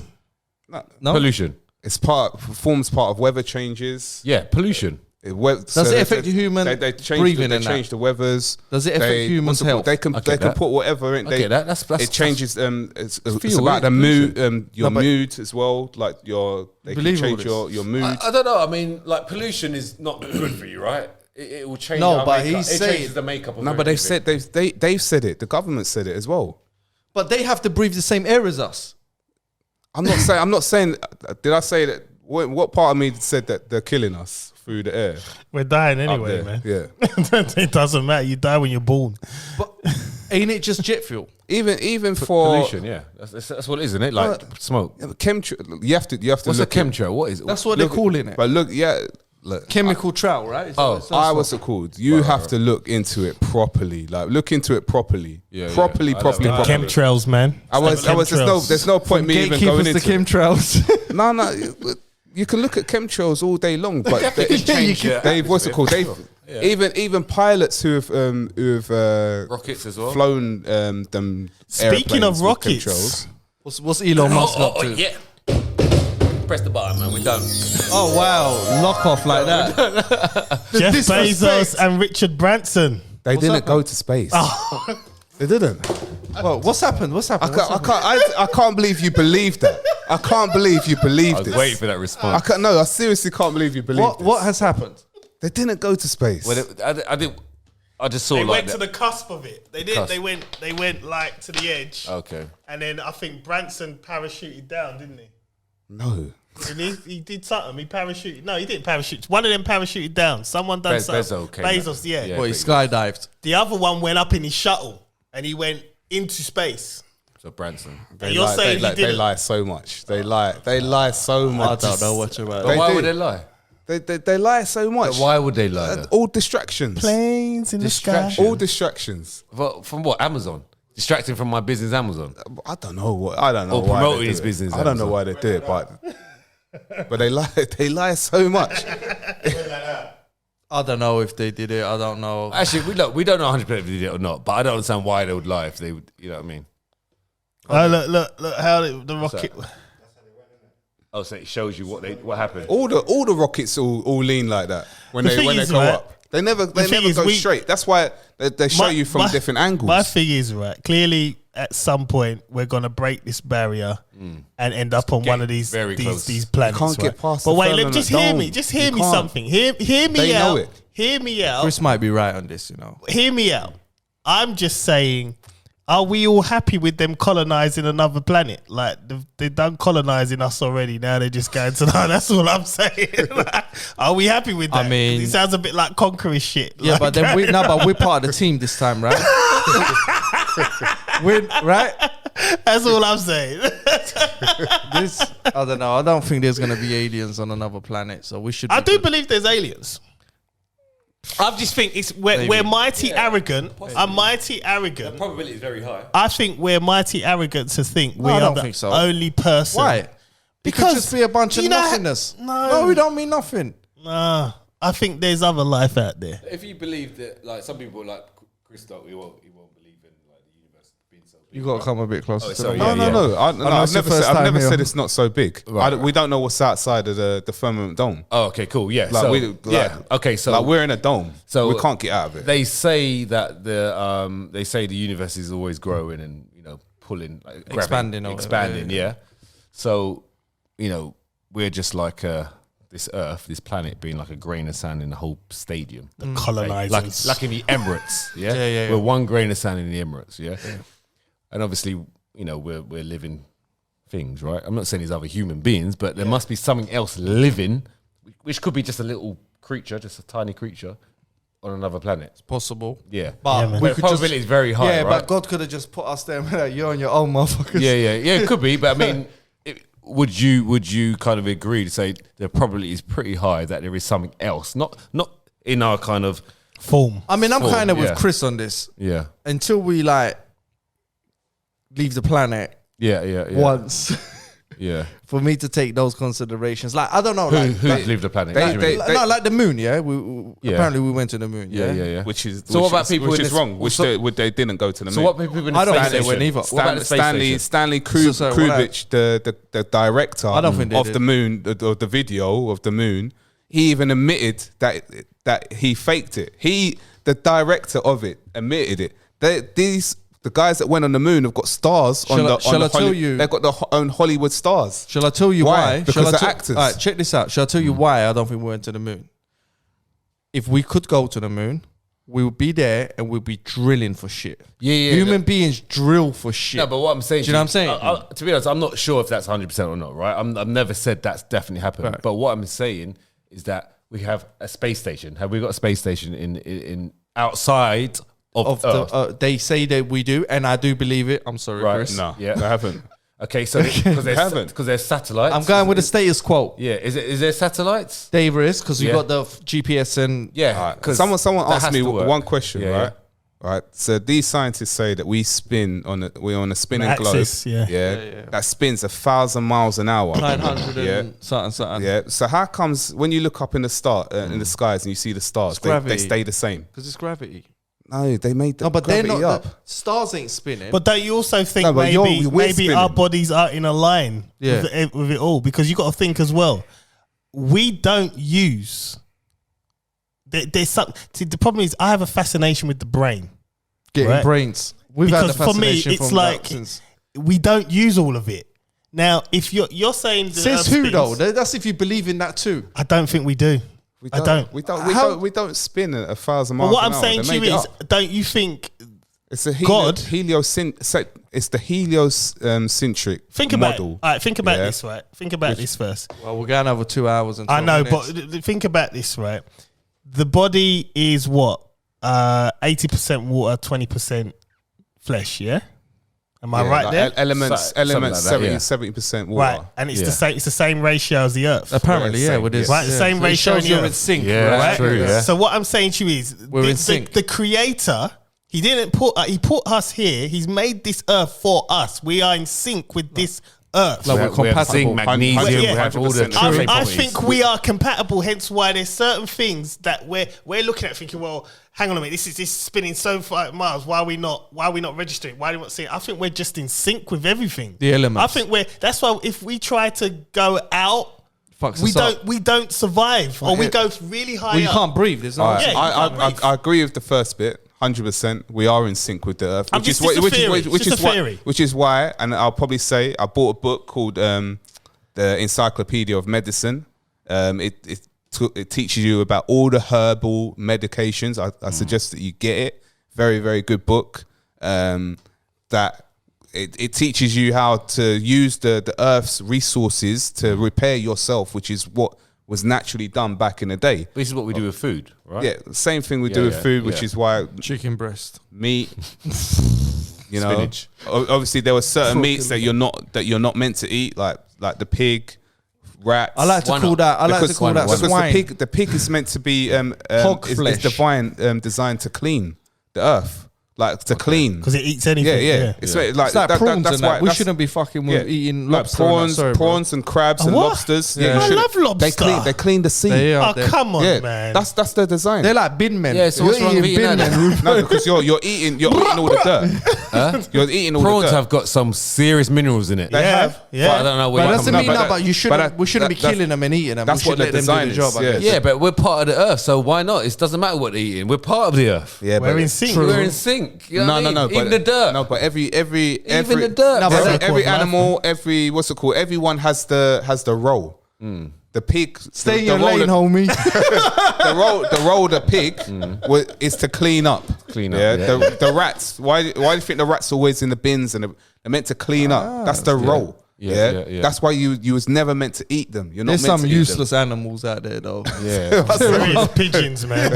Speaker 3: No?
Speaker 4: Pollution.
Speaker 2: It's forms part of weather changes.
Speaker 4: Yeah, pollution.
Speaker 3: Does it affect the human
Speaker 2: They change
Speaker 3: breathing
Speaker 2: They
Speaker 3: and
Speaker 2: change the weathers.
Speaker 3: Does it affect humans'
Speaker 2: what's it called?
Speaker 3: health?
Speaker 2: They can
Speaker 4: Okay,
Speaker 2: put whatever in.
Speaker 4: Okay, that's
Speaker 2: it changes. It's
Speaker 4: fuel,
Speaker 2: about the
Speaker 4: isn't it?
Speaker 2: mood. Your
Speaker 3: No, but-
Speaker 2: mood as well. Like they can
Speaker 3: Believe all
Speaker 2: change
Speaker 3: this.
Speaker 2: your mood.
Speaker 4: I don't know. I mean, like pollution is not good for you, right? It will change.
Speaker 3: No,
Speaker 4: our
Speaker 3: but
Speaker 4: makeup.
Speaker 3: he's
Speaker 4: it
Speaker 3: saying-
Speaker 4: changes the makeup. Of
Speaker 2: No, but they've
Speaker 4: everything.
Speaker 2: said they've said it. The government said it as well.
Speaker 3: But they have to breathe the same air as us.
Speaker 2: I'm not saying. Did I say that? What part of me said that they're killing us through the air?
Speaker 1: We're dying
Speaker 2: up
Speaker 1: anyway,
Speaker 2: there?
Speaker 1: man.
Speaker 2: Yeah.
Speaker 1: It doesn't matter. You die when you're born.
Speaker 3: But ain't it just jet fuel?
Speaker 2: Even for
Speaker 4: pollution. Yeah, that's what it is, isn't it? Like smoke.
Speaker 2: chemtrail, you have to
Speaker 4: What's a
Speaker 2: look at-
Speaker 4: chemtrail? What is it?
Speaker 3: That's what they're calling it.
Speaker 2: But look, look.
Speaker 3: Chemical trail, right? Is that what it stands for?
Speaker 2: What's it called? You have to look into it properly. Like look into it properly.
Speaker 4: Yeah,
Speaker 2: properly.
Speaker 4: yeah. I know.
Speaker 1: Chemtrails, man.
Speaker 2: There's no point me even going
Speaker 3: Gatekeepers
Speaker 2: into
Speaker 3: to chemtrails.
Speaker 2: it. No. You can look at chemtrails all day long, but they've what's it called? They've even pilots who've
Speaker 4: Rockets as well.
Speaker 2: flown them.
Speaker 1: Speaking of
Speaker 2: airplanes with
Speaker 1: rockets,
Speaker 2: chemtrails.
Speaker 3: What's Elon Musk up to?
Speaker 4: yeah. Press the button, man. We're done.
Speaker 3: Oh wow, lock off like that.
Speaker 1: Jeff
Speaker 3: disrespect.
Speaker 1: Bezos and Richard Branson.
Speaker 2: They didn't go to space. They didn't.
Speaker 3: Well, what's happened? What's happened?
Speaker 2: I can't believe you believe that. I can't believe you
Speaker 4: I
Speaker 2: believe
Speaker 4: was
Speaker 2: this.
Speaker 4: waiting for that
Speaker 2: I
Speaker 4: response.
Speaker 2: can't. No, I seriously can't believe you believe this.
Speaker 3: What has happened?
Speaker 2: They didn't go to space.
Speaker 4: Well, I didn't. I just saw
Speaker 1: They
Speaker 4: like
Speaker 1: went to the cusp of it. They did.
Speaker 4: Cusp.
Speaker 1: They went like to the edge.
Speaker 4: Okay.
Speaker 1: And then I think Branson parachuted down, didn't he?
Speaker 2: No.
Speaker 1: And he did something. He parachuted. No, he didn't parachute. One of them parachuted down. Someone done something. Bezos, yeah.
Speaker 4: Yeah.
Speaker 3: Well, he skydived.
Speaker 1: The other one went up in his shuttle and he went into space.
Speaker 4: So Branson.
Speaker 1: And you're saying he
Speaker 2: they
Speaker 1: didn't.
Speaker 2: lie so much. They lie so
Speaker 3: I
Speaker 2: much.
Speaker 3: don't know what you're about.
Speaker 4: But why
Speaker 2: do.
Speaker 4: would they lie?
Speaker 2: They lie so much.
Speaker 4: Why would they lie?
Speaker 2: All distractions.
Speaker 1: Planes in the sky.
Speaker 4: Distraction.
Speaker 2: All distractions.
Speaker 4: From what? Amazon. Distracting from my business, Amazon.
Speaker 2: I don't know. I don't know.
Speaker 4: Or
Speaker 2: why
Speaker 4: promoting
Speaker 2: they do
Speaker 4: his
Speaker 2: it.
Speaker 4: business,
Speaker 2: I don't know
Speaker 4: Amazon.
Speaker 2: why they do it, but they lie. They lie so much.
Speaker 3: I don't know if they did it. I don't know.
Speaker 4: Actually, we don't know 100% if they did it or not. But I don't understand why they would lie if they would. You know what I mean?
Speaker 1: Oh, look how the rocket.
Speaker 4: Oh, so it shows you what happened.
Speaker 2: All the rockets all lean like that when
Speaker 1: The
Speaker 2: they
Speaker 1: thing is,
Speaker 2: go
Speaker 1: right,
Speaker 2: up. They never
Speaker 1: thing is,
Speaker 2: go straight. That's why they show you from different angles.
Speaker 1: My thing is, right, clearly at some point we're gonna break this barrier and end up on one of these
Speaker 4: very close.
Speaker 1: these planets.
Speaker 2: You can't get
Speaker 1: right?
Speaker 2: past
Speaker 1: But
Speaker 2: the
Speaker 1: wait,
Speaker 2: firmament
Speaker 1: just hear
Speaker 2: dome.
Speaker 1: me. Just hear
Speaker 2: You
Speaker 1: me
Speaker 2: can't.
Speaker 1: something. Hear me
Speaker 2: They
Speaker 1: out.
Speaker 2: know it.
Speaker 1: Hear me out.
Speaker 3: Chris might be right on this, you know.
Speaker 1: Hear me out. I'm just saying, are we all happy with them colonizing another planet? Like they done colonizing us already. Now they're just going to. That's all I'm saying. Like, are we happy with that?
Speaker 3: I mean-
Speaker 1: 'Cause it sounds a bit like conquering shit.
Speaker 3: Yeah,
Speaker 1: Like,
Speaker 3: but then we're part of the team this time, right? we're right.
Speaker 1: that's all I'm saying.
Speaker 3: This I don't know. I don't think there's gonna be aliens on another planet, so we should.
Speaker 1: I
Speaker 3: be
Speaker 1: do
Speaker 3: good.
Speaker 1: believe there's aliens. I just think we're
Speaker 3: Maybe.
Speaker 1: mighty arrogant. I'm mighty arrogant.
Speaker 4: Probability is very high.
Speaker 1: I think we're mighty arrogant to think we
Speaker 3: I
Speaker 1: are
Speaker 3: don't
Speaker 1: the
Speaker 3: think so.
Speaker 1: only person.
Speaker 3: Why? Because
Speaker 1: Because
Speaker 3: just be a bunch of
Speaker 1: you know-
Speaker 3: nothingness.
Speaker 1: No.
Speaker 3: we don't mean nothing.
Speaker 1: Nah, I think there's other life out there.
Speaker 4: If you believe that, like some people, like Christoph, he won't believe in like the universe being so big.
Speaker 3: You got to come a bit closer. to
Speaker 4: sorry,
Speaker 3: the
Speaker 4: yeah,
Speaker 3: mic.
Speaker 2: No.
Speaker 3: know it's your first
Speaker 2: I've
Speaker 3: time
Speaker 2: never
Speaker 3: here.
Speaker 2: said it's not so big.
Speaker 4: Right.
Speaker 2: We don't know what's outside of the firmament dome.
Speaker 4: Oh, okay, cool. Yeah.
Speaker 2: Like,
Speaker 4: so, yeah. Okay, so
Speaker 2: like we're in a dome,
Speaker 4: so
Speaker 2: we can't get out of it.
Speaker 4: They say that the universe is always growing and pulling, like,
Speaker 3: Expanding or
Speaker 4: expanding.
Speaker 3: whatever,
Speaker 4: Yeah. So we're just like this Earth, this planet, being like a grain of sand in the whole stadium.
Speaker 1: Colonizers.
Speaker 4: Like in the Emirates. Yeah.
Speaker 3: Yeah.
Speaker 4: We're one grain of sand in the Emirates. Yeah. And obviously, we're living things, right? I'm not saying there's other human beings, but there must be something else living, which could be just a little creature, just a tiny creature on another planet.
Speaker 3: Possible.
Speaker 4: Yeah.
Speaker 3: But
Speaker 1: Yeah, man.
Speaker 3: we
Speaker 4: The
Speaker 3: could
Speaker 4: probability is very high,
Speaker 3: Yeah,
Speaker 4: right?
Speaker 3: but God could have just put us there and been like, you're on your own, motherfuckers.
Speaker 4: Yeah, it could be, but I mean, would you kind of agree to say the probability is pretty high that there is something else, not in our kind of
Speaker 1: Form.
Speaker 3: I mean, I'm kind of
Speaker 4: yeah.
Speaker 3: with Chris on this.
Speaker 4: yeah,
Speaker 3: Until we like leave the planet
Speaker 4: yeah,
Speaker 3: once,
Speaker 4: yeah.
Speaker 3: for me to take those considerations. Like, I don't know.
Speaker 4: Who's leave the planet?
Speaker 2: they-
Speaker 4: What do you mean?
Speaker 3: No, like the moon, yeah? We
Speaker 4: Yeah.
Speaker 3: Apparently we went to the moon, yeah?
Speaker 2: Which is
Speaker 4: So what about people
Speaker 2: which
Speaker 4: in
Speaker 2: is
Speaker 4: this-
Speaker 2: wrong? Which
Speaker 4: so-
Speaker 2: they didn't go to the moon.
Speaker 4: So what people in the
Speaker 3: I don't
Speaker 4: space
Speaker 3: think they went
Speaker 4: station?
Speaker 3: either.
Speaker 4: What about the space station?
Speaker 2: Stanley
Speaker 3: So, what
Speaker 2: Kubrick, the director
Speaker 3: I don't think they
Speaker 2: of
Speaker 3: did.
Speaker 2: the moon, of the video of the moon, he even admitted that he faked it. The director of it, admitted it. The guys that went on the moon have got stars on the.
Speaker 3: Shall I tell you?
Speaker 2: They've got their own Hollywood stars.
Speaker 3: Shall I tell you
Speaker 2: Why?
Speaker 3: why?
Speaker 2: Because
Speaker 3: Shall I
Speaker 2: they're
Speaker 3: tell-
Speaker 2: actors.
Speaker 3: All right, check this out. Shall I tell you why I don't think we went to the moon? If we could go to the moon, we would be there and we'd be drilling for shit.
Speaker 4: Yeah.
Speaker 3: Human beings drill for shit.
Speaker 4: No, but what I'm saying,
Speaker 3: Do you know what I'm saying?
Speaker 4: to be honest, I'm not sure if that's 100% or not. Right? I've never said that's definitely happened.
Speaker 3: Right.
Speaker 4: But what I'm saying is that we have a space station. Have we got a space station in outside of Earth?
Speaker 3: They say that we do, and I do believe it. I'm sorry,
Speaker 4: Right.
Speaker 3: Chris.
Speaker 2: No,
Speaker 4: Yeah.
Speaker 2: they haven't.
Speaker 4: Okay, so because
Speaker 2: haven't.
Speaker 4: there's satellites.
Speaker 3: I'm going with the status quo.
Speaker 4: Yeah, is there satellites?
Speaker 3: There is, because we
Speaker 4: Yeah.
Speaker 3: got the GPS and
Speaker 4: Yeah, because
Speaker 2: Someone
Speaker 4: that
Speaker 2: asked
Speaker 4: has
Speaker 2: me
Speaker 4: to work.
Speaker 2: one question,
Speaker 4: Yeah,
Speaker 2: right? Right. So these scientists say that we're on a spinning
Speaker 1: An
Speaker 2: globe.
Speaker 1: axis, yeah.
Speaker 2: That spins 1,000 miles an hour.
Speaker 3: 900
Speaker 2: Yeah.
Speaker 3: and something.
Speaker 2: Yeah. So how comes when you look up in the skies and you see the stars, they
Speaker 3: gravity.
Speaker 2: stay the same?
Speaker 3: Because it's gravity.
Speaker 2: No, they made the
Speaker 3: No, but they're
Speaker 2: gravity
Speaker 3: not.
Speaker 2: up.
Speaker 3: The stars ain't spinning.
Speaker 1: But don't you also think
Speaker 2: No, but we're
Speaker 1: maybe our
Speaker 2: spinning.
Speaker 1: bodies are in a line
Speaker 3: Yeah.
Speaker 1: with it all? Because you got to think as well. We don't use. There's some. See, the problem is I have a fascination with the brain.
Speaker 3: getting
Speaker 1: right.
Speaker 3: brains. We've had
Speaker 1: Because
Speaker 3: the
Speaker 1: for me,
Speaker 3: fascination
Speaker 1: it's
Speaker 3: from
Speaker 1: like
Speaker 3: that since.
Speaker 1: we don't use all of it. Now, if you're saying the
Speaker 3: Says
Speaker 1: Earth
Speaker 3: who
Speaker 1: spins,
Speaker 3: though? That's if you believe in that too.
Speaker 1: I don't think we do. I don't.
Speaker 2: We don't spin at 1,000 miles.
Speaker 1: But what
Speaker 2: an
Speaker 1: I'm
Speaker 2: hour.
Speaker 1: saying
Speaker 2: They
Speaker 1: to you
Speaker 2: made it
Speaker 1: is,
Speaker 2: up.
Speaker 1: don't you think?
Speaker 2: It's a
Speaker 1: God-
Speaker 2: it's the heliocentric
Speaker 1: Think about
Speaker 2: model.
Speaker 1: it. All right, think about
Speaker 2: Yeah.
Speaker 1: this, right? Think about this first.
Speaker 3: Well, we're going over 2 hours and
Speaker 1: I
Speaker 3: 12
Speaker 1: know,
Speaker 3: minutes.
Speaker 1: but think about this, right? The body is what? 80% water, 20% flesh, yeah? Am I right there?
Speaker 2: Elements,
Speaker 4: Something like that, yeah.
Speaker 2: 70% water.
Speaker 1: Right, and it's
Speaker 4: Yeah.
Speaker 1: the same. It's the same ratio as the Earth,
Speaker 3: Apparently,
Speaker 2: Yeah,
Speaker 3: yeah,
Speaker 2: same,
Speaker 3: with this,
Speaker 1: right? The same
Speaker 3: so it
Speaker 1: ratio
Speaker 3: shows
Speaker 1: in
Speaker 3: you're
Speaker 1: Earth.
Speaker 3: in sync,
Speaker 4: Yeah,
Speaker 3: right?
Speaker 4: that's true, yeah.
Speaker 1: So what I'm saying to you is,
Speaker 3: We're in sync.
Speaker 1: The Creator, he didn't put. He put us here. He's made this Earth for us. We are in sync with this Earth.
Speaker 3: Like, we're
Speaker 4: We have
Speaker 3: compatible.
Speaker 4: zinc, magnesium, we have all the
Speaker 2: 100%.
Speaker 4: true
Speaker 1: I think we are compatible. Hence, why there's certain things that we're looking at, thinking, well, hang on a minute, this is spinning so far miles. Why are we not registering? Why do we not see it? I think we're just in sync with everything.
Speaker 3: The elements.
Speaker 1: I think that's why if we try to go out,
Speaker 3: Fucks
Speaker 1: we
Speaker 3: us up.
Speaker 1: don't survive, or we go really high
Speaker 3: Well, you
Speaker 1: up.
Speaker 3: can't breathe. There's no.
Speaker 2: All right.
Speaker 1: Yeah, you can't breathe.
Speaker 2: I agree with the first bit. 100%. We are in sync with the Earth,
Speaker 1: It's just a theory.
Speaker 2: which is why, and I'll probably say, I bought a book called the Encyclopedia of Medicine. It teaches you about all the herbal medications. I suggest that you get it. Very, very good book. That it teaches you how to use the Earth's resources to repair yourself, which is what was naturally done back in the day.
Speaker 4: This is what we do with food, right?
Speaker 2: Yeah, same thing we
Speaker 4: Yeah,
Speaker 2: do with
Speaker 4: yeah,
Speaker 2: food, which
Speaker 4: yeah.
Speaker 2: is why
Speaker 3: Chicken breast.
Speaker 2: meat, you know,
Speaker 4: Spinach.
Speaker 2: obviously there were certain meats that you're not meant to eat, like the pig, rats.
Speaker 3: I like to
Speaker 4: Why
Speaker 3: call
Speaker 4: not?
Speaker 3: that. I like to
Speaker 2: Because-
Speaker 3: call that
Speaker 2: because
Speaker 3: swine.
Speaker 2: the pig is meant to be
Speaker 3: Hog
Speaker 2: is
Speaker 3: flesh.
Speaker 2: designed to clean the earth, like to clean.
Speaker 1: because it eats anything.
Speaker 2: Yeah. It's like,
Speaker 3: It's like
Speaker 2: that-
Speaker 3: prawns
Speaker 2: that's
Speaker 3: and that.
Speaker 2: why
Speaker 3: We
Speaker 2: that's-
Speaker 3: shouldn't be fucking with eating
Speaker 2: like
Speaker 3: lobster. and that. Sorry, bro.
Speaker 2: prawns and crabs and
Speaker 1: what?
Speaker 2: lobsters.
Speaker 3: Yeah.
Speaker 2: you
Speaker 1: I
Speaker 2: should-
Speaker 1: love lobster.
Speaker 2: They clean the sea.
Speaker 3: They are.
Speaker 1: Oh,
Speaker 3: They're-
Speaker 1: come on,
Speaker 2: Yeah,
Speaker 1: man.
Speaker 2: that's their design.
Speaker 3: They're like bin men.
Speaker 4: Yeah, so what's
Speaker 3: You're
Speaker 4: wrong with
Speaker 3: eating
Speaker 4: eating
Speaker 3: bin
Speaker 4: that?
Speaker 3: men.
Speaker 2: No, because you're eating all the dirt. You're eating all
Speaker 4: Prawns
Speaker 2: the dirt.
Speaker 4: have got some serious minerals in it.
Speaker 2: They have.
Speaker 1: Yeah.
Speaker 4: But I don't know where
Speaker 3: But
Speaker 4: you
Speaker 3: doesn't
Speaker 4: come
Speaker 3: mean
Speaker 4: from.
Speaker 3: that. But you shouldn't.
Speaker 2: but
Speaker 3: We shouldn't be
Speaker 2: that's-
Speaker 3: killing them and eating them.
Speaker 2: that's
Speaker 3: We
Speaker 2: what
Speaker 3: should
Speaker 2: the
Speaker 3: let them
Speaker 2: design
Speaker 3: do the job.
Speaker 2: is,
Speaker 3: I
Speaker 2: yeah.
Speaker 3: guess.
Speaker 4: Yeah, but we're part of the earth, so why not? It doesn't matter what they're eating. We're part of the earth.
Speaker 2: Yeah,
Speaker 1: We're in sync.
Speaker 4: We're in sync. You know what I mean?
Speaker 2: No.
Speaker 4: Even
Speaker 2: but,
Speaker 4: the dirt.
Speaker 2: No, but every
Speaker 4: the dirt.
Speaker 3: No, but
Speaker 2: every
Speaker 3: man.
Speaker 2: animal, what's it called? Everyone has the role. The pig.
Speaker 3: Stay in
Speaker 2: the
Speaker 3: your
Speaker 2: role
Speaker 3: lane,
Speaker 2: of-
Speaker 3: homie.
Speaker 2: the role of the pig is to clean up.
Speaker 4: Clean up,
Speaker 2: Yeah.
Speaker 4: yeah.
Speaker 2: The rats. Why do you think the rats are always in the bins and they're meant to clean up? That's the role.
Speaker 4: Yeah.
Speaker 2: That's why you was never meant to eat them. You're not
Speaker 3: There's
Speaker 2: meant
Speaker 3: some
Speaker 2: to eat
Speaker 3: useless animals out there, though.
Speaker 2: them. Yeah.
Speaker 1: There is pigeons, man.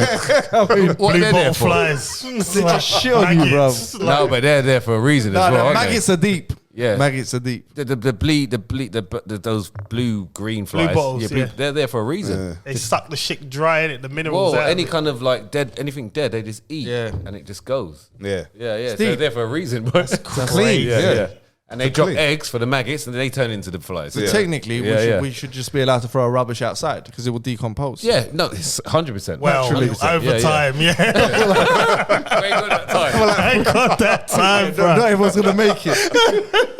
Speaker 4: What
Speaker 1: Blue
Speaker 4: they're there for?
Speaker 1: butterflies.
Speaker 3: They just shit on you, bro.
Speaker 4: No, but they're there for a reason as well, aren't
Speaker 3: maggots are deep.
Speaker 4: Yeah.
Speaker 3: Maggots are deep.
Speaker 4: those blue green flies.
Speaker 1: bottles, yeah.
Speaker 4: They're there for a reason.
Speaker 1: They suck the shit dry in it, the minerals
Speaker 4: Well,
Speaker 1: out.
Speaker 4: any
Speaker 1: of it.
Speaker 4: kind of like anything dead, they just eat,
Speaker 3: Yeah.
Speaker 4: and it just goes.
Speaker 2: Yeah.
Speaker 4: Yeah. So
Speaker 3: Steve.
Speaker 4: they're there for a reason. That's
Speaker 2: clean, yeah.
Speaker 4: And they drop
Speaker 2: clean.
Speaker 4: eggs for the maggots, and then they turn into the flies.
Speaker 3: So
Speaker 4: Yeah.
Speaker 3: technically,
Speaker 4: Yeah.
Speaker 3: we should just be allowed to throw our rubbish outside because it will decompose.
Speaker 4: Yeah, no, it's 100%.
Speaker 1: Well,
Speaker 4: Naturally.
Speaker 1: over time, yeah.
Speaker 4: We ain't got that time.
Speaker 1: I ain't got that time,
Speaker 3: Not
Speaker 1: bro.
Speaker 3: everyone's gonna make it.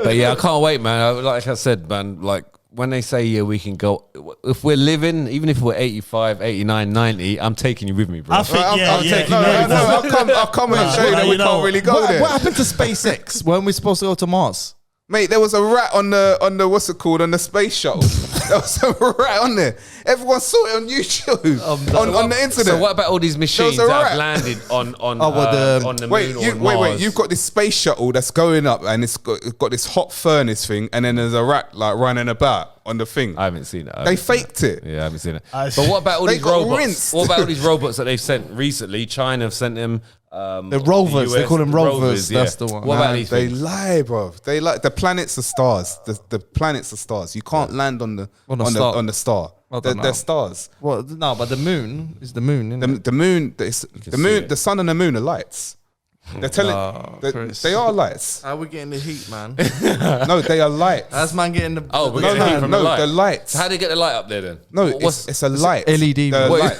Speaker 4: But yeah, I can't wait, man. Like I said, man, like when they say, yeah, we can go, if we're living, even if we're 85, 89, 90, I'm taking you with me, bro.
Speaker 1: I think,
Speaker 2: I'll take you.
Speaker 1: no,
Speaker 2: I'll come and show you that we can't really go there.
Speaker 3: What happened to SpaceX? Weren't we supposed to go to Mars?
Speaker 2: Mate, there was a rat on the what's it called, on the space shuttle. There was a rat on there. Everyone saw it on YouTube, on the internet.
Speaker 4: So what about all these machines
Speaker 2: There was a
Speaker 4: that
Speaker 2: rat.
Speaker 4: have landed on the
Speaker 2: Wait,
Speaker 4: moon or Mars?
Speaker 2: wait! You've got this space shuttle that's going up, and it's got this hot furnace thing, and then there's a rat like running about on the thing.
Speaker 4: I haven't seen it.
Speaker 2: They faked it.
Speaker 4: Yeah, I haven't seen it.
Speaker 1: I-
Speaker 4: But what about all
Speaker 2: They
Speaker 4: these
Speaker 2: got
Speaker 4: robots?
Speaker 2: rinsed.
Speaker 4: What about all these robots that they've sent recently? China have sent them.
Speaker 3: The rovers, they call them rovers. That's the one.
Speaker 4: What about
Speaker 2: Man,
Speaker 4: these
Speaker 2: they
Speaker 4: things?
Speaker 2: lie, bro. They lie. The planets are stars. The planets are stars. You can't land on the
Speaker 3: star.
Speaker 2: on the star.
Speaker 3: I don't know.
Speaker 2: They're stars.
Speaker 3: Well, no, but the moon is the moon, isn't it?
Speaker 2: The moon, the
Speaker 4: see
Speaker 2: moon,
Speaker 4: it.
Speaker 2: the sun and the moon are lights. They're telling.
Speaker 3: Chris.
Speaker 2: They are lights.
Speaker 3: How are we getting the heat, man?
Speaker 2: No, they are lights.
Speaker 3: That's man getting the.
Speaker 4: Oh, we're
Speaker 2: No,
Speaker 4: getting heat
Speaker 2: no,
Speaker 4: from
Speaker 2: no,
Speaker 4: the light.
Speaker 2: the lights.
Speaker 4: So how do they get the light up there then?
Speaker 2: No,
Speaker 4: What's-
Speaker 2: it's a light.
Speaker 3: LED.
Speaker 2: The
Speaker 3: What
Speaker 2: light.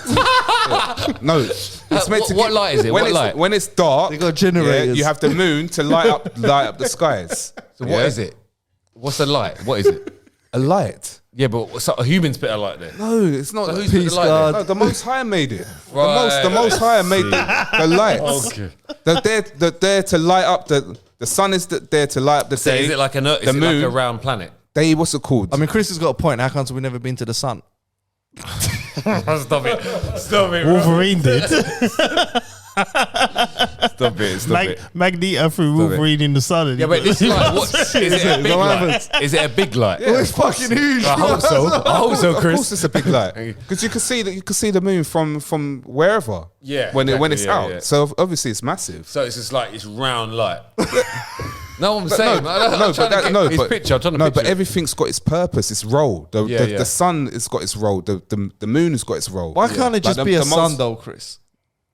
Speaker 2: Yeah. No, it's meant to
Speaker 4: what
Speaker 2: get-
Speaker 4: light is it?
Speaker 2: When
Speaker 4: What
Speaker 2: it's,
Speaker 4: light?
Speaker 2: When it's dark,
Speaker 3: They got generators.
Speaker 2: you have the moon to light up the skies.
Speaker 4: So what is it? What's a light? What is it?
Speaker 2: A light.
Speaker 4: Yeah, but so a human's put a light there.
Speaker 2: No, it's not.
Speaker 4: So who's put the light there?
Speaker 2: No, the Most High made it.
Speaker 4: Right.
Speaker 2: The Most High made the lights.
Speaker 4: Okay.
Speaker 2: They're there to light up the The sun is there to light up the
Speaker 4: So
Speaker 2: day.
Speaker 4: is it like
Speaker 2: the moon,
Speaker 4: like a round planet?
Speaker 2: what's it called?
Speaker 3: I mean, Chris has got a point. How come we've never been to the sun?
Speaker 4: Stop it.
Speaker 1: Wolverine did.
Speaker 4: Stop it.
Speaker 1: Magneto threw Wolverine in the sun. And
Speaker 4: Yeah, but this is like, what, is it a big light? Is it a big light?
Speaker 2: Yeah, it's fucking huge.
Speaker 4: I hope so. I hope so,
Speaker 2: Of
Speaker 4: Chris.
Speaker 2: course, it's a big light because you can see the moon from wherever.
Speaker 4: Yeah,
Speaker 2: when
Speaker 4: exactly,
Speaker 2: it's
Speaker 4: yeah,
Speaker 2: out.
Speaker 4: yeah.
Speaker 2: So obviously it's massive.
Speaker 4: So it's just like it's round light. No, I'm saying.
Speaker 2: But
Speaker 4: picture. I'm trying to
Speaker 2: no,
Speaker 4: picture.
Speaker 2: but everything's got its purpose, its role. The sun has got its role. The moon has got its role.
Speaker 3: Why can't it just
Speaker 2: Like
Speaker 3: be a
Speaker 2: the
Speaker 3: sun
Speaker 2: most-
Speaker 3: though, Chris?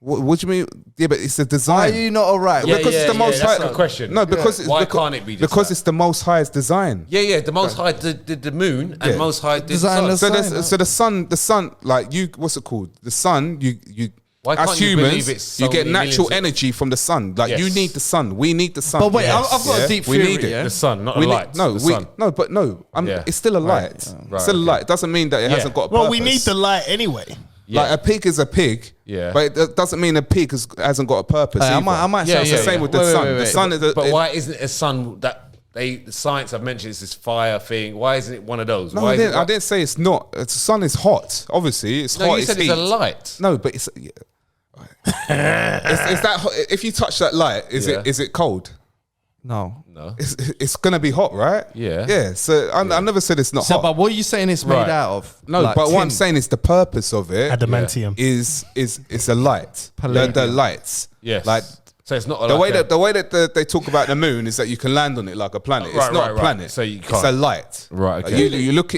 Speaker 2: What do you mean? Yeah, but it's the design.
Speaker 3: Are you not alright?
Speaker 4: Yeah,
Speaker 2: because it's the most
Speaker 4: that's
Speaker 2: high.
Speaker 4: the question.
Speaker 2: No, because it's
Speaker 4: Why
Speaker 2: because,
Speaker 4: can't it be just
Speaker 2: because
Speaker 4: that?
Speaker 2: it's the most highest design.
Speaker 4: Yeah, the most high did the moon and
Speaker 2: Yeah.
Speaker 4: most high did the
Speaker 3: Design
Speaker 4: sun.
Speaker 3: the
Speaker 2: So
Speaker 3: sun,
Speaker 2: so the sun, like you, what's it called? The sun, you.
Speaker 4: Why
Speaker 2: as
Speaker 4: can't you believe
Speaker 2: humans,
Speaker 4: it's
Speaker 2: you
Speaker 4: so
Speaker 2: get
Speaker 4: many
Speaker 2: natural
Speaker 4: millions of-
Speaker 2: energy from the sun. Like you
Speaker 4: Yes.
Speaker 2: need the sun. We need the sun.
Speaker 3: But wait,
Speaker 2: Yes.
Speaker 3: I've got a deep
Speaker 2: We
Speaker 3: theory.
Speaker 2: need it.
Speaker 3: Yeah?
Speaker 4: The sun, not
Speaker 2: We
Speaker 4: a
Speaker 2: need,
Speaker 4: light.
Speaker 2: no,
Speaker 4: the
Speaker 2: we
Speaker 4: sun.
Speaker 2: no, but no.
Speaker 4: Yeah.
Speaker 2: It's still a light.
Speaker 4: Right,
Speaker 2: Still a
Speaker 4: okay.
Speaker 2: light. It doesn't mean that it
Speaker 4: Yeah.
Speaker 2: hasn't got a
Speaker 1: Well,
Speaker 2: purpose.
Speaker 1: we need the light anyway.
Speaker 4: Yeah.
Speaker 2: Like a pig is a pig.
Speaker 4: Yeah.
Speaker 2: But it doesn't mean a pig hasn't got a purpose.
Speaker 3: I
Speaker 2: either.
Speaker 3: might
Speaker 4: Yeah,
Speaker 3: say
Speaker 2: It's
Speaker 4: yeah,
Speaker 2: the same
Speaker 4: yeah.
Speaker 2: with the
Speaker 3: Wait,
Speaker 2: sun.
Speaker 3: wait,
Speaker 2: The
Speaker 3: wait.
Speaker 2: sun is.
Speaker 4: But why isn't it a sun that the science I've mentioned is this fire thing? Why isn't it one of those?
Speaker 2: No,
Speaker 4: Why
Speaker 2: I
Speaker 4: is it
Speaker 2: didn't, I didn't say it's not. The sun is hot. Obviously, it's
Speaker 4: No,
Speaker 2: hot.
Speaker 4: you said it's a
Speaker 2: heat.
Speaker 4: light.
Speaker 2: No, but it's. Yeah. It's that hot. If you touch that light, is
Speaker 4: Yeah.
Speaker 2: it cold?
Speaker 3: No.
Speaker 4: No.
Speaker 2: It's gonna be hot, right?
Speaker 4: Yeah.
Speaker 2: Yeah. So I never said it's not
Speaker 3: So,
Speaker 2: hot.
Speaker 3: but what are you saying it's made
Speaker 4: Right.
Speaker 3: out of?
Speaker 2: No,
Speaker 3: Like
Speaker 2: but what I'm
Speaker 3: tin?
Speaker 2: saying is the purpose of it
Speaker 1: Adamantium.
Speaker 2: is it's a light. The lights.
Speaker 4: Yes.
Speaker 2: Like
Speaker 4: so it's not
Speaker 2: the
Speaker 4: like
Speaker 2: way that they talk about the moon is that you can land on it like a planet.
Speaker 4: Right,
Speaker 2: It's not
Speaker 4: right,
Speaker 2: a
Speaker 4: right.
Speaker 2: planet.
Speaker 4: So you
Speaker 2: It's
Speaker 4: can't.
Speaker 2: a light.
Speaker 4: Right,
Speaker 2: Like,
Speaker 4: okay.
Speaker 2: you look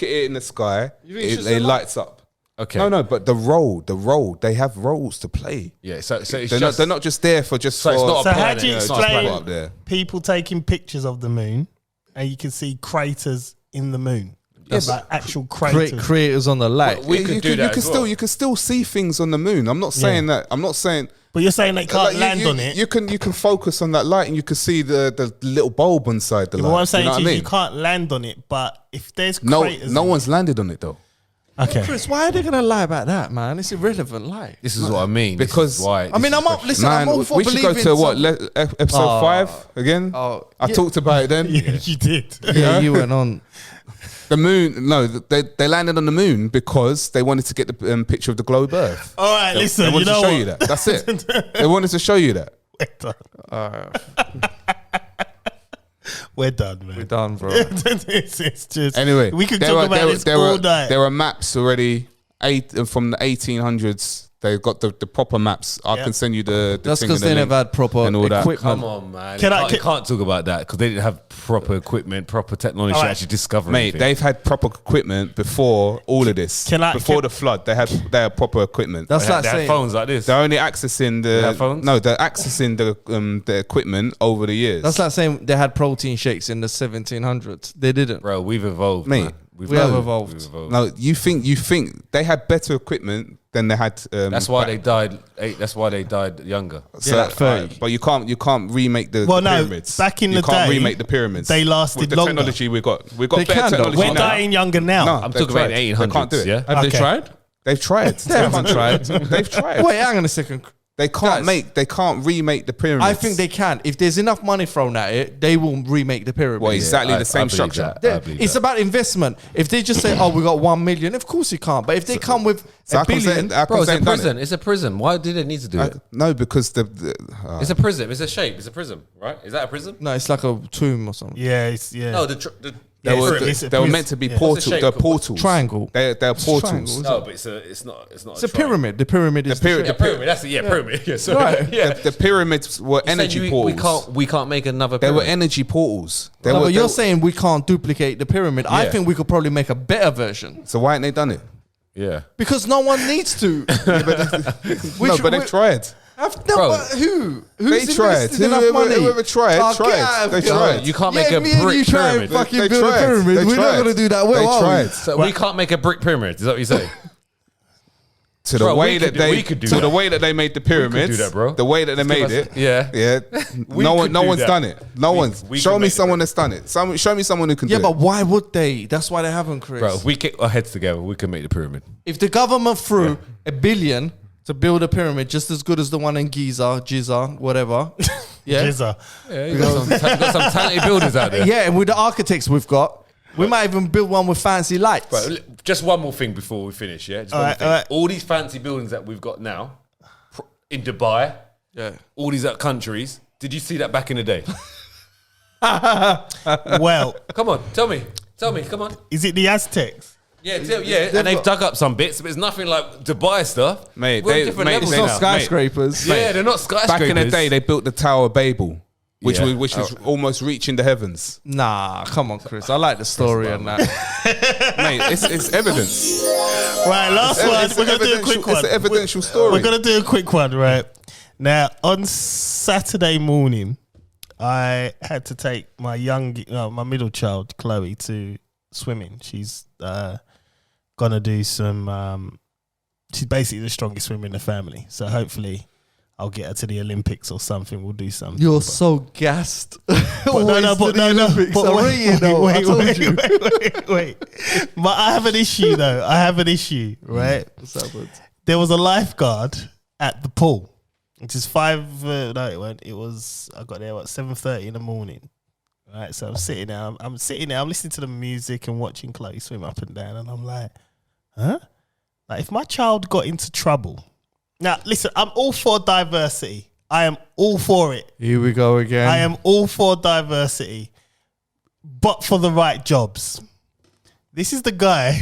Speaker 2: at it in the sky. It lights up.
Speaker 4: Okay.
Speaker 2: No, but the role, they have roles to play.
Speaker 4: Yeah. So it's
Speaker 2: They're not just there for just.
Speaker 4: So it's
Speaker 2: for,
Speaker 4: not a
Speaker 1: So how
Speaker 4: planet,
Speaker 1: do you
Speaker 4: it's not
Speaker 2: a planet
Speaker 1: explain
Speaker 2: up there.
Speaker 1: people taking pictures of the moon and you can see craters in the moon?
Speaker 2: Yes.
Speaker 1: Like actual craters.
Speaker 3: Creators on the light.
Speaker 4: We could do that as well.
Speaker 2: You can still see things on the moon. I'm not saying that. I'm not saying.
Speaker 1: But you're saying they can't
Speaker 2: Like,
Speaker 1: land on it.
Speaker 2: You can focus on that light and you can see the little bulb inside the
Speaker 1: But
Speaker 2: light.
Speaker 1: what I'm saying
Speaker 2: you know
Speaker 1: is
Speaker 2: what I mean?
Speaker 1: you can't land on it, but if there's
Speaker 2: No,
Speaker 1: craters
Speaker 2: no
Speaker 1: in
Speaker 2: one's landed on it though.
Speaker 1: it, okay.
Speaker 3: Chris, why are they gonna lie about that, man? It's irrelevant lie.
Speaker 4: This is what I mean. This
Speaker 2: Because-
Speaker 4: is why.
Speaker 3: I mean, I'm up. Listen, I'm all for
Speaker 2: we should go
Speaker 3: believing
Speaker 2: to what
Speaker 3: some-
Speaker 2: episode
Speaker 3: Oh.
Speaker 2: 5 again.
Speaker 3: Oh,
Speaker 2: I
Speaker 3: yeah.
Speaker 2: talked about it then.
Speaker 1: Yeah, you did.
Speaker 3: Yeah, you went on.
Speaker 2: The moon. No, they landed on the moon because they wanted to get the picture of the globe Earth.
Speaker 1: All right,
Speaker 2: They
Speaker 1: listen, you
Speaker 2: wanted
Speaker 1: know
Speaker 2: to show
Speaker 1: what?
Speaker 2: you that. That's it. They wanted to show you that.
Speaker 1: We're done, man.
Speaker 3: We're done, bro.
Speaker 1: it's just
Speaker 2: Anyway,
Speaker 1: we could talk about this all night.
Speaker 2: There were maps already from the 1800s. They got the proper maps. I
Speaker 1: Yeah.
Speaker 2: can send you the
Speaker 3: That's
Speaker 2: thing
Speaker 3: because
Speaker 2: and the
Speaker 3: they
Speaker 2: link
Speaker 3: never had proper
Speaker 2: and all that.
Speaker 3: equipment.
Speaker 4: Come on, man.
Speaker 1: Can I-
Speaker 4: You can't talk about that because they didn't have proper equipment, proper technology
Speaker 1: All
Speaker 4: to
Speaker 1: right.
Speaker 4: actually discover
Speaker 2: Mate,
Speaker 4: anything.
Speaker 2: they've had proper equipment before all of this. Before the flood, they had proper equipment.
Speaker 3: That's
Speaker 4: They had,
Speaker 3: like
Speaker 4: they had
Speaker 3: saying
Speaker 4: phones like this.
Speaker 2: They're only accessing
Speaker 4: have phones?
Speaker 2: they're accessing the equipment over the years.
Speaker 3: that's like saying they had protein shakes in the 1700s. They didn't.
Speaker 4: Bro, we've evolved,
Speaker 2: Mate,
Speaker 4: man.
Speaker 3: we have evolved.
Speaker 4: We've evolved.
Speaker 2: No, you think they had better equipment than they had.
Speaker 4: That's why they died. That's why they died younger.
Speaker 2: So,
Speaker 3: like 30.
Speaker 2: but you can't remake the
Speaker 1: Well, no,
Speaker 2: pyramids.
Speaker 1: back in
Speaker 2: you
Speaker 1: the
Speaker 2: can't
Speaker 1: day,
Speaker 2: remake the pyramids.
Speaker 1: they lasted
Speaker 2: with the
Speaker 1: longer.
Speaker 2: technology we got. We've got
Speaker 3: They
Speaker 2: better
Speaker 3: can, though.
Speaker 2: technology
Speaker 1: We're
Speaker 2: now.
Speaker 1: dying younger now.
Speaker 2: No,
Speaker 4: I'm
Speaker 2: they've
Speaker 4: talking about
Speaker 2: tried.
Speaker 4: the
Speaker 2: They can't do
Speaker 4: 1800s.
Speaker 2: it.
Speaker 4: Yeah.
Speaker 3: Have
Speaker 1: Okay.
Speaker 3: they tried?
Speaker 2: They've tried.
Speaker 3: They haven't tried.
Speaker 2: They've tried.
Speaker 3: Wait, hang on a second.
Speaker 2: They can't
Speaker 3: Guys.
Speaker 2: They can't remake the pyramids.
Speaker 3: I think they can. If there's enough money thrown at it, they will remake the pyramid.
Speaker 2: Well, exactly
Speaker 4: I-
Speaker 2: the same
Speaker 4: I believe
Speaker 2: structure.
Speaker 4: that. I believe
Speaker 3: It's
Speaker 4: that.
Speaker 3: about investment. If they just say, "Oh, we got 1 million," of course you can't. But if they come with
Speaker 2: So
Speaker 3: a
Speaker 2: how come
Speaker 3: billion,
Speaker 2: they- how
Speaker 4: Bro,
Speaker 2: come
Speaker 4: it's
Speaker 2: they
Speaker 4: a
Speaker 2: ain't done
Speaker 4: prison. It's a prison. Why do they need to do
Speaker 2: it?
Speaker 4: it?
Speaker 2: No, because
Speaker 4: It's a prism. It's a shape. It's a prism, right? Is that a prism?
Speaker 3: no, it's like a tomb or something.
Speaker 1: Yeah, it's
Speaker 4: No,
Speaker 1: yeah,
Speaker 2: they
Speaker 1: Yeah,
Speaker 2: were
Speaker 1: it's a
Speaker 2: they were
Speaker 1: prism.
Speaker 2: meant to be
Speaker 1: Yeah.
Speaker 2: portals.
Speaker 4: What's the shape
Speaker 2: They're
Speaker 4: called?
Speaker 2: portals.
Speaker 3: Triangle.
Speaker 2: They're portals.
Speaker 3: triangle.
Speaker 4: no, but it's not. It's not.
Speaker 3: It's a pyramid. The pyramid is
Speaker 2: pyramid-
Speaker 4: Yeah, pyramid. That's it. Yeah, pyramid. Yeah, sorry.
Speaker 3: Right.
Speaker 4: Yeah.
Speaker 2: The pyramids were
Speaker 4: You're saying
Speaker 2: energy portals.
Speaker 4: We can't make another.
Speaker 2: They were
Speaker 4: pyramid.
Speaker 2: energy portals. They
Speaker 3: No,
Speaker 2: were,
Speaker 3: but
Speaker 2: they
Speaker 3: you're
Speaker 2: were-
Speaker 3: saying we can't duplicate the pyramid. I
Speaker 4: Yeah.
Speaker 3: think we could probably make a better version
Speaker 2: so why ain't they done it?
Speaker 4: Yeah.
Speaker 3: because no one needs to.
Speaker 2: No, but they've tried.
Speaker 3: No,
Speaker 4: Bro.
Speaker 3: but who?
Speaker 2: They
Speaker 3: Who's
Speaker 2: tried.
Speaker 3: invested enough money?
Speaker 2: Whoever tried,
Speaker 3: Oh, get
Speaker 2: tried.
Speaker 3: out of
Speaker 2: They
Speaker 3: here.
Speaker 2: tried.
Speaker 4: You can't
Speaker 3: Yeah,
Speaker 4: make a
Speaker 3: me and
Speaker 4: brick
Speaker 3: you try and
Speaker 4: pyramid.
Speaker 3: fucking
Speaker 2: They
Speaker 3: build a
Speaker 2: tried.
Speaker 3: pyramid.
Speaker 2: They
Speaker 3: We're not
Speaker 2: tried.
Speaker 3: going to do that well,
Speaker 2: They
Speaker 3: are we?
Speaker 2: tried.
Speaker 4: So we can't make a brick pyramid. Is that what you say?
Speaker 2: To the
Speaker 4: Bro,
Speaker 2: way
Speaker 4: we
Speaker 2: that
Speaker 4: could do-
Speaker 2: they
Speaker 4: we could do
Speaker 2: to the
Speaker 4: that.
Speaker 2: way that they made the pyramids,
Speaker 4: do that, bro.
Speaker 2: the way that they made
Speaker 4: us-
Speaker 2: it,
Speaker 4: yeah.
Speaker 2: yeah.
Speaker 4: We
Speaker 2: no
Speaker 4: could do
Speaker 2: one's
Speaker 4: that.
Speaker 2: done it. No one's.
Speaker 4: we
Speaker 2: Show
Speaker 4: could
Speaker 2: me
Speaker 4: make the
Speaker 2: someone that's done it. Show me someone who can
Speaker 3: Yeah,
Speaker 2: do
Speaker 3: but
Speaker 2: it.
Speaker 3: why would they? That's why they haven't, Chris.
Speaker 4: Bro, if we get our heads together, we can make the pyramid.
Speaker 3: If the government threw $1 billion to build a pyramid just as good as the one in Giza, whatever, Yeah.
Speaker 1: Jizza.
Speaker 4: Yeah, you got some talented builders out there.
Speaker 3: Yeah, and with the architects we've got, we might even build one with fancy lights.
Speaker 4: Right, just one more thing before we finish, yeah? Just one more thing. All these fancy buildings that we've got now, in Dubai, all these other countries, did you see that back in the day?
Speaker 1: Well,
Speaker 4: Come on, tell me, come on.
Speaker 1: is it the Aztecs?
Speaker 4: Yeah, and they've dug up some bits, but it's nothing like Dubai stuff.
Speaker 2: Mate,
Speaker 4: We're on
Speaker 2: they-
Speaker 4: different
Speaker 2: mate,
Speaker 4: levels
Speaker 3: It's
Speaker 2: they
Speaker 3: not
Speaker 4: now.
Speaker 3: skyscrapers.
Speaker 4: Yeah, they're not skyscrapers.
Speaker 2: Back in the day, they built the Tower of Babel, which
Speaker 4: Yeah.
Speaker 2: was almost reaching the heavens.
Speaker 3: Nah, come on, Chris. I like the story and that.
Speaker 2: Mate, it's evidence.
Speaker 1: Right, last one.
Speaker 2: It's
Speaker 1: We're going to do a quick one.
Speaker 2: It's an evidential story.
Speaker 1: We're going to do a quick one, right? Now, on Saturday morning, I had to take my my middle child, Chloe, to swimming. She's going to do some... she's basically the strongest swimmer in the family. So hopefully I'll get her to the Olympics or something. We'll do something.
Speaker 3: You're so gassed.
Speaker 1: Wait. But I have an issue though. Right?
Speaker 3: What's happened?
Speaker 1: There was a lifeguard at the pool, which is I got there at 7:30 in the morning. Right, so I'm sitting there. I'm listening to the music and watching Chloe swim up and down, and I'm like, huh? Like, if my child got into trouble. Now, listen, I'm all for diversity. I am all for it.
Speaker 3: Here we go again.
Speaker 1: I am all for diversity, but for the right jobs. This is the guy.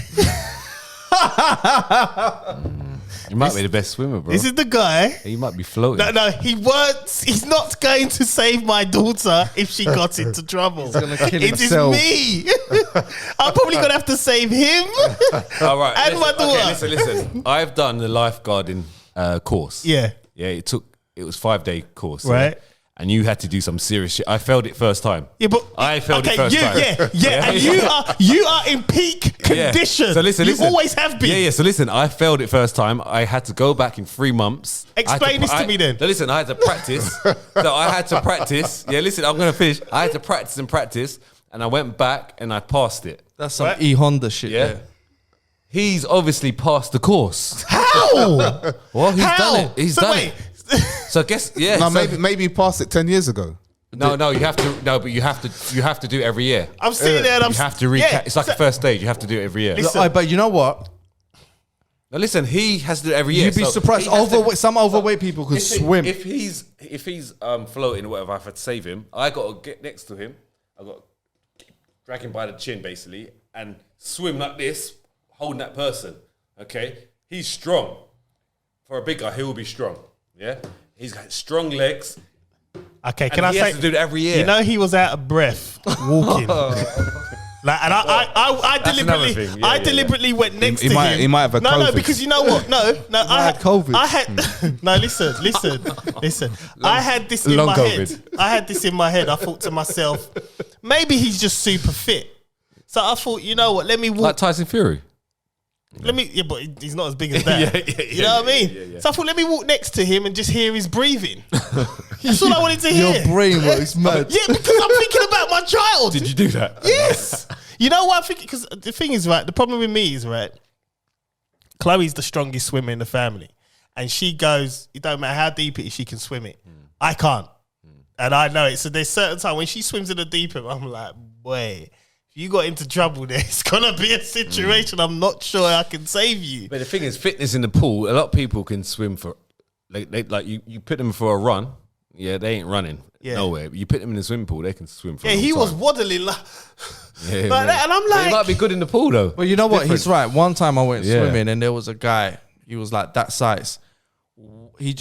Speaker 4: You might be the best swimmer, bro.
Speaker 1: This is the guy.
Speaker 4: You might be floating.
Speaker 1: No, he's not going to save my daughter if she got into trouble. He's
Speaker 3: gonna kill
Speaker 1: it is
Speaker 3: himself.
Speaker 1: me. I'm probably going to have to save him.
Speaker 4: All right,
Speaker 1: And my daughter.
Speaker 4: Okay, listen. I've done the lifeguarding course.
Speaker 1: Yeah.
Speaker 4: Yeah, it was 5-day course.
Speaker 1: Right.
Speaker 4: Yeah? And you had to do some serious shit. I failed it first time.
Speaker 1: Yeah, but
Speaker 4: I failed it first time.
Speaker 1: Yeah. And you are in peak condition.
Speaker 4: Yeah. So listen.
Speaker 1: You always have been.
Speaker 4: Yeah. So listen, I failed it first time. I had to go back in 3 months.
Speaker 1: Explain this to me then.
Speaker 4: So listen, I had to practice. So I had to practice. Yeah, listen, I'm gonna finish. I had to practice, and I went back and I passed it.
Speaker 3: That's some
Speaker 1: Right.
Speaker 3: E-Honda shit.
Speaker 4: Yeah. He's obviously passed the course.
Speaker 1: How?
Speaker 4: Well, he's
Speaker 1: How?
Speaker 4: done it. He's done
Speaker 1: wait.
Speaker 4: it. So I guess
Speaker 2: No, maybe you passed it 10 years ago.
Speaker 4: No, you have to. No, but you have to do it every year.
Speaker 1: I'm sitting there and I'm
Speaker 4: You have to recap. It's like the first stage. You have to do it every year.
Speaker 1: Listen.
Speaker 3: But you know what?
Speaker 4: Now listen, he has to do it every year.
Speaker 3: You'd be
Speaker 4: So
Speaker 3: surprised.
Speaker 4: he has to-
Speaker 3: Some overweight people could swim.
Speaker 4: If he's floating or whatever, I have to save him. I got to get next to him. I got to drag him by the chin basically and swim like this, holding that person. Okay, he's strong. For a big guy, he will be strong. Yeah, he's got strong legs.
Speaker 1: Okay, can
Speaker 4: And
Speaker 1: I
Speaker 4: he
Speaker 1: say?
Speaker 4: has to do it every year.
Speaker 1: You know, he was out of breath walking. I
Speaker 4: That's another
Speaker 1: deliberately,
Speaker 4: thing. Yeah,
Speaker 1: I
Speaker 4: yeah,
Speaker 1: deliberately went next
Speaker 2: He
Speaker 1: to
Speaker 2: might-
Speaker 1: him.
Speaker 2: he might have a
Speaker 1: no,
Speaker 2: COVID.
Speaker 1: because you know what? No, I
Speaker 3: had COVID.
Speaker 1: I had no. Listen. I had this in
Speaker 4: long
Speaker 1: my
Speaker 4: COVID.
Speaker 1: head. I had this in my head. I thought to myself, maybe he's just super fit. So I thought, you know what? Let me walk.
Speaker 4: Like Tyson Fury.
Speaker 1: Yeah, but he's not as big as that. You know what I mean?
Speaker 4: Yeah.
Speaker 1: So I thought, let me walk next to him and just hear his breathing. That's all I wanted to hear.
Speaker 3: Your brain works mad.
Speaker 1: Yeah, because I'm thinking about my child.
Speaker 4: Did you do that?
Speaker 1: Yes. You know what I'm thinking? Because the thing is, right, the problem with me is, right, Chloe's the strongest swimmer in the family. And she goes, it don't matter how deep it is, she can swim it. I can't. And I know it. So there's certain time when she swims in the deep end, I'm like, boy, if you got into trouble there, it's going to be a situation I'm not sure I can save you.
Speaker 4: But the thing is, fitness in the pool, a lot of people can swim for, like you put them for a run, yeah, they ain't running nowhere. But you put them in the swimming pool, they can swim for a
Speaker 1: Yeah,
Speaker 4: long
Speaker 1: he
Speaker 4: time.
Speaker 1: was waddling like
Speaker 4: Yeah,
Speaker 1: that. And I'm
Speaker 4: But
Speaker 1: like,
Speaker 4: he might be good in the pool, though.
Speaker 3: But you know what? He's right. One time I went
Speaker 4: Yeah.
Speaker 3: swimming and there was a guy. He was like that size.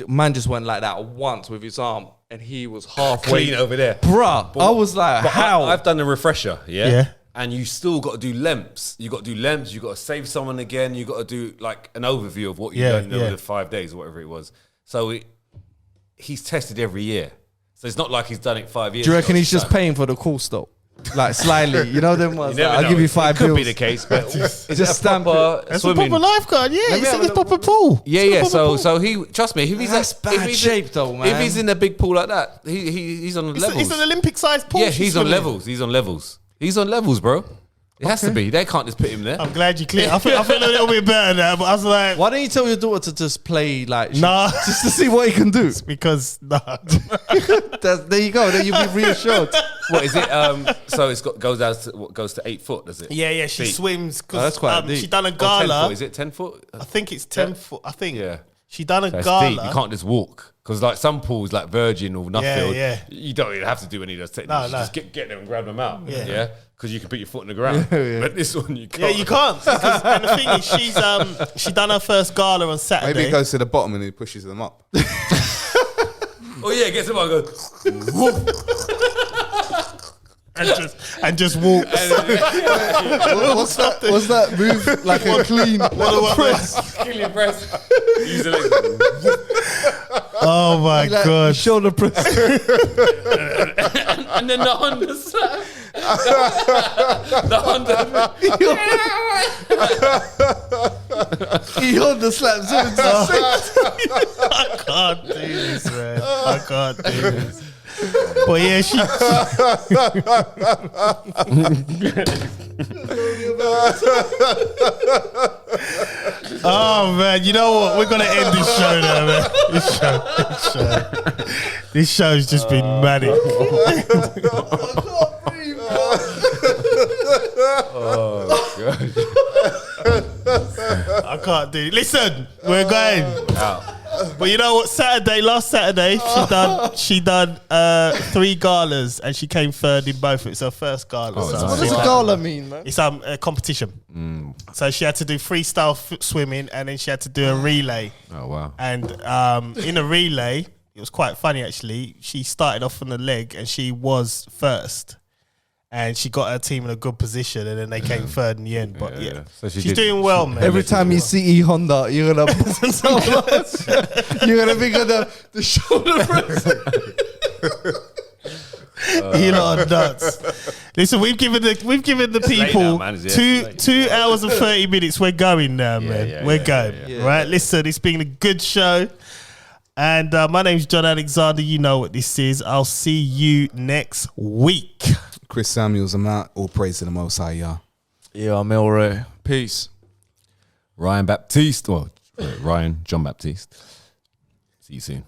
Speaker 3: Man just went like that once with his arm, and he was halfway
Speaker 4: Clean over there.
Speaker 3: Bruh, I was like,
Speaker 4: But
Speaker 3: how?
Speaker 4: I've done the refresher, yeah?
Speaker 1: Yeah.
Speaker 4: And you still got to do lengths. You got to do lengths. You got to save someone again. You got to do like an overview of what you've done over the 5 days or whatever it was. So he's tested every year. So it's not like he's done it 5 years
Speaker 3: Do you reckon
Speaker 4: ago.
Speaker 3: he's just paying for the course though? Like slightly, you know them ones.
Speaker 4: You never
Speaker 3: I'll
Speaker 4: know.
Speaker 3: give you
Speaker 4: It
Speaker 3: 5
Speaker 4: could
Speaker 3: bills.
Speaker 4: be the case, but is
Speaker 3: Just
Speaker 4: it a
Speaker 3: stamp
Speaker 4: proper
Speaker 1: that's
Speaker 4: swimming?
Speaker 1: a proper lifeguard. Yeah,
Speaker 4: Let me
Speaker 1: it's
Speaker 4: have
Speaker 1: a
Speaker 4: a look.
Speaker 1: proper pool.
Speaker 4: Yeah,
Speaker 1: It's a
Speaker 4: yeah.
Speaker 1: proper pool.
Speaker 4: So he trust me. If he's
Speaker 3: That's
Speaker 4: if
Speaker 3: bad
Speaker 4: he's
Speaker 3: shape though, man.
Speaker 4: If he's in a big pool like that, he's on the levels.
Speaker 1: It's an Olympic-sized pool.
Speaker 4: Yeah,
Speaker 1: she's
Speaker 4: he's on
Speaker 1: swimming in.
Speaker 4: levels. He's on levels. He's on levels, bro. It has to be. They can't just put him there.
Speaker 1: I'm glad you cleared. I feel a little bit better now, but I was like,
Speaker 3: Why don't you tell your daughter to just play like
Speaker 1: nah,
Speaker 3: just to see what he can do?
Speaker 1: because nah.
Speaker 3: There you go. Then you'll be reassured.
Speaker 4: What is it? So it's goes to 8 foot, does it?
Speaker 1: Yeah, she
Speaker 4: Deep.
Speaker 1: swims
Speaker 3: Oh, that's
Speaker 1: because
Speaker 3: quite deep.
Speaker 1: she done a
Speaker 4: Or 10
Speaker 1: gala.
Speaker 4: foot. Is it 10 foot?
Speaker 1: I think it's 10 foot. I think
Speaker 4: Yeah.
Speaker 1: she done a
Speaker 4: So it's
Speaker 1: gala.
Speaker 4: deep. You can't just walk. Because like some pools, like Virgin or Nuffield,
Speaker 1: yeah.
Speaker 4: you don't even have to do any of those techniques.
Speaker 1: No,
Speaker 4: You
Speaker 1: no.
Speaker 4: just get them and grab them out.
Speaker 1: Yeah.
Speaker 4: Yeah. Because you can put your foot in the ground. But this one you
Speaker 1: Yeah,
Speaker 4: can't.
Speaker 1: you can't. And the thing is, she done her first gala on Saturday.
Speaker 2: Maybe it goes to the bottom and he pushes them up.
Speaker 4: Oh yeah, gets them out and goes.
Speaker 1: and just walks.
Speaker 3: What's that move? Like a clean press.
Speaker 4: Kill your breast. Use the legs.
Speaker 1: Oh my
Speaker 3: Like
Speaker 1: god!
Speaker 3: shoulder press.
Speaker 4: And then the Honda slap. The Honda.
Speaker 3: He Honda slaps him.
Speaker 1: I can't do this, man. I can't do this. But yeah, she oh man, you know what? We're gonna end this show now, man. This show's just been manic. I can't do it. Listen, we're going. But you know what? Last Saturday, she done 3 galas and she came third in both. It's her first gala.
Speaker 4: Oh,
Speaker 1: so
Speaker 4: nice.
Speaker 3: What does a gala mean, man?
Speaker 1: It's a competition. So she had to do freestyle swimming and then she had to do a relay.
Speaker 4: Oh wow.
Speaker 1: And in a relay, it was quite funny actually. She started off on the leg and she was first. And she got her team in a good position and then they came third in the end. But yeah.
Speaker 4: So
Speaker 1: She's doing well, man.
Speaker 3: Every time you see E Honda, you're gonna you're gonna think of the shoulder press.
Speaker 1: You lot are nuts. Listen, we've given the people
Speaker 4: now, man. It's late.
Speaker 1: 2 hours and 30 minutes. We're going now, man.
Speaker 4: yeah,
Speaker 1: We're
Speaker 4: yeah,
Speaker 1: going.
Speaker 3: yeah.
Speaker 1: Right? Listen, it's been a good show. And my name's John Alexander. You know what this is. I'll see you next week.
Speaker 2: Chris Samuels, I'm out. All praise to the Most High, y'all.
Speaker 3: Yeah, I'm Elray. Peace.
Speaker 4: Ryan Baptiste. Well, Ryan John Baptiste. See you soon.